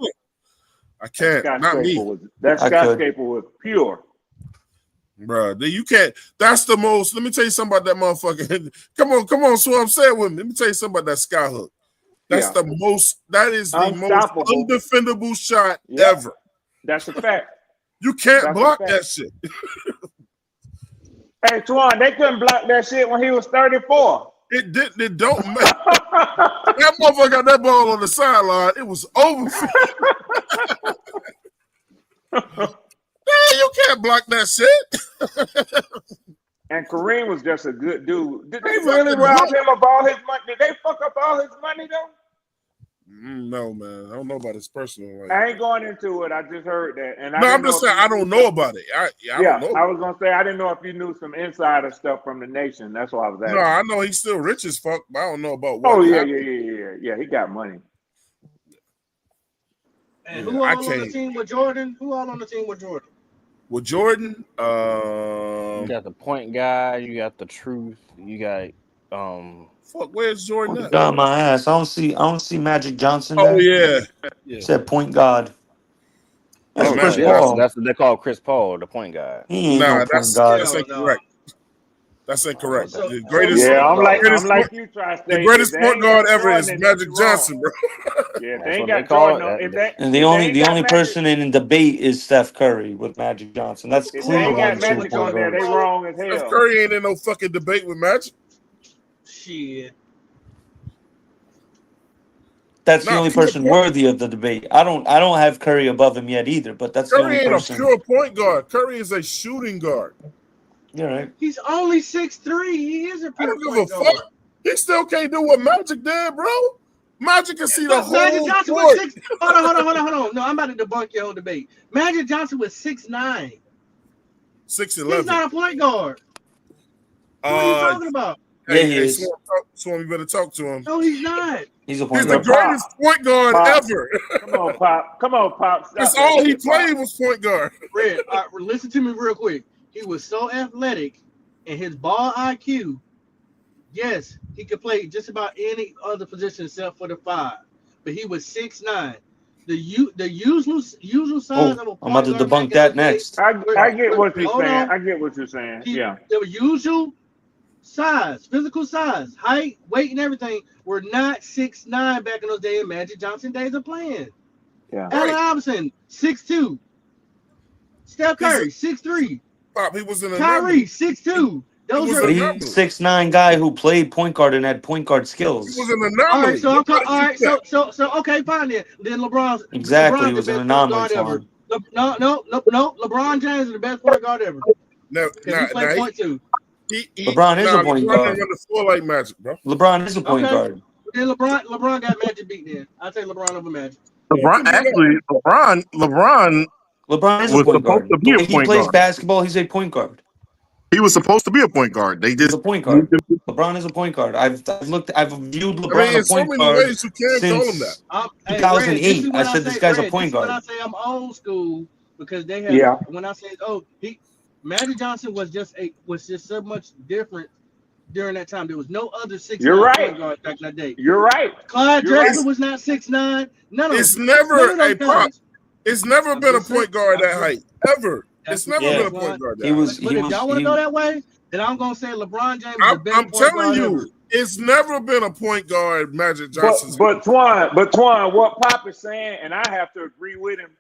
I can't. Not me. That skyscraper was pure. Bro, you can't. That's the most. Let me tell you something about that motherfucker. Come on, Swam, say it with me. Let me tell you something about that skyhook. That's the most. That is the most undefendable shot ever. That's a fact. You can't block that shit. Hey, Twan, they couldn't block that shit when he was 34. It didn't. It don't matter. That motherfucker got that ball on the sideline. It was over. Man, you can't block that shit. And Kareem was just a good dude. Did they really rob him of all his money? Did they fuck up all his money though? No, man. I don't know about his personal life. I ain't going into it. I just heard that. And I'm just saying I don't know about it. I don't know. I was gonna say I didn't know if you knew some insider stuff from the nation. That's why I was asking. No, I know he's still rich as fuck, but I don't know about what. Oh yeah. He got money. And who all on the team with Jordan? With Jordan, you got the point guy, you got the truth, you got fuck, where's Jordan at? Got my ass. I don't see Magic Johnson. Oh there. yeah. Said point guard. That's Chris yeah, Paul. that's what they call Chris Paul, the point guard. He ain't no point guard. That's incorrect. That's incorrect. The greatest. I'm like you try to say. The greatest point guard ever is Magic Johnson, bro. Yeah, they ain't got Jordan. And the only person in debate is Steph Curry with Magic Johnson. That's clearly they got Magic on there. They wrong as hell. Steph Curry ain't in no fucking debate with Magic. Shit. That's the only person worthy of the debate. I don't have Curry above him yet either, but that's the Curry only ain't person. a pure point guard. Curry is a shooting guard. You're right. He's only 6'3". He is a pure point guard. Fuck. He still can't do what Magic did, bro. Magic can see the whole Magic Johnson court. was 6. Hold on. No, I'm about to debunk your whole debate. Magic Johnson was 6'9". 6'11". He's not a point guard. What are you talking about? Hey, Swam, you better talk to him. No, he's not. He's a point He's the greatest point guard ever. Come on, Pop. That's all he played was point guard. Red, listen to me real quick. He was so athletic and his ball IQ, yes, he could play just about any other position except for the 5. But he was 6'9". The usual size of a point I'm about to guard debunk that next. I get what you're saying. I get what you're saying. Yeah. The usual size, physical size, height, weight, and everything were not 6'9" back in those days. Magic Johnson days of playing. Yeah. Allen Iverson, 6'2". Steph Curry, 6'3". Pop, he was in a Kyrie, 6'2". Those was are But an he's anomaly. 6'9" guy who played point guard and had point guard He skills. was an all right. anomaly. So I'm Nobody all right. knew that. So okay, fine then. Then Exactly, he LeBron's the was an best point anomaly, guard ever. Twan. No. LeBron James is the best point guard ever Now, because he played point two. LeBron is a point LeBron guard. didn't run the floor like Magic, bro. LeBron is a point Okay. guard. Then LeBron got Magic beat. Then I take LeBron over Magic. LeBron LeBron is a was point supposed guard. to The be a way he point plays guard. basketball, he's a point guard. He was supposed to be a point guard. They He's just a point guard. LeBron is a point guard. I've viewed I LeBron mean, a in so point many guard ways, you can call him that. since Hey, Red, 2008. I said this guy's a point This is when I guard. say I'm old school because they have. Yeah. When I say Magic Johnson was just so much different during that time. There was no other 6'9" You're right. point guard back in that day. You're right. Clyde You're Drexler right. was not 6'9". None of It's them. never None of a those pop. guys. It's never I'm been a just saying. point guard that height ever. It's never Yeah. been a point guard that He height. was. But He if was. y'all want to He, go that way, then I'm gonna say LeBron James is the I'm best point telling guard ever. you, it's never been a point guard Magic But Johnson's. but Twan, what Pop is saying, and I have to agree with him.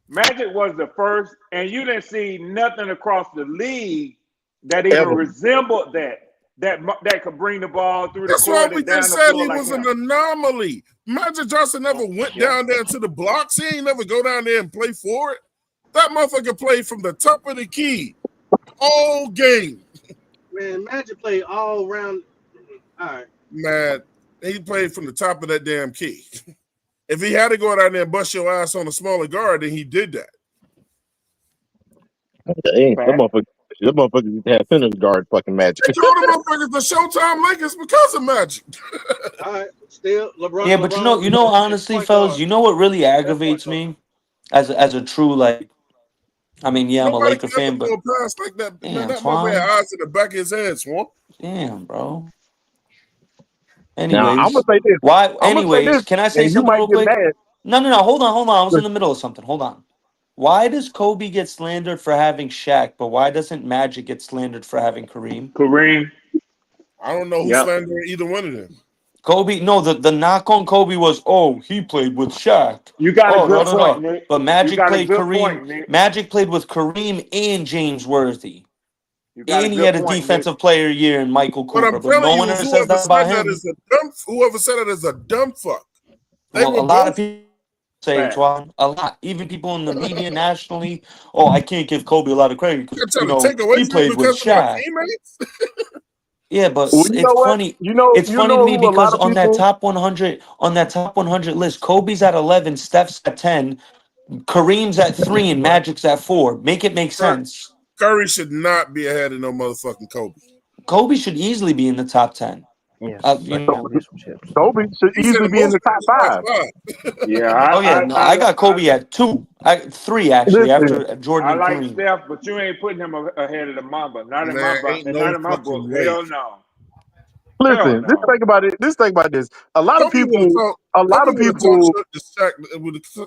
Magic was the first, and you didn't see nothing across the league that even Ever. resembled that could bring the ball through the That's why court we and down just the said floor he like was him. an anomaly. Magic Johnson never went down there to the blocks. He ain't never go down there and play for it. That motherfucker played from the top of the key all game. Man, Magic played all around. All right. Man, he played from the top of that damn key. If he had to go down there and bust your ass on a smaller guard, then he did that. That motherfucker had center guard fucking Magic. They called the motherfuckers the Showtime Lakers because of Magic. All right. Still, LeBron. yeah, but honestly, fellas, you know what really aggravates me as a true like. I mean, yeah, I'm a Nobody Laker can ever fan, but throw a pass like that. Man, damn, that motherfucker had Twan. eyes in the back of his head, Swan. Damn, bro. Now I'm Anyways, gonna say this. why? I'm gonna say Anyways, this, can I say and you something might real get quick? mad. No. Hold on. I was in the middle of something. Hold on. Why does Kobe get slandered for having Shaq, but why doesn't Magic get slandered for having Kareem? Kareem. I don't know who's Yep. slandering either one of them. Kobe, no, the knock on Kobe was, oh, he played with Shaq. You got Oh, a good no. point, Nick. But You Magic got a played good Kareem. point, Nick. Magic played with Kareem and James Worthy. You got And a he had good a point, defensive player year in Michael But I'm Cooper. But no telling one you, ever says whoever that said about that him. is a dumb. Whoever said it is a dumb fuck. They Well, were a lot of both. people say it, Fact. Twan. A lot. Even people in the media nationally. Oh, I can't give Kobe a lot of credit You're because, trying to take away he from played me with because of my Shaq. teammates. Yeah, but Well, you know it's what? funny. You know It's funny to me who a lot because of on that people. top 100 list, Kobe's at 11, Steph's at 10, Kareem's at 3, and Magic's at 4. Make it make sense. Curry should not be ahead of no motherfucking Kobe. Kobe should easily be in the top 10. Yes, Kobe should He said easily be in the top five. Yeah, Oh yeah, no, I got Kobe at 3 actually Listen, after Jordan I and like Kareem. Steph, but you ain't putting him ahead of the Mamba. Not in Man, my ain't no not in my fucking book. way. Hell no. listen. no. Just think about it. Just think about this. A lot of Kobe would have people. talked. A lot of Kobe would have talked people. shit to Shaq.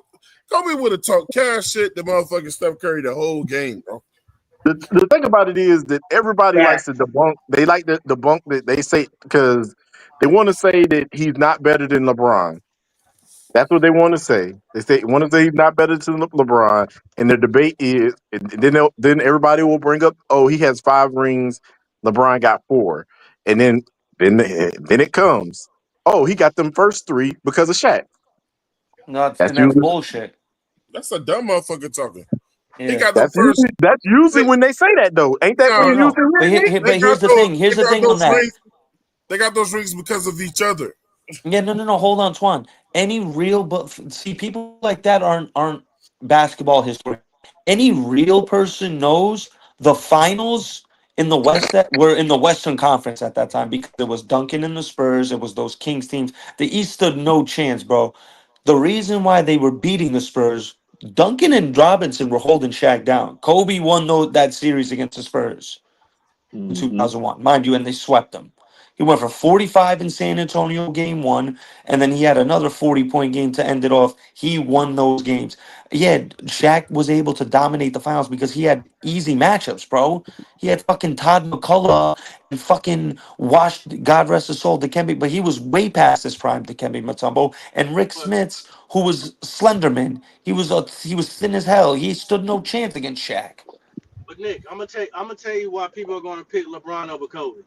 Kobe would have talked cash shit to motherfucking Steph Curry the whole game, bro. The thing about it is that everybody likes to debunk. They like to debunk that they say because they want to say that he's not better than LeBron. That's what they want to say. They want to say he's not better than LeBron, and the debate is, and then everybody will bring up, oh, he has 5 rings, LeBron got 4, and then it comes, oh, he got them first 3 because of Shaq. No, That's and that's usually bullshit. That's a dumb motherfucker talking. He Yeah. got the first. that's usually when they say that though. Ain't that when No, you usually But, hear it? but here's the thing. Here's the thing on that. Rings. They got those rings because of each other. Yeah, no. Hold on, Twan. Any real, but see, people like that aren't basketball history. Any real person knows the finals in the West that were in the Western Conference at that time because it was Duncan and the Spurs. It was those Kings teams. The East stood no chance, bro. The reason why they were beating the Spurs, Duncan and Robinson were holding Shaq down. Kobe won that series against the Spurs in 2001, mind you, and they swept them. He went for 45 in San Antonio game 1, and then he had another 40-point game to end it off. He won those games. Yeah, Shaq was able to dominate the finals because he had easy matchups, bro. He had fucking Todd McCullough and fucking washed, God rest his soul, Dikembe, but he was way past his prime, Dikembe Mutombo. And Rick Smits, who was Slenderman, he was thin as hell. He stood no chance against Shaq. But Nick, I'm gonna tell you why people are going to pick LeBron over Kobe.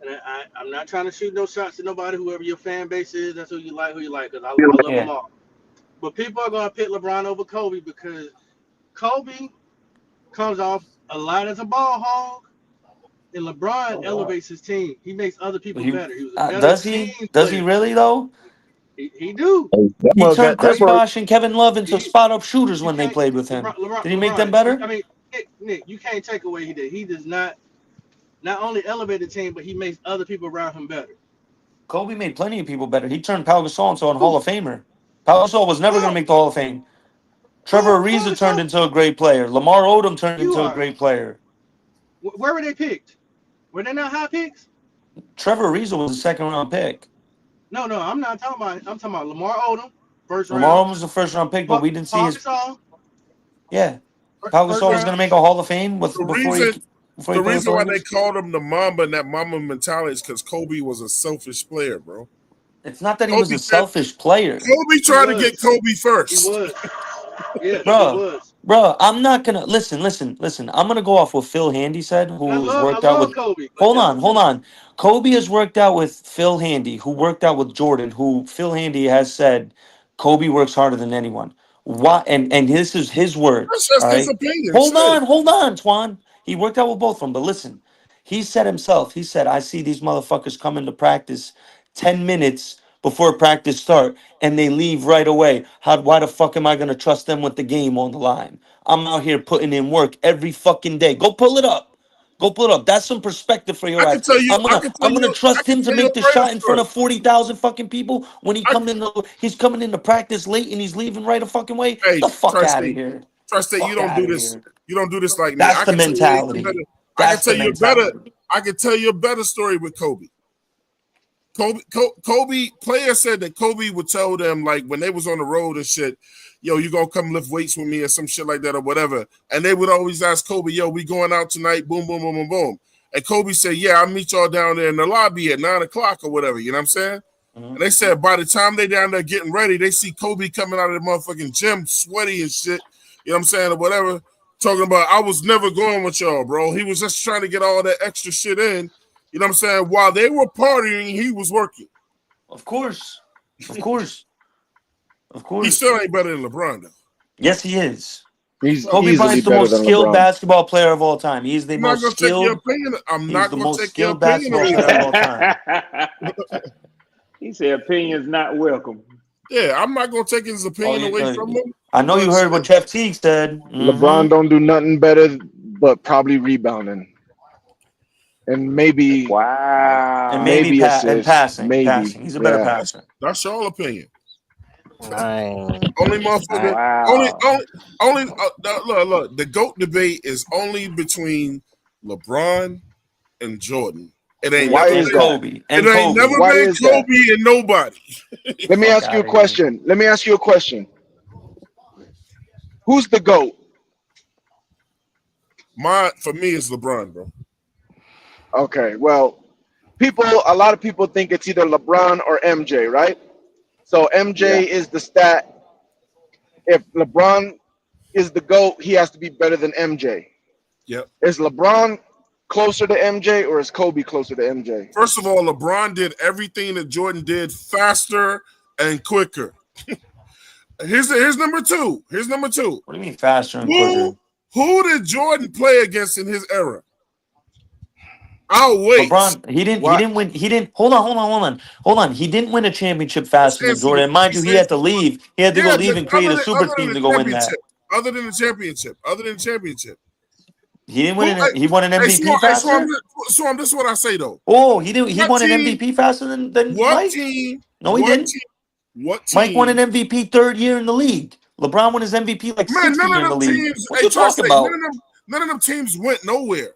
And I'm not trying to shoot no shots at nobody. Whoever your fan base is, that's who you like. Because I love them all. But people are going to pick LeBron over Kobe because Kobe comes off a lot as a ball hog, and LeBron elevates his team. He makes other people better. He was a better Does he? team Does player. he really though? He do. He turned Chris Bosh and Kevin Love into spot-up shooters when they played with him. Did he make them better? I mean, Nick, you can't take away he did. He does not only elevate the team, but he makes other people around him better. Kobe made plenty of people better. He turned Pau Gasol into a Hall of Famer. Pau Gasol was never going to make the Hall of Fame. Trevor Ariza turned into a great player. Lamar Odom turned into a great player. Where were they picked? Were they not high picks? Trevor Ariza was a second-round pick. No, I'm not talking about. I'm talking about Lamar Odom, first round. Lamar Odom was a first-round pick, but we didn't see his. Gasol, yeah, Pau Gasol was going to make a Hall of Fame The reason why they called him the Mamba and that Mamba mentality is because Kobe was a selfish player, bro. It's not that he was a selfish player. Kobe tried to get Kobe first. He was. Yeah, Bro, I'm not gonna listen. I'm gonna go off what Phil Handy said, who has worked out with Kobe. Hold on. Kobe has worked out with Phil Handy, who worked out with Jordan, who Phil Handy has said Kobe works harder than anyone. Why? And this is his words. That's just all his right? opinion. Hold on, Twan. He worked out with both of them, but listen, he said himself. He said, "I see these motherfuckers come into practice 10 minutes before practice start, and they leave right away. Why the fuck am I gonna trust them with the game on the line? I'm out here putting in work every fucking day. Go pull it up. That's some perspective for your ass. I'm gonna trust him to make the shot in front of 40,000 fucking people when he's coming into practice late and he's leaving right a fucking way. Hey, Get the fuck trust out of me. here. Trust that you don't do this. You don't do this like me. That's the mentality. I can tell you a better story with Kobe. Kobe player said that Kobe would tell them, like, when they was on the road and shit, yo, you gonna come lift weights with me or some shit like that or whatever. And they would always ask Kobe, yo, we going out tonight, boom, boom, boom, boom, boom. And Kobe said, yeah, I'll meet y'all down there in the lobby at 9 o'clock or whatever, you know what I'm saying? And they said by the time they down there getting ready, they see Kobe coming out of the motherfucking gym sweaty and shit, you know what I'm saying, or whatever, talking about, I was never going with y'all, bro. He was just trying to get all that extra shit in. You know what I'm saying? While they were partying, he was working. Of course. He still ain't better than LeBron, though. Yes, he is. He's Kobe Bryant's the most skilled basketball player of all time. He's the most skilled. I'm not going to take your opinion. Basketball player of all time. He said opinions not welcome. Yeah, I'm not going to take his opinion away from him. I know you heard what Jeff Teague said. LeBron don't do nothing better but probably rebounding. And maybe and maybe passing. He's a better passer. That's your opinion. Only motherfucker. Only. Look. The GOAT debate is only between LeBron and Jordan. It ain't Why never is been Kobe? It ain't never been Kobe and nobody. Let me ask you a question. Who's the GOAT? For me, it's LeBron, bro. Okay, well, a lot of people think it's either LeBron or MJ, right? So MJ is the stat. If LeBron is the GOAT, he has to be better than MJ. Yep. Is LeBron closer to MJ or is Kobe closer to MJ? First of all, LeBron did everything that Jordan did faster and quicker. Here's number two. What do you mean faster and quicker? Who did Jordan play against in his era? I'll wait. LeBron, he didn't win. He didn't. Hold on. He didn't win a championship faster than Jordan. Mind you, he had to leave. He had to go leave and create a super team to go win that. Other than the championship. He didn't win. He won an MVP faster. Swam, this is what I say though. Oh, he didn't. He won an MVP faster than Mike. No, he didn't. What team? Mike won an MVP third year in the league. LeBron won his MVP like 6th year in the league. What you talking about? None of them teams went nowhere.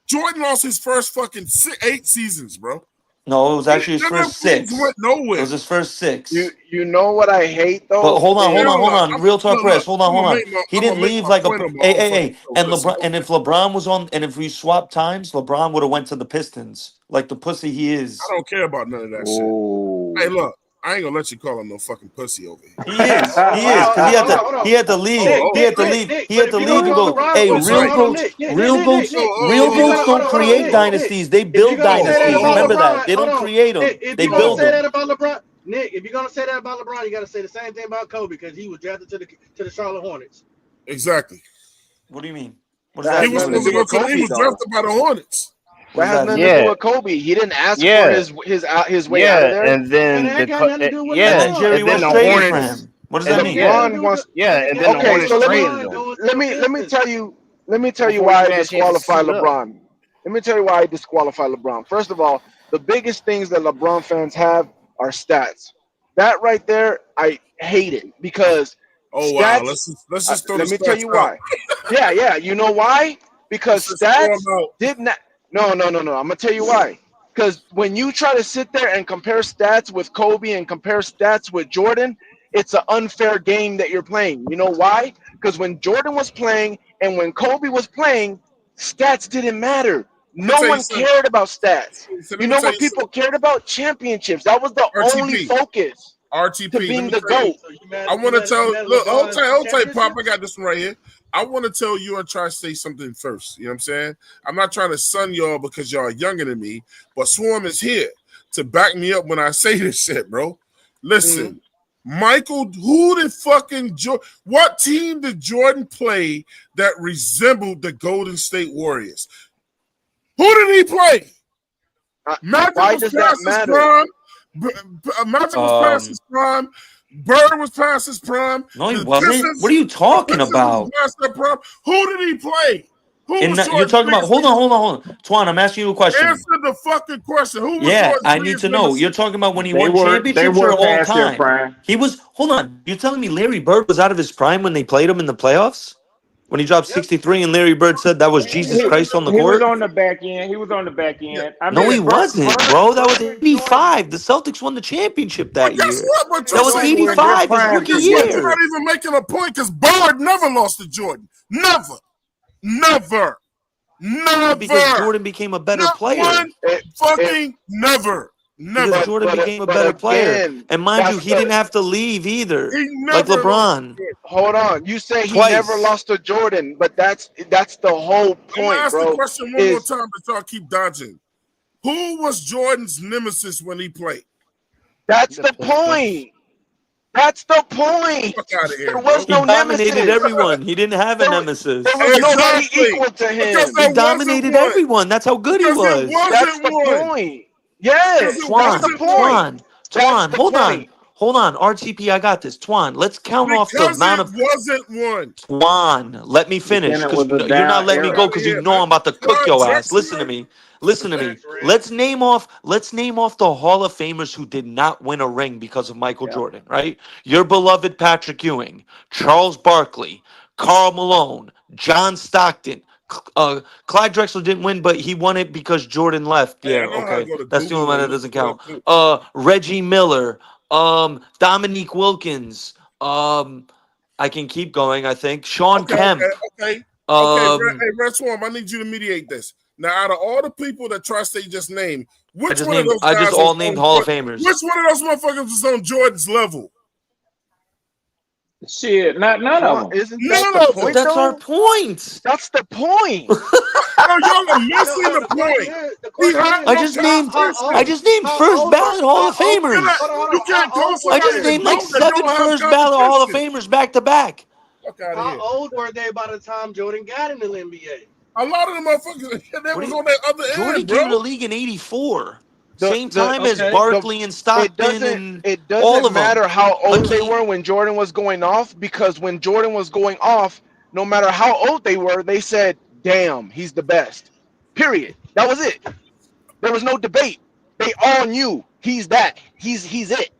Jordan lost his first fucking 8 seasons, bro. No, it was actually his first 6. Went nowhere. It was his first 6. You know what I hate though? But hold on. Real talk, Chris. Hold on. He didn't leave like a hey. And LeBron, and if LeBron was on, and if we swapped times, LeBron would have went to the Pistons, like the pussy he is. I don't care about none of that shit. Hey, look. I ain't gonna let you call him no fucking pussy over here. He is, because he had to leave. He had to leave. He had to leave and go. Hey, real goats don't create dynasties. They build dynasties. Remember that. They don't create them. If They you're gonna build say that them. about LeBron, Nick, if you're gonna say that about LeBron, you got to say the same thing about Kobe because he was drafted to the Charlotte Hornets. Exactly. What do you mean? He was drafted by the Hornets. That has nothing to do with Kobe. He didn't ask for his way out of there. And then And then Jerry West the traded for Hornets. him. What does that mean? And then the Hornets so traded him. let me tell you Before why he I had a chance to disqualify suit up. LeBron. Let me tell you why I disqualify LeBron. First of all, the biggest things that LeBron fans have are stats. That right there, I hate it because wow, stats, let's just throw let the me tell stats you out. why. Yeah, you know why? Because stats did not. No. I'm gonna tell you why. Because when you try to sit there and compare stats with Kobe and compare stats with Jordan, it's an unfair game that you're playing. You know why? Because when Jordan was playing and when Kobe was playing, stats didn't matter. No tell you one something. cared about stats. So let You me know tell what you people cared about? Championships. That was the RTP. only focus RTP. to being let me the tell you, GOAT. I want to tell. Look, hold tight, Pop. I championships? got this one right here. I want to tell you and try to say something first. You know what I'm saying? I'm not trying to sun y'all because y'all are younger than me, but Swarm is here to back me up when I say this shit, bro. Listen, Michael, who did fucking what team did Jordan play that resembled the Golden State Warriors? Who did he play? Magic why was does that past his matter? prime. Magic was past his prime. Bird was past his prime. No, he The wasn't. Pistons- What are you talking the Pistons about? was past their prime. Who did he play? Who was You're Jordan's talking about. biggest Hold on. Twan, I'm asking you a question. Answer the fucking question. Who was Yeah, Jordan's I need biggest to know. nemesis? You're talking about when he They won were championships or all past their time? prime. He was. Hold on. You're telling me Larry Bird was out of his prime when they played him in the playoffs? When he dropped 63 and Larry Bird said that was Jesus Christ on the He was court? on the back end. He was on the back end. I No, mean, he wasn't, bro. That was 85. The Celtics won the championship that Guess year. what? But That was saying- 85, his prime rookie Guess what? You're year. not even making a point because Bird never lost to Jordan. Never. Because Jordan became a better Not player. one fucking never. Because Jordan became a better player. And mind you, he didn't have to leave either. Like LeBron. Hold on. You say he Twice. never lost to Jordan, but that's the whole I'm gonna point, ask bro. the question one more time that y'all keep dodging. Who was Jordan's nemesis when he played? That's the point. That's the point. Fuck out of here, There was He no dominated nemesis. everyone. He didn't have a nemesis. There was nobody equal to him. He dominated everyone. That's how good he was. That's the point. Yes, Twan, that's the point. Twan, hold on. RTP, I got this. Twan, let's count off the Because amount it of. wasn't one. Twan, let me finish Lieutenant because was a you're not down letting me era. go because you know I'm about to cook your ass. Listen to me. Let's name off the Hall of Famers who did not win a ring because of Michael Jordan, right? Your beloved Patrick Ewing, Charles Barkley, Karl Malone, John Stockton. Clyde Drexler didn't win, but he won it because Jordan left. Hey, I Yeah, know how to okay. go to That's the Google only one that and look doesn't it up, count. too. Reggie Miller, Dominique Wilkins, I can keep going, I think. Sean Kemp. Okay. Um, Hey, Red Swarm, I need you to mediate this. Now, out of all the people that Tri-State just named, which just one of named- those I just guys all was named on Hall of Jordan- Famers. Which one of those motherfuckers was on Jordan's level? Shit, none of them. Isn't None that the of them. point? That's our though? point. That's the point. No, y'all are missing the point. I just named first ballot Hall of Famers. You can't call I somebody just named like that don't 7 have first ballot Hall of competition. Famers back to back. Fuck out of How here. old were they by the time Jordan got in the NBA? A lot of them motherfuckers, they was on that other Jordan end, came to the bro. league in '84. The- Same the- time as okay, Barkley and Stockton It and all doesn't of matter them. how old they Hakeem- were when Jordan was going off, because when Jordan was going off, no matter how old they were, they said, "Damn, he's the best." Period. That was it. There was no debate. They all knew he's that. He's it.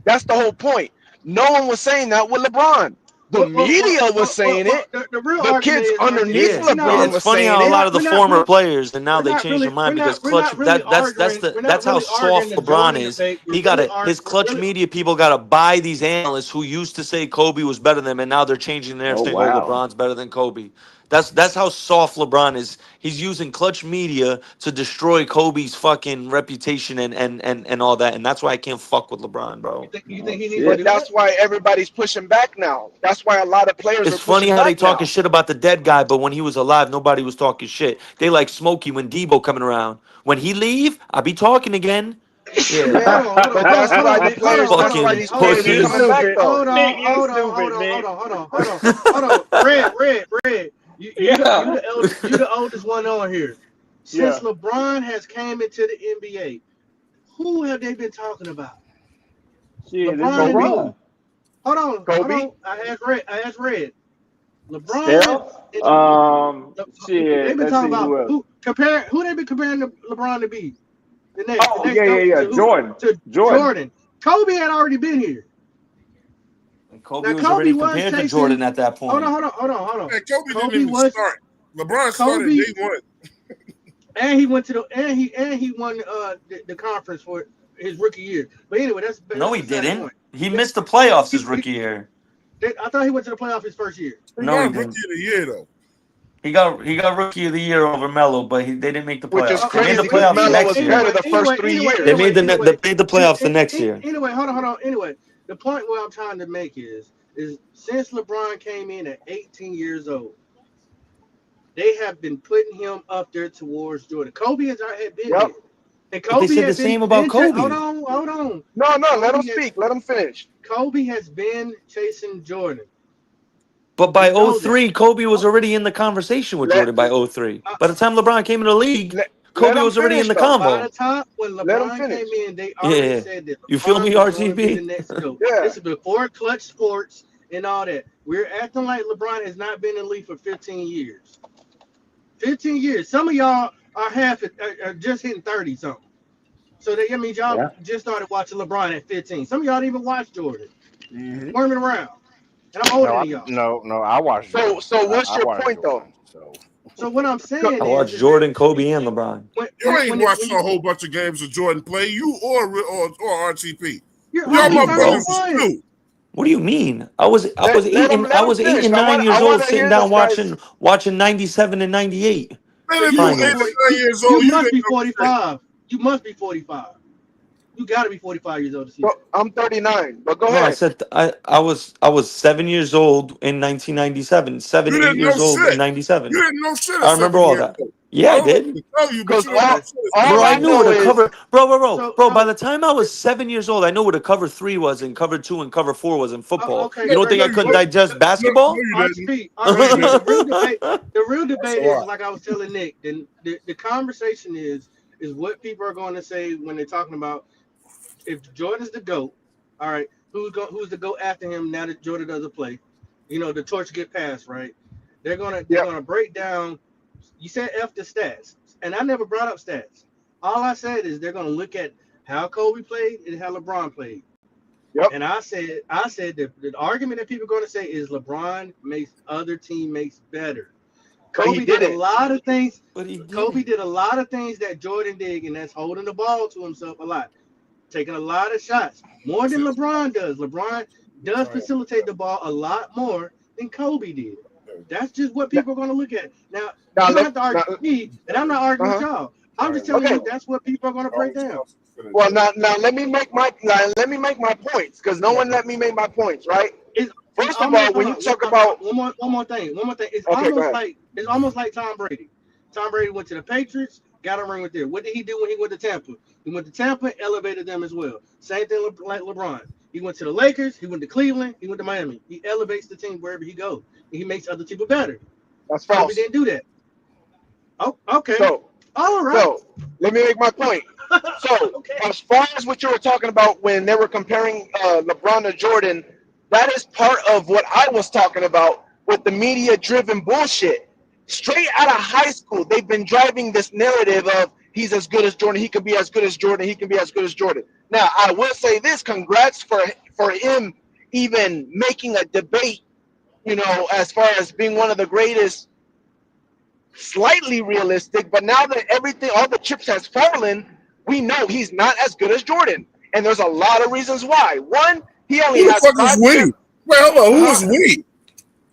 That's the whole point. No one was saying that with LeBron. The media was saying it. The real The argument kids is, underneath Yeah, LeBron it's was funny saying how a it. lot of the former players and now we're they not changed really- their mind we're because not clutch. really That's arguing- that's how really soft arguing the LeBron Jordan is. debate. He We're got really his clutch really- media people got to buy these analysts who used to say Kobe was better than him, and now they're changing their Oh, saying, wow. "Oh, LeBron's better than Kobe." That's how soft LeBron is. He's using clutch media to destroy Kobe's fucking reputation and all that, and that's why I can't fuck with LeBron, bro. You think he needs to But do that's that? why everybody's pushing back now. That's why a lot of players It's are funny pushing how they back now. talking shit about the dead guy, but when he was alive, nobody was talking shit. They like Smokey when Debo coming around. When he leave, I be talking again. Yeah, But that's why the players. That's why fucking these players pussies. are coming back though. Hold Nick, on, you hold on, stupid, hold on, Nick. hold on, hold on. Red. You the oldest one on here. Since Yeah. LeBron has came into the NBA, who have they been talking about? Shit, it's LeBron and LeBron. who? Hold on. Kobe? I asked Red. LeBron. Steph. Shit. They've been Let's talking see who about else. who they been comparing LeBron to be. The next Oh, GOAT yeah. to who? Jordan. To Jordan. Kobe had already been here. And Kobe Now was Kobe already was compared to chasing. Jordan at that Hold point. on. Man, Kobe didn't Kobe even was start. LeBron started Kobe, day one. and he went to the and he won the conference for his rookie year. But anyway, that's No, he beside the didn't. point. He missed the playoffs his rookie year. I thought he went to the playoff his first year. He No, he won Rookie didn't. of the Year though. He got rookie of the year over Melo, but they didn't make the Which is playoffs. They made the crazy because playoffs the Melo next was year. better the first 3 years. They made the playoffs the next year. Anyway, hold on. Anyway, the point what I'm trying to make is since LeBron came in at 18 years old, they have been putting him up there towards Jordan. Kobe had been Yep. here. And But they said the same about Kobe. Hold on. No, let him Kobe speak. Let him finish. Kobe has been chasing Jordan. But by We know that. 03, Kobe was already in the conversation with Jordan by 03. By the time LeBron came in the league, Kobe was already in the By combo. the time when Let him LeBron finish. came in, they already Yeah. said that You feel me, LeBron was going to be the RTB? next GOAT. Yeah. This is before Clutch Sports and all that. We're acting like LeBron has not been in the league for 15 years. 15 years. Some of y'all are just hitting 30 something. So that means y'all just started watching LeBron at 15. Some of y'all didn't even watch Jordan. Weren't even around. And I'm older than y'all. No, I watched Jordan. So what's I your watched point Jordan, though? So what I'm saying I watched is Jordan, Kobe, and LeBron. You ain't watching a whole bunch of games of Jordan play. You or RTP. You're Y'all my me, bro. brothers too. What do you mean? I was Let him 8 finish. and 9 years I old, wanna sitting hear down this guy's. watching 97 and 98. Man, if you Finals. 8 and 9 years old, You you must didn't be know shit. 45. You must be 45. You got to be 45 years old to see Well, I'm 39, but go No, I ahead. said I was 7 years old in 1997. 7, You 8 didn't know years old in shit. 97. You didn't know shit I at remember 7 all years that. old. Yeah, I don't know did. what to tell you, but Because you don't know shit at all 7 Bro, I I years knew know what a is cover. Bro. So By the time I was 7 years old, I knew what a cover 3 was and cover 2 and cover 4 was in football. okay, You don't think I great. couldn't digest No, basketball? you didn't. RTP, No, you didn't. the real That's debate a is lot. like I was telling Nick. The conversation is what people are going to say when they're talking about if Jordan's the GOAT. All right, who's the GOAT after him now that Jordan doesn't play? You know, the torch get passed, right? They're gonna break down. You said F the stats, and I never brought up stats. All I said is they're gonna look at how Kobe played and how LeBron played. Yep. And I said that the argument that people are going to say is LeBron makes other teammates better. But he Kobe did a didn't. lot of things. But he Kobe did a lot of things that Jordan did, and that's holding the ball to himself a lot, taking a lot of shots, more than LeBron does. LeBron does facilitate the ball a lot more than Kobe did. That's just what people are going to look at. Now you don't have to argue with me, and I'm not arguing with y'all. I'm just telling you that's what people are going to break down. Well, now let me make my points because no one let me make my points. Right. First of all, when you talk about one more thing, it's Okay, go almost like Tom Brady. Tom Brady went to the Patriots, got a ring with them. What did he do when he went to Tampa? He went to Tampa, elevated them as well. Same thing like LeBron. He went to the Lakers, he went to Cleveland, he went to Miami. He elevates the team wherever he goes. And he makes other people better. That's false. Kobe didn't do that. Oh, okay. So, all right. So let me make my point. So as far as what you were talking about when they were comparing LeBron to Jordan, that is part of what I was talking about with the media-driven bullshit. Straight out of high school, they've been driving this narrative of he's as good as Jordan, he can be as good as Jordan, he can be as good as Jordan. Now, I will say this, congrats for him even making a debate, you know, as far as being one of the greatest, slightly realistic, but now that everything, all the chips has fallen, we know he's not as good as Jordan. And there's a lot of reasons why. One, he only Who the has fuck is we? Wait, hold on. Who is we?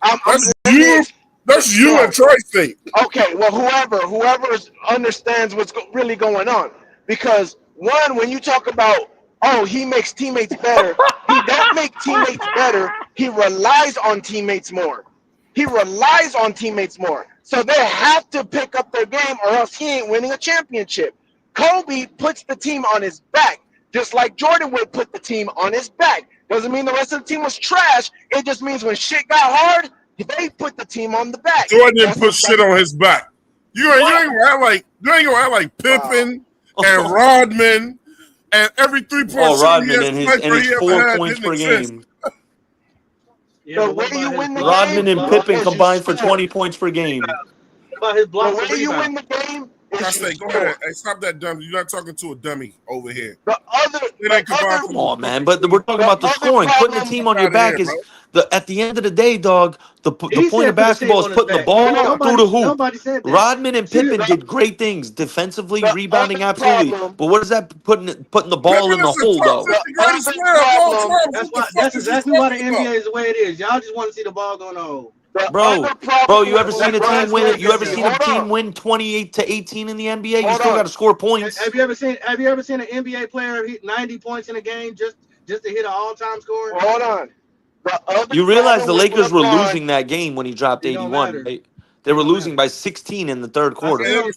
That's you. That's you and Tri-State. Okay, well, whoever understands what's really going on. Because one, when you talk about, oh, he makes teammates better, he don't make teammates better. He relies on teammates more. So they have to pick up their game, or else he ain't winning a championship. Kobe puts the team on his back, just like Jordan would put the team on his back. Doesn't mean the rest of the team was trash. It just means when shit got hard, they put the team on the back. Jordan didn't put shit on his back. You ain't gonna act like Pippen and Rodman and every 3-point Rodman and his 4 points per game. The way you win the Rodman game, and Pippen combined for 20 points per game. About his blocks. The way you win the game. Tri-State, go ahead. Hey, stop that dummy. You're not talking to a dummy over here. Come on, man. But we're talking about the scoring. Putting the team on your back is at the end of the day, dog. The point of basketball is putting the ball through the hoop. Rodman and Pippen did great things defensively, rebounding, absolutely. But what is that putting the ball in the hole, though? That's exactly why the NBA is the way it is. Y'all just want to see the ball going on. Bro, you ever seen a team win? You ever seen a team win 28-18 in the NBA? You still got to score points. Have you ever seen an NBA player hit 90 points in a game just to hit an all-time score? Hold on. You realize the Lakers were losing that game when he dropped 81. Right? They were losing by 16 in the third quarter. The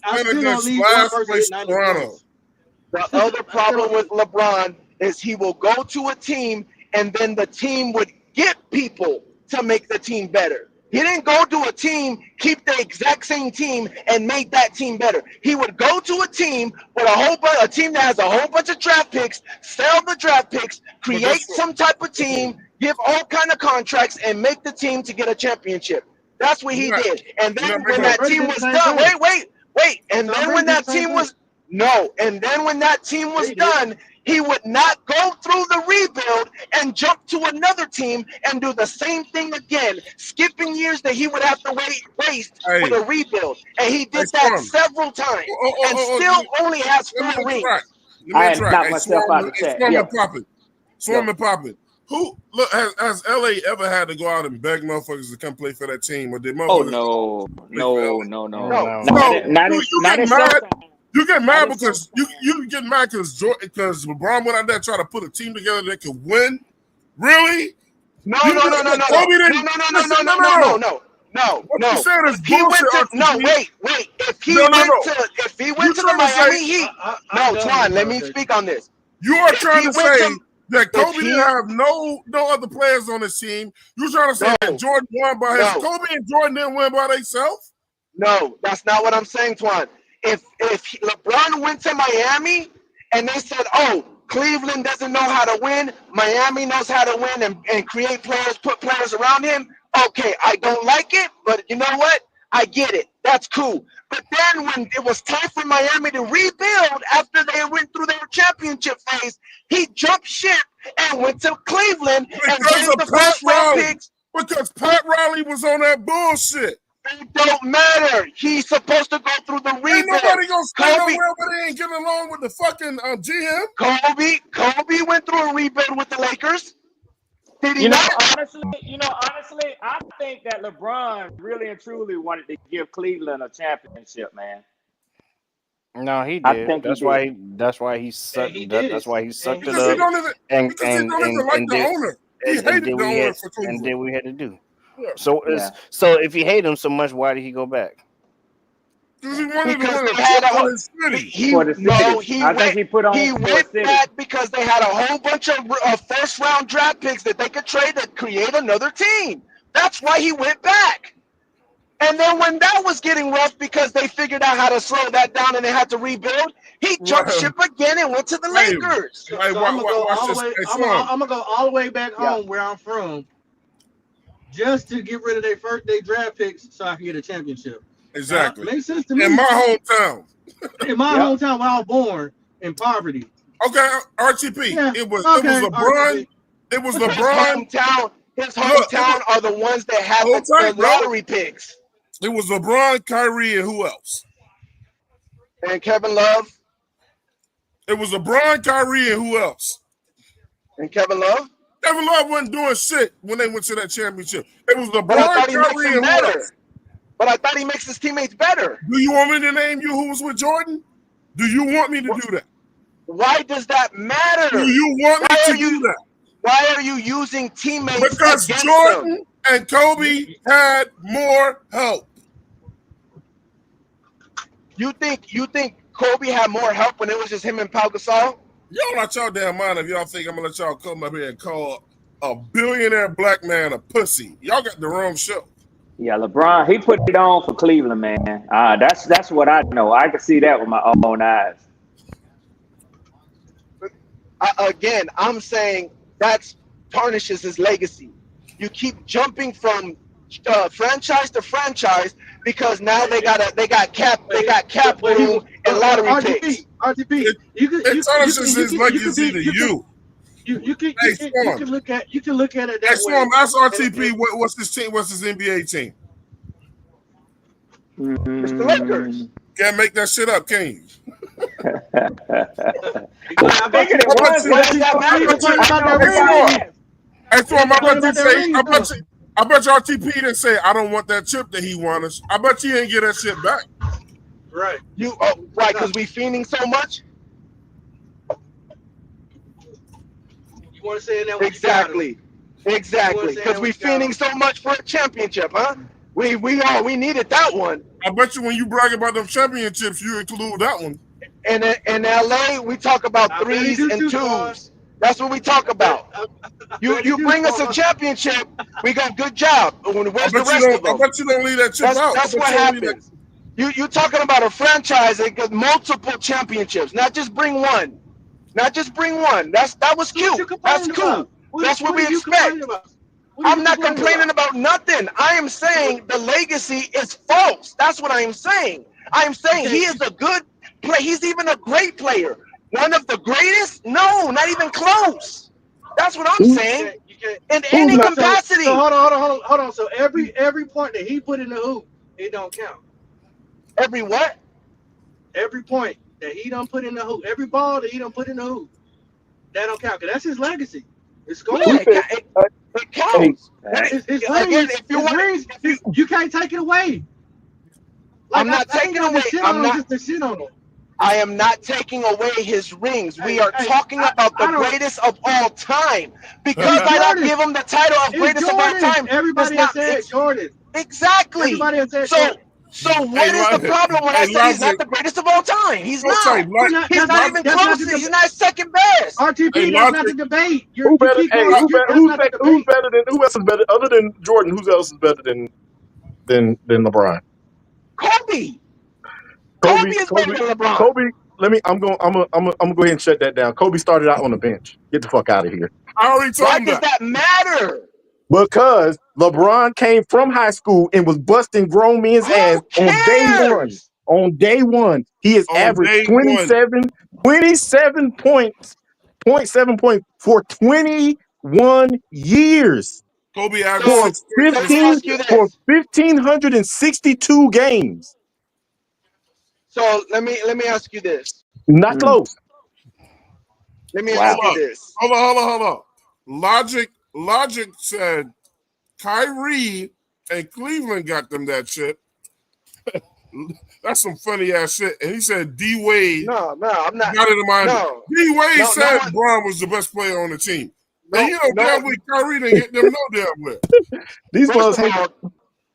other problem with LeBron is he will go to a team and then the team would get people to make the team better. He didn't go to a team, keep the exact same team, and make that team better. He would go to a team with a team that has a whole bunch of draft picks, sell the draft picks, create some type of team, give all kind of contracts, and make the team to get a championship. That's what he did. And then when that team was done, wait. And then when that team was done, he would not go through the rebuild and jump to another team and do the same thing again, skipping years that he would have to waste with a rebuild. And he did that several times and still only has 4 rings. I had knocked myself out of the chat. Swarm and popping. Who has LA ever had to go out and beg motherfuckers to come play for that team? Or did motherfuckers no. You get mad because you get mad because LeBron went out there trying to put a team together that could win. Really? No. Kobe didn't. No. What you said is Wait. If he went to the Miami Heat, Twan, let me speak on this. You are trying to say that Kobe didn't have no other players on his team. You're trying to say that Jordan won by his. Kobe and Jordan didn't win by themselves. No, that's not what I'm saying, Twan. If LeBron went to Miami and they said, oh, Cleveland doesn't know how to win, Miami knows how to win and create players, put players around him, okay, I don't like it, but you know what? I get it. That's cool. But then when it was time for Miami to rebuild after they went through their championship phase, he jumped ship and went to Cleveland and gave the first round picks. Because Pat Riley was on that bullshit. It don't matter. He's supposed to go through the rebuild. Ain't nobody gonna stay nowhere where they ain't getting along with the fucking GM. Kobe went through a rebuild with the Lakers. Did he honestly, I think that LeBron really and truly wanted to give Cleveland a championship, man. No, he I did. think That's why he sucked. That's why he sucked it Because he up. don't even like the owner. He hated the owner for Cleveland. And then we had to do. Yeah. So if he hated him so much, why did he go back? Because he wanted to win He went back because they had a whole bunch of first round draft picks that they could trade to create another team. That's why he went back. And then when that was getting rough because they figured out how to slow that down and they had to rebuild, he jumped ship again and went to the Lakers. So I'm gonna go all the way back home where I'm from, just to get rid of their first day draft picks so I can get a championship. Exactly. Makes sense to me. In my hometown. In my hometown where I was born, in poverty. Okay, RTP. Yeah. It was LeBron. RTP. It was LeBron. His hometown are the ones that have the lottery picks. It was LeBron, Kyrie, and who else? And Kevin Love. It was LeBron, Kyrie, and who else? And Kevin Love? Kevin Love wasn't doing shit when they went to that championship. It was LeBron, Kyrie, and who else? but I thought he makes his teammates better. Do you want me to name you who was with Jordan? Do you want me to do that? Why does that matter? Do you want me to do that? Why are you using teammates Because against Jordan them? and Kobe had more help. You think Kobe had more help when it was just him and Pau Gasol? Y'all not y'all damn mind if y'all think I'm gonna let y'all come up here and call a billionaire black man a pussy. Y'all got the wrong show. Yeah, LeBron, he put it on for Cleveland, man. That's what I know. I can see that with my own eyes. Again, I'm saying that tarnishes his legacy. You keep jumping from franchise to franchise because now they got cap room and lottery picks. RTP, it tarnishes his legacy to you. You can look at it that Hey, way. Storm, ask RTP what's his team? What's his NBA team? It's the Lakers. Can't make that shit up, can you? I figured it was. Hey, Storm, I bet you RTP didn't say I don't want that chip that he wanted. I bet you didn't get that shit back. Right. Right, because we fiending so much. You want to say that? Exactly. Because we fiending so much for a championship, huh? We needed that one. I bet you when you brag about them championships, you include that one. And in LA, we talk about threes and twos. That's what we talk about. You bring us a championship, we go good job. Where's the rest of them? I bet you don't leave that chip out. That's what happens. You talking about a franchise that got multiple championships, not just bring one. That was cute. That's cool. That's what we expect. I'm not complaining about nothing. I am saying the legacy is false. That's what I am saying. I am saying he is a good player. He's even a great player. One of the greatest? No, not even close. That's what I'm saying. In any capacity. So hold on. So every point that he put in the hoop, it don't count. Every what? Every point that he done put in the hoop, every ball that he done put in the hoop, that don't count. Cause that's his legacy. It's going. Yeah, it counts. You can't take it away. I'm not taking away. I am not taking away his rings. We are talking about the greatest of all time. Because I don't give him the title of greatest of all time. Everybody has said Jordan. Exactly. Everybody has said So what is the problem when I say he's not the greatest of all time? He's not. He's not even close. He's not second best. RTP, that's not the debate. Who else is better other than Jordan? Who else is better than LeBron? Kobe is better than LeBron. Kobe. I'm gonna go ahead and shut that down. Kobe started out on the bench. Get the fuck out of here. I already told Why him does that matter? Because LeBron came from high school and was busting grown men's ass on day one. On day one, he has averaged 27 points, 0.7 points for 21 years. Kobe for 1,562 games. So let me ask you this. Not close. Let me ask you this. Hold on. Logic said Kyrie and Cleveland got them that shit. That's some funny ass shit. And he said D Wade. No, I'm not. Got it in mind. No, D Wade said Bron was the best player on the team. And damn well Kyrie didn't get them no damn well. These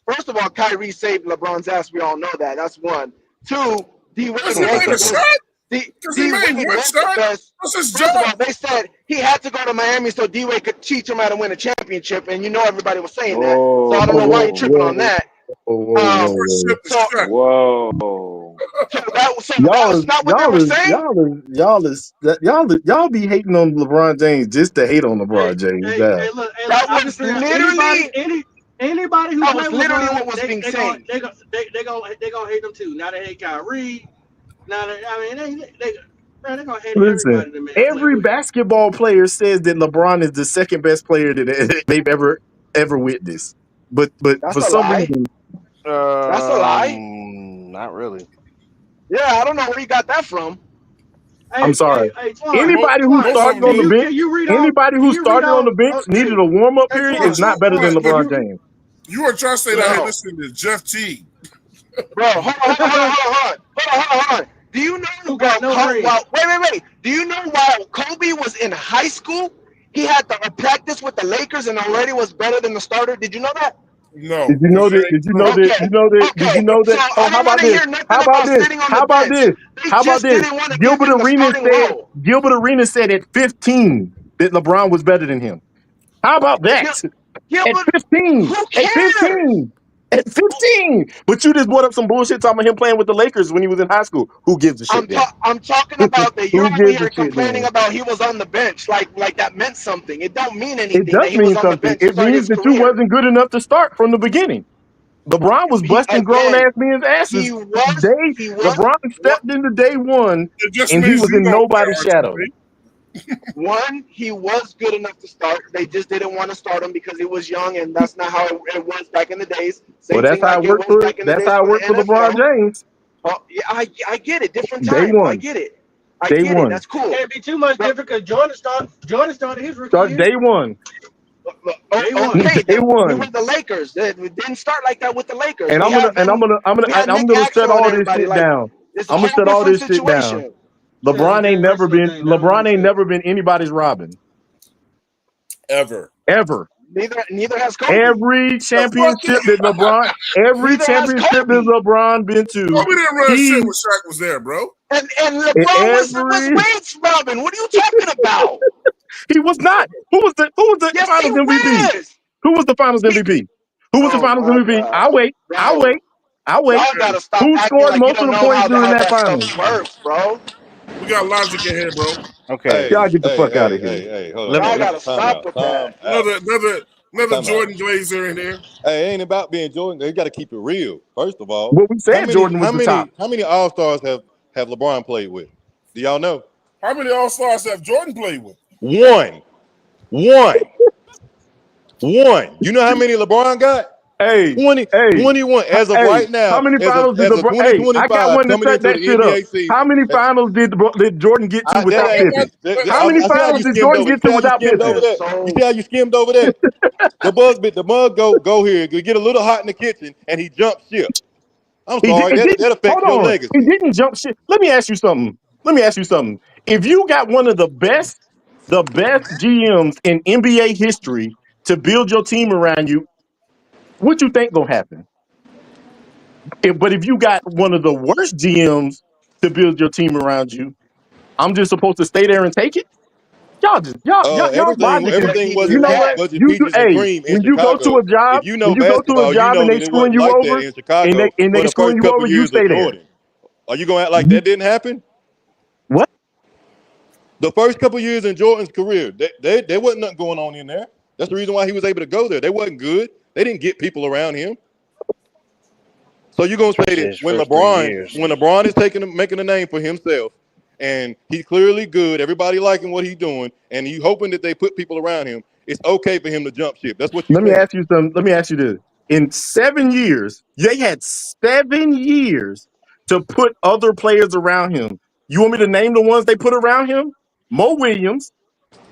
First of all, Kyrie saved LeBron's ass. We all know that. That's one. Two, D Wade was the best. First of all, they said he had to go to Miami so D Wade could teach him how to win a championship, and everybody was saying that. So I don't know why you're tripping on that. Y'all be hating on LeBron James just to hate on LeBron James. That was literally anybody who that was literally what was being said. They gonna hate them too. Now they hate Kyrie. Now they gonna hate everybody. Every basketball player says that LeBron is the second best player that they've ever witnessed. But for some reason, that's a lie. Not really. Yeah, I don't know where you got that from. I'm sorry. Anybody who started on the bench, on the bench needed a warm up period is not better than LeBron James. You were trying to say that I listened to Jeff Teague. Bro, hold on. Do you know Who got no grades? wait. Do you know while Kobe was in high school, he had to practice with the Lakers and already was better than the starter? Did you know that? No. Did you know that? Did you know that? You know that? Did you know that? So Oh, I how don't want about to this? hear nothing How about about this? sitting on How the about bench. this? They How about just this? didn't want to give Gilbert him the Arenas starting said. role. Gilbert Arenas said at 15 that LeBron was better than him. How about that? At Gilbert, 15. who At cares? 15. At 15. But you just brought up some bullshit talking about him playing with the Lakers when he was in high school. Who gives a shit then? I'm talking about that. You're Who over gives a here shit complaining then? about he was on the bench, like that meant something. It don't mean It anything does that he was mean on the something. bench to It start means his that you career. wasn't good enough to start from the beginning. LeBron was busting grown ass men's asses. LeBron stepped into day one, It just and he means was you in don't nobody's care, shadow. One, he was good enough to start. They just didn't want to start him because he was young, and that's not how it was back in the days. Well, Same that's thing how like it it worked was for. back in the That's days how it for worked for the LeBron NFL. James. Oh, yeah, I get it. Different Day times. I one. get it. Day one. That's cool. Can't be too much different because Jordan started his rookie Start year. day one. Okay, Day we one. were the Lakers. It didn't start like that with the Lakers. And We I'm had gonna Nick set Axel all and this everybody. shit Like, down. it's a I'm gonna whole set all different this shit down. situation. LeBron ain't never been anybody's Robin. Ever. Neither has Kobe. Every championship that Neither has LeBron been to, Kobe didn't run he shit when Shaq was there, bro. And LeBron was Wade's Robin. What are you talking about? he was not. Who was the Yes, Finals he MVP? was. Who was the Finals MVP? Who was the Finals MVP? I'll wait. Y'all gotta stop Who acting scored like you most of don't the know points during how that that finals? stuff works, bro. We got logic in here, bro. Okay. Y'all get the fuck out of here. Hey, hold Y'all on. gotta stop with that. Another Jordan Glazer in here. Hey, it ain't about being Jordan. They got to keep it real. First of all, Well, we said Jordan was the top. How many All Stars have LeBron played with? Do y'all know? How many All Stars have Jordan played with? One. You know how many LeBron got? Hey, 21 as of right now. How many as finals did of LeBron? Hey, I 2025 got one to coming set into that the shit up. NBA season. How many finals did Jordan get to without Pippen? How many finals did Jordan get to without Pippen? You see how you skimmed over that? the mug go here, get a little hot in the kitchen, and he jumped ship. I'm sorry, that affects your legacy. He didn't jump shit. Let me ask you something. If you got one of the best GMs in NBA history to build your team around you, what you think gonna happen? But if you got one of the worst GMs to build your team around you, I'm just supposed to stay there and take it? Y'all logic. Everything wasn't You know what? wasn't peaches and cream in when you go Chicago. to a job, If you know basketball, you know and they that it screwing wasn't you like over, that in Chicago and for they the screwing first you couple over, you years stay of there. Jordan. Are you gonna act like that didn't happen? What? The first couple years in Jordan's career, there wasn't nothing going on in there. That's the reason why he was able to go there. They wasn't good. They didn't get people around him. So you're gonna say that when LeBron is making a name for himself, and he's clearly good, everybody liking what he's doing, and you hoping that they put people around him, it's okay for him to jump ship. That's what you Let me saying. ask you something. Let me ask you this. In 7 years, they had 7 years to put other players around him. You want me to name the ones they put around him? Mo Williams,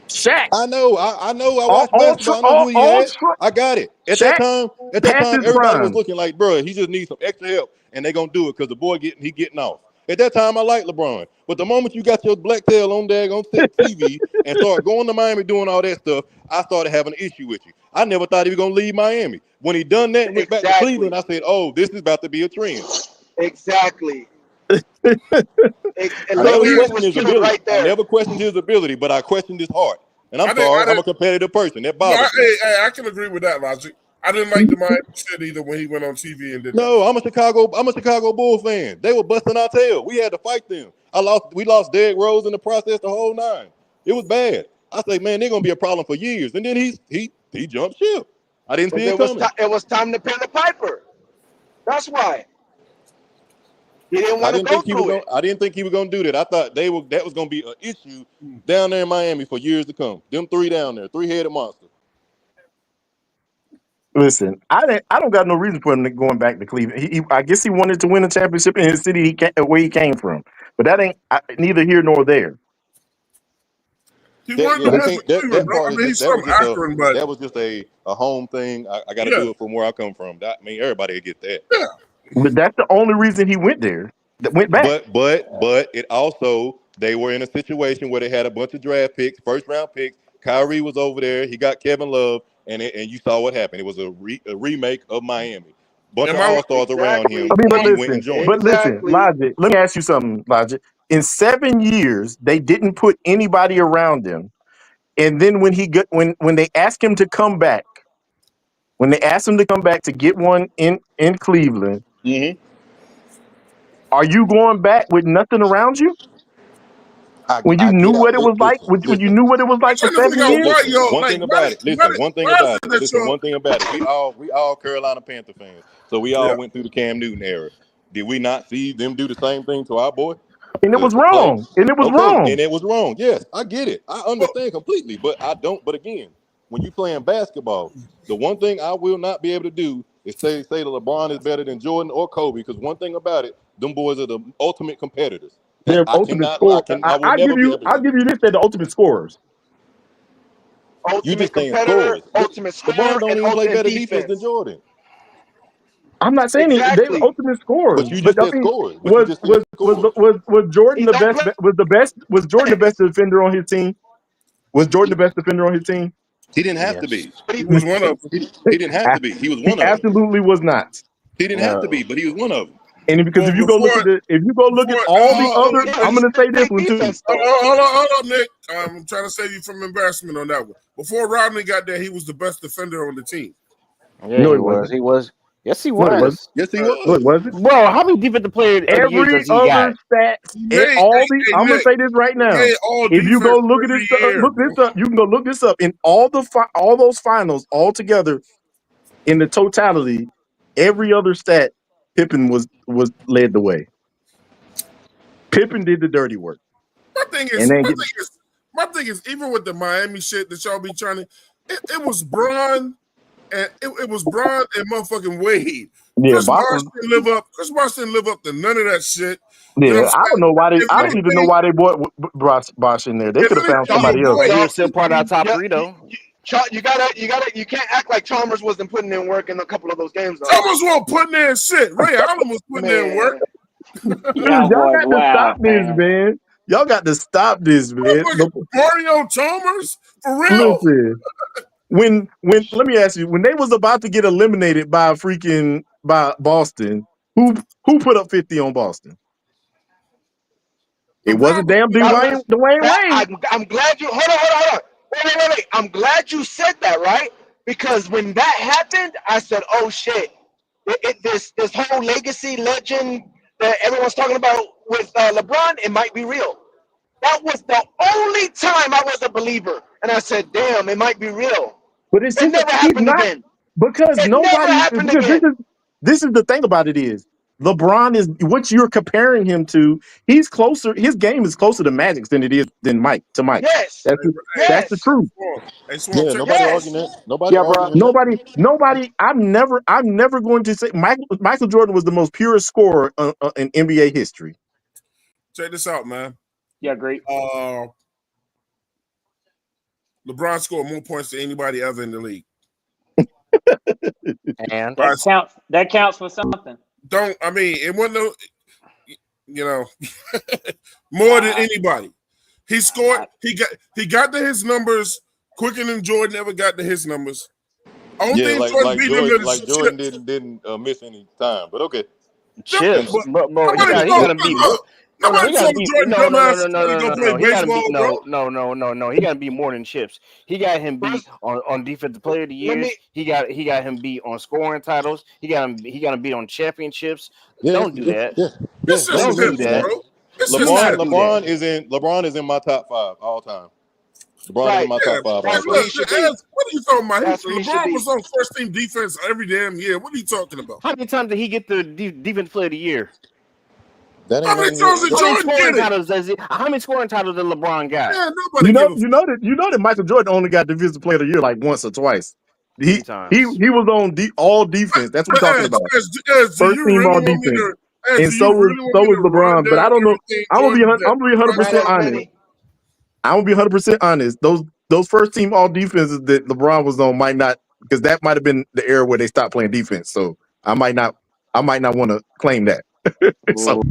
Shaq. I know. I watched basketball. I know who he had. I got it. At that time, everybody was looking like, bro, he just needs some extra help, and they're gonna do it because the boy getting off. At that time, I liked LeBron. But the moment you got your black tail on TV and start going to Miami doing all that stuff, I started having an issue with you. I never thought he was gonna leave Miami. When he done that and went back to Cleveland, I said, oh, this is about to be a trend. Exactly. I never questioned his ability, but I questioned his heart. And I'm sorry, I'm a competitive person. That bothers me. I can agree with that logic. I didn't like the Miami shit either when he went on TV and did No, that. I'm a Chicago Bulls fan. They were busting our tail. We had to fight them. We lost Derrick Rose in the process, the whole nine. It was bad. I say, man, they're gonna be a problem for years. And then he jumped ship. I didn't see it coming. It was time to pay the piper. That's why. He didn't want to go through it. I didn't think he was gonna do that. I thought that was gonna be an issue down there in Miami for years to come. Them three down there, three-headed monster. Listen, I don't got no reason for him going back to Cleveland. I guess he wanted to win a championship in his city where he came from, but that ain't neither here nor there. He wanted to visit Cleveland, bro. I mean, he's from Akron, but that was just a home thing. I got to do it from where I come from. I mean, everybody will get that. Yeah, But that's the only reason he went there. That went back. But it also they were in a situation where they had a bunch of draft picks, first round picks. Kyrie was over there. He got Kevin Love, and you saw what happened. It was a remake of Miami. Bunch of all stars around him. I mean, but and he went and listen, joined. but listen, Logic. Let me ask you something, Logic. In 7 years, they didn't put anybody around him, and then when they asked him to come back, to get one in Cleveland, are you going back with nothing around you? When you knew what it was like, when you knew what it was like for 7 years. One thing about it. Listen, one thing about it. We all Carolina Panther fans. So we all went through the Cam Newton era. Did we not see them do the same thing to our boy? And it was wrong. And it was wrong. And it was wrong. Yes, I get it. I understand completely. But I don't. But again, when you playing basketball, the one thing I will not be able to do is say that LeBron is better than Jordan or Kobe. Because one thing about it, them boys are the ultimate competitors. They're ultimate scorers. I'll give you this: they're the ultimate scorers. You just saying competitor, scorers. ultimate LeBron scorer, don't and even play ultimate better defense. defense than Jordan. I'm not saying they're the ultimate scorers. But you just said scorers. Was Jordan the best? Was Jordan the best defender on his team? Was Jordan the best defender on his team? He didn't have to be. He was one of them. He didn't have to be. He was one of them. Absolutely was not. He didn't have to be, but he was one of them. And because if you go look at all the other, I'm going to say this one too. Hold on, Nick. I'm trying to save you from embarrassment on that one. Before Rodney got there, he was the best defender on the team. Yeah, no, he was. Yes, he was. Yes, he was. What was it? Bro, how many defensive players every other stat? I'm gonna say this right now. If you go look at this, look this up. You can go look this up. In all those finals all together, in the totality, every other stat, Pippen was led the way. Pippen did the dirty work. My thing is, even with the Miami shit that y'all be trying to, it was Bron. And it was Bron and motherfucking Wade. Yeah, Chris Bosh didn't live up to none of that shit. Yeah, you know I don't know why they. I don't even know why they brought Bosh in there. They could have found somebody else. He was still part of our top three, though. You can't act like Chalmers wasn't putting in work in a couple of those games. Though. Chalmers wasn't putting in shit. Ray Allen was putting in work. Y'all got to stop this, man. Y'all got to stop this, man. Mario Chalmers for real. Listen. When let me ask you, when they was about to get eliminated by Boston, who put up 50 on Boston? It wasn't damn Dwayne Wade. I'm glad you hold on. Wait. I'm glad you said that, right? Because when that happened, I said, "Oh shit!" This whole legacy legend that everyone's talking about with LeBron, it might be real. That was the only time I was a believer, and I said, "Damn, it might be real." But it never happened again. Because this is the thing about it is LeBron is what you're comparing him to. He's closer. His game is closer to Magic than it is than Mike. Yes, that's the truth. Yeah, nobody arguing that. Nobody. I'm never going to say Michael Jordan was the most purest scorer in NBA history. Check this out, man. Yeah, great. LeBron scored more points than anybody ever in the league. And that counts for something. It wasn't more than anybody. He scored. He got to his numbers quicker than Jordan ever got to his numbers. Jordan didn't miss any time, but okay. Chips, bro. He gotta beat. No. He gotta be more than chips. He got him beat on defensive player of the year. He got him beat on scoring titles. He got him beat on championships. Don't do that. Don't do that. LeBron is in my top 5 all time. LeBron is in my top 5 all time. What are you talking about? LeBron was on first team defense every damn year. What are you talking about? How many times did he get the defense player of the year? How many times did Jordan get it? How many scoring titles did LeBron got? Yeah, you know that Michael Jordan only got defensive player of the year like once or twice. He was on all defense. That's what we're talking about. First team all defense. And so was LeBron. But I don't know. I'm gonna be 100% honest. I'm gonna be 100% honest. Those first team all defenses that LeBron was on might not, because that might have been the era where they stopped playing defense. So I might not I might not want to claim that. So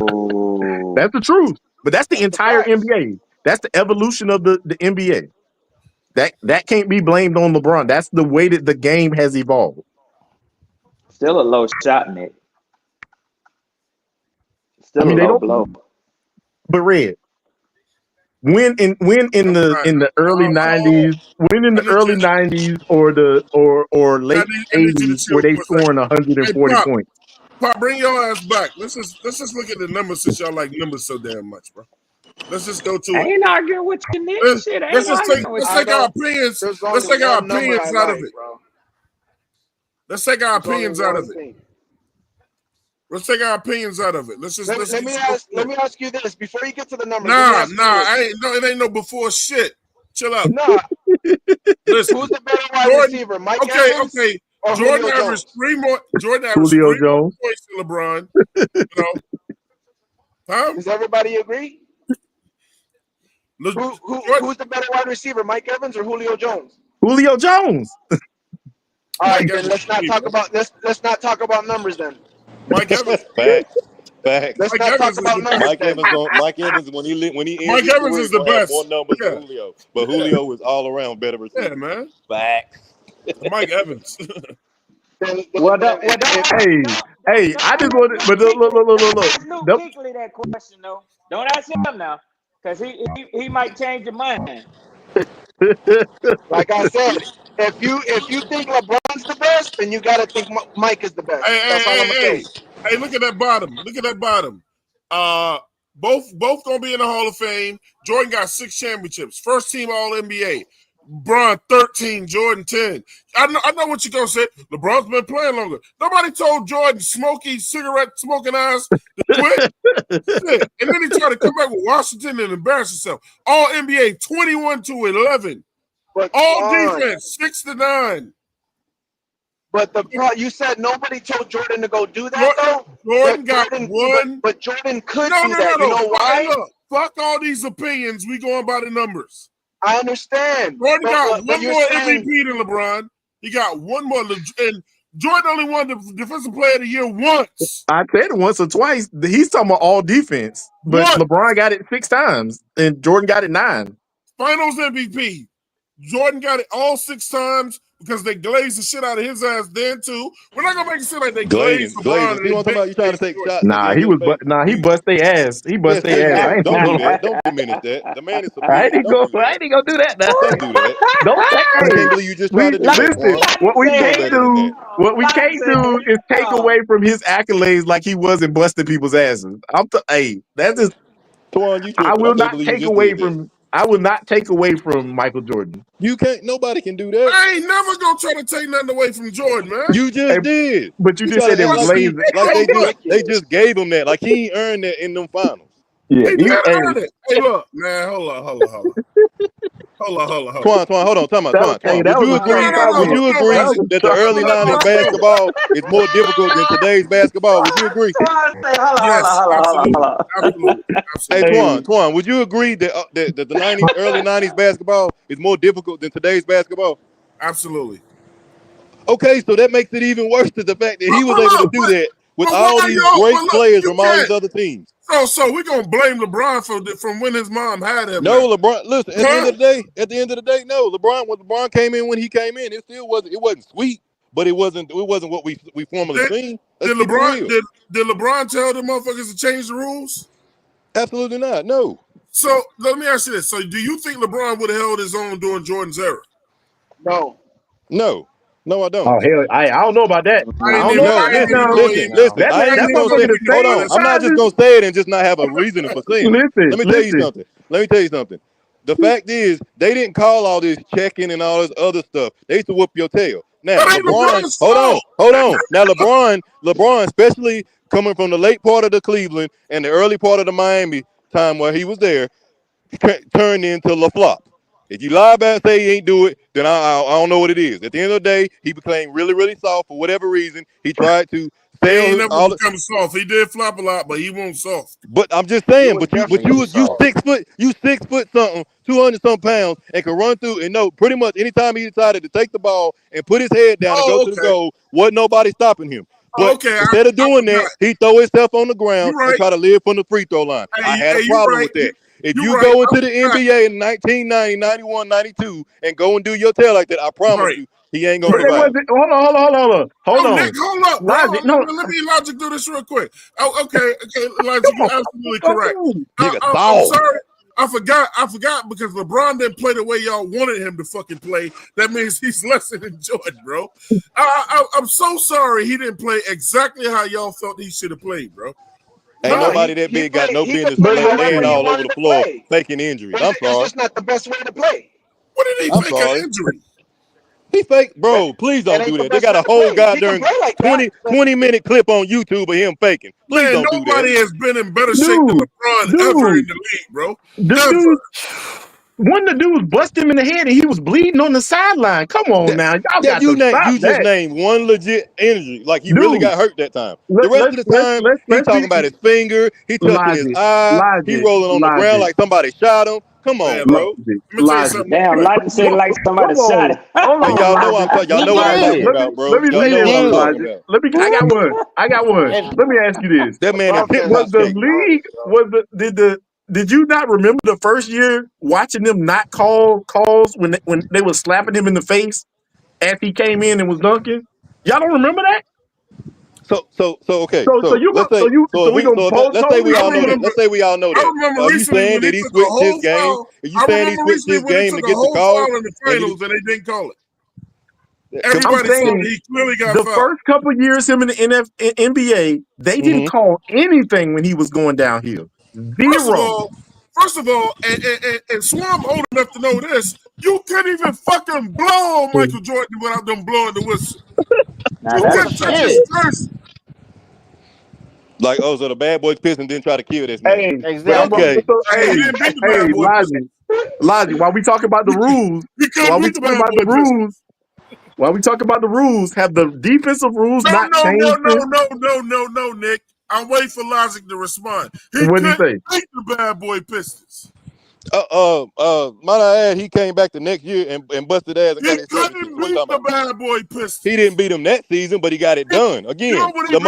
that's the truth. But that's the entire NBA. That's the evolution of the NBA. That can't be blamed on LeBron. That's the way that the game has evolved. Still a low shot, Nick. Still they a low don't blow. But Red, when in the early 90s, or late I need you to 80s, chill were they for a scoring second. 140 Hey, points? Pop, bring your ass back. Let's just look at the numbers since y'all like numbers so damn much, bro. Let's just go to I it. ain't arguing with you, Nick. Shit, I Let's ain't just take arguing with you. our opinions. Let's take our opinions out of it. Let's take our opinions out of it. Let's take our opinions out of it. Let me ask you this before you get to the numbers. It ain't no before shit. Chill out. Nah. Listen, who's the better wide receiver, Mike Evans or Jordan Julio averaged Jones? three more. Jordan averaged Julio three more Jones. points than LeBron. You know, huh? Does everybody agree? Who's the better wide receiver, Mike Evans or Julio Jones? Julio Jones. All right, then let's not talk about numbers then. Mike Evans. Facts. Let's not talk about numbers. Mike Evans when he Mike Evans is the best. More numbers than Julio, but Julio was all around better receiver. Yeah, man. Facts. Mike Evans. Hey, I just want to, but look. Ask Luke Kuechly that question though. Don't ask him now, because he might change your mind. Like I said, if you think LeBron's the best, then you got to think Mike is the best. That's all I'm gonna say. Hey, look at that bottom. Both gonna be in the Hall of Fame. Jordan got 6 championships. First team All NBA. LeBron 13, Jordan 10. I know what you're gonna say. LeBron's been playing longer. Nobody told Jordan smoky cigarette smoking ass to quit. And then he tried to come back with Washington and embarrass himself. All NBA 21-11. But all defense 6-9. But you said nobody told Jordan to go do that though. Jordan got one. But Jordan could do that. You know why? Look, fuck all these opinions. We going by the numbers. I understand. Jordan got one more MVP than LeBron. He got one more, and Jordan only won the Defensive Player of the Year once. I said it once or twice. He's talking about all defense, but LeBron got it 6 times, and Jordan got it 9. Finals MVP. Jordan got it all 6 times because they glazed the shit out of his ass then too. We're not gonna make it seem like they glazed LeBron. You want to talk about you trying to take shots? He bust their ass. He bust their ass. Don't do that. Don't diminish that. The man is superior. I ain't gonna do that now. Don't do that. I can't believe you just tried to do that. What we can't do is take away from his accolades like he wasn't busting people's asses. That's just. I will not take away from. I will not take away from Michael Jordan. You can't. Nobody can do that. I ain't never gonna try to take nothing away from Jordan, man. You just did. But you just said it was lazy. They just gave him that. Like he ain't earned that in them finals. Yeah, he earned it. Hey, look, man. Hold on. Twan, hold on. Time out. Would you agree that the early 90s basketball is more difficult than today's basketball? Would you agree? Absolutely. Hey, Twan, would you agree that the early 90s basketball is more difficult than today's basketball? Absolutely. Okay, so that makes it even worse to the fact that he was able to do that with all these great players from all these other teams. So we're gonna blame LeBron from when his mom had him. No, LeBron. Listen, at the end of the day, no. When LeBron came in, it still wasn't. It wasn't sweet, but it wasn't what we formerly seen. Did LeBron tell the motherfuckers to change the rules? Absolutely not. No. So let me ask you this: so do you think LeBron would have held his own during Jordan's era? No, I don't. Oh hell, I don't know about that. Listen. Hold on. I'm not just gonna say it and just not have a reason for saying it. Let me tell you something. The fact is, they didn't call all this checking and all this other stuff. They used to whoop your tail. Now, LeBron, hold on. Now, LeBron, especially coming from the late part of the Cleveland and the early part of the Miami time where he was there, turned into LaFlop. If you lie about and say he ain't do it, then I don't know what it is. At the end of the day, he became really, really soft for whatever reason. He tried to sell. He never become soft. He did flop a lot, but he won't soft. But I'm just saying. But you 6 foot, 6 foot something, 200 some pounds, and can run through and know pretty much anytime he decided to take the ball and put his head down and go to the goal, wasn't nobody stopping him. But Okay, instead of doing that, he throw himself on the ground right. and try to live from the free throw line. I had a problem with that. If you go into the NBA in 1990, 91, 92 and go and do your tail like that, I promise you, he ain't gonna survive. Hold on. Nick, hold up, bro. Logic, no. Let me Logic do this real quick. Oh, okay, Logic, you're absolutely correct. Nigga, I'm sorry. I forgot because LeBron didn't play the way y'all wanted him to fucking play. That means he's lesser than Jordan, bro. I'm so sorry he didn't play exactly how y'all felt he should have played, bro. Ain't nobody that big got no business laying all over the floor faking injuries. I'm sorry. It's just not the best way to play. What did he fake an injury? He fake, bro. Please don't do that. They got a whole goddamn 20-minute clip on YouTube of him faking. Please Man, don't do that. nobody has been in better shape than LeBron ever in the league, bro. One of the dudes busted him in the head and he was bleeding on the sideline. Come on now. Y'all got to stop You just named one legit injury. Like he really got hurt that time. The rest of the time, he's talking about his finger, he touching his eye, he rolling on the ground like somebody shot him. Come on, bro. Damn, Logic said like somebody shot him. Y'all know what I'm talking about, bro. Let me say this, Logic. I got one. Let me ask you this. That man did you not remember the first year watching them not call calls when they were slapping him in the face as he came in and was dunking? Y'all don't remember that? Okay. Let's say we all know that. Let's say we all know that. Are you saying that he switched his game? Are you saying he switched his game to get the call? In the finals and they didn't call it. I'm saying he clearly got the fouled. first couple of years him in the NBA, they didn't call anything when he was going downhill. Zero. First of all, and Swam old enough to know this, you couldn't even fucking blow on Michael Jordan without them blowing the whistle. You couldn't touch his jersey. Like, so the bad boys Pistons didn't try to kill this man. Exactly. Logic. While we talk about the rules, while we talk about the rules, have the defensive rules not changed? No, Nick. I'm waiting for Logic to respond. What did he say? Beat the bad boy Pistons. Might I add, he came back the next year and busted ass. And he couldn't beat the bad boy Pistons. He didn't beat him that season, but he got it done. Again, the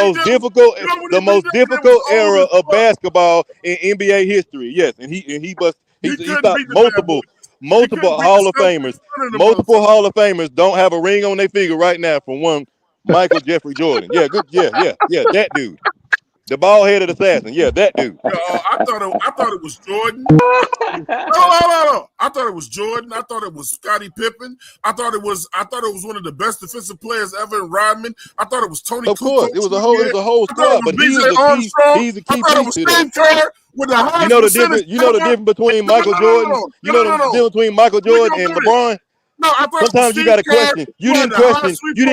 most difficult era of basketball in NBA history. Yes, and he stopped multiple Hall of Famers. Multiple Hall of Famers don't have a ring on their finger right now from one Michael Jeffrey Jordan. Yeah, good. Yeah, that dude. The bald-headed assassin. Yeah, that dude. I thought it was Jordan. No. I thought it was Jordan. I thought it was Scottie Pippen. I thought it was one of the best defensive players ever in Rodman. I thought it was Tony. Of course, it was a whole squad, but he's the key piece to that. You know the difference. You know the difference between Michael Jordan. You know the difference between Michael Jordan and LeBron. No, I thought sometimes you got to question. You didn't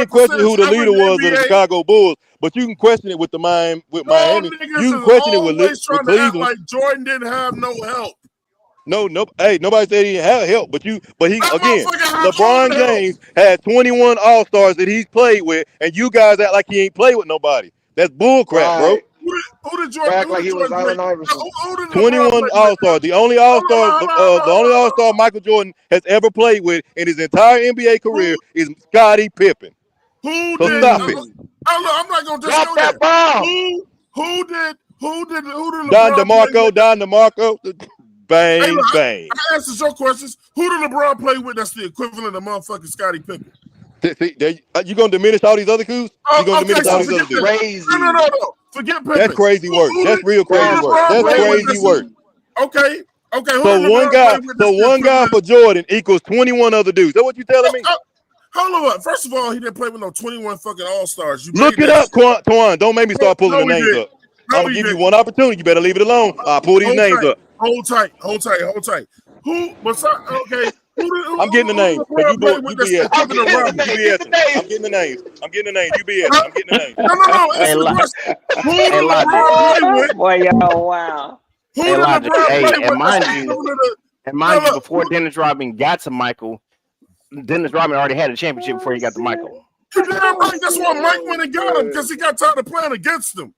question who the leader was of the Chicago Bulls, but you can question it with Miami. You can question it with Cleveland. Like Jordan didn't have no help. No. Hey, nobody said he didn't have help, but he again. LeBron James had 21 All-Stars that he's played with, and you guys act like he ain't played with nobody. That's bullcrap, bro. Who did Jordan? Act like he was Allen Iverson. 21 All-Stars. The only All-Star Michael Jordan has ever played with in his entire NBA career is Scottie Pippen. Who did? Stop it. I'm not gonna just drop that ball. Who did? Don DeMarco. Bang. I answered your questions. Who did LeBron play with? That's the equivalent of motherfucking Scottie Pippen. You gonna diminish all these other coups? You gonna diminish all these other dudes? Crazy. No. Forget Pippen. That's crazy work. That's real crazy work. That's crazy work. Okay. So one guy for Jordan equals 21 other dudes. Is that what you telling me? Hold on. First of all, he didn't play with no 21 fucking All-Stars. Look it up, Twan. Don't make me start pulling the names up. I'm gonna give you one opportunity. You better leave it alone. I'll pull these names up. Hold tight. Who? Okay. I'm getting the names. You BS. I'm getting the names. You BS. I'm getting the names. No. Boy, y'all, wow. And mind you, before Dennis Rodman got to Michael, Dennis Rodman already had a championship before he got to Michael. You're damn right. That's why Mike went and got him, because he got tired of playing against him.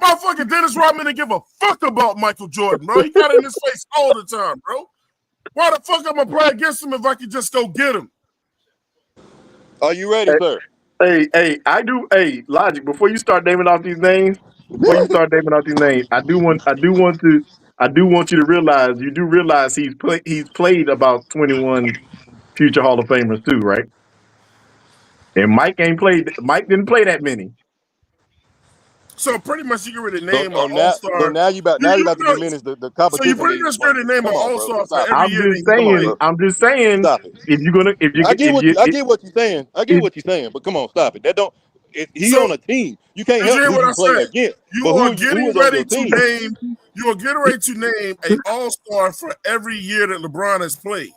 Motherfucking Dennis Rodman didn't give a fuck about Michael Jordan, bro. He got in his face all the time, bro. Why the fuck I'm gonna play against him if I can just go get him? Are you ready, sir? Hey, I do. Hey, Logic. Before you start naming off these names, I do want you to realize. You do realize he's played about 21 future Hall of Famers too, right? And Mike didn't play that many. So pretty much you can really So, name oh, an all-star. now you about to diminish the So competition. you pretty much going to name an Come on, all-star bro. for Stop it. every year that he played. Bro. I'm just saying. Stop it. I get what you're saying. What you're saying. But come on, stop it. That don't. He So on a team. You can't did you help hear who what you I play said? against. You But are who getting is on ready your to team? name. You are getting ready to name an all-star for every year that LeBron has played.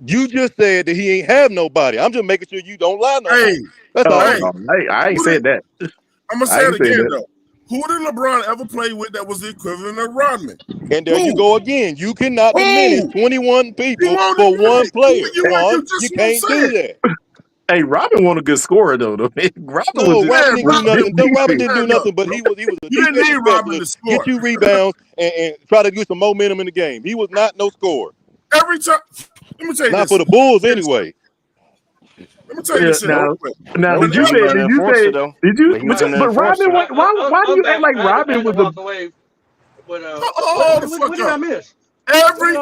You just said that he ain't have nobody. I'm just making sure you don't lie no more. Hey, That's all. hey, I ain't said that. I'm gonna say it again though. Who did LeBron ever play with that was the equivalent of Rodman? And there you go again. You cannot diminish 21 people for one player. Juan, you can't do that. Hey, Robin wasn't a good scorer though. Robin No, was Robin didn't do nothing. Robin didn't do Man, nothing, but he was a You didn't need defensive Rodman to specialist. score. Get you rebounds and try to get some momentum in the game. He was not no scorer. Every time. Let me tell you Not this. for the Bulls anyway. Let me tell you this shit real quick. Did you say? But Robin, why do you act like Robin was walk away. But Oh, what did I miss? Every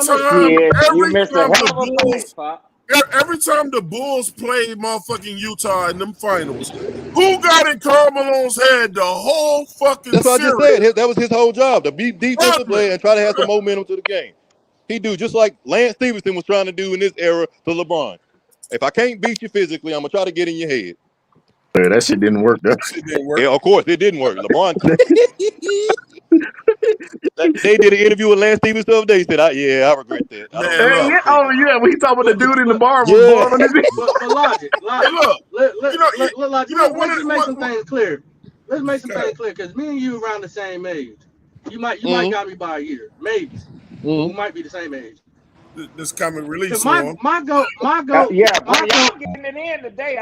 time the Bulls played motherfucking Utah in them finals, who got in Karl Malone's head the whole fucking That's what I just series? said. That was his whole job, to be defensive player and try to have some momentum to the game. He do just like Lance Stevenson was trying to do in this era to LeBron. If I can't beat you physically, I'm gonna try to get in your head. Yeah, that shit didn't work though. Yeah, of course it didn't work. LeBron. They did an interview with Lance Stevenson the other day. He said, I regret that. When he talking about the dude in the bar was blowing his But logic. Let's make some things clear. Let's make some things clear because me and you around the same age. You might got me by a year, maybe. We might be the same age. This comic release. My goal. Yeah, but y'all getting it in today.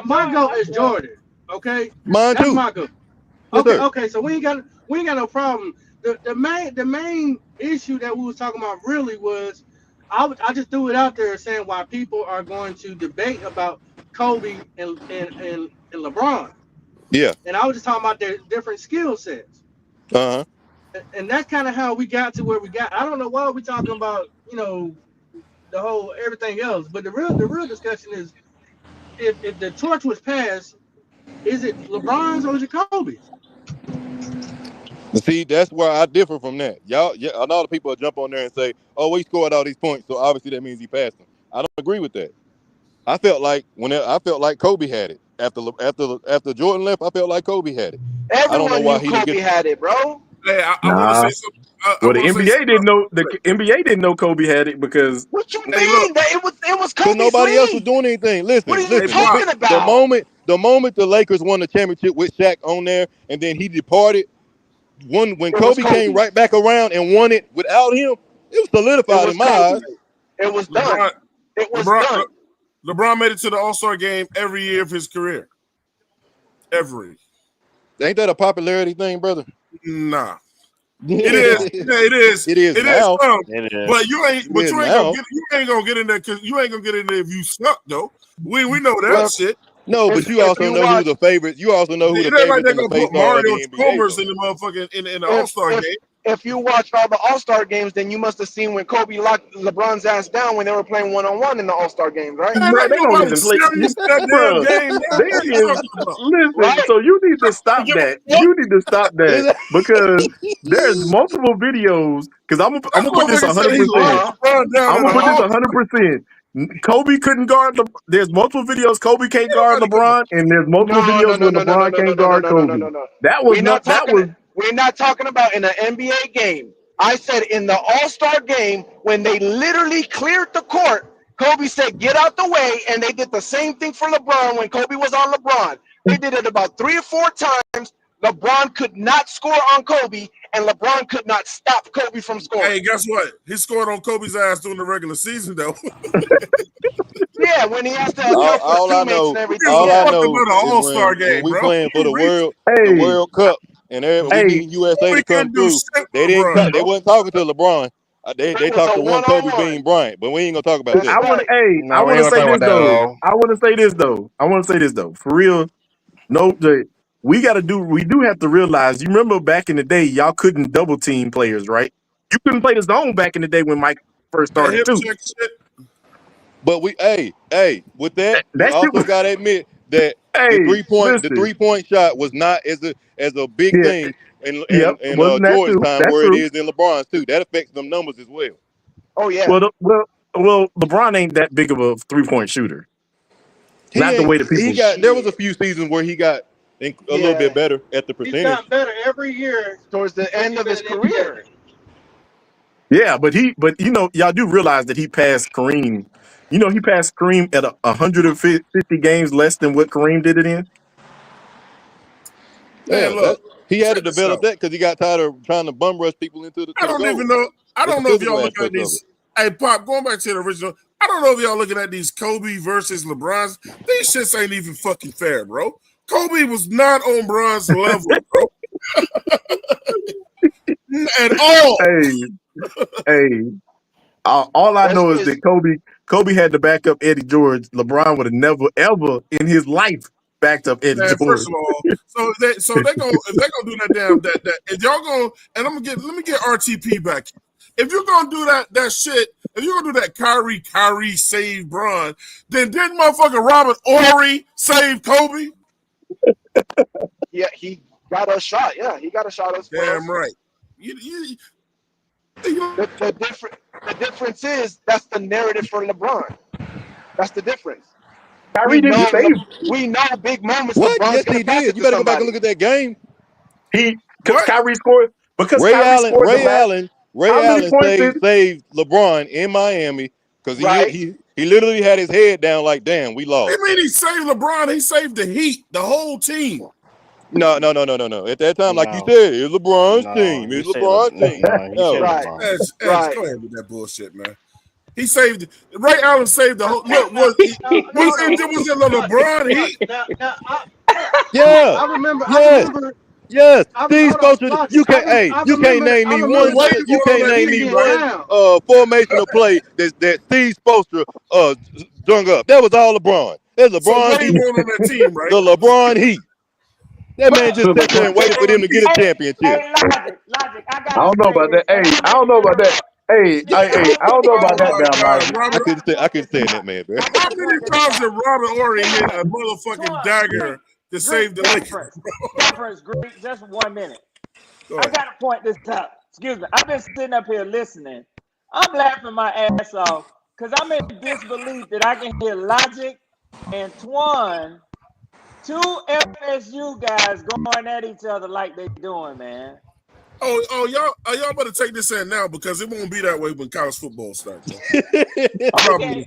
My goal is Jordan. Okay, mine that's too. my goal. Yes, sir. Okay. So we ain't got no problem. The main issue that we was talking about really was I just threw it out there saying why people are going to debate about Kobe and LeBron. Yeah. And I was just talking about their different skill sets. Uh-huh. And that's kind of how we got to where we got. I don't know why we're talking about, the whole everything else. But the real discussion is if the torch was passed, is it LeBron's or is it Kobe's? See, that's where I differ from that. Y'all, a lot of people jump on there and say, "Oh, he scored all these points, so obviously that means he passed them." I don't agree with that. I felt like Kobe had it after Jordan left. I felt like Kobe had it. I don't know why he didn't Kobe get. had it, bro. Hey, I want to say something. Well, the NBA didn't know. The NBA didn't know Kobe had it because. What you mean? That it was Kobe's nobody else was league. doing anything. Listen, What are you talking about? The moment the Lakers won the championship with Shaq on there, and then he departed. When Kobe came right back around and won it without him, it was solidified in my eyes. It was done. Done. LeBron made it to the All-Star game every year of his career. Every. Ain't that a popularity thing, brother? Nah. It is. Yeah, it is. It is now. It is. But you ain't gonna get in there because you ain't gonna get in there if you suck though. We know that shit. No, but you also know who the favorites. You also know who the favorites they're in the gonna put baseball Mario and the NBA. Chalmers in the motherfucking in the All-Star game. If you watched all the All-Star games, then you must have seen when Kobe locked LeBron's ass down when they were playing one-on-one in the All-Star games, right? Bro, they don't even play. Bro, listen. So you need to stop that. You need to stop that because there's multiple videos. Because I'm gonna put this 100%. I'm gonna put this 100%. Kobe couldn't guard there's multiple videos Kobe can't guard LeBron, and there's multiple videos when LeBron can't guard Kobe. That was not. We're not talking about in an NBA game. I said in the All-Star game when they literally cleared the court. Kobe said, "Get out the way," and they did the same thing for LeBron when Kobe was on LeBron. They did it about 3 or 4 times. LeBron could not score on Kobe, and LeBron could not stop Kobe from scoring. Hey, guess what? He scored on Kobe's ass during the regular season, though. Yeah, when he has to adjust for teammates and everything. All I know is when we playing for the World Cup, and we need USA to come through. They wasn't talking to LeBron. They That was talked a to one Kobe one-on-one. Bean Bryant, but we ain't gonna talk about That's that. I want to. right. Hey, No, I we want ain't to gonna say talk this about that at though. all. I want to say this though. I want to say this though. For real, no, we got to do. We do have to realize. You remember back in the day, y'all couldn't double team players, right? You couldn't play the zone back in the day when Mike first That started hip too. check shit. But with that, we That shit also was. gotta admit that the Hey, listen. 3-point shot was not as a big Yeah. thing Yep. in Wasn't that Jordan's true? time That's where it true. is in LeBron's too. That affects them numbers as well. Oh yeah. Well. LeBron ain't that big of a 3-point shooter. He Not the ain't. way that He people. got. There was a few seasons where he got a little Yeah. bit better at the He's gotten percentage. better every year Towards the since end he's of been his in the NBA. career. Yeah, but y'all do realize that he passed Kareem. He passed Kareem at 150 games less than what Kareem did it in. Yeah, Man, look, he had to check this develop out. that because he got tired of trying to bum rush people into I the don't even goal. know. I It's don't the know if physical y'all looking at aspect of these. it. Hey, Pop, going back to the original. I don't know if y'all looking at these Kobe versus LeBron's. These shits ain't even fucking fair, bro. Kobe was not on Bron's level, bro. At all. Hey, all I That's know is just that Kobe had to back up Eddie George. LeBron would have never ever in his life backed up Eddie Man, George. first of all, so they gonna if they gonna do that damn that if y'all gonna and let me get RTP back. If you're gonna do that shit, if you're gonna do that Kyrie save Bron, then didn't motherfucker Robert Ory save Kobe? yeah. He got a shot. Yeah, he got a shot as well. Damn right. The difference is that's the narrative for LeBron. That's the difference. Kyrie didn't save. We know big moments. What? LeBron's Yes, gonna he pass did. it You to better go back and somebody. look at that game. Because Kyrie scored. Because Ray Kyrie scored the last. Ray How many Allen points did? saved LeBron in Miami because Right. he literally had his head down like, damn, we lost. I mean, he saved LeBron. He saved the Heat, the whole team. No. At that time, like you No. said, it's LeBron's No, team. he It's said LeBron's team. no, he said Right. LeBron. Edge, Right. go ahead with that bullshit, man. He saved Ray Allen saved the whole look. Was it LeBron Heat? Now, Yeah. I remember. Yes. I Steve hold on, Spoelstra. Logic. You can't. I you can't remember- name I me remember one. what he You going can't on that name team, me right? one formation of play that Steve Spoelstra drunk up. That was all LeBron. That's So LeBron what he Heat. going on that team, right? The LeBron Heat. That man just sat there and waited for them to get a championship. Hey, Logic, I I gotta don't know say about this, that. and Hey, I'm I gonna don't know about that. Hey, I don't know about that Oh now, my God, Logic. Robert! I couldn't stand that man, bro. How many times did Robert Ory hit a motherfucking dagger to save the Lakers? Difference, Greek. Just 1 minute. Go I ahead. gotta point this out. Excuse me. I've been sitting up here listening. I'm laughing my ass off because I'm in disbelief that I can hear Logic and Twan, two FSU guys, going at each other like they doing, man. Y'all better take this in now because it won't be that way when college football starts. Bro. Okay.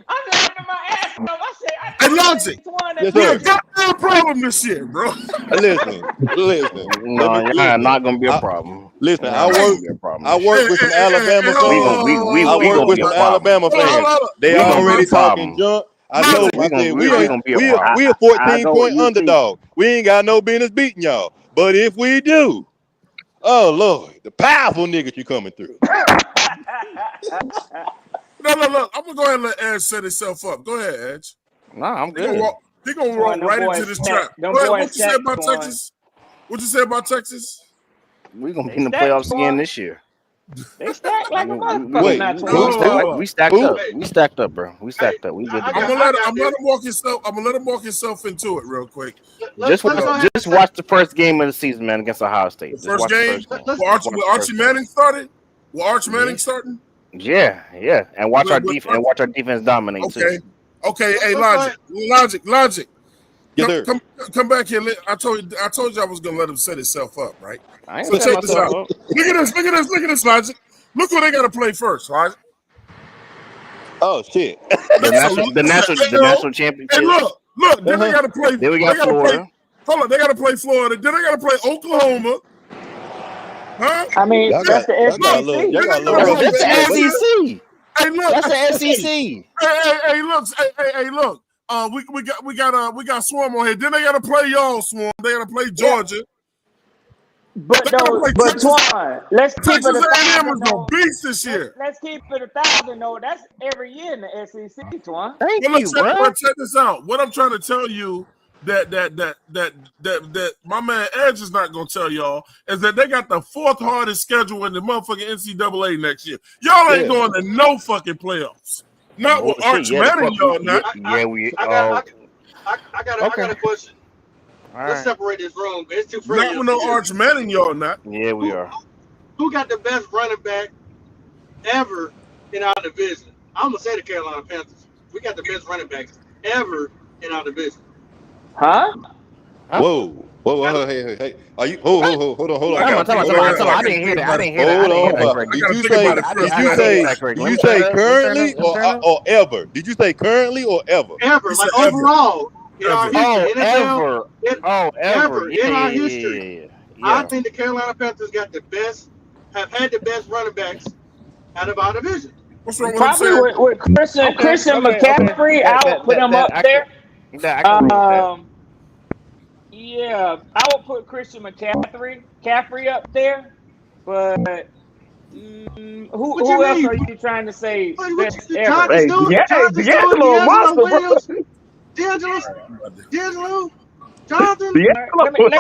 I'm laughing my ass off. I said, And Logic, Yes, we sir. have got no problem this year, bro. Listen. No, y'all not gonna be a problem. Listen, Y'all I not work gonna be a problem. I work with some Alabama fans. I we work gonna with be a some problem. Alabama fans. They We gonna be already a talking problem. junk. I We told gonna them, I said, we gonna be a problem. we a 14-point underdog. We ain't got no business beating y'all. But if we do, oh Lord, the powerful niggas you coming through. No. I'm gonna go ahead and let Edge set himself up. Go ahead, Edge. Nah, I'm He good. gonna walk right into this trap. Go ahead. What you say about Texas? What you say about Texas? We gonna be in the playoffs again this year. They stacked like a Wait, motherfucker. We stacked up. We stacked up, bro. We stacked up. We good to go. I'm gonna let him walk himself into it real quick. Just watch the first game of the season, man, against Ohio State. The first game. Will Archie Manning started? Will Archie Manning starting? Yeah, and watch our defense. And watch our defense dominate too. Okay. Hey, Logic. Yes, sir. Come back here. I told you I was gonna let him set himself up, right? I ain't So set check this myself out. up. Look at this, Logic. Look who they got to play first, Logic. Oh shit! The national championship. Hey, look. Then they got to play. Then we got Florida. Hold on, they got to play Florida. Then they got to play Oklahoma. Huh? I mean, that's the SEC. That's the SEC. Hey, look. That's the SEC. Hey, look. We got Swarm on here. Then they got to play y'all, Swarm. They got to play Georgia. But They gotta no, play but Texas. Twan, let's keep it Texas A&M 1,000 is no though. beast this year. Let's keep it 1,000 though. That's every year in the SEC, Twan. But check this out. What I'm trying to tell you that my man Edge is not gonna tell y'all is that they got the fourth hardest schedule in the motherfucking NCAA next year. Y'all ain't going to no fucking playoffs. Not with Arch Manning, y'all not. I got a question. Let's separate this room. It's too friendly. Not with no Arch Manning, y'all not. Yeah, we are. Who got the best running back ever in our division? I'm gonna say the Carolina Panthers. We got the best running backs ever in our division. Huh? Whoa, hey. Are you? Hold on. I didn't hear that. Did you say currently or ever? Did you say currently or ever? Ever, like overall. In our history, ever. Ever in our Yeah. history. I think the Carolina Panthers got have had the best running backs out of our division. What's wrong Probably with Christian McCaffrey. I would put him up there. Yeah, I would put Christian McCaffrey up there. But who else are you trying to say best ever? D'Angelo, Jonathan. Let me I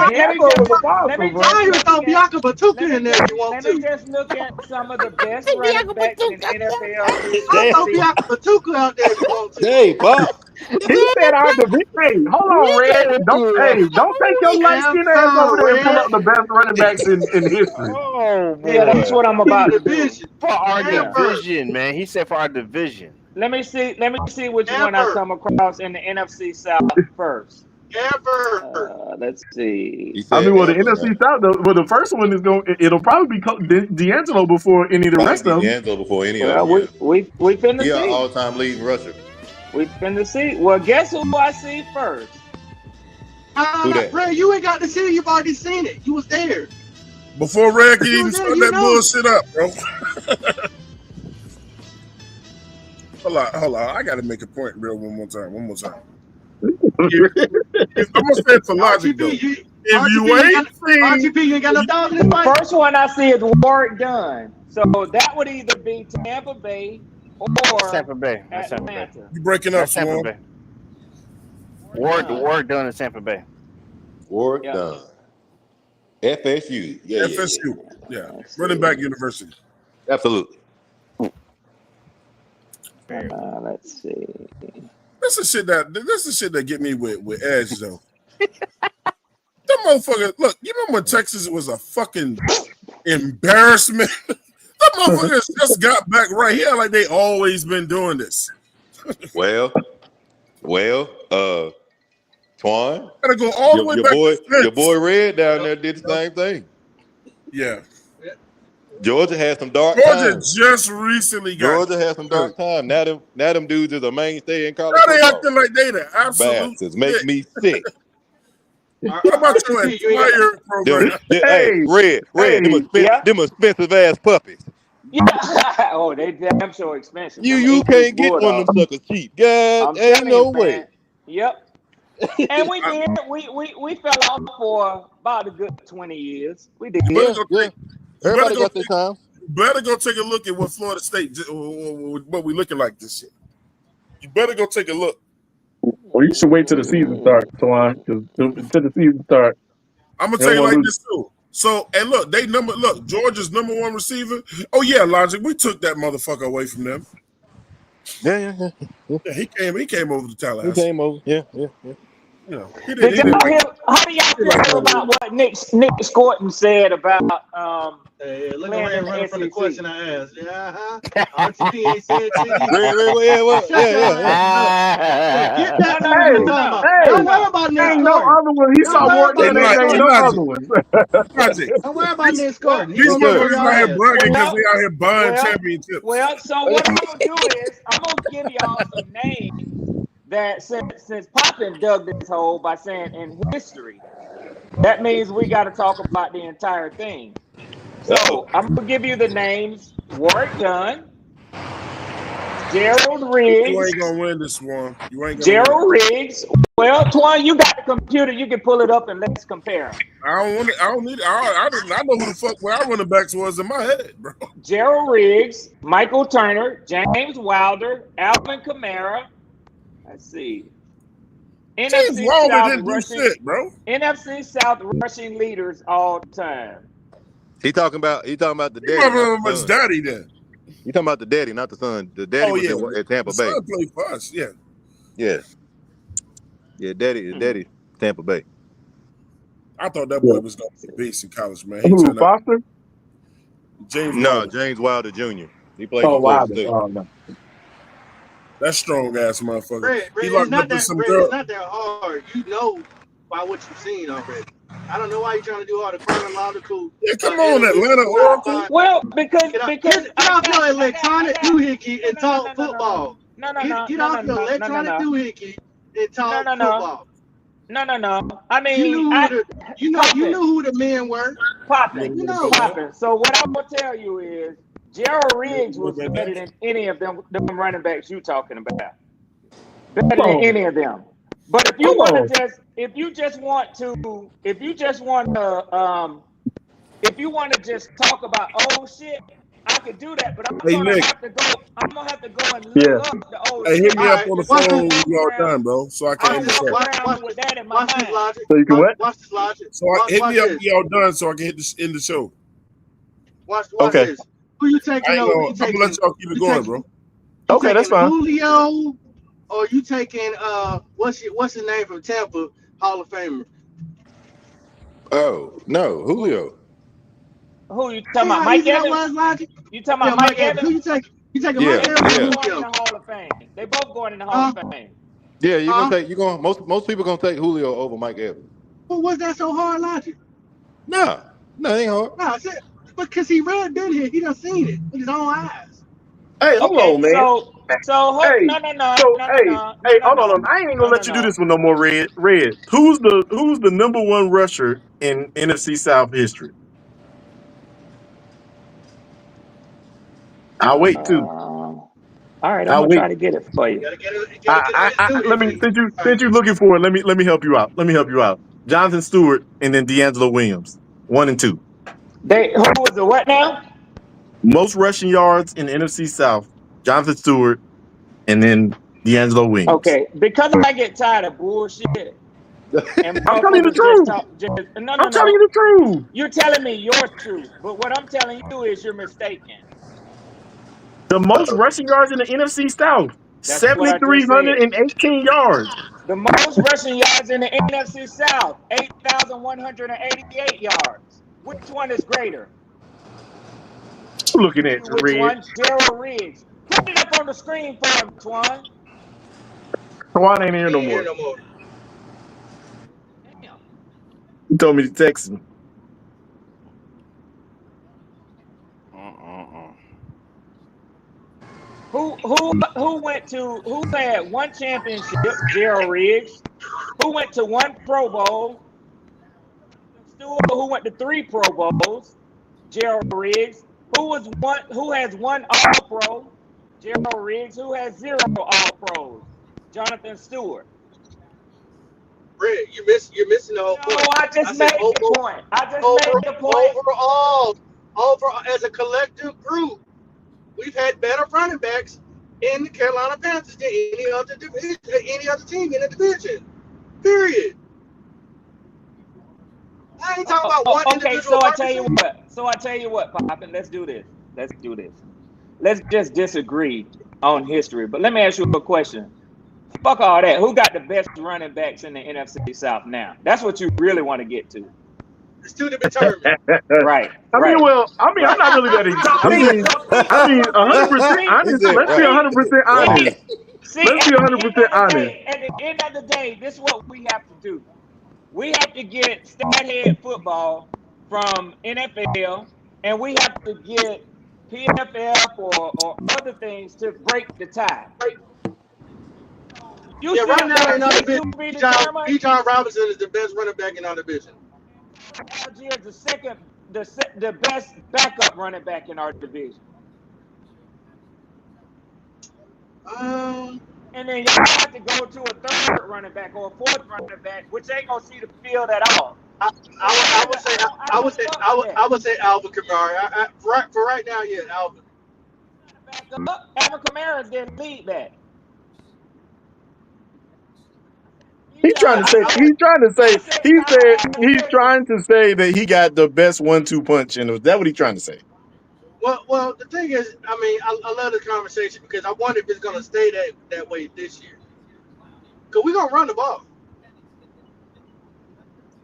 even throw Bianca Batuka in there if you want to. Let me just look at some of the best running backs in NFL. I throw Bianca Batuka out there if you want to. Hey, Bob. He said our division. Hey, hold on, Red. Don't take your light skin ass over there and pull up the best running backs in history. Oh, boy. Yeah, that's what I'm about to do. For our division, man. He said for our division. Let me see which one I come across in the NFC South first. Let's see. I mean, the NFC South, the first one is it'll probably be D'Angelo before any of the rest of them. D'Angelo before any of them. We finna see. All-time leading rusher. We finna see. Well, guess who I see first? Who that? Ray, you ain't got to see it. You've already seen it. You was there. Before Red can even start that bullshit up, bro. Hold on. I gotta make a point real one more time. I'm gonna say it for logic though. If you ain't RGP, you ain't got no dog in this fight. First one I see is Warrick Dunn. So that would either be Tampa Bay or Atlanta. You breaking up, Tampa Bay. Warrick Dunn in Tampa Bay. Warrick Dunn. FSU. Yeah. FSU. Yeah. Running back university. Absolutely. Let's see. This is shit that get me with Edge though. That motherfucker. Look, you remember when Texas was a fucking embarrassment? That motherfuckers just got back right here like they always been doing this. Well, Twan. Gotta go all the way back. Your boy Red down there did the same thing. Yeah. Georgia had some dark times. Just recently got Georgia had some dark time. Now them dudes is a mainstay in college. Now they acting like they the absolute bastards. Make me sick. What about your entire program? Hey, Red, them expensive ass puppies. Yeah. Oh, they damn sure expensive. You can't get one of them suckers cheap. God, ain't no way. Yep. And we did. We fell off for about a good 20 years. We did. Everybody got their time. Better go take a look at what Florida State, what we looking like this year. You better go take a look. Well, you should wait till the season starts, Twan, because until the season starts. I'm gonna tell you like this too. So, and look, Georgia's number one receiver. Oh yeah, Logic, we took that motherfucker away from them. Yeah. He came over to Tallahassee. He came over. Yeah. You know, how do y'all feel about what Nick Scorton said about look at him running from the question I asked. RTP ain't said shit. Get that Don't worry about Nick Scorton. No other one. He saw Warrick Dunn. Ain't no other one. Don't worry about Nick Scorton. These motherfuckers out here bragging because they out here buying championships. Well, so what I'm gonna do is I'm gonna give y'all some names that since Poppin dug this hole by saying in history, that means we got to talk about the entire thing. So I'm gonna give you the names: Warrick Dunn, Gerald You Riggs. ain't gonna win this one. You ain't gonna Gerald win. Riggs. Well, Twan, you got the computer. You can pull it up and let's compare them. I don't want it. I don't need it. I know who the fuck where our running backs was in my head, bro. Gerald Riggs, Michael Turner, James Wilder, Alvin Kamara. Let's see. James NFC Wilder South didn't do rushing, shit, bro. NFC South rushing leaders all time. He talking about the You daddy, might not have the much son. daddy then. You talking about the daddy, not the son. The daddy Oh was yeah, at Tampa the Bay. son played for us. Yeah. Yeah, daddy, Tampa Bay. I thought that boy was gonna be a beast in college, man. He Who, turned out Foster? James No, Wilder. James Wilder Jr. He played Oh, for Florida Wilder. State. Oh, no. That strong ass motherfucker. Brad, He it's locked not up with that some Brad, girl. it's not that hard. You know by what you've seen already. I don't know why you're trying to do all the chronological. Yeah, come on, analytics. Atlanta Oracle. Well, because Get off your electronic doohickey and talk football. Get off your electronic doohickey and talk football. No. I mean, You knew who the men were. Popping. You know. Popping. So what I'm gonna tell you is Gerald Riggs was better than any of them running backs you talking about. Better than any of them. But if you want to if you want to just talk about old shit, I could do that. But I'm gonna have to go and look up the old Hey, shit. hit me up on the phone when you all done, bro, so I can hit this up. With that in my mind. Logic. So you can what? Watch this logic. So hit me up when y'all done, so I can hit this in the show. Watch Okay. this. Who you taking I'm over? gonna let y'all keep it going, bro. Okay, that's fine. Julio, or you taking what's his name from Tampa, Hall of Famer? Oh no, Julio. Who you talking about? Mike Evans? You talking about Mike Evans? Who you taking? You taking Yeah, Mike Evans? yeah. Or Going in Julio? the Hall of Fame. They both going in the Hall of Fame. Yeah, most people gonna take Julio over Mike Evans. Well, was that so hard, logic? No, it ain't hard. No, I said because he read been here, he done seen it with his own eyes. Hey, hold on, man. So hey, no. hold on. I ain't gonna let you do this with no more red. Who's the number one rusher in NFC South history? I'll wait too. All right, I'm I'll gonna wait. try to get it for you. Let me since you're looking for it, let me help you out. Jonathan Stewart and then D'Angelo Williams, 1 and 2. Who was the what now? Most rushing yards in the NFC South, Jonathan Stewart, and then D'Angelo Williams. Okay, because I get tired of bullshit. And I'm telling you the truth. I'm telling you the truth. You're telling me your truth, but what I'm telling you is you're mistaken. The most rushing yards in the NFC South, That's what I just 7,318 yards. The most rushing yards in the NFC South, 8,188 yards. Which one is greater? I'm looking at Which Red. one? Gerald Riggs. Put it up on the screen for him, Twan. Twan ain't here no more. He told me to text him. Who had one championship? Gerald Riggs. Who went to one Pro Bowl? Stewart. Who went to 3 Pro Bowls? Gerald Riggs. Who has one All Pro? Gerald Riggs. Who has 0 All Pros? Jonathan Stewart. Red, you're missing the whole point. No, I just made the point. Overall, as a collective group, we've had better running backs in the Carolina Panthers than any other division, any other team in the division. Period. I ain't talking about one individual. Okay, so I tell you what, Poppin, let's do this. Let's just disagree on history. But let me ask you a question. Fuck all that. Who got the best running backs in the NFC South now? That's what you really want to get to. It's to be determined. Right. I'm not really that. 100% honest. Let's be 100% honest. Let's be 100% honest. At the end of the day, this is what we have to do. We have to get Stathead Football from NFL, and we have to get PFF or other things to break the tie. Right now in our division, Bijan Robinson is the best running back in our division. Algier is the best backup running back in our division. And then y'all have to go to a third running back or a fourth running back, which ain't gonna see the field at all. I would say Alvin Kamara. For right now, yeah, Alvin. Alvin Kamara is their lead back. He's trying to say that he got the best 1-2 punch, and is that what he's trying to say? Well, the thing is, I mean, I love the conversation because I wonder if it's gonna stay that way this year. Cause we're gonna run the ball.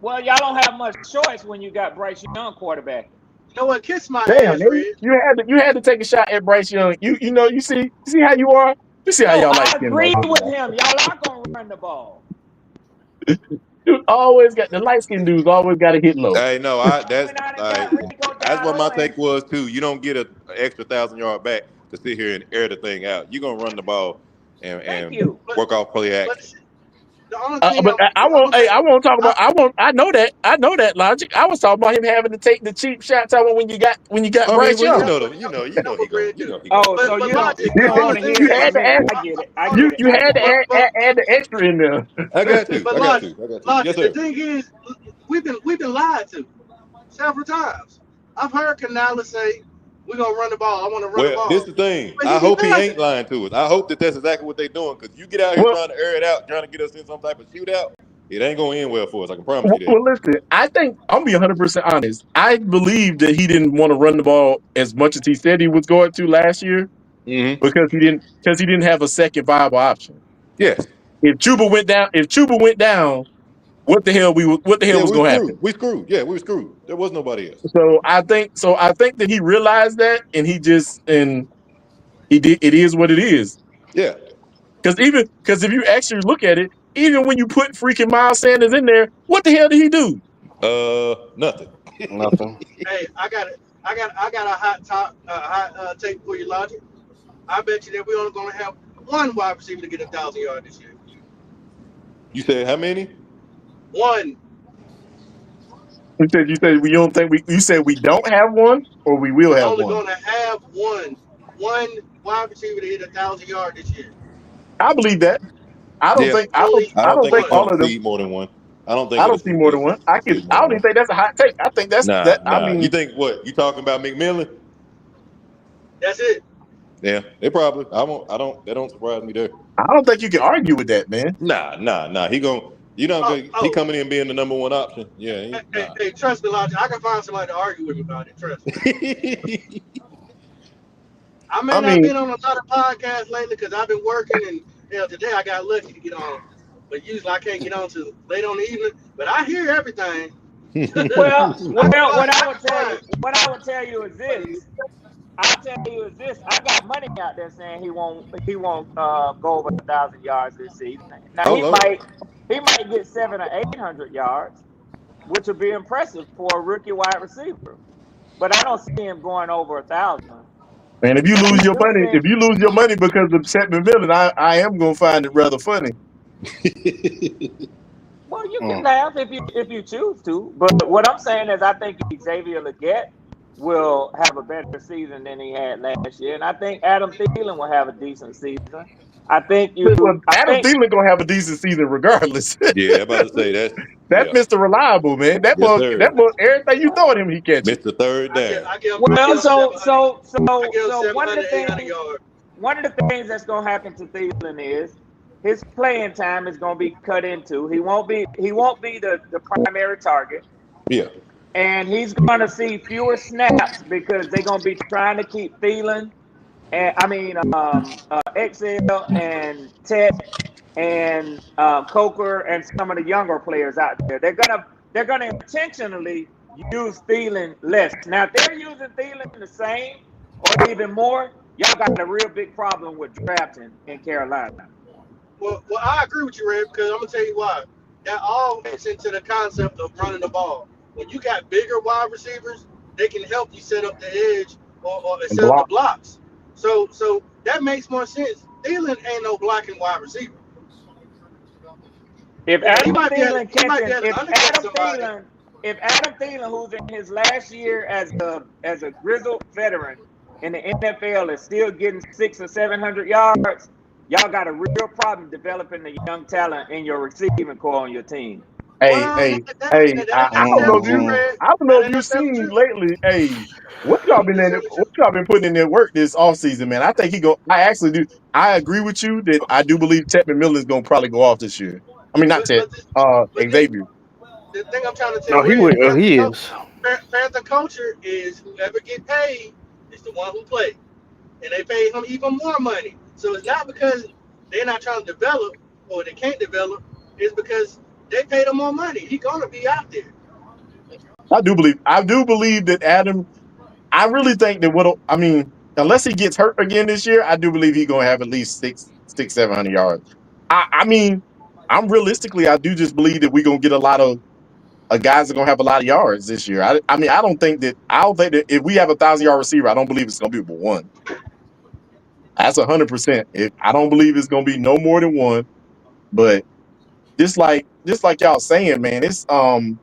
Well, y'all don't have much choice when you got Bryce Young quarterback. You know what? Kiss my Damn, ass, nigga. Red. You had to take a shot at Bryce Young. You see how you are. You see how y'all like I him. agree with him. Y'all are gonna run the ball. Dude, always got the light skinned dudes. Always got to hit low. Hey, no, that's what my take was too. You don't get an extra 1,000-yard back to sit here and air the thing out. You're gonna run the ball and work off play action. But I won't talk about. I know that logic. I was talking about him having to take the cheap shots out when you got Bryce Young. You know he going. Oh, so you don't want to hear You it had from to me. add. I get it. You had to add the extra in there. I got you. But Logic, yes, sir. the thing is, we've been lied to several times. I've heard Canales say, "We're gonna run the ball. I want to run the Well, ball." this is the thing. But I hope he doesn't. ain't lying to us. I hope that's exactly what they're doing. Because you get out here trying to air it out, trying to get us in some type of shootout, it ain't gonna end well for us. I can promise you that. Well, listen. I think I'm gonna be 100% honest. I believe that he didn't want to run the ball as much as he said he was going to last year because he didn't have a second viable option. Yes. If Chuba went down, what the hell was going to happen? We screwed. Yeah, we were screwed. There was nobody else. So I think that he realized that, and he did. It is what it is. Yeah. Because if you actually look at it, even when you put freaking Miles Sanders in there, what the hell did he do? Nothing. Nothing. Hey, I got a hot take for you, Logic. I bet you that we're only gonna have one wide receiver to get 1,000 yards this year. You said how many? One. You said we don't think you said we don't have one, or we will We're have only one. gonna have one wide receiver to hit 1,000 yards this year. I believe that. I don't think it's all gonna of them. see more than one. I don't think I don't see more than one. I don't even think that's a hot take. I think that's that. Nah. I mean, You think what? You talking about McMillan? That's it. Yeah, they probably. That don't surprise me there. I don't think you can argue with that, man. Nah. He coming in being the number one option. Yeah. Hey, trust me, Logic. I can find somebody to argue with me about it. Trust me. I may not been on a lot of podcasts lately because I've been working, and today I got lucky to get on. But usually I can't get on till late on the evening. But I hear everything. Well, what I would tell you is this. I got money out there saying he won't go over 1,000 yards this season. Now he might get 700 or 800 yards, which would be impressive for a rookie wide receiver. But I don't see him going over 1,000. And if you lose your money because of Chet McMillan, I am gonna find it rather funny. Well, you can laugh if you choose to, but what I'm saying is I think Xavier Legette will have a better season than he had last year, and I think Adam Thielen will have a decent season. Adam Thielen gonna have a decent season regardless. Yeah, I'm about to say that. That's Mr. Reliable, man. That boy, everything you throw at him, he catches. Mr. Third down. One of the things that's gonna happen to Thielen is his playing time is gonna be cut into. He won't be the primary target. Yeah. And he's going to see fewer snaps because they're going to be trying to keep Thielen and XL and Ted and Coker and some of the younger players out there. They're gonna intentionally use Thielen less. Now, if they're using Thielen the same or even more, y'all got a real big problem with drafting in Carolina. Well, I agree with you, Red, because I'm gonna tell you why. That all fits into the concept of running the ball. When you got bigger wide receivers, they can help you set up the edge or set up the blocks. So that makes more sense. Thielen ain't no blocking wide receiver. If Adam Thielen, who's in his last year as a grizzled veteran in the NFL, is still getting 600 or 700 yards, y'all got a real problem developing the young talent in your receiving core on your team. I don't know if you've seen lately. Hey, what y'all been putting in their work this offseason, man? I think I actually do. I agree with you that I do believe Ted McMillan is gonna probably go off this year. I mean, not Ted. Xavier. The thing I'm trying to No, tell he Red, will. He is. Panther culture is whoever get paid is the one who play, and they pay him even more money. So it's not because they're not trying to develop or they can't develop. It's because they paid him more money. He's gonna be out there. I do believe that Adam. I really think that unless he gets hurt again this year, I do believe he's gonna have at least 700 yards. I do just believe that we're gonna get a lot of guys are gonna have a lot of yards this year. I don't think that if we have 1,000-yard receiver, I don't believe it's gonna be but one. That's 100%. I don't believe it's gonna be no more than one. But just like y'all saying, man, it's gonna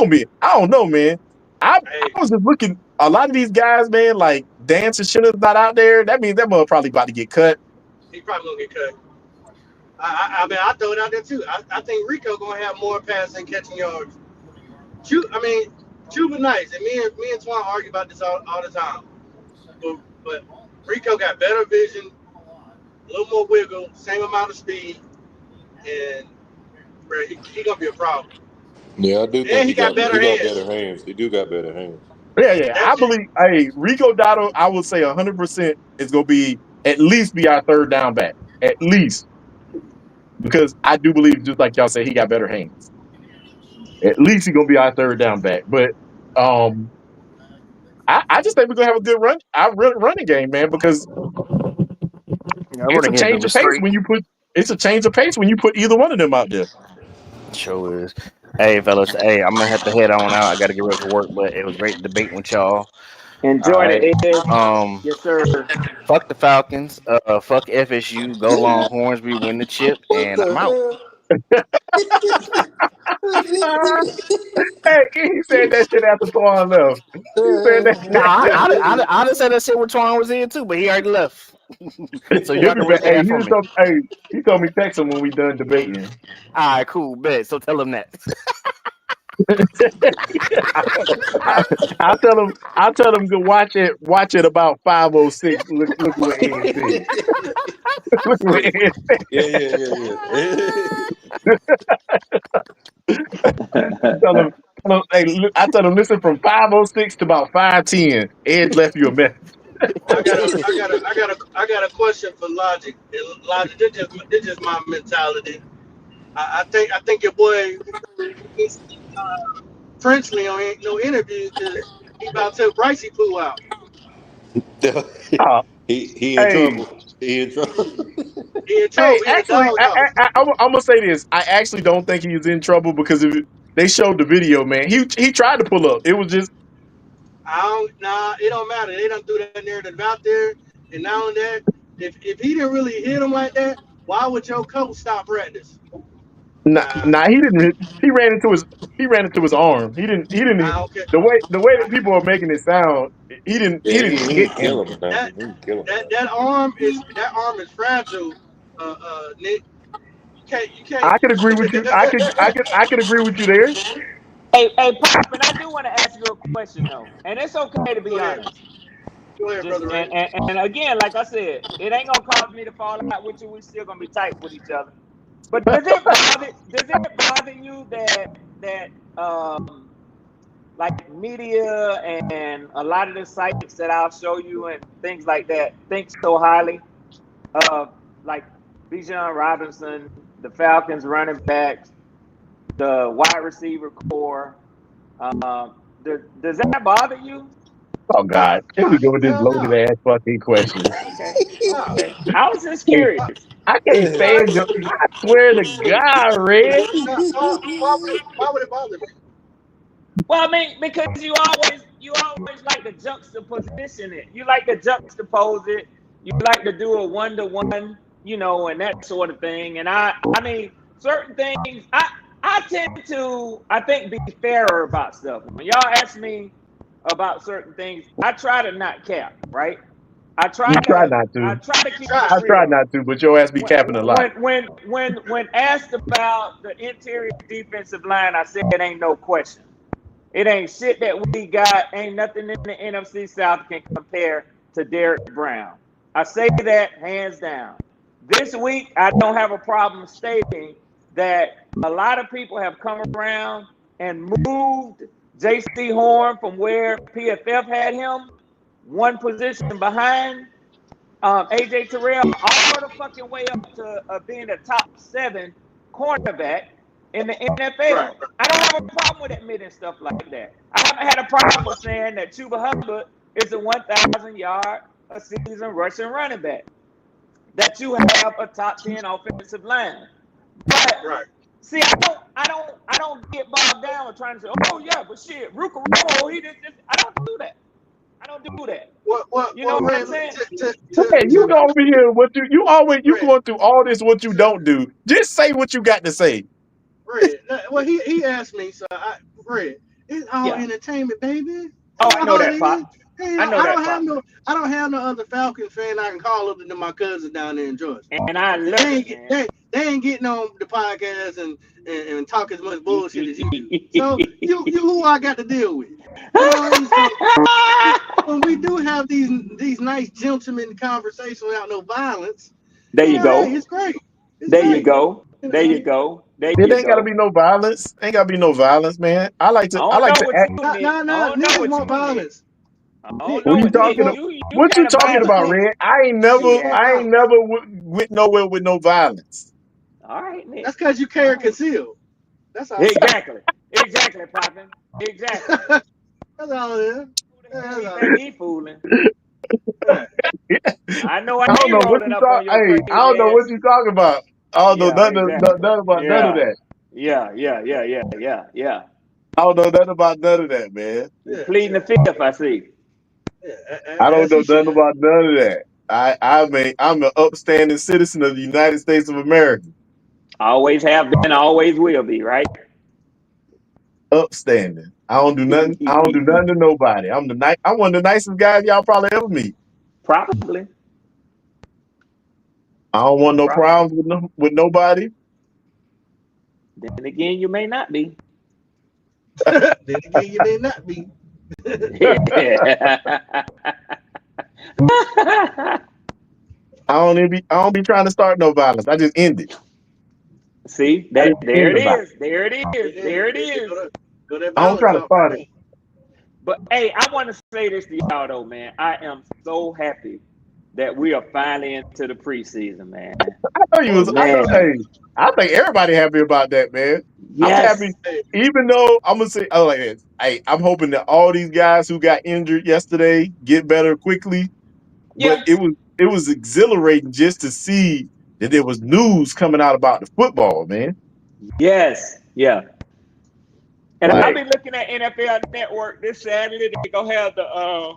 be. I don't know, man. I was just looking. A lot of these guys, man, like Dan Chinchina's not out there. That means that mother probably about to get cut. He probably gonna get cut. I throw it out there too. I think Rico gonna have more passing catching yards. Chuba nice, and me and Twan argue about this all the time. But Rico got better vision, a little more wiggle, same amount of speed, and bro, he gonna be a problem. Yeah, I do And think he got better hands. He do got better hands. Yeah. I believe. Hey, Rico Dotto, I would say 100% is gonna be at least be our third down back, at least, because I do believe, just like y'all say, he got better hands. At least he's gonna be our third down back. But I just think we're gonna have a good running game, man, because it's a change of pace when you put either one of them out there. Sure is. Hey, fellas. Hey, I'm gonna have to head on out. I gotta get ready for work, but it was great debating with y'all. Enjoy it, Ed. Yes, sir. Fuck the Falcons. Fuck FSU. Go Longhorns. We win the chip, and I'm out. Hey, he said that shit after Twan left. He said that. I didn't say that shit when Twan was in too, but he already left. So you have to Hey, for me. He told me text him when we done debating. All right, cool, bet. So tell him that. I'll tell him to watch it about 5:06. Look what Ed said. Look what Ed said. I tell him listen from 5:06 to about 5:10. Ed left you a message. I got a question for Logic. And Logic, this just my mentality. I think your boy Princely on no interview because he about to Brycey poo out. He in trouble. He in trouble. Hey, actually, I'm gonna say this. I actually don't think he's in trouble because they showed the video, man. He tried to pull up. It was just. It don't matter. They don't do that narrative out there. And now that if he didn't really hit him like that, why would your coach stop practice? Nah, he didn't. He ran into his arm. He didn't. Okay. The way that people are making it sound, he didn't hit him. That arm is fragile, Nick. You can't. I could agree with you. I could agree with you there. Hey, Pop, and I do want to ask you a question though, and it's okay to be honest. Go ahead, brother. And again, like I said, it ain't gonna cause me to fall out with you. We still gonna be tight with each other. But does it bother you that like media and a lot of the sites that I'll show you and things like that think so highly of like Bijan Robinson, the Falcons running backs, the wide receiver core? Does that bother you? Oh God! Here we go with this loaded ass fucking question. Okay. I was just curious. I can't stand you. I swear to God, Red. Why would it bother me? Well, I mean, because you always like to juxtaposition it. You like to juxtapose it. You like to do a 1-to-1, and that sort of thing. And I mean, certain things I tend to, I think, be fairer about stuff. When y'all ask me about certain things, I try to not cap, right? I try You try to. not I to. try to keep I it try real. not to, but your ass be capping a lot. When asked about the interior defensive line, I said it ain't no question. It ain't shit that we got. Ain't nothing in the NFC South can compare to Derek Brown. I say that hands down. This week, I don't have a problem stating that a lot of people have come around and moved J.C. Horn from where PFF had him, one position behind AJ Terrell, all the fucking way up to being a top 7 cornerback in the NFL. I don't have a problem with admitting stuff like that. I haven't had a problem with saying that Chuba Hubbard is a 1,000 yard a season rushing running back. That you have a top 10 offensive line. But see, I don't get bogged down with trying to say, oh yeah, but shit, Ruka Romo, he did this. I don't do that. I don't do that. You know what I'm saying? Hey, you go over here. You always going through all this. What you don't do. Just say what you got to say. Red. Well, he asked me, so Red. It's all entertainment, baby. Oh, I know that, Pop. I don't have no other Falcons fan I can call up than my cousins down there in Georgia. And I love they ain't getting on the podcast and talk as much bullshit as you do. So you who I got to deal with. When we do have these nice gentlemen conversations without no violence, there you go. It's great. There you go. There you go. It ain't gotta be no violence. Ain't gotta be no violence, man. I like to act. No, niggas want violence. What you talking about? What you talking about, Red? I ain't never went nowhere with no violence. All right, Nick. That's because you carry concealed. That's all. Exactly, Poppin. Exactly. That's all it is. He fooling. I know I don't know what you talking. Hey, I don't know what you talking about. I don't know nothing about none of that. Yeah. I don't know nothing about none of that, man. Pleading the fifth, I see. I don't know nothing about none of that. I'm an upstanding citizen of the United States of America. Always have been, always will be, right? Upstanding. I don't do nothing. I don't do nothing to nobody. I'm one of the nicest guys y'all probably ever meet. Probably. I don't want no problems with nobody. Then again, you may not be. Then again, you may not be. I don't be trying to start no violence. I just end it. See, there it is. There it is. I don't try to start it. But hey, I want to say this to y'all though, man. I am so happy that we are finally into the preseason, man. I know you was. I think everybody happy about that, man. Yes. I'm happy, even though I'm gonna say, like this. Hey, I'm hoping that all these guys who got injured yesterday get better quickly. But it was exhilarating just to see that there was news coming out about the football, man. Yes, yeah. And I'll be looking at NFL Network this Saturday. They're gonna have the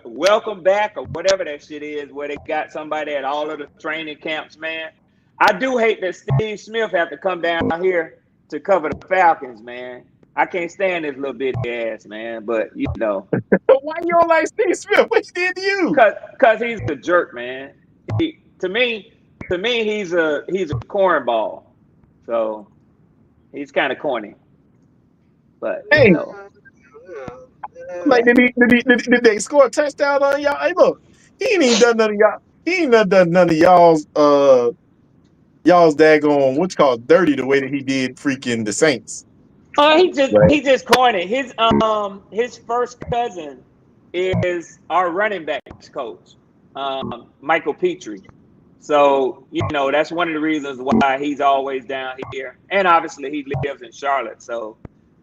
welcome back or whatever that shit is, where they got somebody at all of the training camps, man. I do hate that Steve Smith have to come down here to cover the Falcons, man. I can't stand this little bitty ass, man. But you know, why you don't like Steve Smith? What he did to you? Cause he's a jerk, man. To me, he's a cornball. So he's kind of corny. But hey, you know. Like did they score a touchdown on y'all? Hey, look, he ain't even done none of y'all. He ain't done none of y'all's daggone what's called dirty the way that he did freaking the Saints. Oh, he just corny. His first cousin is our running backs coach, Michael Petrie. So you know that's one of the reasons why he's always down here, and obviously he lives in Charlotte, so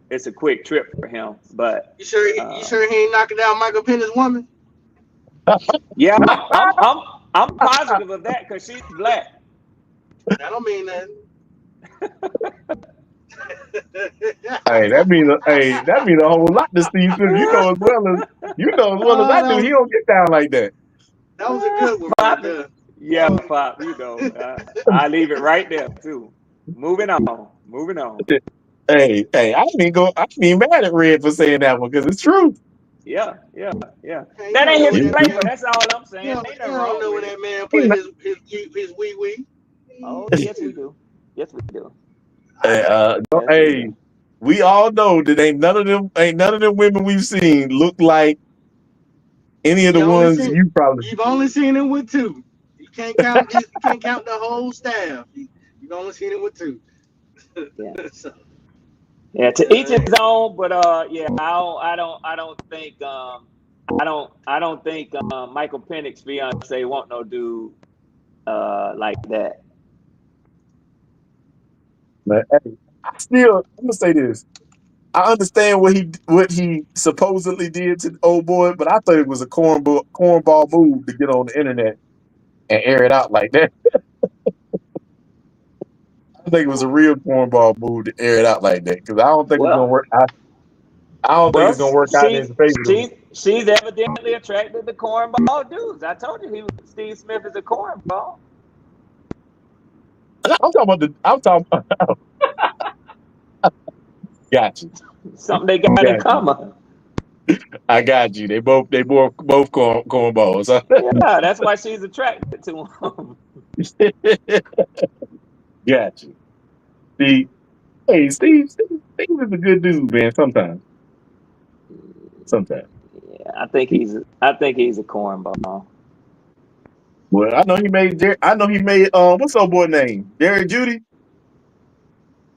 it's a quick trip for him. But you sure he ain't knocking down Michael Penix's woman? Yeah, I'm positive of that because she's black. That don't mean nothing. Hey, that means a whole lot to Steve Smith. You know as well as I do. He don't get down like that. That was a good one. Right yeah, Pop. You know, I leave it right there too. Moving on. Hey, I ain't even mad at Red for saying that one because it's true. Yeah. Man, That ain't his you flavor. That's all I'm saying. don't Ain't you nothing don't wrong know with when it. that man play his wee wee. Oh, yes, we do. Yes, we do. Hey, we all know that ain't none of them women we've seen look like any of the ones you probably. You've only seen him with two. You can't count the whole staff. You've only seen it with two. Yeah. So, Yeah, to each his own, but yeah, I don't think Michael Penix's fiance want no dude like that. But hey, I'm gonna say this. I understand what he supposedly did to the old boy, but I thought it was a cornball move to get on the internet and air it out like that. I think it was a real cornball move to air it out like that because I don't think it's gonna work. I don't think it's gonna work out in his favor. She's evidently attracted to cornball dudes. I told you Steve Smith is a cornball. I'm talking about. Got you. Something they got in common. I got you. They both cornballs. Yeah, that's why she's attracted to him. Got you. Steve is a good dude, man. Sometimes. Yeah, I think he's a cornball. Well, I know he made. What's old boy name? Jerry Judy.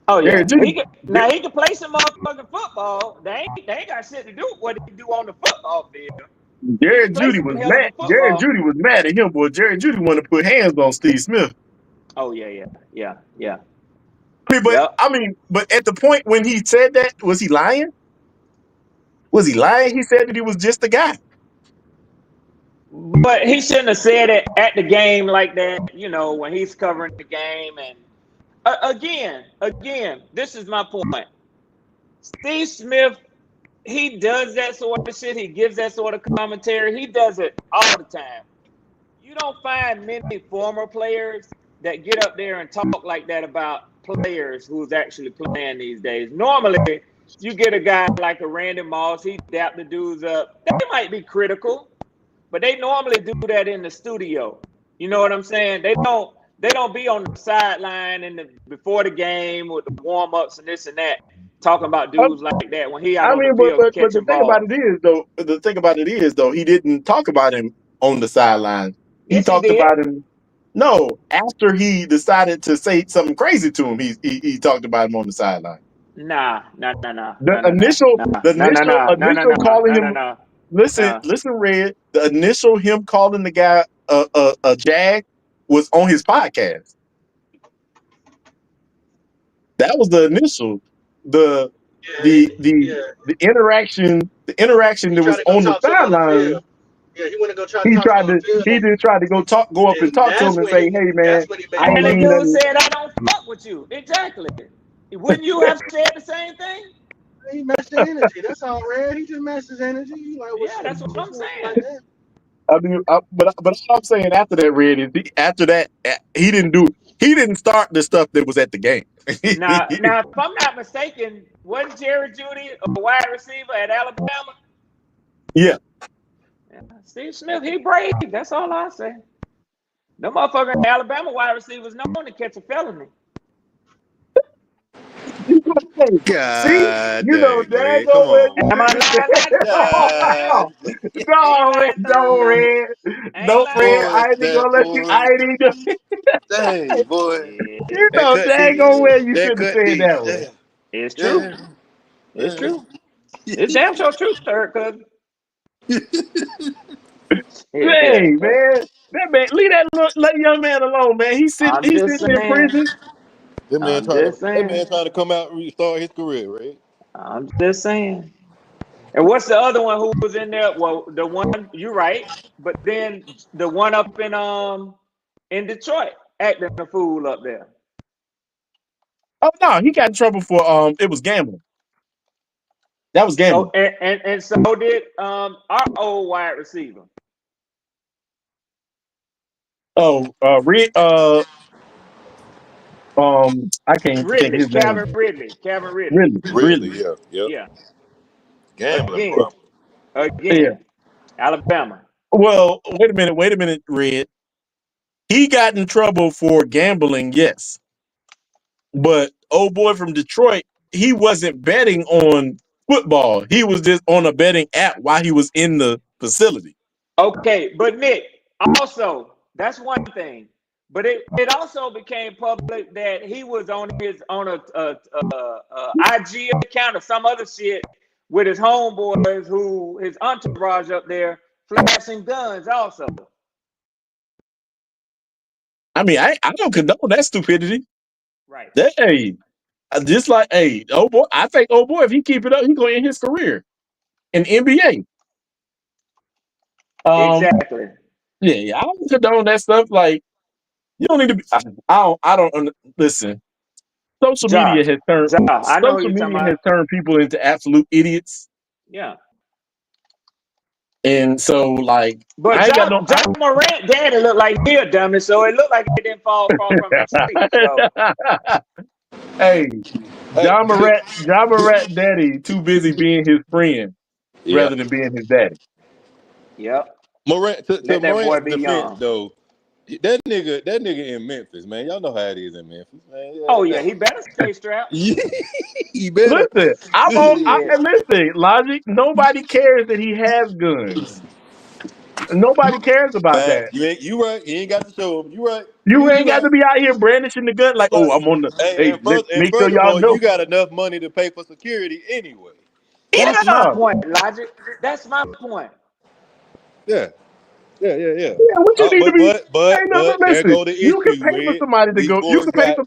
Oh yeah, Jerry Judy. he can play some motherfucking football. They ain't got shit to do with what he do on the football field. Jerry Judy was mad. Jerry Judy was mad at him, boy. Jerry Judy wanted to put hands on Steve Smith. Oh yeah. But at the point when he said that, was he lying? He said that he was just a guy. But he shouldn't have said it at the game like that, when he's covering the game. And again, this is my point. Steve Smith, he does that sort of shit. He gives that sort of commentary. He does it all the time. You don't find many former players that get up there and talk like that about players who's actually playing these days. Normally, you get a guy like a Randy Moss. He dap the dudes up. They might be critical, but they normally do that in the studio. You know what I'm saying? They don't be on the sideline before the game with the warm ups and this and that, talking about dudes like that when he out on the field catching but the thing balls. about it is though, he didn't talk about him on the sideline. Yes, he talked about him. No, after he decided to say something crazy to him, he talked about him on the sideline. Nah. The initial calling him. Listen, Red. The initial him calling the guy a jag was on his podcast. That was the initial. The interaction that was on the sideline. Yeah, he went to go try He to talk to him. He didn't try to go up and talk to him and say, "Hey man, I ain't and mean the dude nothing." said, "I don't fuck with you." Exactly. Wouldn't you have said the same thing? He matched the energy. That's all, Red. He just matched his energy. That's what I'm saying. Like that. I mean, but all I'm saying after that, Red, is he didn't start the stuff that was at the game. Now, if I'm not mistaken, wasn't Jerry Judy a wide receiver at Alabama? Yeah. Steve Smith, he brave. That's all I say. No motherfucking Alabama wide receivers known to catch a felony. God you know, Red, come on. Am I lying? No, Red. No, Red. I ain't even gonna let you. I ain't even. Dang, boy. You know, daggone well you shouldn't have said that one. It's true. It's true. It's damn sure true, third cousin. Hey, man. That man, leave that young man alone, man. He's sitting in prison. That man trying to come out and restart his career, right? I'm just saying. And what's the other one who was in there? Well, the one, you're right, but then the one up in Detroit acting a fool up there. Oh no, he got in trouble for it was gambling. That was gambling. So, and so did our old wide receiver. Oh, I can't think his name. Calvin Ridley. Ridley, yeah. Yeah. Gambling Again, problem. again. Alabama. Well, wait a minute, Red. He got in trouble for gambling, yes. But old boy from Detroit, he wasn't betting on football. He was just on a betting app while he was in the facility. Okay, but Nick, also, that's one thing. But it also became public that he was on a IG account or some other shit with his homeboys, who his entourage up there, flashing guns also. I mean, I don't condone that stupidity. Right. Hey, just like, hey, oh boy, I think, oh boy, if he keep it up, he's going to end his career in NBA. Exactly. Yeah, I don't condone that stuff. Like, you don't need to be. I don't listen. Social media has turned people into absolute idiots. Yeah. And so, like, but I ain't got John Morant daddy looked like he a dummy, so it looked like it didn't fall from the tree. So. Hey, John Morant daddy too busy being his friend rather than being his daddy. Yep. Morant to Let that boy Morant's be defense young. though, that nigga in Memphis, man. Y'all know how it is in Memphis, man. Yeah, he better stay strapped. He better. Listen, listen, Logic. Nobody cares that he has guns. Nobody cares about that. You right. He ain't got to show him. You right. You ain't got to be out here brandishing the gun like, oh, I'm on the. Hey, make sure y'all know. You got enough money to pay for security anyway. That's my point, Logic. That's my point. Yeah. Yeah, we just need to be. But there go the issue. You can pay for somebody to go. You can pay for.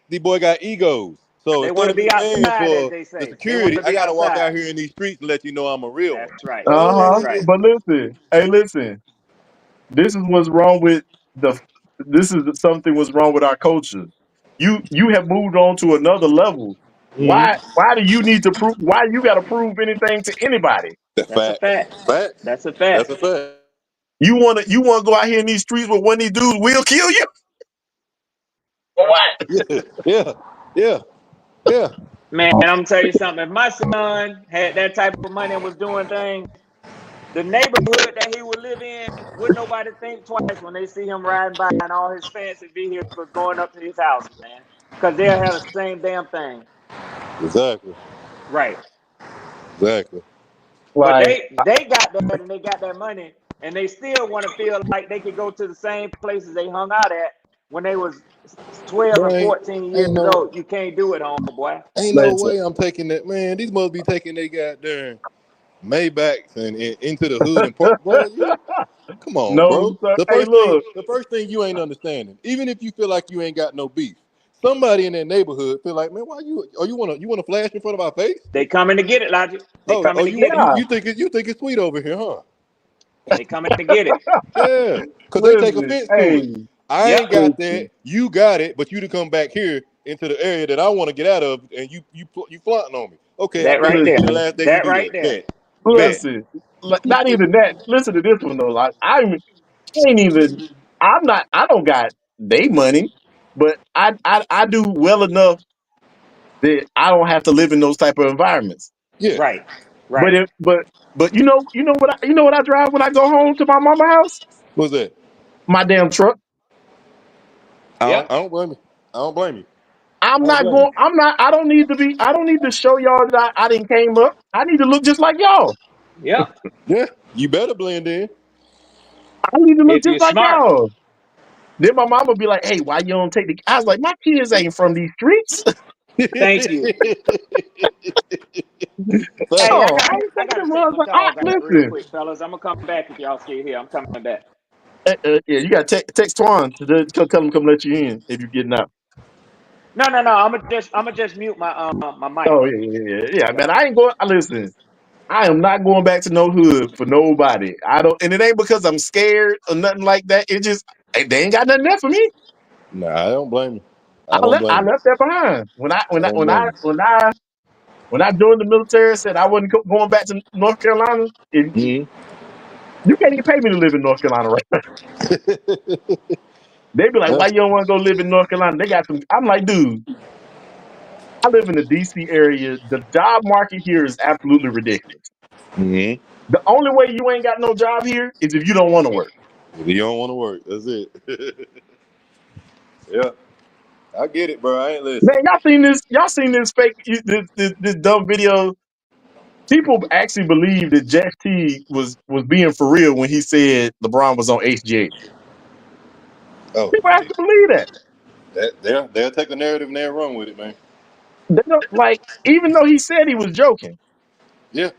These boy got egos. So they instead of be outside, for they say. the security, I gotta walk out here in these streets and let you know I'm a real one. That's right. That's right. But listen. This is what's wrong with something was wrong with our culture. You have moved on to another level. Why do you need to prove? Why you got to prove anything to anybody? That's a fact. That's a fact. That's a fact. You want to go out here in these streets with one of these dudes will kill you? What? Yeah. Man, I'm gonna tell you something. If my son had that type of money and was doing things, the neighborhood that he would live in, would nobody think twice when they see him riding by and all his fancy vehicles going up to his house, man. Because they'll have the same damn thing. Exactly. Right. Exactly. But they got that and they got that money, and they still want to feel like they could go to the same places they hung out at when they was 12 or 14 years old. You can't do it, homeboy. Ain't no way I'm taking that, man. These must be taking they goddamn Maybachs and into the hood and park. Boy, come on, bro. The first thing you ain't understanding, even if you feel like you ain't got no beef, somebody in that neighborhood feel like, man, why you want to flash in front of our face? They coming to get it, Logic. You think it's sweet over here, huh? They coming to get it. Yeah, because they take offense to it. I ain't got that. You got it, but you to come back here into the area that I want to get out of, and you flaunting on me. Okay, that right there. The last day that right there. Listen, not even that. Listen to this one though. Like I don't got they money, but I do well enough that I don't have to live in those type of environments. Yeah. Right. But you know what I drive when I go home to my mama's house? What's that? My damn truck. I don't blame you. I don't blame you. I don't need to show y'all that I didn't came up. I need to look just like y'all. Yeah. Yeah. You better blend in. I need to look just like y'all. Then my mama be like, hey, why you don't take the... I was like, my kids ain't from these streets. Thank you. Hey, I got to take my dog out real quick, fellas. I'm going to come back if y'all stay here. I'm coming back. Yeah, you got to text Twan to come let you in if you're getting out. No. I'm gonna just mute my my mic. Oh yeah. Man, I ain't going. Listen, I am not going back to no hood for nobody. I don't, and it ain't because I'm scared or nothing like that. It just they ain't got nothing there for me. Nah, I don't blame you. I left that behind when I joined the military. Said I wasn't going back to North Carolina. You can't even pay me to live in North Carolina right now. They be like, why you don't want to go live in North Carolina? They got some. I'm like, dude, I live in the DC area. The job market here is absolutely ridiculous. The only way you ain't got no job here is if you don't want to work. If you don't want to work, that's it. Yeah, I get it, bro. I ain't listening. Man, y'all seen this fake this dumb video. People actually believe that Jeff T was being for real when he said LeBron was on HGH. Oh, People actually believe that. they'll take the narrative and they'll run with it, man. They don't, like, even though he said he was joking, Yeah,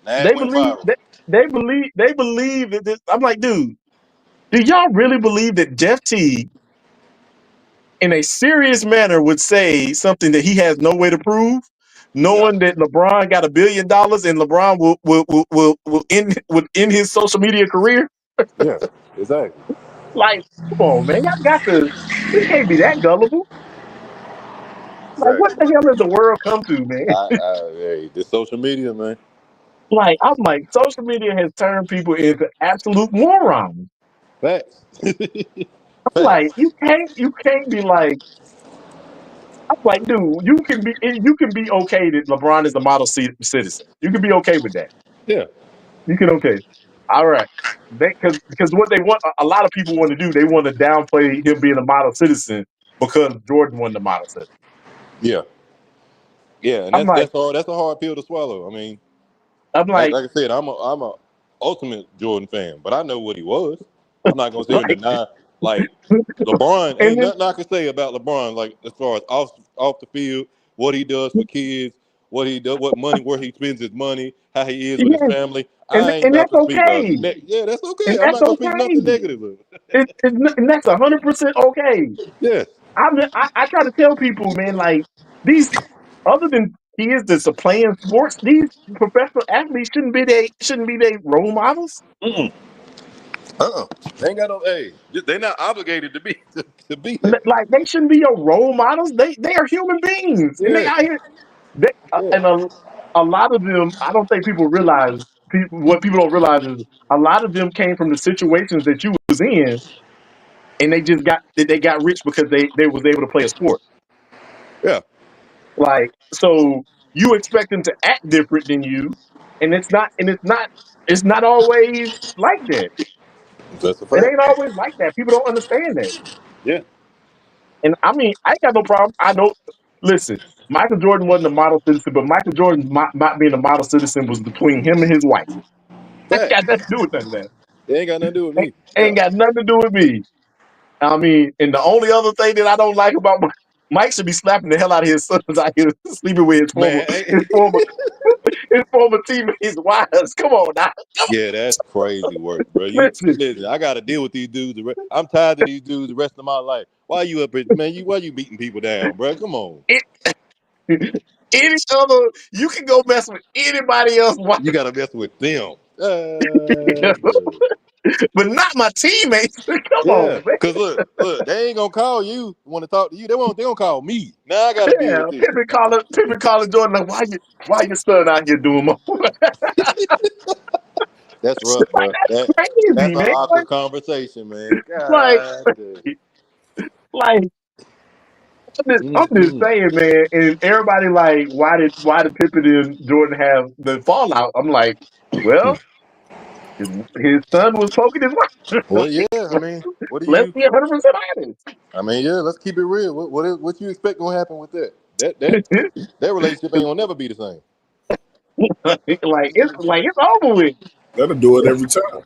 now they it went believe viral. they believe that this. I'm like, dude, do y'all really believe that Jeff T, in a serious manner, would say something that he has no way to prove, knowing that LeBron got $1 billion and LeBron will end his social media career? Yeah, exactly. Like, come on, man, y'all got to. We can't be that gullible. Like, what the hell has the world come to, man? Hey, this social media, man. Like, I'm like, social media has turned people into absolute morons. Facts. I'm like, you can't be like. I'm like, dude, you can be okay that LeBron is a model citizen. You can be okay with that. Yeah. You can okay. All right. Because what they want, a lot of people want to do, they want to downplay him being a model citizen because Jordan won the model citizen. Yeah. Yeah, and I'm like, that's hard. That's a hard pill to swallow. I mean, I'm like, I said, I'm a ultimate Jordan fan, but I know what he was. I'm not gonna sit here and deny. Like LeBron, ain't nothing I can say about LeBron. Like as far as off the field, what he does for kids, what he does, what money, where he spends his money, how he is with his family. I ain't and about that's to speak. okay. Yeah, that's okay. And I'm that's not gonna speak nothing okay. negative of it. And that's 100% okay. Yes. I try to tell people, man, like these, other than kids that's playing sports, these professional athletes shouldn't be they role models. They ain't got no. Hey, they're not obligated to be to be there. Like they shouldn't be your role models. They are human beings, and they Yeah. out here. And a lot of them, I don't think people realize. What people don't realize is a lot of them came from the situations that you was in, and they got rich because they was able to play a sport. Yeah. Like, so you expect them to act different than you, and it's not always like that. That's a It fact. ain't always like that. People don't understand that. Yeah. And I mean, I ain't got no problem. I don't listen. Michael Jordan wasn't a model citizen, but Michael Jordan not being a model citizen was between him and his wife. Ain't got nothing to do with none of that. They ain't got nothing to do with me. Ain't got nothing to do with me. I mean, and the only other thing that I don't like about Mike should be slapping the hell out of his sons out here sleeping with his former teammates' wives. Come on now. Yeah, that's crazy work, bro. Listen, I got to deal with these dudes. I'm tired of these dudes the rest of my life. Why you up here, man? Why you beating people down, bro? Come on. Any other, you can go mess with anybody else. You got to mess with them. But not my teammates. Come on, man. Because look, they ain't gonna call you. Want to talk to you? They gonna call me. Now I got to deal with this. Pippen calling Jordan like, why your son out here doing more? That's rough, bro. That's crazy, That's an man. awkward conversation, man. Like, I'm just Mm-mm. saying, man. And everybody like, why did Pippen and Jordan have the fallout? I'm like, well, his son was poking his wife. Well, yeah. I mean, what do Let's you? be 100% honest. I mean, yeah. Let's keep it real. What you expect gonna happen with that? That relationship ain't gonna never be the same. like it's over with. Gotta do it every time.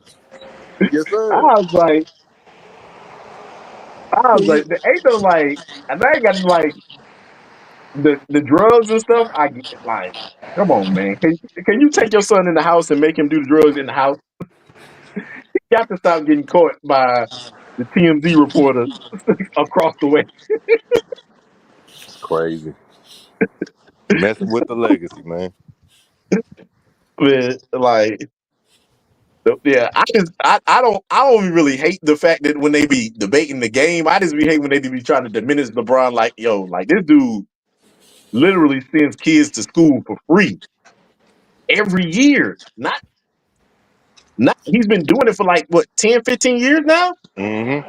Yes, I sir. was like, ain't no like, and I ain't got like the drugs and stuff. I get like, come on, man. Can you take your son in the house and make him do the drugs in the house? You got to stop getting caught by the TMZ reporter across the way. Crazy. Messing with the legacy, man. But like, yeah, I don't really hate the fact that when they be debating the game, I just be hating when they be trying to diminish LeBron. Like, yo, like this dude literally sends kids to school for free every year. Not he's been doing it for like what 10, 15 years now. Mm-hmm.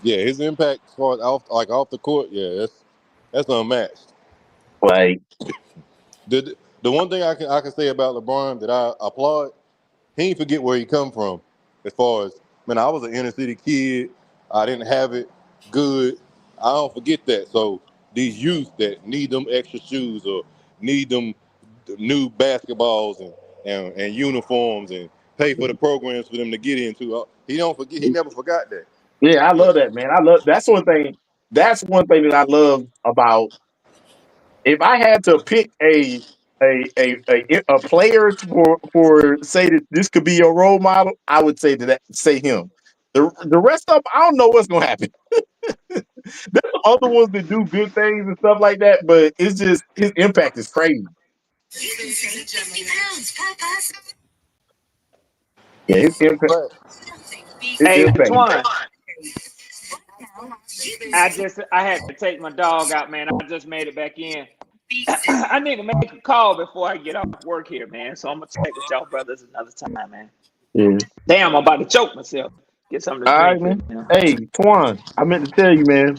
Yeah, his impact as far as off the court, yeah, that's unmatched. Like the the one thing I can say about LeBron that I applaud, he ain't forget where he come from. As far as, man, I was an inner city kid. I didn't have it good. I don't forget that. So these youth that need them extra shoes or need them new basketballs and uniforms and pay for the programs for them to get into. He don't forget. He never forgot that. Yeah, I love that, man. That's one thing. That's one thing that I love about. If I had to pick a player for say that this could be your role model, I would say say him. The rest of them, I don't know what's gonna happen. There's other ones that do good things and stuff like that, but it's just his impact is crazy. Yeah, his impact. Hey, Twan. I had to take my dog out, man. I just made it back in. I need to make a call before I get off work here, man. So I'm gonna check with y'all brothers another time, man. Yeah. Damn, I'm about to choke myself. Get something to All right, drink. man. Hey, Twan, I meant to tell you, man.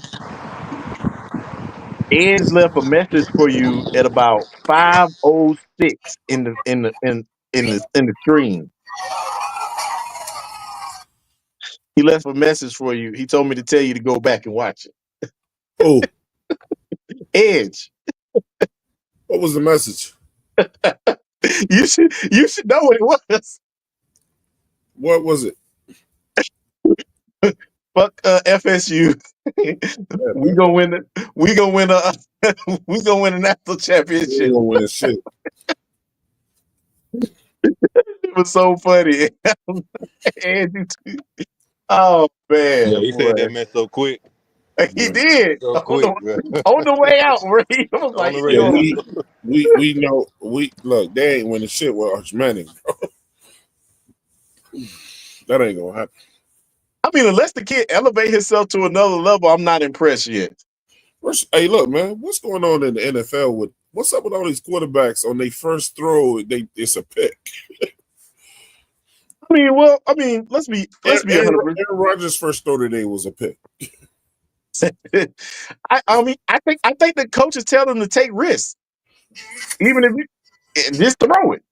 Edge left a message for you at about 5:06 in the stream. He left a message for you. He told me to tell you to go back and watch it. Oh, Edge. What was the message? You should know what it was. What was it? Fuck FSU. We gonna win a national championship. We gonna win shit. It was so funny. Oh man. Yeah, he said that mess so quick. He did. So quick, on the way out, where he was like, we know look, they ain't winning shit with Arch Manning, bro. That ain't gonna happen. I mean, unless the kid elevate himself to another level, I'm not impressed yet. Hey, look, man, what's going on in the NFL what's up with all these quarterbacks on their first throw? It's a pick. I mean, let's be Aaron Rodgers' first throw today was a pick. I think the coaches tell them to take risks, even if you just throw it.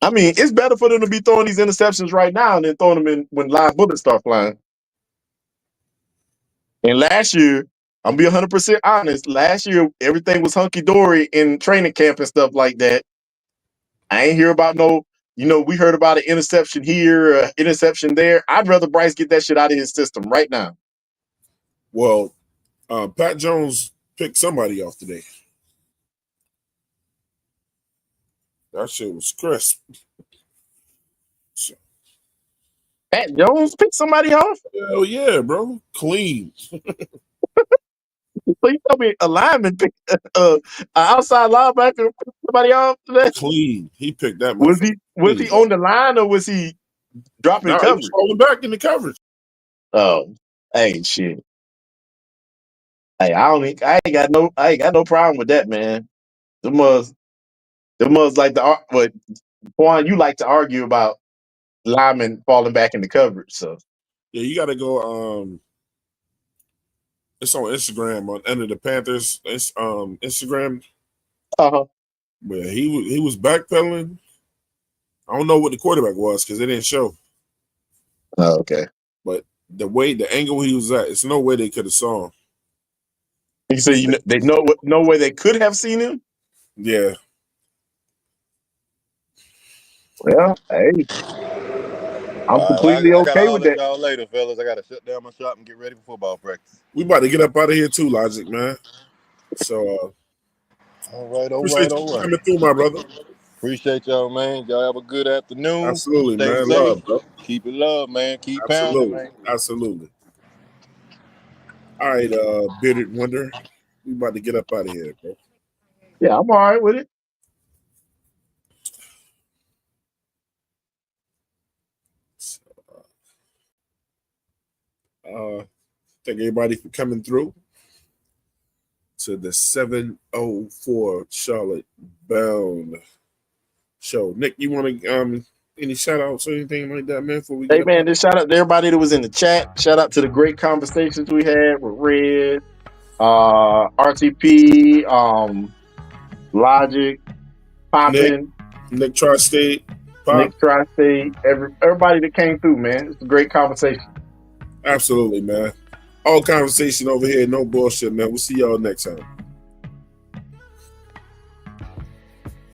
I mean, it's better for them to be throwing these interceptions right now than throwing them in when live bullets start flying. And last year, I'm gonna be 100% honest. Last year, everything was hunky dory in training camp and stuff like that. I ain't hear about no. We heard about an interception here, interception there. I'd rather Bryce get that shit out of his system right now. Well, Pat Jones picked somebody off today. That shit was crisp. Pat Jones picked somebody off? Hell yeah, bro. Clean. So you told me a lineman picked an outside linebacker picked somebody off today? Clean. He picked that. Was he on the line or was he dropping coverage? He was falling back in the coverage. Oh, hey, shit. Hey, I ain't got no problem with that, man. The must like but Juan, you like to argue about linemen falling back in the coverage, so yeah, you got to go. It's on Instagram on Under the Panthers. It's Instagram. Where he was backpedaling. I don't know what the quarterback was because they didn't show. Oh, okay. But the angle he was at, it's no way they could have saw him. You say they no way they could have seen him? Yeah. Well, hey. I'm completely okay with that. Y'all later, fellas. I gotta shut down my shop and get ready for football practice. We about to get up out of here too, Logic, man. So all right. Coming through, my brother. Appreciate y'all, man. Y'all have a good afternoon. Absolutely, Stay man. safe. Love, bro. Keep it love, man. Keep Absolutely. pounding, man. Absolutely. All right, Bearded Wonder. We about to get up out of here, bro. Yeah, I'm all right with it. Thank everybody for coming through to the 704 Charlotte Bound show. Nick, you want to any shout outs or anything like that, man? Before we hey, man, just shout out to everybody that was in the chat. Shout out to the great conversations we had with Red, RTP, Logic, Poppin, Nick Tri-State, Nick Tri-State, everybody that came through, man. It's a great conversation. Absolutely, man. All conversation over here, no bullshit, man. We'll see y'all next time.